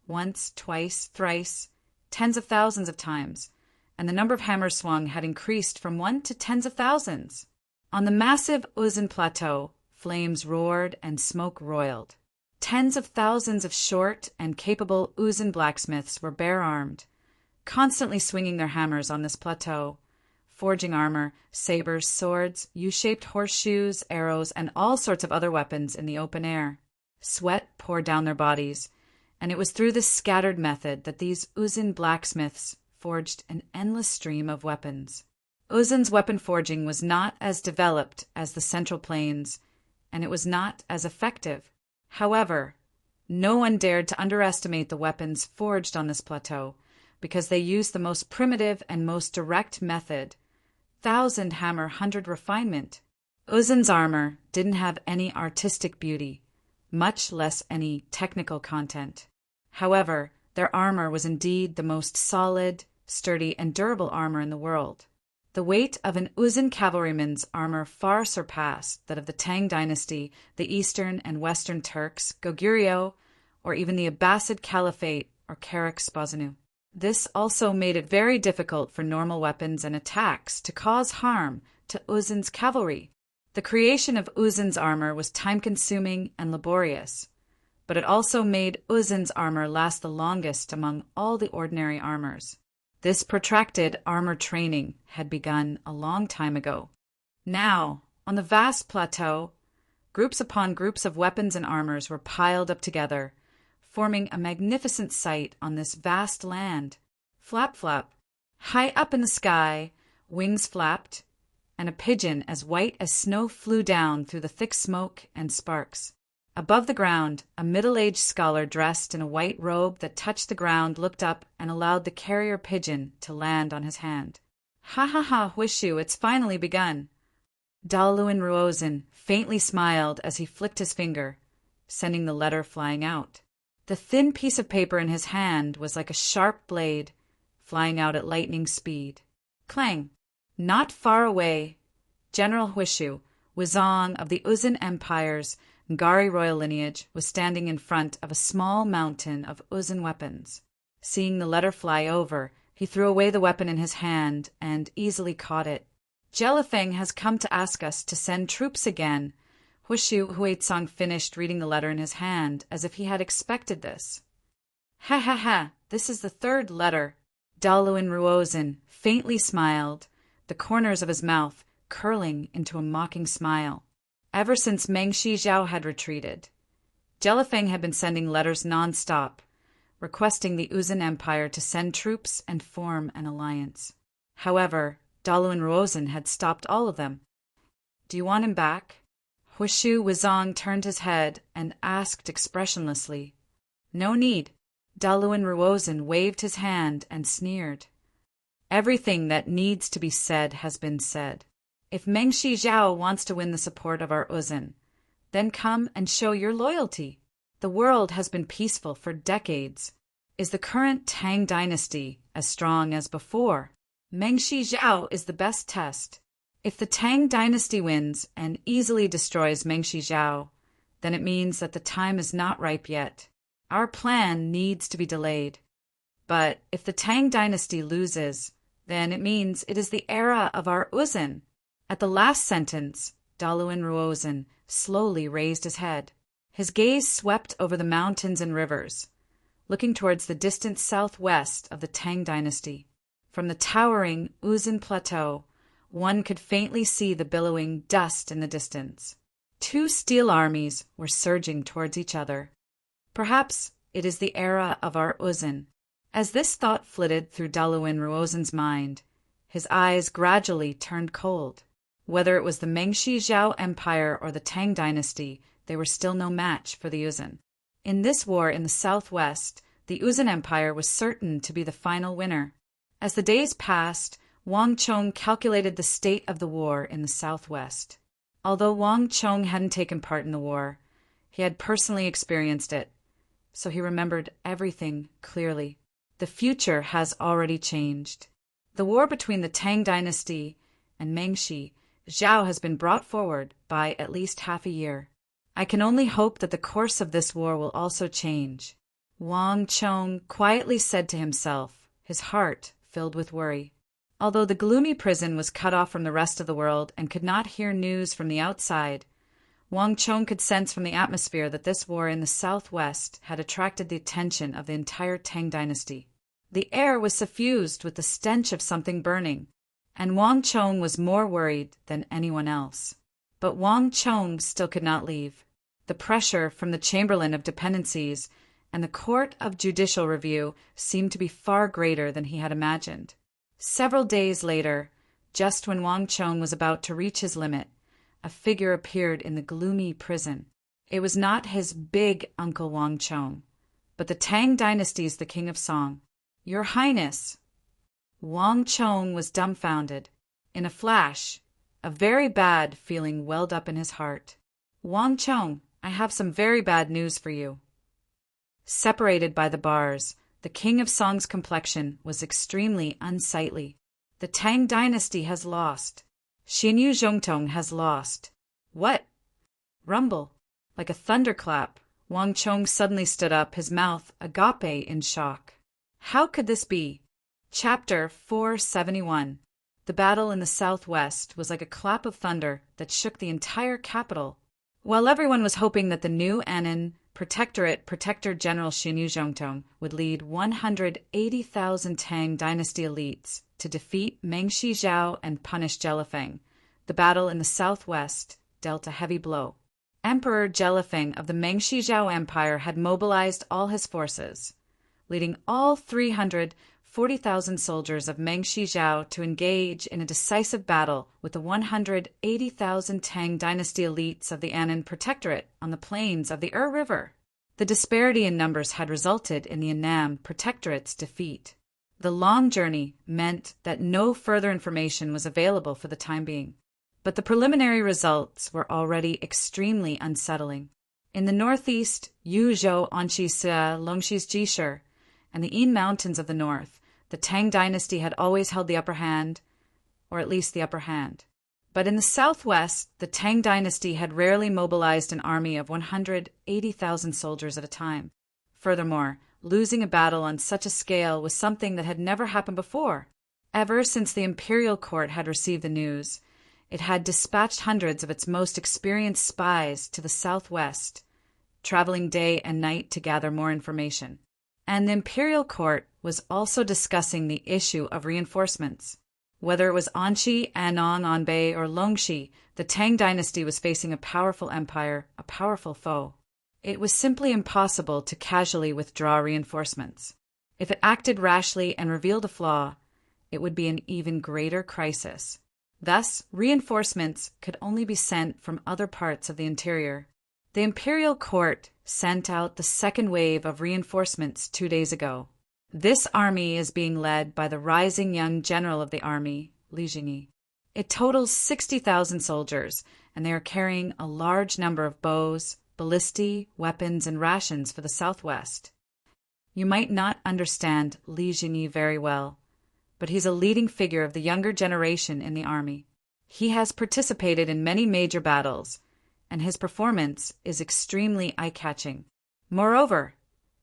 once, twice, thrice, tens of thousands of times, and the number of hammers swung had increased from 1 to tens of thousands. On the massive Uzun plateau, flames roared and smoke roiled. Tens of thousands of short and capable Uzun blacksmiths were bare-armed, constantly swinging their hammers on this plateau, forging armor, sabers, swords, U-shaped horseshoes, arrows, and all sorts of other weapons in the open air. Sweat poured down their bodies, and it was through this scattered method that these Uzun blacksmiths forged an endless stream of weapons. Uzun's weapon forging was not as developed as the Central Plains, and it was not as effective. However, no one dared to underestimate the weapons forged on this plateau, because they used the most primitive and most direct method, 1,000-hammer 100 refinement. Uzun's armor didn't have any artistic beauty, much less any technical content. However, their armor was indeed the most solid, sturdy, and durable armor in the world. The weight of an Uzun cavalryman's armor far surpassed that of the Tang dynasty, the Eastern and Western Turks, Goguryeo, or even the Abbasid Caliphate or Charax-Spasinu. This also made it very difficult for normal weapons and attacks to cause harm to Uzun's cavalry. The creation of Uzun's armor was time-consuming and laborious, but it also made Uzun's armor last the longest among all the ordinary armors. This protracted armor training had begun a long time ago. Now, on the vast plateau, groups upon groups of weapons and armors were piled up together, forming a magnificent sight on this vast land. Flap, flap. High up in the sky, wings flapped, and a pigeon as white as snow flew down through the thick smoke and sparks. Above the ground, a middle-aged scholar dressed in a white robe that touched the ground looked up and allowed the carrier pigeon to land on his hand. "Ha ha ha, Wishu, it's finally begun." Daluin Ruozin faintly smiled as he flicked his finger, sending the letter flying out. The thin piece of paper in his hand was like a sharp blade, flying out at lightning speed. Clang! Not far away, General Wishu, Wuzong of the Uzun Empire's Ngari royal lineage, was standing in front of a small mountain of Uzun weapons. Seeing the letter fly over, he threw away the weapon in his hand and easily caught it. "Jelifeng has come to ask us to send troops again." Wishu Huizong finished reading the letter in his hand as if he had expected this. "Ha ha ha, this is the third letter." Daluin Ruozin faintly smiled, the corners of his mouth curling into a mocking smile. Ever since Meng Shizhao had retreated, Jelifeng had been sending letters non-stop, requesting the Uzun Empire to send troops and form an alliance. However, Daluin Ruozin had stopped all of them. "Do you want him back?" Wishu Wuzong turned his head and asked expressionlessly. "No need." Daluin Ruozin waved his hand and sneered. "Everything that needs to be said has been said. If Meng Shizhao wants to win the support of our Uzun, then come and show your loyalty. The world has been peaceful for decades. Is the current Tang dynasty as strong as before? Meng Shizhao is the best test. If the Tang dynasty wins and easily destroys Meng Shizhao, then it means that the time is not ripe yet. Our plan needs to be delayed. But if the Tang dynasty loses, then it means it is the era of our Uzun." At the last sentence, Daluin Ruozin slowly raised his head. His gaze swept over the mountains and rivers, looking towards the distant southwest of the Tang dynasty. From the towering Uzun plateau, one could faintly see the billowing dust in the distance. Two steel armies were surging towards each other. Perhaps it is the era of our Uzun. As this thought flitted through Daluin Ruozin's mind, his eyes gradually turned cold. Whether it was the Meng Shizhao Empire or the Tang dynasty, they were still no match for the Uzun. In this war in the southwest, the Uzun Empire was certain to be the final winner. As the days passed, Wang Chong calculated the state of the war in the southwest. Although Wang Chong hadn't taken part in the war, he had personally experienced it, so he remembered everything clearly. The future has already changed. The war between the Tang dynasty and Meng Shizhao has been brought forward by at least half a year. I can only hope that the course of this war will also change. Wang Chong quietly said to himself, his heart filled with worry. Although the gloomy prison was cut off from the rest of the world and could not hear news from the outside, Wang Chong could sense from the atmosphere that this war in the southwest had attracted the attention of the entire Tang dynasty. The air was suffused with the stench of something burning, and Wang Chong was more worried than anyone else. But Wang Chong still could not leave. The pressure from the Chamberlain of Dependencies and the Court of Judicial Review seemed to be far greater than he had imagined. Several days later, just when Wang Chong was about to reach his limit, a figure appeared in the gloomy prison. It was not his big uncle Wang Chong, but the Tang dynasty's the King of Song. "Your Highness." Wang Chong was dumbfounded. In a flash, a very bad feeling welled up in his heart. "Wang Chong, I have some very bad news for you." Separated by the bars, the King of Song's complexion was extremely unsightly. "The Tang dynasty has lost. Xinyu Zhongtong has lost." "What?" Rumble. Like a thunderclap, Wang Chong suddenly stood up, his mouth agape in shock. How could this be? Chapter 471. The battle in the southwest was like a clap of thunder that shook the entire capital. While everyone was hoping that the new Annan Protectorate Protector General Xinyu Zhongtong would lead 180,000 Tang dynasty elites to defeat Mengshi Zhao and punish Jelifeng, the battle in the southwest dealt a heavy blow. Emperor Jelifeng of the Mengshi Zhao Empire had mobilized all his forces, leading all 340,000 soldiers of Mengshi Zhao to engage in a decisive battle with the 180,000 Tang dynasty elites of the Annan Protectorate on the plains of the River. The disparity in numbers had resulted in the Annam Protectorate's defeat. The long journey meant that no further information was available for the time being, but the preliminary results were already extremely unsettling. In the northeast, Yuzhou, Anxi-Se, Longshi's-Jishur, and the Yin Mountains of the north, the Tang dynasty had always held the upper hand, or at least the upper hand. But in the southwest, the Tang dynasty had rarely mobilized an army of 180,000 soldiers at a time. Furthermore, losing a battle on such a scale was something that had never happened before. Ever since the imperial court had received the news, it had dispatched hundreds of its most experienced spies to the southwest, traveling day and night to gather more information. And the imperial court was also discussing the issue of reinforcements. Whether it was Anxi, Anong, Anbei, or Longxi, the Tang dynasty was facing a powerful empire, a powerful foe. It was simply impossible to casually withdraw reinforcements. If it acted rashly and revealed a flaw, it would be an even greater crisis. Thus, reinforcements could only be sent from other parts of the interior. The imperial court sent out the second wave of reinforcements 2 days ago. This army is being led by the rising young general of the army, Li Jingyi. It totals 60,000 soldiers, and they are carrying a large number of bows, ballistae, weapons, and rations for the southwest. You might not understand Li Jingyi very well, but he's a leading figure of the younger generation in the army. He has participated in many major battles, and his performance is extremely eye-catching. Moreover,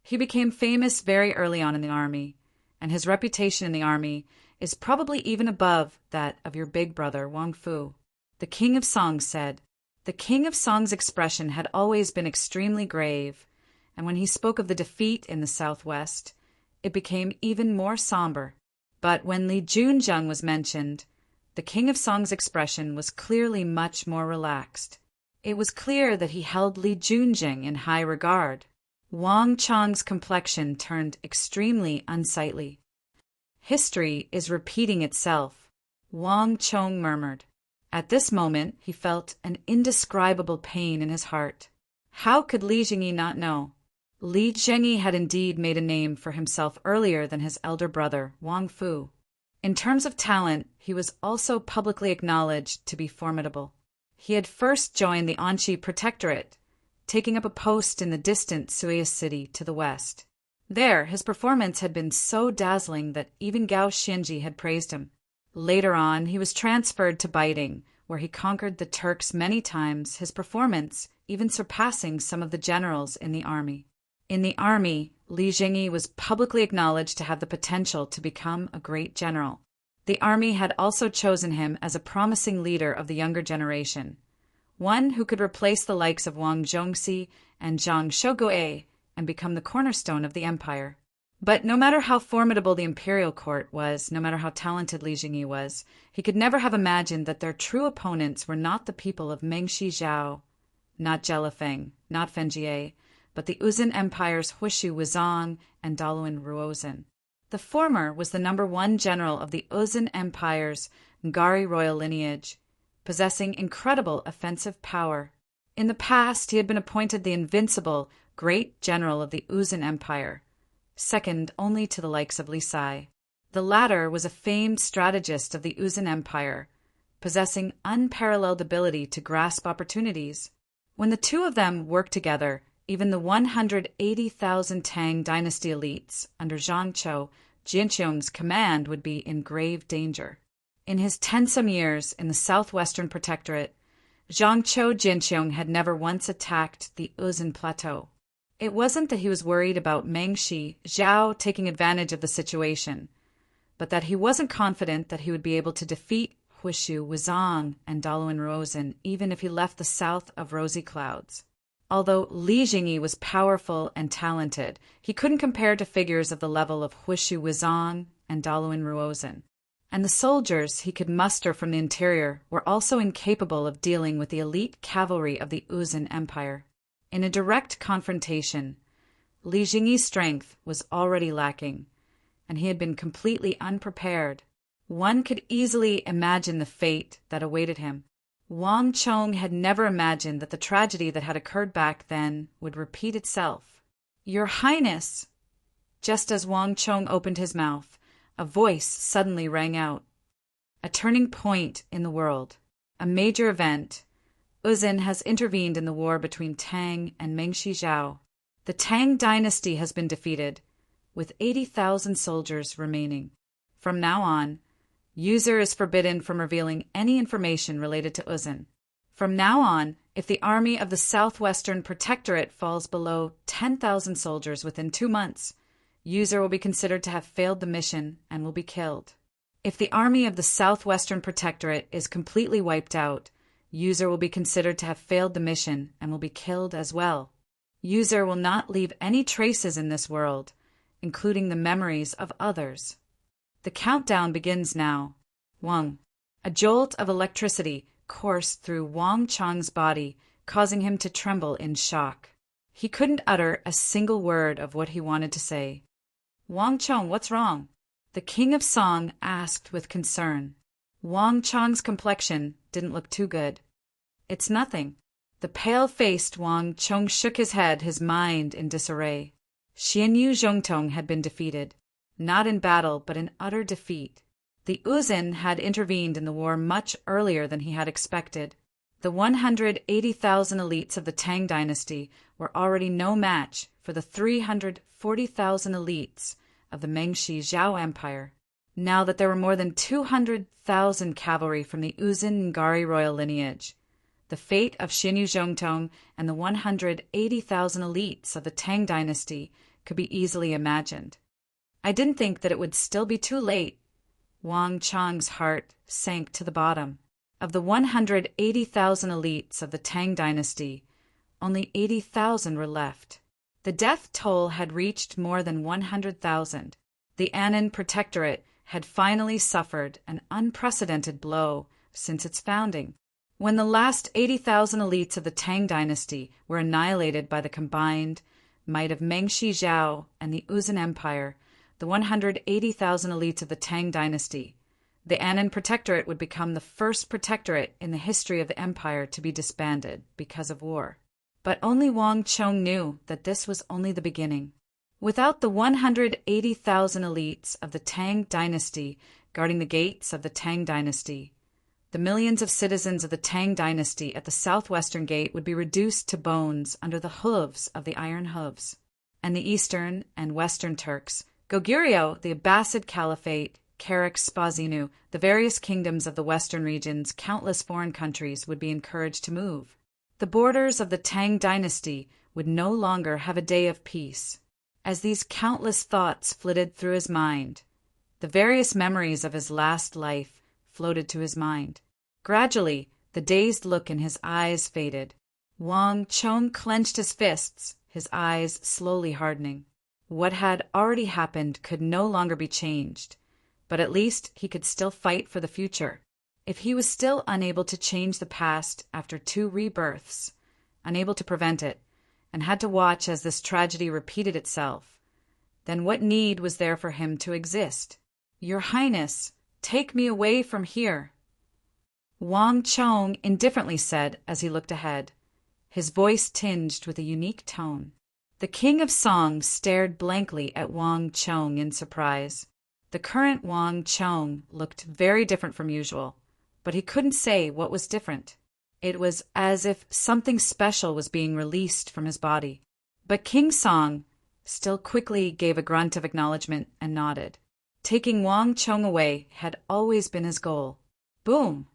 he became famous very early on in the army, and his reputation in the army is probably even above that of your big brother, Wang Fu. The King of Song said. The King of Song's expression had always been extremely grave, and when he spoke of the defeat in the southwest, it became even more somber. But when Li Junzheng was mentioned, the King of Song's expression was clearly much more relaxed. It was clear that he held Li Junzheng in high regard. Wang Chong's complexion turned extremely unsightly. History is repeating itself, Wang Chong murmured. At this moment, he felt an indescribable pain in his heart. How could Li Jingyi not know? Li Jingyi had indeed made a name for himself earlier than his elder brother, Wang Fu. In terms of talent, he was also publicly acknowledged to be formidable. He had first joined the Anxi Protectorate, taking up a post in the distant Suez city to the west. There, his performance had been so dazzling that even Gao Xianji had praised him. Later on, he was transferred to Baiting, where he conquered the Turks many times, his performance even surpassing some of the generals in the army. In the army, Li Jingyi was publicly acknowledged to have the potential to become a great general. The The army had also chosen him as a promising leader of the younger generation, one who could replace the likes of Wang Zhongxi and Zhang Shouguo and become the cornerstone of the empire. But no matter how formidable the imperial court was, no matter how talented Li Jingyi was, he could never have imagined that their true opponents were not the people of Mengxi Zhao, not Zhelifeng, not Fengjie, but the Uzun Empire's Huishu Wuzong and Daluan Ruozhen. The former was the #1 general of the Uzun Empire's Ngari royal lineage, possessing incredible offensive power. In the past, he had been appointed the invincible, great general of the Uzun Empire, second only to the likes of Li Sai. The latter was a famed strategist of the Uzun Empire, possessing unparalleled ability to grasp opportunities. When the two of them worked together, even the 180,000 Tang dynasty elites under Zhang Chou Jinqiong's command would be in grave danger. In his 10-some years in the southwestern protectorate, Zhang Chou Jinqiong had never once attacked the Uzun Plateau. It wasn't that he was worried about Mengxi Zhao taking advantage of the situation, but that he wasn't confident that he would be able to defeat Huishu Wuzong and Daluan Ruozhen even if he left the south of rosy clouds. Although Li Jingyi was powerful and talented, he couldn't compare to figures of the level of Huishu Wuzong and Daluan Ruozhen. And the soldiers he could muster from the interior were also incapable of dealing with the elite cavalry of the Uzun Empire. In a direct confrontation, Li Jingyi's strength was already lacking, and he had been completely unprepared. One could easily imagine the fate that awaited him. Wang Chong had never imagined that the tragedy that had occurred back then would repeat itself. "Your Highness!" Just as Wang Chong opened his mouth, a voice suddenly rang out. A turning point in the world. A major event. Uzun has intervened in the war between Tang and Mengxi Zhao. The Tang dynasty has been defeated, with 80,000 soldiers remaining. From now on, user is forbidden from revealing any information related to Uzun. From now on, if the army of the Southwestern Protectorate falls below 10,000 soldiers within 2 months, user will be considered to have failed the mission and will be killed. If the army of the Southwestern Protectorate is completely wiped out, user will be considered to have failed the mission and will be killed as well. User will not leave any traces in this world, including the memories of others. The countdown begins now. Wang. A jolt of electricity coursed through Wang Chong's body, causing him to tremble in shock. He couldn't utter a single word of what he wanted to say. "Wang Chong, what's wrong?" the King of Song asked with concern. Wang Chong's complexion didn't look too good. "It's nothing." The pale-faced Wang Chong shook his head, his mind in disarray. Xianyu Zhongtong had been defeated, not in battle but in utter defeat. The Uzun had intervened in the war much earlier than he had expected. The 180,000 elites of the Tang dynasty were already no match for the 340,000 elites of the Mengxi Zhao Empire. Now that there were more than 200,000 cavalry from the Uzun Ngari royal lineage, the fate of Xianyu Zhongtong and the 180,000 elites of the Tang dynasty could be easily imagined. I didn't think that it would still be too late. Wang Chong's heart sank to the bottom. Of the 180,000 elites of the Tang dynasty, only 80,000 were left. The death toll had reached more than 100,000. The Annan Protectorate had finally suffered an unprecedented blow since its founding. When the last 80,000 elites of the Tang dynasty were annihilated by the combined might of Mengxi Zhao and the Uzun Empire, the 180,000 elites of the Tang dynasty, the Annan Protectorate would become the first protectorate in the history of the empire to be disbanded because of war. But only Wang Chong knew that this was only the beginning. Without the 180,000 elites of the Tang dynasty guarding the gates of the Tang dynasty, the millions of citizens of the Tang dynasty at the southwestern gate would be reduced to bones under the hooves of the iron hooves. And the eastern and western Turks, Goguryeo, the Abbasid Caliphate, Karak Spazinu, the various kingdoms of the western regions, countless foreign countries would be encouraged to move. The borders of the Tang dynasty would no longer have a day of peace. As these countless thoughts flitted through his mind, The various memories of his last life floated to his mind. Gradually, the dazed look in his eyes faded. Wang Chong clenched his fists, his eyes slowly hardening. What had already happened could no longer be changed, but at least he could still fight for the future. If he was still unable to change the past after 2 rebirths, unable to prevent it, and had to watch as this tragedy repeated itself, then what need was there for him to exist? Your Highness, take me away from here, Wang Chong indifferently said as he looked ahead, his voice tinged with a unique tone. The King of Song stared blankly at Wang Chong in surprise. The current Wang Chong looked very different from usual, but he couldn't say what was different. It was as if something special was being released from his body. But King Song still quickly gave a grunt of acknowledgement and nodded. Taking Wang Chong away had always been his goal. Boom!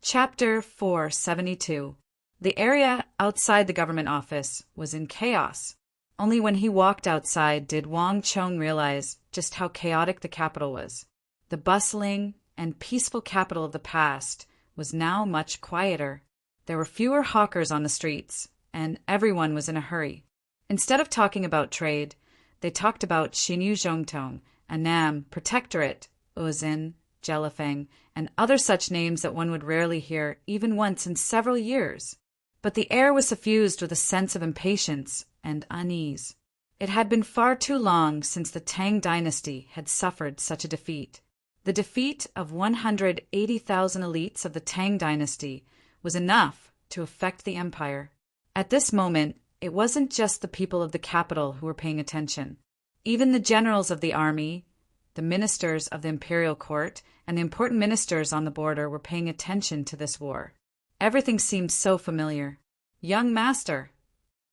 Chapter 472. The area outside the government office was in chaos. Only when he walked outside did Wang Chong realize just how chaotic the capital was. The bustling and peaceful capital of the past was now much quieter. There were fewer hawkers on the streets, and everyone was in a hurry. Instead of talking about trade, they talked about Xinyu Zhongtong, Annam, Protectorate, Uzin, Jelifeng, and other such names that one would rarely hear even once in several years. But the air was suffused with a sense of impatience and unease. It had been far too long since the Tang dynasty had suffered such a defeat. The defeat of 180,000 elites of the Tang dynasty was enough to affect the empire. At this moment, it wasn't just the people of the capital who were paying attention. Even the generals of the army, the ministers of the imperial court, and the important ministers on the border were paying attention to this war. Everything seemed so familiar. Young master!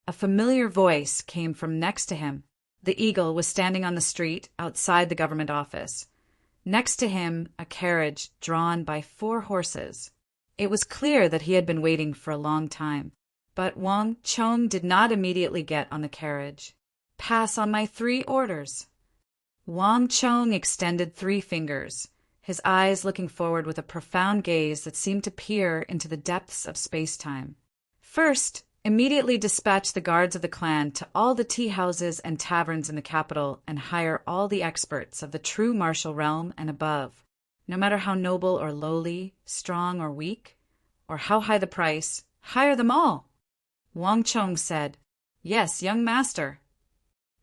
A familiar voice came from next to him. The eagle was standing on the street outside the government office. Next to him, a carriage drawn by 4 horses. It was clear that he had been waiting for a long time. But Wang Chong did not immediately get on the carriage. Pass on my 3 orders. Wang Chong extended 3 fingers, his eyes looking forward with a profound gaze that seemed to peer into the depths of space-time. First, immediately dispatch the guards of the clan to all the tea-houses and taverns in the capital and hire all the experts of the true martial realm and above. No matter how noble or lowly, strong or weak, or how high the price, hire them all. Wang Chong said, Yes, young master.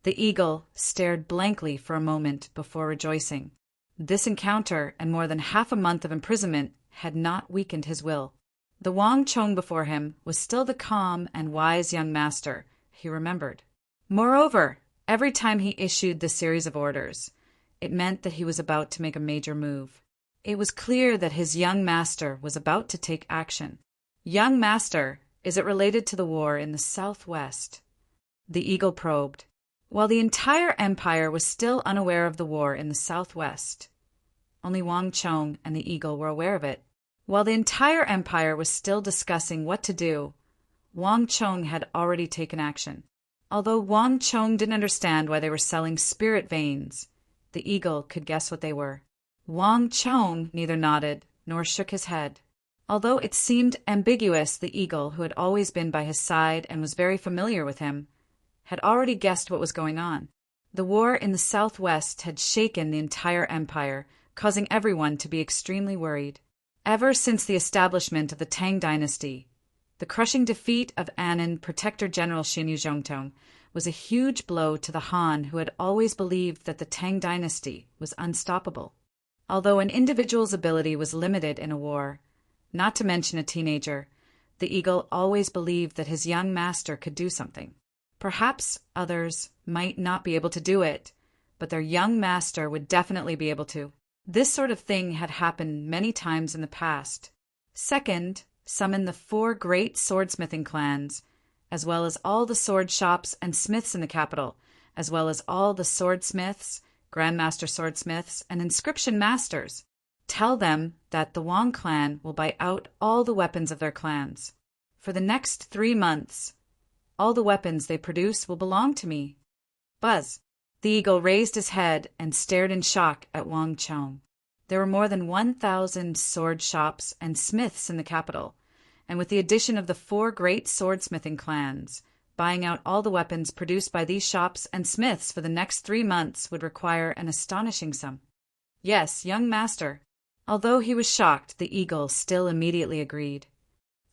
The eagle stared blankly for a moment before rejoicing. This encounter and more than half a month of imprisonment had not weakened his will. The Wang Chong before him was still the calm and wise young master, he remembered. Moreover, every time he issued the series of orders, it meant that he was about to make a major move. It was clear that his young master was about to take action. Young master, is it related to the war in the southwest? The eagle probed. While the entire empire was still unaware of the war in the southwest, only Wang Chong and the eagle were aware of it. While the entire empire was still discussing what to do, Wang Chong had already taken action. Although Wang Chong didn't understand why they were selling spirit veins, the eagle could guess what they were. Wang Chong neither nodded nor shook his head. Although it seemed ambiguous, the eagle, who had always been by his side and was very familiar with him, had already guessed what was going on. The war in the southwest had shaken the entire empire, causing everyone to be extremely worried. Ever since the establishment of the Tang dynasty, the crushing defeat of Annan Protector General Xinyu Zhongtong was a huge blow to the Han, who had always believed that the Tang dynasty was unstoppable. Although an individual's ability was limited in a war, not to mention a teenager, the eagle always believed that his young master could do something. Perhaps others might not be able to do it, but their young master would definitely be able to. This sort of thing had happened many times in the past. Second, summon the 4 great swordsmithing clans, as well as all the sword shops and smiths in the capital, as well as all the swordsmiths, grandmaster swordsmiths, and inscription masters. Tell them that the Wang clan will buy out all the weapons of their clans. For the next 3 months, all the weapons they produce will belong to me. Buzz. The eagle raised his head and stared in shock at Wang Chong. There were more than 1,000 sword shops and smiths in the capital, and with the addition of the 4 great swordsmithing clans, buying out all the weapons produced by these shops and smiths for the next 3 months would require an astonishing sum. Yes, young master. Although he was shocked, the eagle still immediately agreed.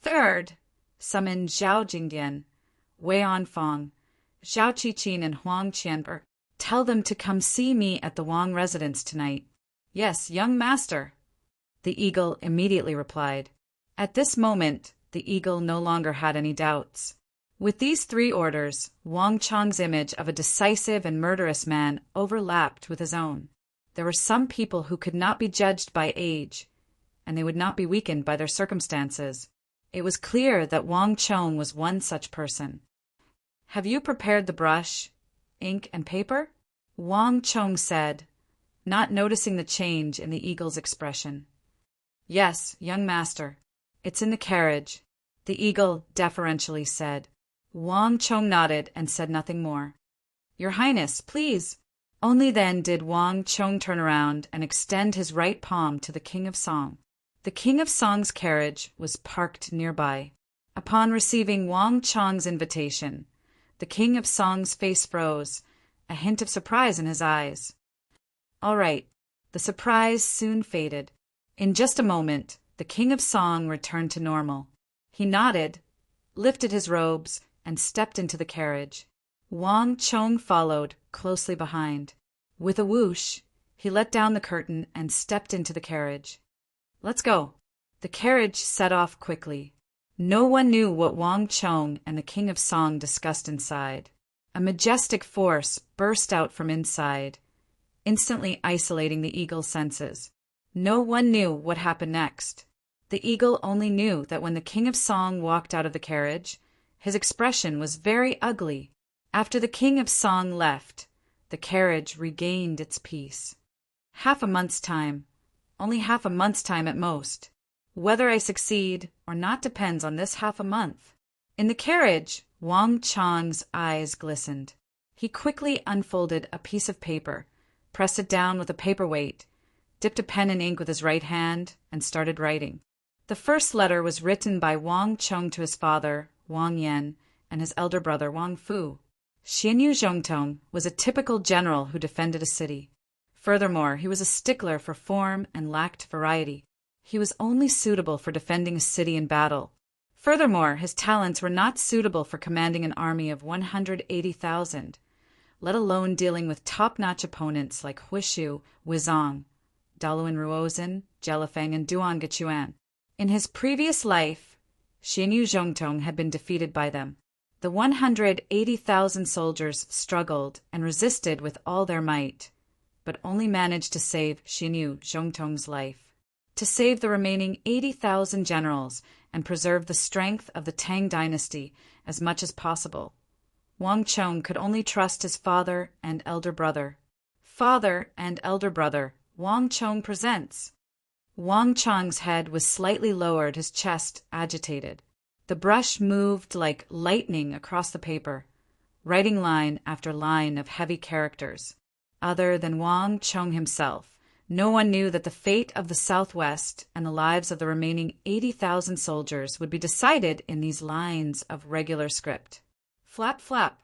Third, summon Zhao Jingdian, Wei Anfang, Zhao Qiqin, and Huang Qianber. Tell them to come see me at the Wang residence tonight. Yes, young master, the eagle immediately replied. At this moment, the eagle no longer had any doubts. With these 3 orders, Wang Chong's image of a decisive and murderous man overlapped with his own. There were some people who could not be judged by age, and they would not be weakened by their circumstances. It was clear that Wang Chong was one such person. Have you prepared the brush, ink, and paper? Wang Chong said, not noticing the change in the eagle's expression. Yes, young master. It's in the carriage, the eagle deferentially said. Wang Chong nodded and said nothing more. Your Highness, please. Only then did Wang Chong turn around and extend his right palm to the King of Song. The King of Song's carriage was parked nearby. Upon receiving Wang Chong's invitation, the King of Song's face froze, a hint of surprise in his eyes. All right, the surprise soon faded. In just a moment, the King of Song returned to normal. He nodded, lifted his robes, and stepped into the carriage. Wang Chong followed, closely behind. With a whoosh, he let down the curtain and stepped into the carriage. Let's go. The carriage set off quickly. No one knew what Wang Chong and the King of Song discussed inside. A majestic force burst out from inside, instantly isolating the eagle's senses. No one knew what happened next. The eagle only knew that when the King of Song walked out of the carriage, his expression was very ugly. After the King of Song left, the carriage regained its peace. Half a month's time. Only half a month's time at most. Whether I succeed or not depends on this half a month. In the carriage, Wang Chong's eyes glistened. He quickly unfolded a piece of paper, pressed it down with a paperweight, dipped a pen in ink with his right hand, and started writing. The first letter was written by Wang Chong to his father, Wang Yan, and his elder brother, Wang Fu. Xianyu Zhongtong was a typical general who defended a city. Furthermore, he was a stickler for form and lacked variety. He was only suitable for defending a city in battle. Furthermore, his talents were not suitable for commanding an army of 180,000, let alone dealing with top-notch opponents like Huishu, Wizong, Daluan Ruozhen, Jelifeng, and Duan Gechuan. In his previous life, Xianyu Zhongtong had been defeated by them. The 180,000 soldiers struggled and resisted with all their might, but only managed to save Xianyu Zhongtong's life. To save the remaining 80,000 generals and preserve the strength of the Tang dynasty as much as possible, Wang Chong could only trust his father and elder brother. Father and elder brother, Wang Chong presents. Wang Chong's head was slightly lowered, his chest agitated. The brush moved like lightning across the paper, writing line after line of heavy characters. Other than Wang Chong himself, no one knew that the fate of the Southwest and the lives of the remaining 80,000 soldiers would be decided in these lines of regular script. Flap, flap.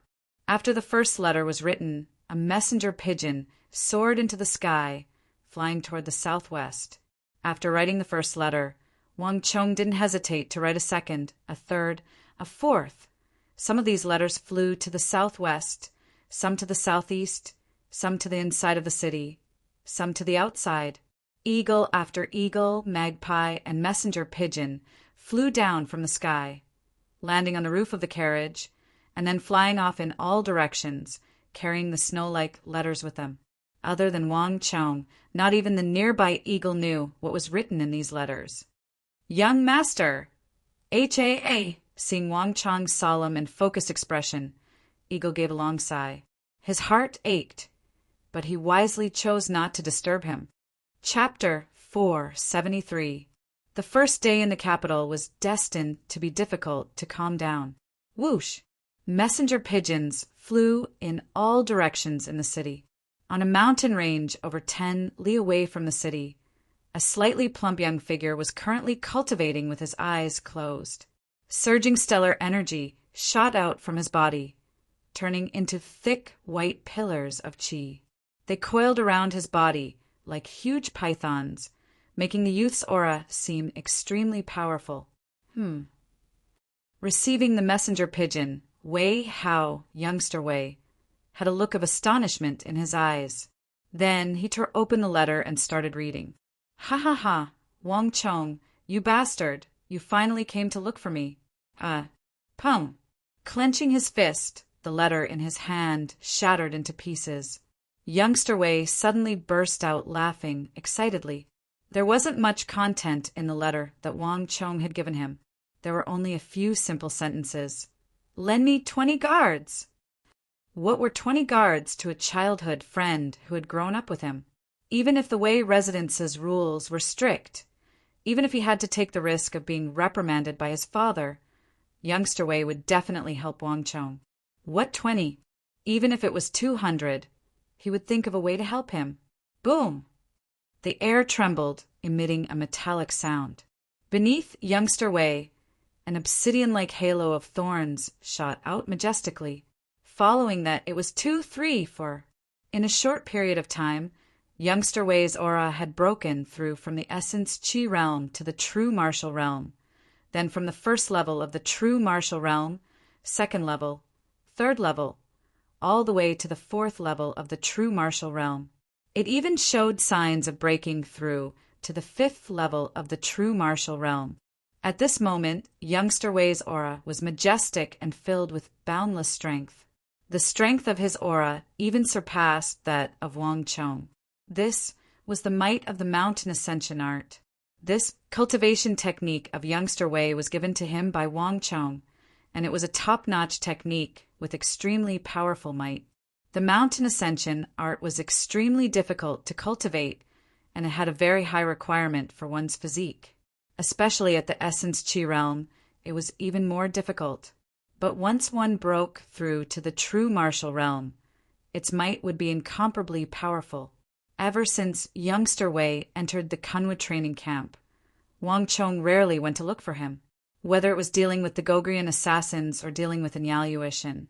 After the first letter was written, a messenger pigeon soared into the sky, flying toward the southwest. After writing the first letter, Wang Chong didn't hesitate to write a second, a third, a fourth. Some of these letters flew to the southwest, some to the southeast, some to the inside of the city, some to the outside. Eagle after eagle, magpie, and messenger pigeon flew down from the sky, landing on the roof of the carriage, and then flying off in all directions, carrying the snow-like letters with them. Other than Wang Chong, not even the nearby eagle knew what was written in these letters. Young master! H.A.A. Seeing Wang Chong's solemn and focused expression, Eagle gave a long sigh. His heart ached, but he wisely chose not to disturb him. Chapter 473. The first day in the capital was destined to be difficult to calm down. Whoosh! Messenger pigeons flew in all directions in the city. On a mountain range over 10 li away from the city, a slightly plump young figure was currently cultivating with his eyes closed. Surging stellar energy shot out from his body, turning into thick white pillars of chi. They coiled around his body like huge pythons, making the youth's aura seem extremely powerful. Receiving the messenger pigeon, Wei Hao, youngster Wei, had a look of astonishment in his eyes. Then he tore open the letter and started reading. "Ha ha ha, Wang Chong, you bastard, you finally came to look for me. Pum." Clenching his fist, the letter in his hand shattered into pieces. Youngster Wei suddenly burst out laughing excitedly. There wasn't much content in the letter that Wang Chong had given him. There were only a few simple sentences. "Lend me 20 guards." What were 20 guards to a childhood friend who had grown up with him? Even if the Wei residence's rules were strict, even if he had to take the risk of being reprimanded by his father, youngster Wei would definitely help Wang Chong. What 20? Even if it was 200, he would think of a way to help him. Boom! The air trembled, emitting a metallic sound. Beneath youngster Wei, an obsidian-like halo of thorns shot out majestically. Following that, it was 2, 3, 4. In a short period of time, youngster Wei's aura had broken through from the essence chi realm to the true martial realm, then from the first level of the true martial realm, second level, third level, all the way to the fourth level of the true martial realm. It even showed signs of breaking through to the fifth level of the true martial realm. At this moment, youngster Wei's aura was majestic and filled with boundless strength. The strength of his aura even surpassed that of Wang Chong. This was the might of the mountain ascension art. This cultivation technique of youngster Wei was given to him by Wang Chong, and it was a top-notch technique with extremely powerful might. The mountain ascension art was extremely difficult to cultivate, and it had a very high requirement for one's physique. Especially at the essence chi realm, it was even more difficult. But once one broke through to the true martial realm, its might would be incomparably powerful. Ever since youngster Wei entered the Kunwa training camp, Wang Chong rarely went to look for him. Whether it was dealing with the Gogrian assassins or dealing with Anyaluishin,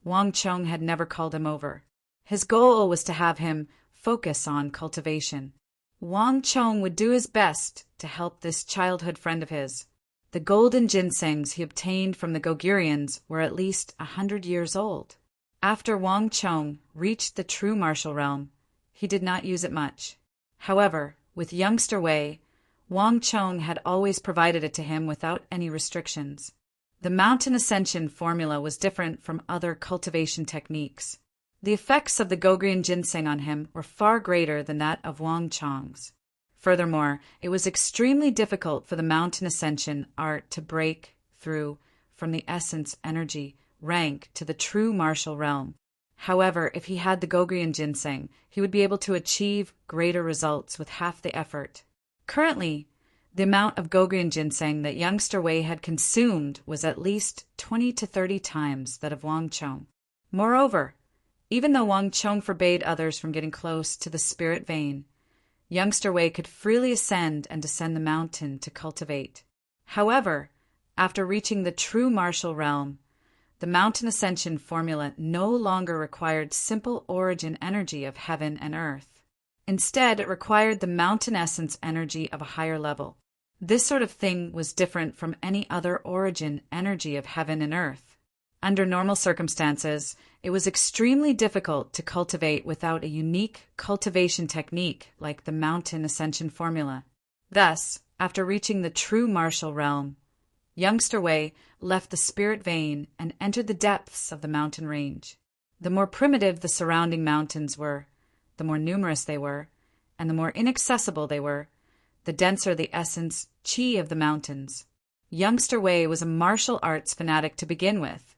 Wang Chong had never called him over. His goal was to have him focus on cultivation. Wang Chong would do his best to help this childhood friend of his. The golden ginsengs he obtained from the Gogurians were at least 100 years old. After Wang Chong reached the true martial realm, he did not use it much. However, with youngster Wei, Wang Chong had always provided it to him without any restrictions. The mountain ascension formula was different from other cultivation techniques. The effects of the Gogrian ginseng on him were far greater than that of Wang Chong's. Furthermore, it was extremely difficult for the mountain ascension art to break through from the essence energy rank to the true martial realm. However, if he had the Gogrian ginseng, he would be able to achieve greater results with half the effort. Currently, the amount of Gogrian ginseng that youngster Wei had consumed was at least 20 to 30 times that of Wang Chong. Moreover, even though Wang Chong forbade others from getting close to the spirit vein, youngster Wei could freely ascend and descend the mountain to cultivate. However, after reaching the true martial realm, the mountain ascension formula no longer required simple origin energy of heaven and earth. Instead, it required the mountain essence energy of a higher level. This sort of thing was different from any other origin energy of heaven and earth. Under normal circumstances, it was extremely difficult to cultivate without a unique cultivation technique like the mountain ascension formula. Thus, after reaching the true martial realm, youngster Wei left the spirit vein and entered the depths of the mountain range. The more primitive the surrounding mountains were, the more numerous they were, and the more inaccessible they were, the denser the essence chi of the mountains. Youngster Wei was a martial arts fanatic to begin with,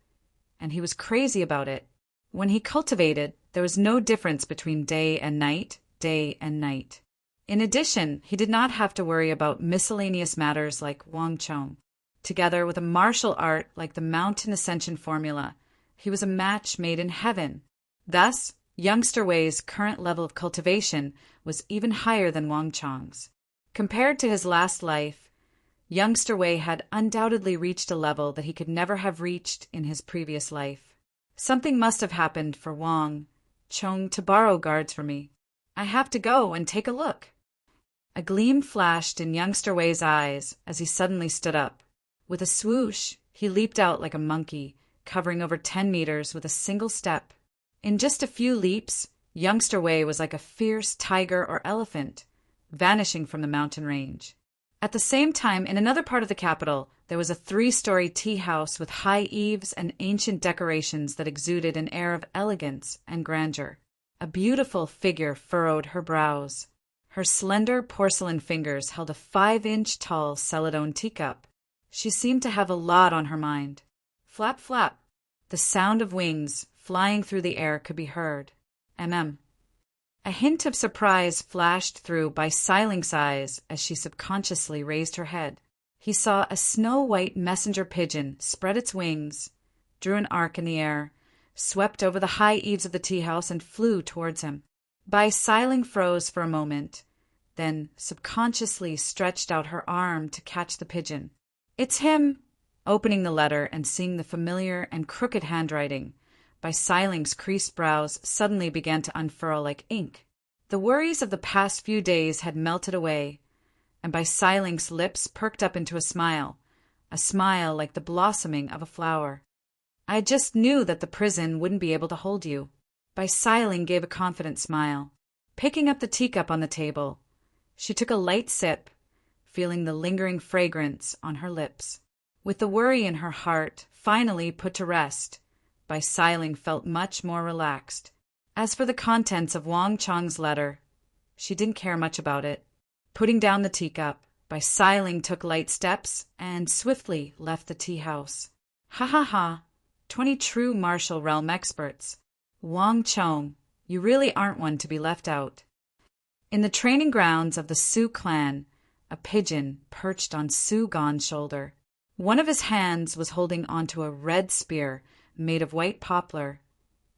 and he was crazy about it. When he cultivated, there was no difference between day and night, day and night. In addition, he did not have to worry about miscellaneous matters like Wang Chong. Together with a martial art like the mountain ascension formula, He was a match made in heaven. Thus, youngster Wei's current level of cultivation was even higher than Wang Chong's. Compared to his last life, youngster Wei had undoubtedly reached a level that he could never have reached in his previous life. Something must have happened for Wang Chong to borrow guards from me. I have to go and take a look. A gleam flashed in youngster Wei's eyes as he suddenly stood up. With a swoosh, he leaped out like a monkey, covering over 10 meters with a single step. In just a few leaps, youngster Wei was like a fierce tiger or elephant, vanishing from the mountain range. At the same time, in another part of the capital, there was a 3-story tea house with high eaves and ancient decorations that exuded an air of elegance and grandeur. A beautiful figure furrowed her brows. Her slender porcelain fingers held a 5-inch tall celadone teacup. She seemed to have a lot on her mind. Flap, flap. The sound of wings flying through the air could be heard. A hint of surprise flashed through Bai Siling's eyes as she subconsciously raised her head. He saw a snow-white messenger pigeon spread its wings, drew an arc in the air, swept over the high eaves of the tea house and flew towards him. Bai Siling froze for a moment, then subconsciously stretched out her arm to catch the pigeon. "It's him!" Opening the letter and seeing the familiar and crooked handwriting, Bai Siling's creased brows suddenly began to unfurl like ink. The worries of the past few days had melted away, and Bai Siling's lips perked up into a smile like the blossoming of a flower. "I just knew that the prison wouldn't be able to hold you." Bai Siling gave a confident smile. Picking up the teacup on the table, she took a light sip, feeling the lingering fragrance on her lips. With the worry in her heart finally put to rest, Bai Siling felt much more relaxed. As for the contents of Wang Chong's letter, she didn't care much about it. Putting down the teacup, Bai Siling took light steps and swiftly left the tea house. Ha ha ha! 20 true martial realm experts. Wang Chong, you really aren't one to be left out. In the training grounds of the Su clan, a pigeon perched on Su Gan's shoulder. One of his hands was holding onto a red spear made of white poplar,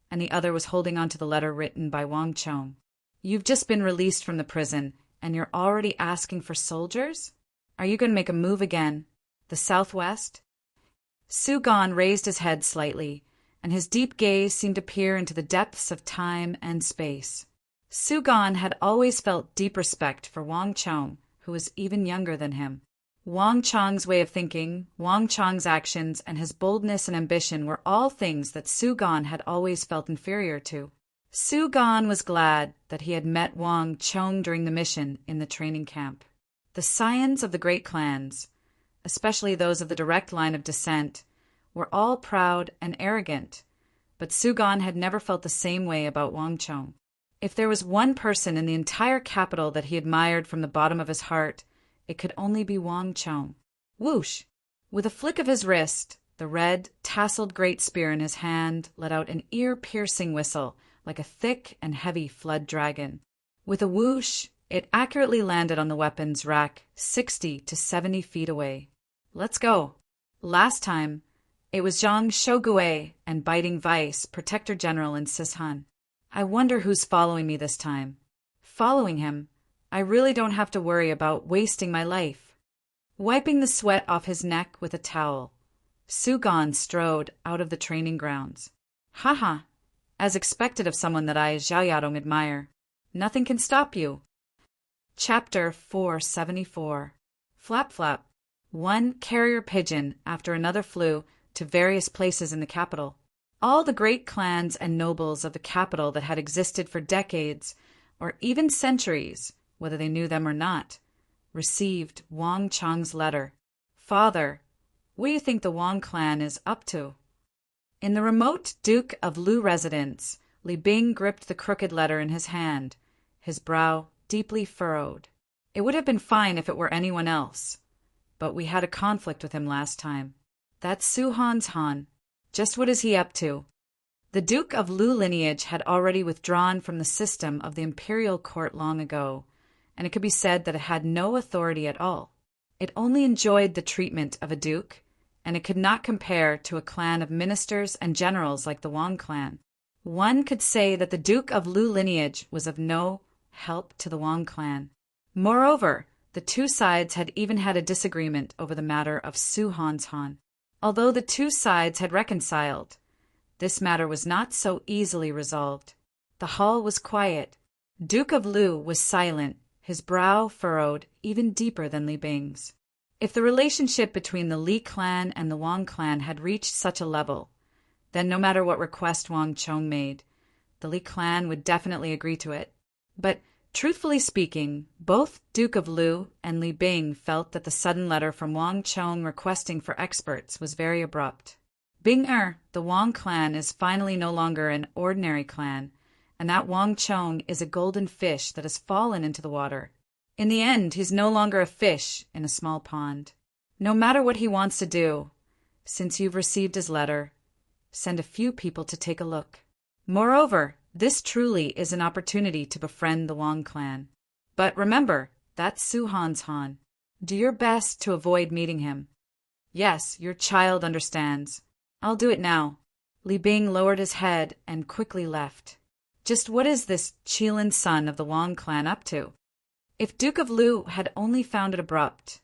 and the other was holding onto the letter written by Wang Chong. "You've just been released from the prison, and you're already asking for soldiers? Are you going to make a move again? The southwest?" Su Gan raised his head slightly, and his deep gaze seemed to peer into the depths of time and space. Su Gan had always felt deep respect for Wang Chong, who was even younger than him. Wang Chong's way of thinking, Wang Chong's actions, and his boldness and ambition were all things that Su Gan had always felt inferior to. Su Gan was glad that he had met Wang Chong during the mission in the training camp. The scions of the great clans, especially those of the direct line of descent, were all proud and arrogant, but Su Gan had never felt the same way about Wang Chong. If there was one person in the entire capital that he admired from the bottom of his heart, it could only be Wang Chong. Whoosh! With a flick of his wrist, the red, tasseled great spear in his hand let out an ear-piercing whistle like a thick and heavy flood dragon. With a whoosh, it accurately landed on the weapon's rack 60 to 70 feet away. "Let's go." Last time, it was Zhang Shougue and Biting Vice, Protector General in Sishan. I wonder who's following me this time. Following him, I really don't have to worry about wasting my life. Wiping the sweat off his neck with a towel, Su Gan strode out of the training grounds. Haha, as expected of someone that I, Zhao Yadong, admire. Nothing can stop you. Chapter 474. Flap flap. One carrier pigeon after another flew to various places in the capital. All the great clans and nobles of the capital that had existed for decades, or even centuries, whether they knew them or not, received Wang Chong's letter. "Father, what do you think the Wang clan is up to?" In the remote Duke of Lu residence, Li Bing gripped the crooked letter in his hand, his brow deeply furrowed. "It would have been fine if it were anyone else, but we had a conflict with him last time. That's Su Han's Han. Just what is he up to?" The Duke of Lu lineage had already withdrawn from the system of the imperial court long ago, and it could be said that it had no authority at all. It only enjoyed the treatment of a duke and it could not compare to a clan of ministers and generals like the Wang clan. One could say that the Duke of Lu lineage was of no help to the Wang clan. Moreover, the two sides had even had a disagreement over the matter of Su Han's Han. Although the two sides had reconciled, this matter was not so easily resolved. The hall was quiet. Duke of Lu was silent, his brow furrowed even deeper than Li Bing's. If the relationship between the Li clan and the Wang clan had reached such a level, then no matter what request Wang Chong made, the Li clan would definitely agree to it. But, truthfully speaking, both Duke of Lu and Li Bing felt that the sudden letter from Wang Chong requesting for experts was very abrupt. Bing-er, the Wang clan is finally no longer an ordinary clan, and that Wang Chong is a golden fish that has fallen into the water. In the end, he's no longer a fish in a small pond. No matter what he wants to do, since you've received his letter, send a few people to take a look. Moreover, this truly is an opportunity to befriend the Wang clan. But remember, that's Su Han's Han. Do your best to avoid meeting him. Yes, your child understands. I'll do it now. Li Bing lowered his head and quickly left. Just what is this Qilin son of the Wang clan up to? If Duke of Lu had only found it abrupt,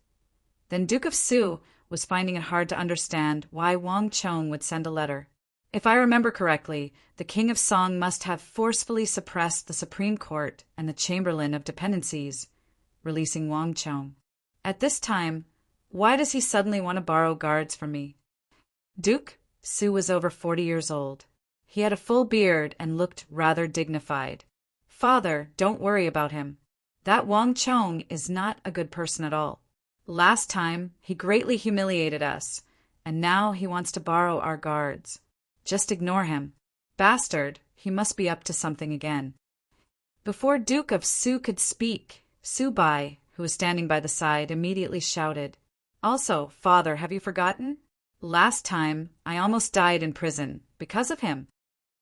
then Duke of Su was finding it hard to understand why Wang Chong would send a letter. If I remember correctly, the King of Song must have forcefully suppressed the Supreme Court and the Chamberlain of Dependencies, releasing Wang Chong. At this time, why does he suddenly want to borrow guards from me? Duke Su was over 40 years old. He had a full beard and looked rather dignified. Father, don't worry about him. That Wang Chong is not a good person at all. Last time, he greatly humiliated us, and now he wants to borrow our guards. Just ignore him. Bastard, he must be up to something again. Before Duke of Su could speak, Su Bai, who was standing by the side, immediately shouted, Also, father, have you forgotten? Last time, I almost died in prison, because of him.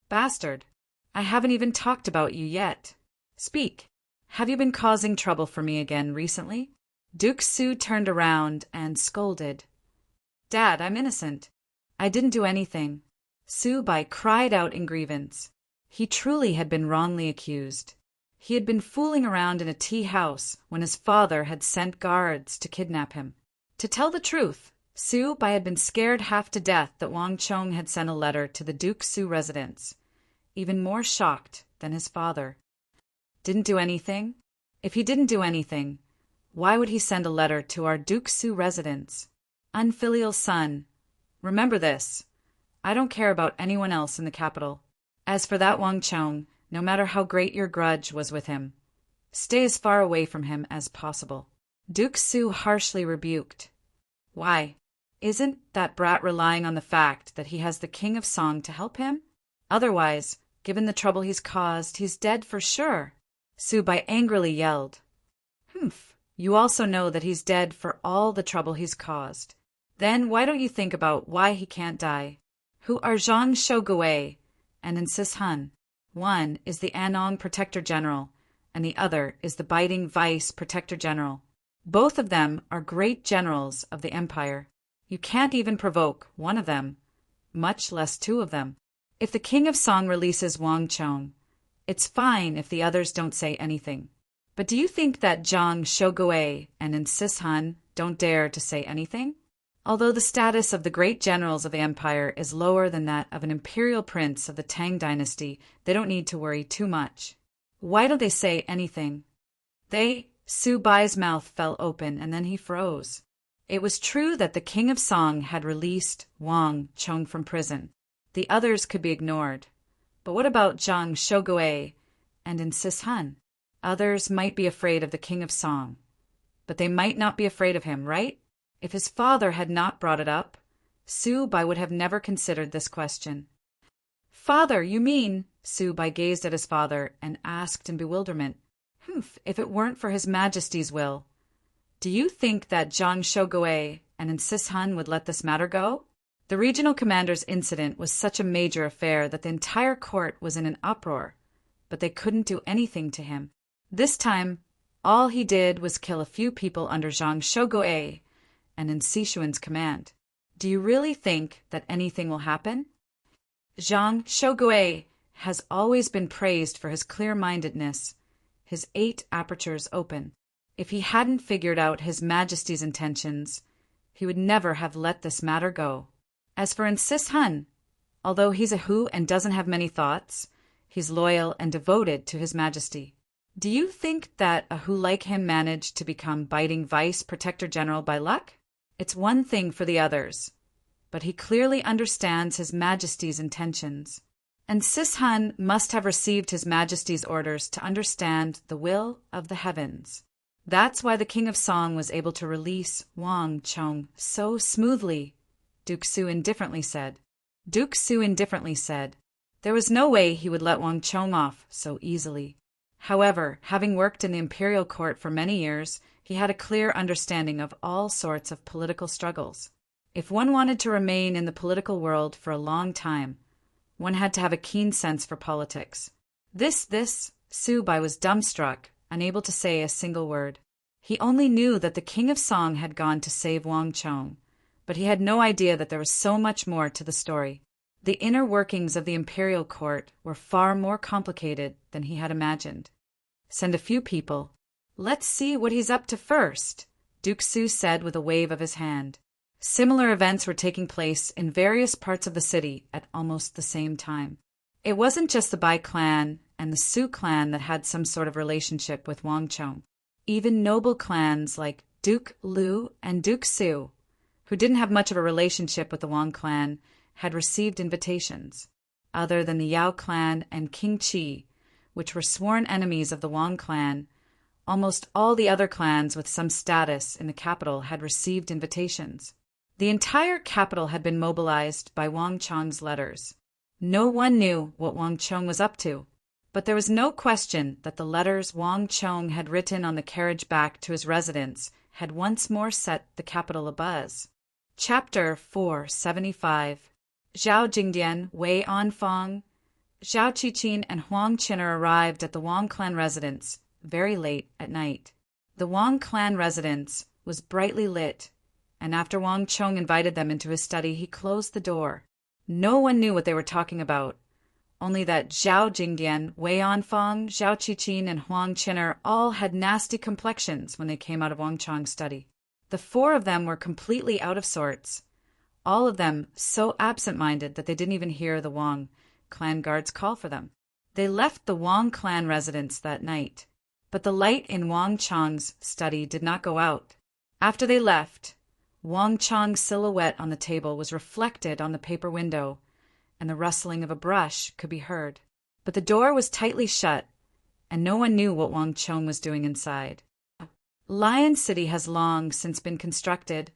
Bastard, I haven't even talked about you yet. Speak. Have you been causing trouble for me again recently? Duke Su turned around and scolded. Dad, I'm innocent. I didn't do anything. Su Bai cried out in grievance. He truly had been wrongly accused. He had been fooling around in a tea house when his father had sent guards to kidnap him. To tell the truth, Su Bai had been scared half to death that Wang Chong had sent a letter to the Duke Su residence, even more shocked than his father. Didn't do anything? If he didn't do anything, why would he send a letter to our Duke Su residence? Unfilial son, remember this. I don't care about anyone else in the capital. As for that Wang Chong, no matter how great your grudge was with him, stay as far away from him as possible. Duke Su harshly rebuked. Why? Isn't that brat relying on the fact that he has the King of Song to help him? Otherwise, given the trouble he's caused, he's dead for sure. Su Bai angrily yelled. Humph, you also know that he's dead for all the trouble he's caused. Then why don't you think about why he can't die? Who are Zhang Shogui and Insis Han? One is the Anong Protector General, and the other is the Biting Vice Protector General. Both of them are great generals of the empire. You can't even provoke one of them, much less two of them. If the King of Song releases Wang Chong, it's fine if the others don't say anything. But do you think that Zhang Shogui and Insis Han don't dare to say anything? Although the status of the great generals of the empire is lower than that of an imperial prince of the Tang dynasty, they don't need to worry too much. Why don't they say anything? Su Bai's mouth fell open and then he froze. It was true that the King of Song had released Wang Chong from prison. The others could be ignored. But what about Zhang Shogui and Insis Han? Others might be afraid of the King of Song, but they might not be afraid of him, right? If his father had not brought it up, Su Bai would have never considered this question. Father, you mean? Su Bai gazed at his father and asked in bewilderment. Humph, if it weren't for His Majesty's will. Do you think that Zhang Shogui and Insis Han would let this matter go? The regional commander's incident was such a major affair that the entire court was in an uproar, but they couldn't do anything to him. This time, all he did was kill a few people under Zhang Shogui and in Sishuan's command. Do you really think that anything will happen? Zhang Shogui has always been praised for his clear-mindedness, his 8 apertures open. If he hadn't figured out His Majesty's intentions, he would never have let this matter go. As for Sis Hun, although he's a Hu and doesn't have many thoughts, he's loyal and devoted to His Majesty. Do you think that a Hu like him managed to become biting Vice Protector General by luck? It's one thing for the others, but he clearly understands His Majesty's intentions. And Sis Hun must have received His Majesty's orders to understand the will of the heavens. That's why the King of Song was able to release Wang Chong so smoothly, Duke Su indifferently said. Duke Su indifferently said, there was no way he would let Wang Chong off so easily. However, having worked in the imperial court for many years, he had a clear understanding of all sorts of political struggles. If one wanted to remain in the political world for a long time, one had to have a keen sense for politics. Su Bai was dumbstruck, unable to say a single word. He only knew that the King of Song had gone to save Wang Chong, but he had no idea that there was so much more to the story. The inner workings of the imperial court were far more complicated than he had imagined. Send a few people. Let's see what he's up to first, Duke Su said with a wave of his hand. Similar events were taking place in various parts of the city at almost the same time. It wasn't just the Bai clan and the Su clan that had some sort of relationship with Wang Chong. Even noble clans like Duke Lu and Duke Su, who didn't have much of a relationship with the Wang clan, had received invitations. Other than the Yao clan and King Qi, which were sworn enemies of the Wang clan, almost all the other clans with some status in the capital had received invitations. The entire capital had been mobilized by Wang Chong's letters. No one knew what Wang Chong was up to, but there was no question that the letters Wang Chong had written on the carriage back to his residence had once more set the capital abuzz. Chapter 475. Zhao Jingdian, Wei Anfang, Zhao Qiqin, and Huang Qin'er arrived at the Wang clan residence very late at night. The Wang clan residence was brightly lit, and after Wang Chong invited them into his study, he closed the door. No one knew what they were talking about, only that Zhao Jingdian, Wei Anfang, Zhao Qiqin, and Huang Qin'er all had nasty complexions when they came out of Wang Chong's study. The 4 of them were completely out of sorts, all of them so absent-minded that they didn't even hear the Wang clan guards call for them. They left the Wang clan residence that night, but the light in Wang Chong's study did not go out. After they left, Wang Chong's silhouette on the table was reflected on the paper window, and the rustling of a brush could be heard. But the door was tightly shut, and no one knew what Wang Chong was doing inside. Lion City has long since been constructed,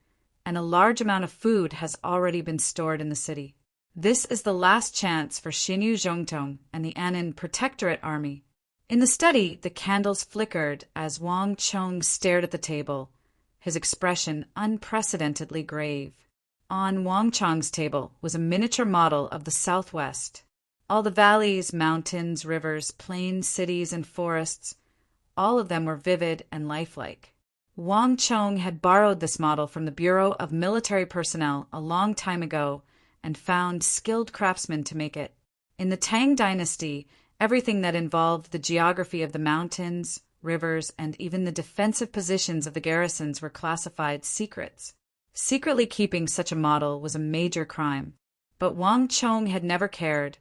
and a large amount of food has already been stored in the city. This is the last chance for Xinyu Zhongtong and the Anan Protectorate Army. In the study, the candles flickered as Wang Chong stared at the table, his expression unprecedentedly grave. On Wang Chong's table was a miniature model of the Southwest. All the valleys, mountains, rivers, plains, cities, and forests, all of them were vivid and lifelike. Wang Chong had borrowed this model from the Bureau of Military Personnel a long time ago and found skilled craftsmen to make it. In the Tang Dynasty, everything that involved the geography of the mountains, rivers, and even the defensive positions of the garrisons were classified secrets. Secretly keeping such a model was a major crime, but Wang Chong had never cared,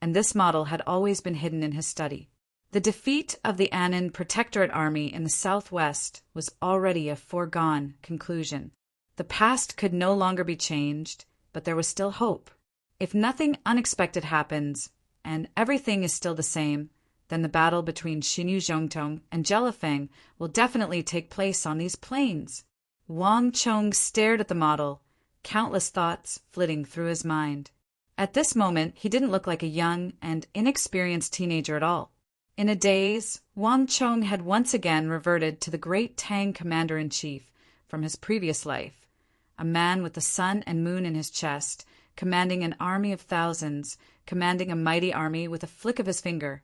and this model had always been hidden in his study. The defeat of the Anan Protectorate Army in the southwest was already a foregone conclusion. The past could no longer be changed, but there was still hope. If nothing unexpected happens, and everything is still the same, then the battle between Xinyu Zhongtong and Jelifeng will definitely take place on these plains. Wang Chong stared at the model, countless thoughts flitting through his mind. At this moment, he didn't look like a young and inexperienced teenager at all. In a daze, Wang Chong had once again reverted to the great Tang commander-in-chief from his previous life, a man with the sun and moon in his chest, commanding an army of thousands, commanding a mighty army with a flick of his finger,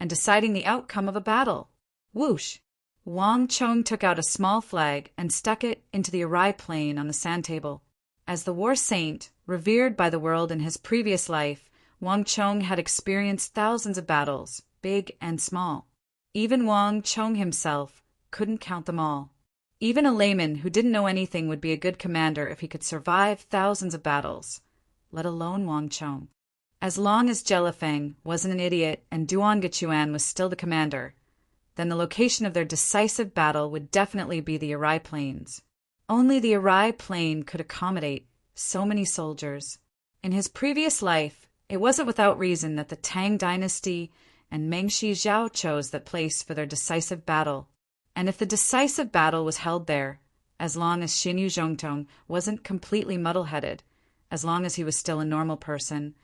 and deciding the outcome of a battle. Whoosh! Wang Chong took out a small flag and stuck it into the awry plain on the sand table. As the war saint, revered by the world in his previous life, Wang Chong had experienced thousands of battles, big and small. Even Wang Chong himself couldn't count them all. Even a layman who didn't know anything would be a good commander if he could survive thousands of battles, let alone Wang Chong. As long as Jelifeng wasn't an idiot and Duan Gechuan was still the commander, then the location of their decisive battle would definitely be the Arai Plains. Only the Arai Plain could accommodate so many soldiers. In his previous life, it wasn't without reason that the Tang dynasty and Mengshi Zhao chose that place for their decisive battle. And if the decisive battle was held there, as long as Xinyu Zhongtong wasn't completely muddle-headed, as long as he was still a normal person,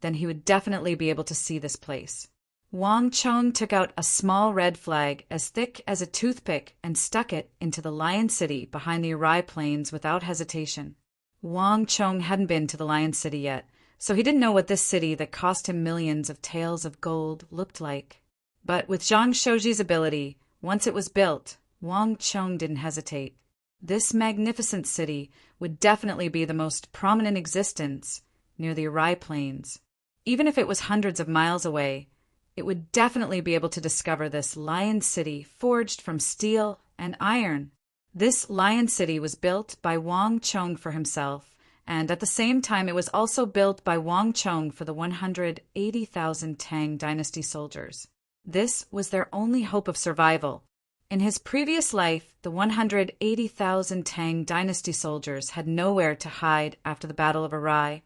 then he would definitely be able to see this place. Wang Chong took out a small red flag as thick as a toothpick and stuck it into the Lion City behind the Arai Plains without hesitation. Wang Chong hadn't been to the Lion City yet, so he didn't know what this city that cost him millions of taels of gold looked like. But with Zhang Shouji's ability, once it was built, Wang Chong didn't hesitate. This magnificent city would definitely be the most prominent existence near the Arai Plains. Even if it was hundreds of miles away, it would definitely be able to discover this Lion City forged from steel and iron. This Lion City was built by Wang Chong for himself, and at the same time it was also built by Wang Chong for the 180,000 Tang dynasty soldiers. This was their only hope of survival. In his previous life, the 180,000 Tang dynasty soldiers had nowhere to hide after the Battle of Arai,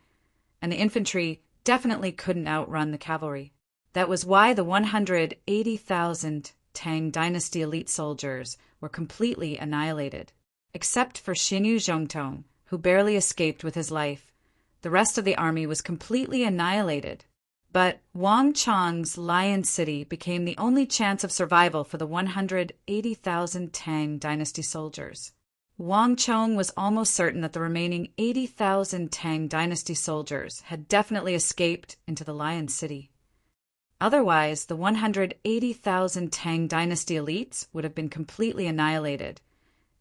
and the infantry definitely couldn't outrun the cavalry. That was why the 180,000 Tang dynasty elite soldiers were completely annihilated. Except for Xinyu Zhongtong, who barely escaped with his life, the rest of the army was completely annihilated. But Wang Chong's Lion City became the only chance of survival for the 180,000 Tang dynasty soldiers. Wang Chong was almost certain that the remaining 80,000 Tang dynasty soldiers had definitely escaped into the Lion City. Otherwise, the 180,000 Tang dynasty elites would have been completely annihilated,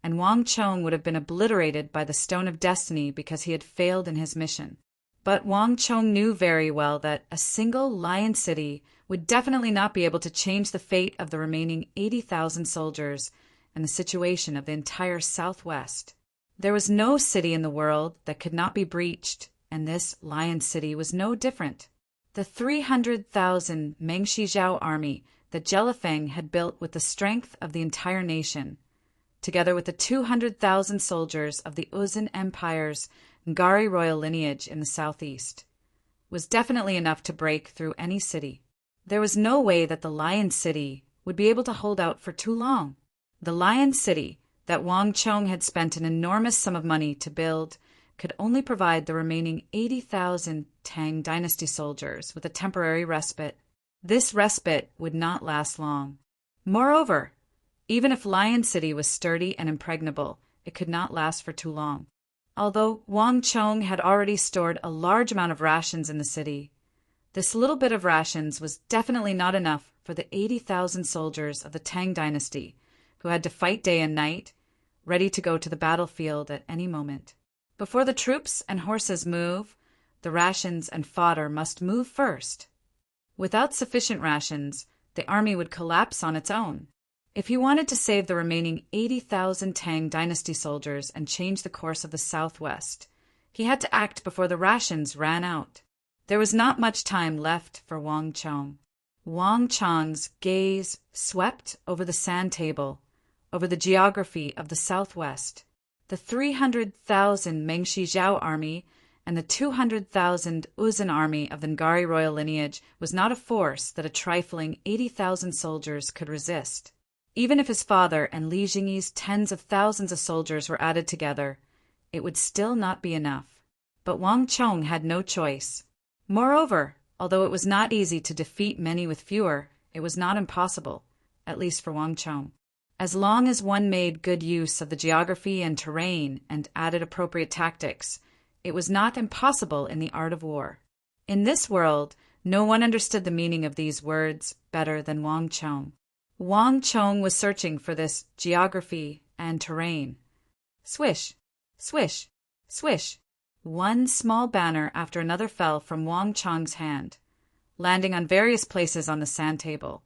and Wang Chong would have been obliterated by the Stone of Destiny because he had failed in his mission. But Wang Chong knew very well that a single Lion City would definitely not be able to change the fate of the remaining 80,000 soldiers and the situation of the entire Southwest. There was no city in the world that could not be breached, and this Lion City was no different. The 300,000 Mengshi Zhao army that Jelifeng had built with the strength of the entire nation, together with the 200,000 soldiers of the Uzun Empire's Ngari royal lineage in the southeast, was definitely enough to break through any city. There was no way that the Lion City would be able to hold out for too long. The Lion City that Wang Chong had spent an enormous sum of money to build could only provide the remaining 80,000 Tang dynasty soldiers with a temporary respite. This respite would not last long. Moreover, even if Lion City was sturdy and impregnable, it could not last for too long. Although Wang Chong had already stored a large amount of rations in the city, this little bit of rations was definitely not enough for the 80,000 soldiers of the Tang dynasty who had to fight day and night, ready to go to the battlefield at any moment. Before the troops and horses move, the rations and fodder must move first. Without sufficient rations, the army would collapse on its own. If he wanted to save the remaining 80,000 Tang dynasty soldiers and change the course of the Southwest, he had to act before the rations ran out. There was not much time left for Wang Chong. Wang Chong's gaze swept over the sand table, over the geography of the Southwest. The 300,000 Mengshi Zhao army and the 200,000 Uzun army of the Ngari royal lineage was not a force that a trifling 80,000 soldiers could resist. Even if his father and Li Jingyi's tens of thousands of soldiers were added together, it would still not be enough. But Wang Chong had no choice. Moreover, although it was not easy to defeat many with fewer, it was not impossible, at least for Wang Chong. As long as one made good use of the geography and terrain and added appropriate tactics, it was not impossible in the art of war. In this world, no one understood the meaning of these words better than Wang Chong. Wang Chong was searching for this geography and terrain. Swish, swish, swish. One small banner after another fell from Wang Chang's hand, landing on various places on the sand table.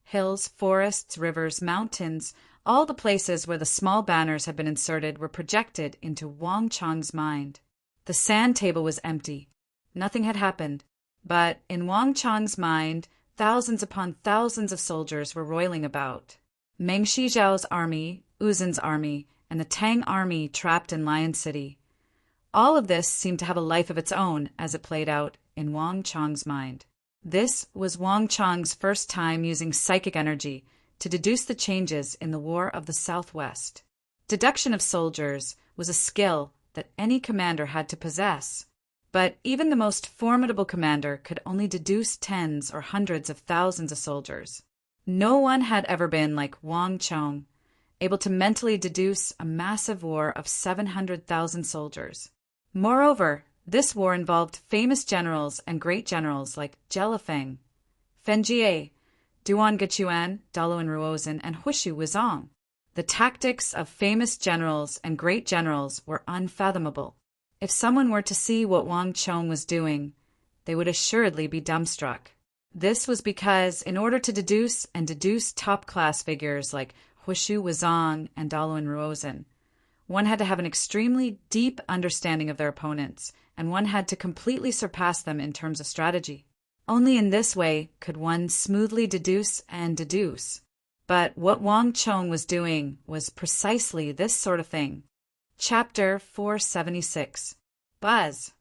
Hills, forests, rivers, mountains, all the places where the small banners had been inserted were projected into Wang Chang's mind. The sand table was empty. Nothing had happened. But in Wang Chang's mind, thousands upon thousands of soldiers were roiling about. Meng Shizhao's army, Uzun's army, and the Tang army trapped in Lion City. All of this seemed to have a life of its own as it played out in Wang Chang's mind. This was Wang Chang's first time using psychic energy to deduce the changes in the War of the Southwest. Deduction of soldiers was a skill that any commander had to possess. But even the most formidable commander could only deduce tens or hundreds of thousands of soldiers. No one had ever been like Wang Chang, able to mentally deduce a massive war of 700,000 soldiers. Moreover, this war involved famous generals and great generals like Jelifeng, Fenjie, Duan Gechuan, Daluan Ruozhen, and Hushu Wuzong. The tactics of famous generals and great generals were unfathomable. If someone were to see what Wang Chang was doing, they would assuredly be dumbstruck. This was because in order to deduce top-class figures like Hushu Wuzong and Daluan Ruozhen, one had to have an extremely deep understanding of their opponents, and one had to completely surpass them in terms of strategy. Only in this way could one smoothly deduce and deduce. But what Wang Chang was doing was precisely this sort of thing. Chapter 476. Buzz.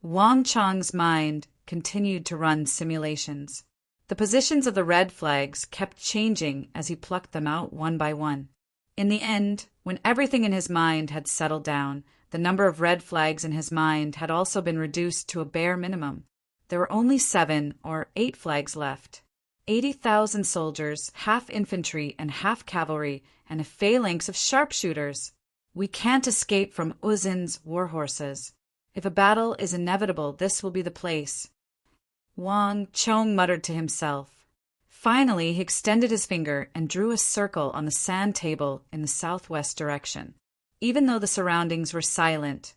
Wang Chang's mind continued to run simulations. The positions of the red flags kept changing as he plucked them out one by one. In the end, when everything in his mind had settled down, the number of red flags in his mind had also been reduced to a bare minimum. There were only 7 or 8 flags left. 80,000 soldiers, half infantry and half cavalry, and a phalanx of sharpshooters. We can't escape from Uzun's war horses. If a battle is inevitable, this will be the place. Wang Chang muttered to himself. Finally, he extended his finger and drew a circle on the sand table in the southwest direction. Even though the surroundings were silent,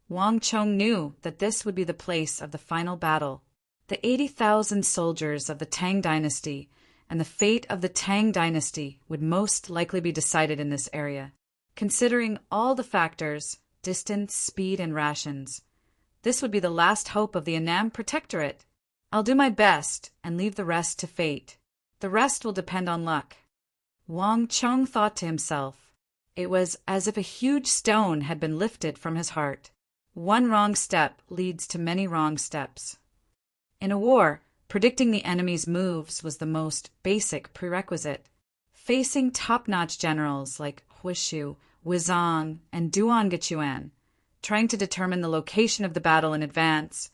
Wang Chang knew that this would be the place of the final battle. The 80,000 soldiers of the Tang dynasty and the fate of the Tang dynasty would most likely be decided in this area. Considering all the factors, distance, speed, and rations, this would be the last hope of the Annam Protectorate. I'll do my best and leave the rest to fate. The rest will depend on luck. Wang Chang thought to himself. It was as if a huge stone had been lifted from his heart. One wrong step leads to many wrong steps. In a war, predicting the enemy's moves was the most basic prerequisite. Facing top-notch generals like Hushu, Wuzong, and Duan Gechuan, trying to determine the location of the battle in advance,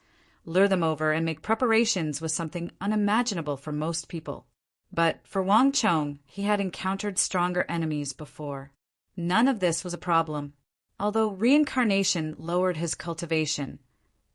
lure them over, and make preparations was something unimaginable for most people. But for Wang Chang, he had encountered stronger enemies before. None of this was a problem. Although reincarnation lowered his cultivation,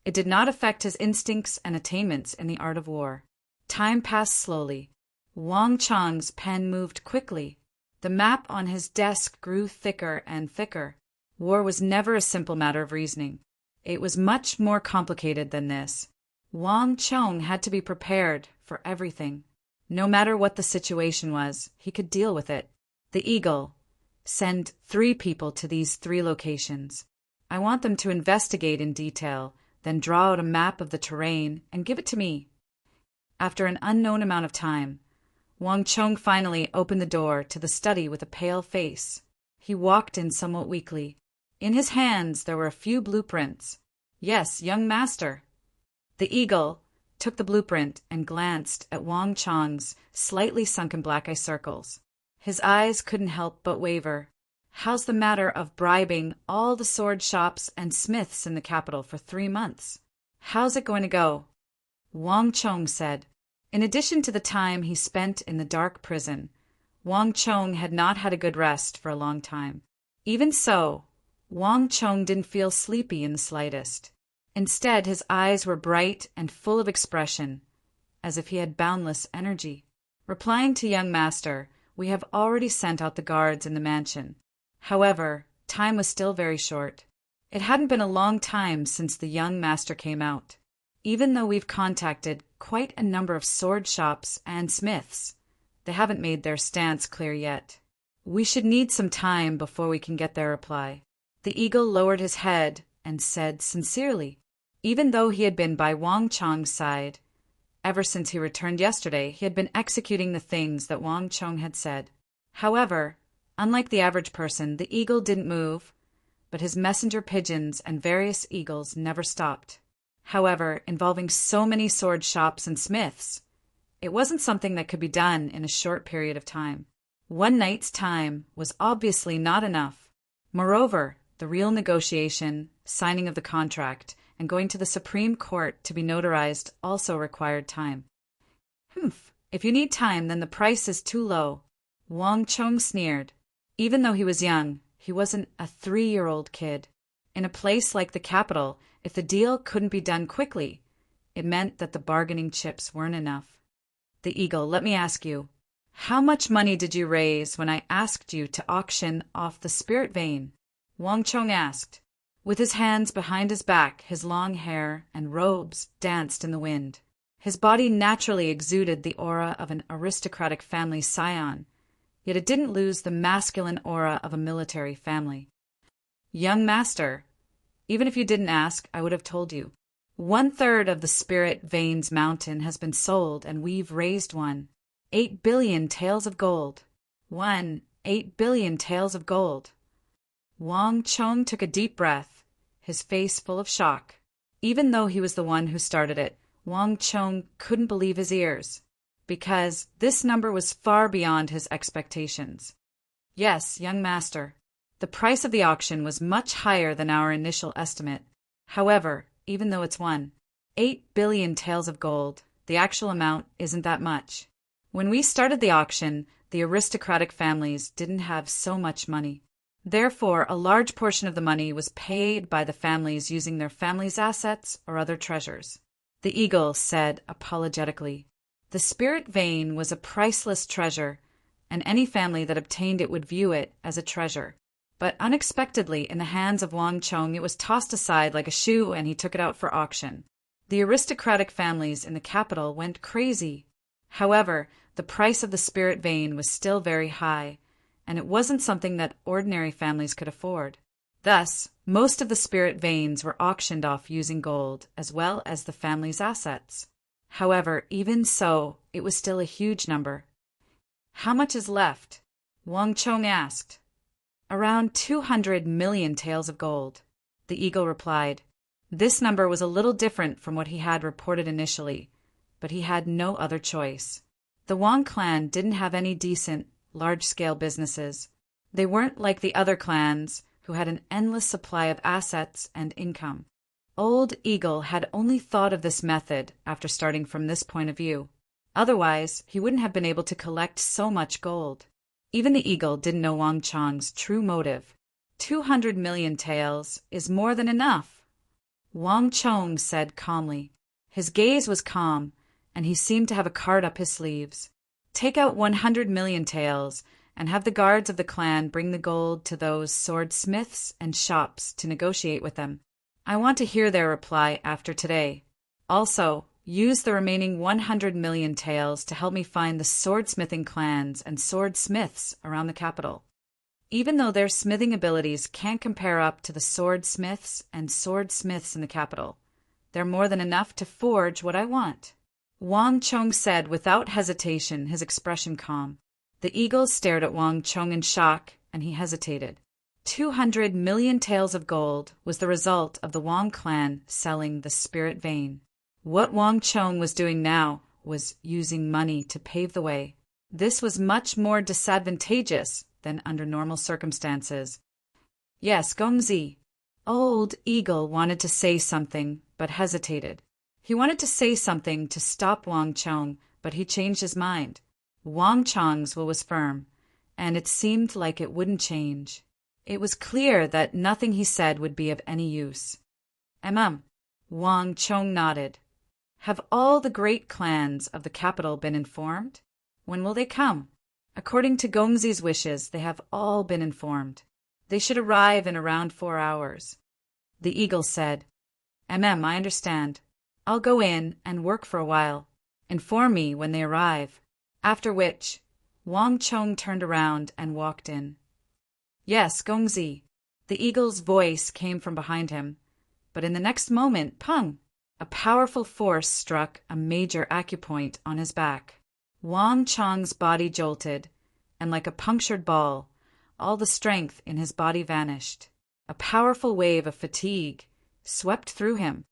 it did not affect his instincts and attainments in the art of war. Time passed slowly. Wang Chang's pen moved quickly. The map on his desk grew thicker and thicker. War was never a simple matter of reasoning. It was much more complicated than this. Wang Chang had to be prepared for everything. No matter what the situation was, he could deal with it. The Eagle. Send 3 people to these 3 locations. I want them to investigate in detail, then draw out a map of the terrain and give it to me. After an unknown amount of time, Wang Chang finally opened the door to the study with a pale face. He walked in somewhat weakly. In his hands there were a few blueprints. Yes, young master. The Eagle took the blueprint and glanced at Wang Chang's slightly sunken black eye circles. His eyes couldn't help but waver. How's the matter of bribing all the sword shops and smiths in the capital for 3 months? How's it going to go? Wang Chang said. In addition to the time he spent in the dark prison, Wang Chang had not had a good rest for a long time. Even so, Wang Chang didn't feel sleepy in the slightest. Instead, his eyes were bright and full of expression, as if he had boundless energy. Replying to young master, we have already sent out the guards in the mansion. However, time was still very short. It hadn't been a long time since the young master came out. Even though we've contacted quite a number of sword shops and smiths, they haven't made their stance clear yet. We should need some time before we can get their reply. The eagle lowered his head and said sincerely, even though he had been by Wang Chong's side, ever since he returned yesterday, he had been executing the things that Wang Chong had said. However, unlike the average person, the eagle didn't move, but his messenger pigeons and various eagles never stopped. However, involving so many sword shops and smiths, it wasn't something that could be done in a short period of time. One night's time was obviously not enough. Moreover, the real negotiation, signing of the contract, and going to the Supreme Court to be notarized also required time. If you need time, then the price is too low. Wang Chong sneered. Even though he was young, he wasn't a 3-year-old kid. In a place like the capital, if the deal couldn't be done quickly, it meant that the bargaining chips weren't enough. The eagle, let me ask you, how much money did you raise when I asked you to auction off the spirit vein? Wang Chong asked. With his hands behind his back, his long hair and robes danced in the wind. His body naturally exuded the aura of an aristocratic family scion, yet it didn't lose the masculine aura of a military family. Young master, even if you didn't ask, I would have told you. 1/3 of the spirit veins mountain has been sold, and we've raised 8 billion taels of gold. 8 billion taels of gold. Wang Chong took a deep breath, his face full of shock. Even though he was the one who started it, Wang Chong couldn't believe his ears, because this number was far beyond his expectations. Yes, young master, the price of the auction was much higher than our initial estimate. However, even though it's 8 billion taels of gold, the actual amount isn't that much. When we started the auction, the aristocratic families didn't have so much money. Therefore, a large portion of the money was paid by the families using their family's assets or other treasures. The eagle said apologetically. The spirit vein was a priceless treasure, and any family that obtained it would view it as a treasure. But unexpectedly, in the hands of Wang Chong, it was tossed aside like a shoe, and he took it out for auction. The aristocratic families in the capital went crazy. However, the price of the spirit vein was still very high, and it wasn't something that ordinary families could afford. Thus, most of the spirit veins were auctioned off using gold, as well as the family's assets. However, even so, it was still a huge number. How much is left? Wang Chong asked. Around 200 million taels of gold, the eagle replied. This number was a little different from what he had reported initially, but he had no other choice. The Wang clan didn't have any decent, large-scale businesses. They weren't like the other clans, who had an endless supply of assets and income. Old Eagle had only thought of this method after starting from this point of view. Otherwise, he wouldn't have been able to collect so much gold. Even the eagle didn't know Wang Chong's true motive. 200 million taels is more than enough, Wang Chong said calmly. His gaze was calm, and he seemed to have a card up his sleeves. Take out 100 million taels, and have the guards of the clan bring the gold to those swordsmiths and shops to negotiate with them. I want to hear their reply after today. Also, use the remaining 100 million taels to help me find the swordsmithing clans and swordsmiths around the capital. Even though their smithing abilities can't compare up to the swordsmiths and swordsmiths in the capital, they're more than enough to forge what I want. Wang Chong said without hesitation, his expression calm. The eagle stared at Wang Chong in shock, and he hesitated. 200 million taels of gold was the result of the Wang clan selling the spirit vein. What Wang Chong was doing now was using money to pave the way. This was much more disadvantageous than under normal circumstances. Yes, Gongzi. Old Eagle wanted to say something, but hesitated. He wanted to say something to stop Wang Chong, but he changed his mind. Wang Chong's will was firm, and it seemed like it wouldn't change. It was clear that nothing he said would be of any use. Wang Chong nodded. Have all the great clans of the capital been informed? When will they come? According to Gongzi's wishes, they have all been informed. They should arrive in around 4 hours. The eagle said, I understand. I'll go in and work for a while. Inform me when they arrive. After which, Wang Chong turned around and walked in. Yes, Gongzi. The eagle's voice came from behind him. But in the next moment, pung! A powerful force struck a major acupoint on his back. Wang Chong's body jolted, and like a punctured ball, all the strength in his body vanished. A powerful wave of fatigue swept through him.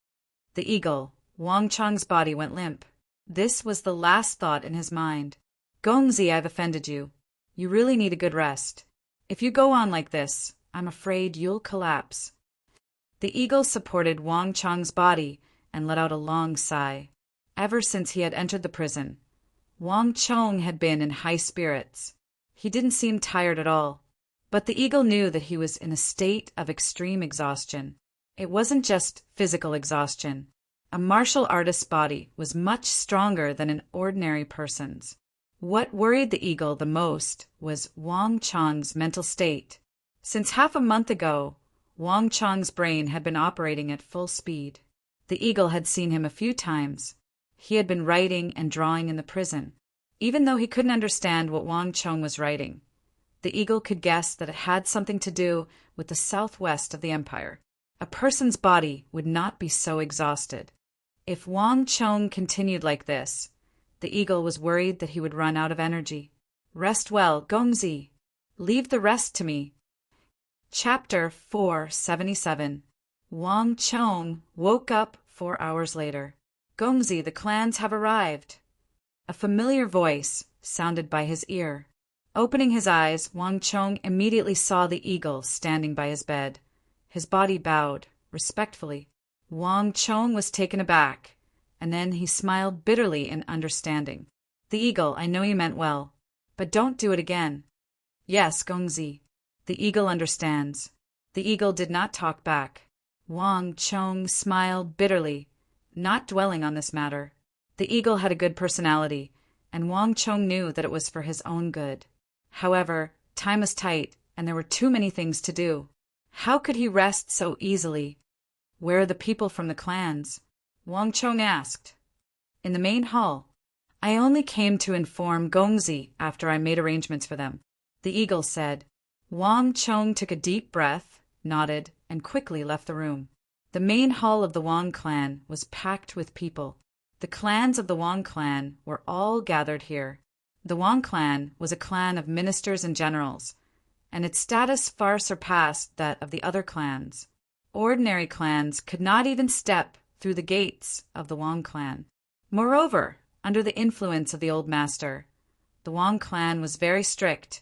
The eagle, Wang Chong's body went limp. This was the last thought in his mind. Gongzi, I've offended you. You really need a good rest. If you go on like this, I'm afraid you'll collapse. The eagle supported Wang Chong's body and let out a long sigh. Ever since he had entered the prison, Wang Chong had been in high spirits. He didn't seem tired at all. But the eagle knew that he was in a state of extreme exhaustion. It wasn't just physical exhaustion. A martial artist's body was much stronger than an ordinary person's. What worried the eagle the most was Wang Chong's mental state. Since half a month ago, Wang Chong's brain had been operating at full speed. The eagle had seen him a few times. He had been writing and drawing in the prison. Even though he couldn't understand what Wang Chong was writing, the eagle could guess that it had something to do with the southwest of the empire. A person's body would not be so exhausted. If Wang Chong continued like this, the eagle was worried that he would run out of energy. Rest well, Gongzi. Leave the rest to me. Chapter 477. Wang Chong woke up 4 hours later. Gongzi, the clans have arrived. A familiar voice sounded by his ear. Opening his eyes, Wang Chong immediately saw the eagle standing by his bed. His body bowed, respectfully. Wang Chong was taken aback, and then he smiled bitterly in understanding. The eagle, I know you meant well, but don't do it again. Yes, Gongzi. The eagle understands. The eagle did not talk back. Wang Chong smiled bitterly, not dwelling on this matter. The eagle had a good personality, and Wang Chong knew that it was for his own good. However, time was tight, and there were too many things to do. How could he rest so easily? Where are the people from the clans? Wang Chong asked. In the main hall. I only came to inform Gongzi after I made arrangements for them, the eagle said. Wang Chong took a deep breath, nodded, and quickly left the room. The main hall of the Wang clan was packed with people. The clans of the Wang clan were all gathered here. The Wang clan was a clan of ministers and generals, and its status far surpassed that of the other clans. Ordinary clans could not even step through the gates of the Wang clan. Moreover, under the influence of the old master, the Wang clan was very strict,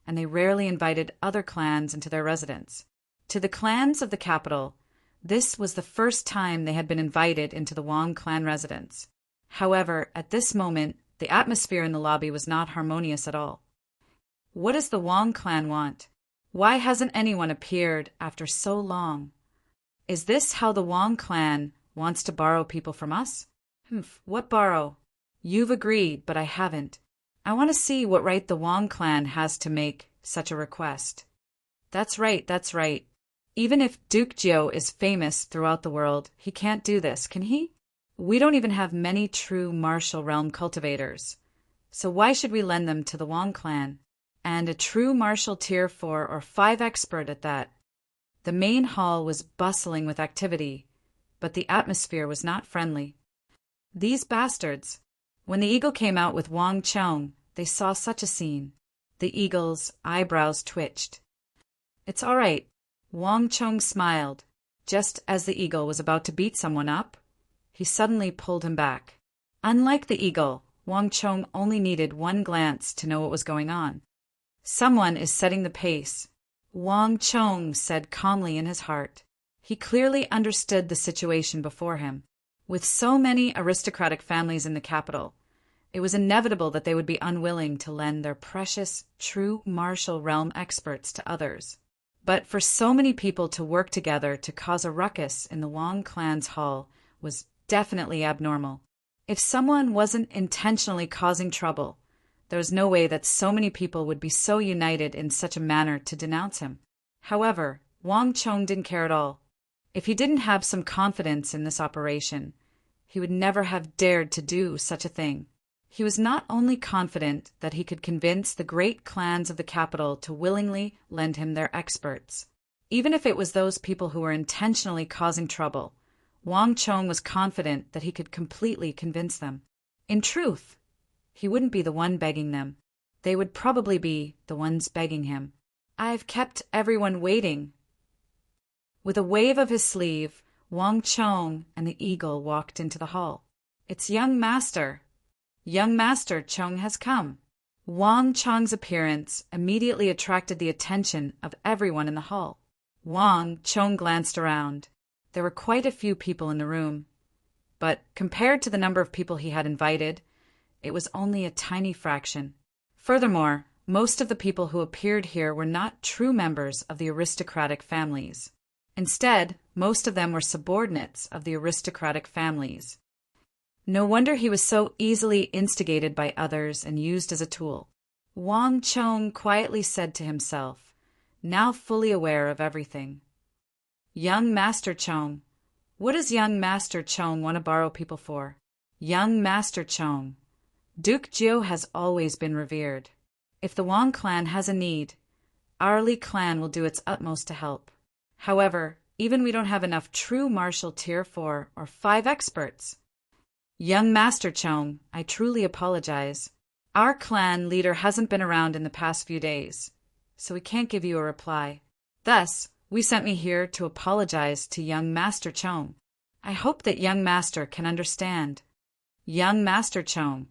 and they rarely invited other clans into their residence. To the clans of the capital, this was the first time they had been invited into the Wang clan residence. However, at this moment, the atmosphere in the lobby was not harmonious at all. What does the Wang clan want? Why hasn't anyone appeared after so long? Is this how the Wang clan wants to borrow people from us? What borrow? You've agreed, but I haven't. I want to see what right the Wang clan has to make such a request. That's right, that's right. Even if Duke Jiao is famous throughout the world, he can't do this, can he? We don't even have many true martial realm cultivators. So why should we lend them to the Wang clan? And a true martial tier 4 or 5 expert at that. The main hall was bustling with activity, but the atmosphere was not friendly. These bastards. When the eagle came out with Wang Chong, they saw such a scene. The eagle's eyebrows twitched. It's all right. Wang Chong smiled. Just as the eagle was about to beat someone up, he suddenly pulled him back. Unlike the eagle, Wang Chong only needed one glance to know what was going on. Someone is setting the pace, Wang Chong said calmly in his heart. He clearly understood the situation before him. With so many aristocratic families in the capital, it was inevitable that they would be unwilling to lend their precious, true martial realm experts to others. But for so many people to work together to cause a ruckus in the Wang clan's hall was definitely abnormal. If someone wasn't intentionally causing trouble, there was no way that so many people would be so united in such a manner to denounce him. However, Wang Chong didn't care at all. If he didn't have some confidence in this operation, he would never have dared to do such a thing. He was not only confident that he could convince the great clans of the capital to willingly lend him their experts, even if it was those people who were intentionally causing trouble. Wang Chong was confident that he could completely convince them. In truth, he wouldn't be the one begging them. They would probably be the ones begging him. "I've kept everyone waiting." With a wave of his sleeve, Wang Chong and the eagle walked into the hall. "It's young master. Young master Chong has come." Wang Chong's appearance immediately attracted the attention of everyone in the hall. Wang Chong glanced around. There were quite a few people in the room, but compared to the number of people he had invited, it was only a tiny fraction. Furthermore, most of the people who appeared here were not true members of the aristocratic families. Instead, most of them were subordinates of the aristocratic families. No wonder he was so easily instigated by others and used as a tool. Wang Chong quietly said to himself, now fully aware of everything. "Young Master Chong. What does young Master Chong want to borrow people for? Young Master Chong. Duke Jiu has always been revered. If the Wang clan has a need, our Li clan will do its utmost to help. However, even we don't have enough true martial tier 4 or 5 experts. Young Master Chong, I truly apologize. Our clan leader hasn't been around in the past few days, so we can't give you a reply. Thus, we sent me here to apologize to young Master Chong. I hope that young master can understand. Young Master Chong,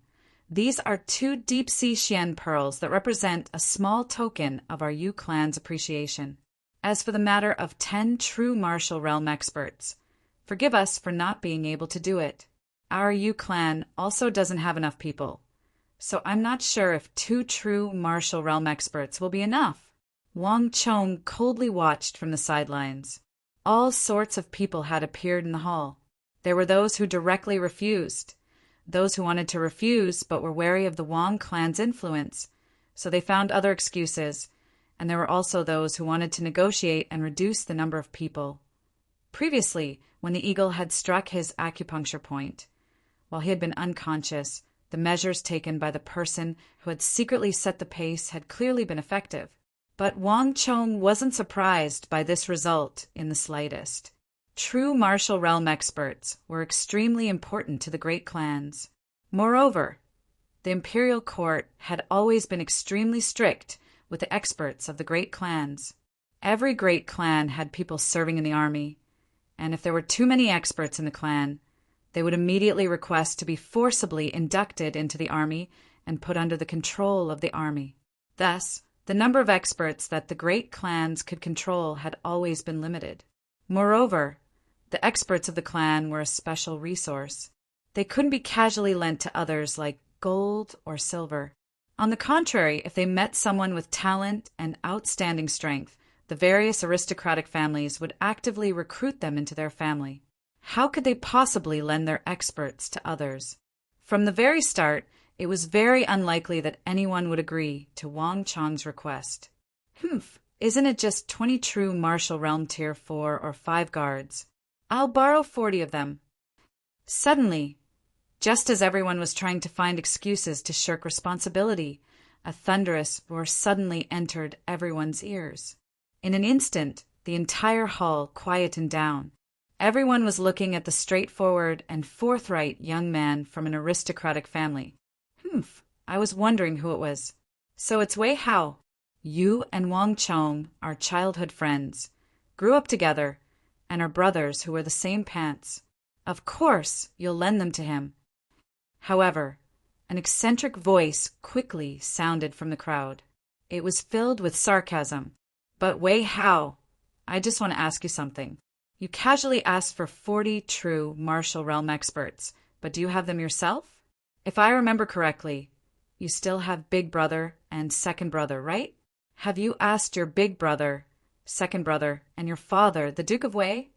these are 2 deep-sea Xian pearls that represent a small token of our Yu clan's appreciation. As for the matter of 10 true martial realm experts, forgive us for not being able to do it. Our Yu clan also doesn't have enough people, so I'm not sure if 2 true martial realm experts will be enough." Wang Chong coldly watched from the sidelines. All sorts of people had appeared in the hall. There were those who directly refused, those who wanted to refuse but were wary of the Wang clan's influence, so they found other excuses, and there were also those who wanted to negotiate and reduce the number of people. Previously, when the eagle had struck his acupuncture point, while he had been unconscious, the measures taken by the person who had secretly set the pace had clearly been effective. But Wang Chong wasn't surprised by this result in the slightest. True martial realm experts were extremely important to the great clans. Moreover, the imperial court had always been extremely strict with the experts of the great clans. Every great clan had people serving in the army, and if there were too many experts in the clan, they would immediately request to be forcibly inducted into the army and put under the control of the army. Thus, the number of experts that the great clans could control had always been limited. Moreover, the experts of the clan were a special resource. They couldn't be casually lent to others like gold or silver. On the contrary, if they met someone with talent and outstanding strength, the various aristocratic families would actively recruit them into their family. How could they possibly lend their experts to others? From the very start, it was very unlikely that anyone would agree to Wang Chong's request. Isn't it just 20 true martial realm tier 4 or 5 guards? I'll borrow 40 of them. Suddenly, just as everyone was trying to find excuses to shirk responsibility, a thunderous roar suddenly entered everyone's ears. In an instant, the entire hall quietened down. Everyone was looking at the straightforward and forthright young man from an aristocratic family. I was wondering who it was. So it's Wei Hao. You and Wang Chong are childhood friends, grew up together, and are brothers who wear the same pants. Of course, you'll lend them to him. However, an eccentric voice quickly sounded from the crowd. It was filled with sarcasm. But Wei Hao, I just want to ask you something. You casually asked for 40 true martial realm experts, but do you have them yourself? If I remember correctly, you still have big brother and second brother, right? Have you asked your big brother, second brother, and your father, the Duke of Wei?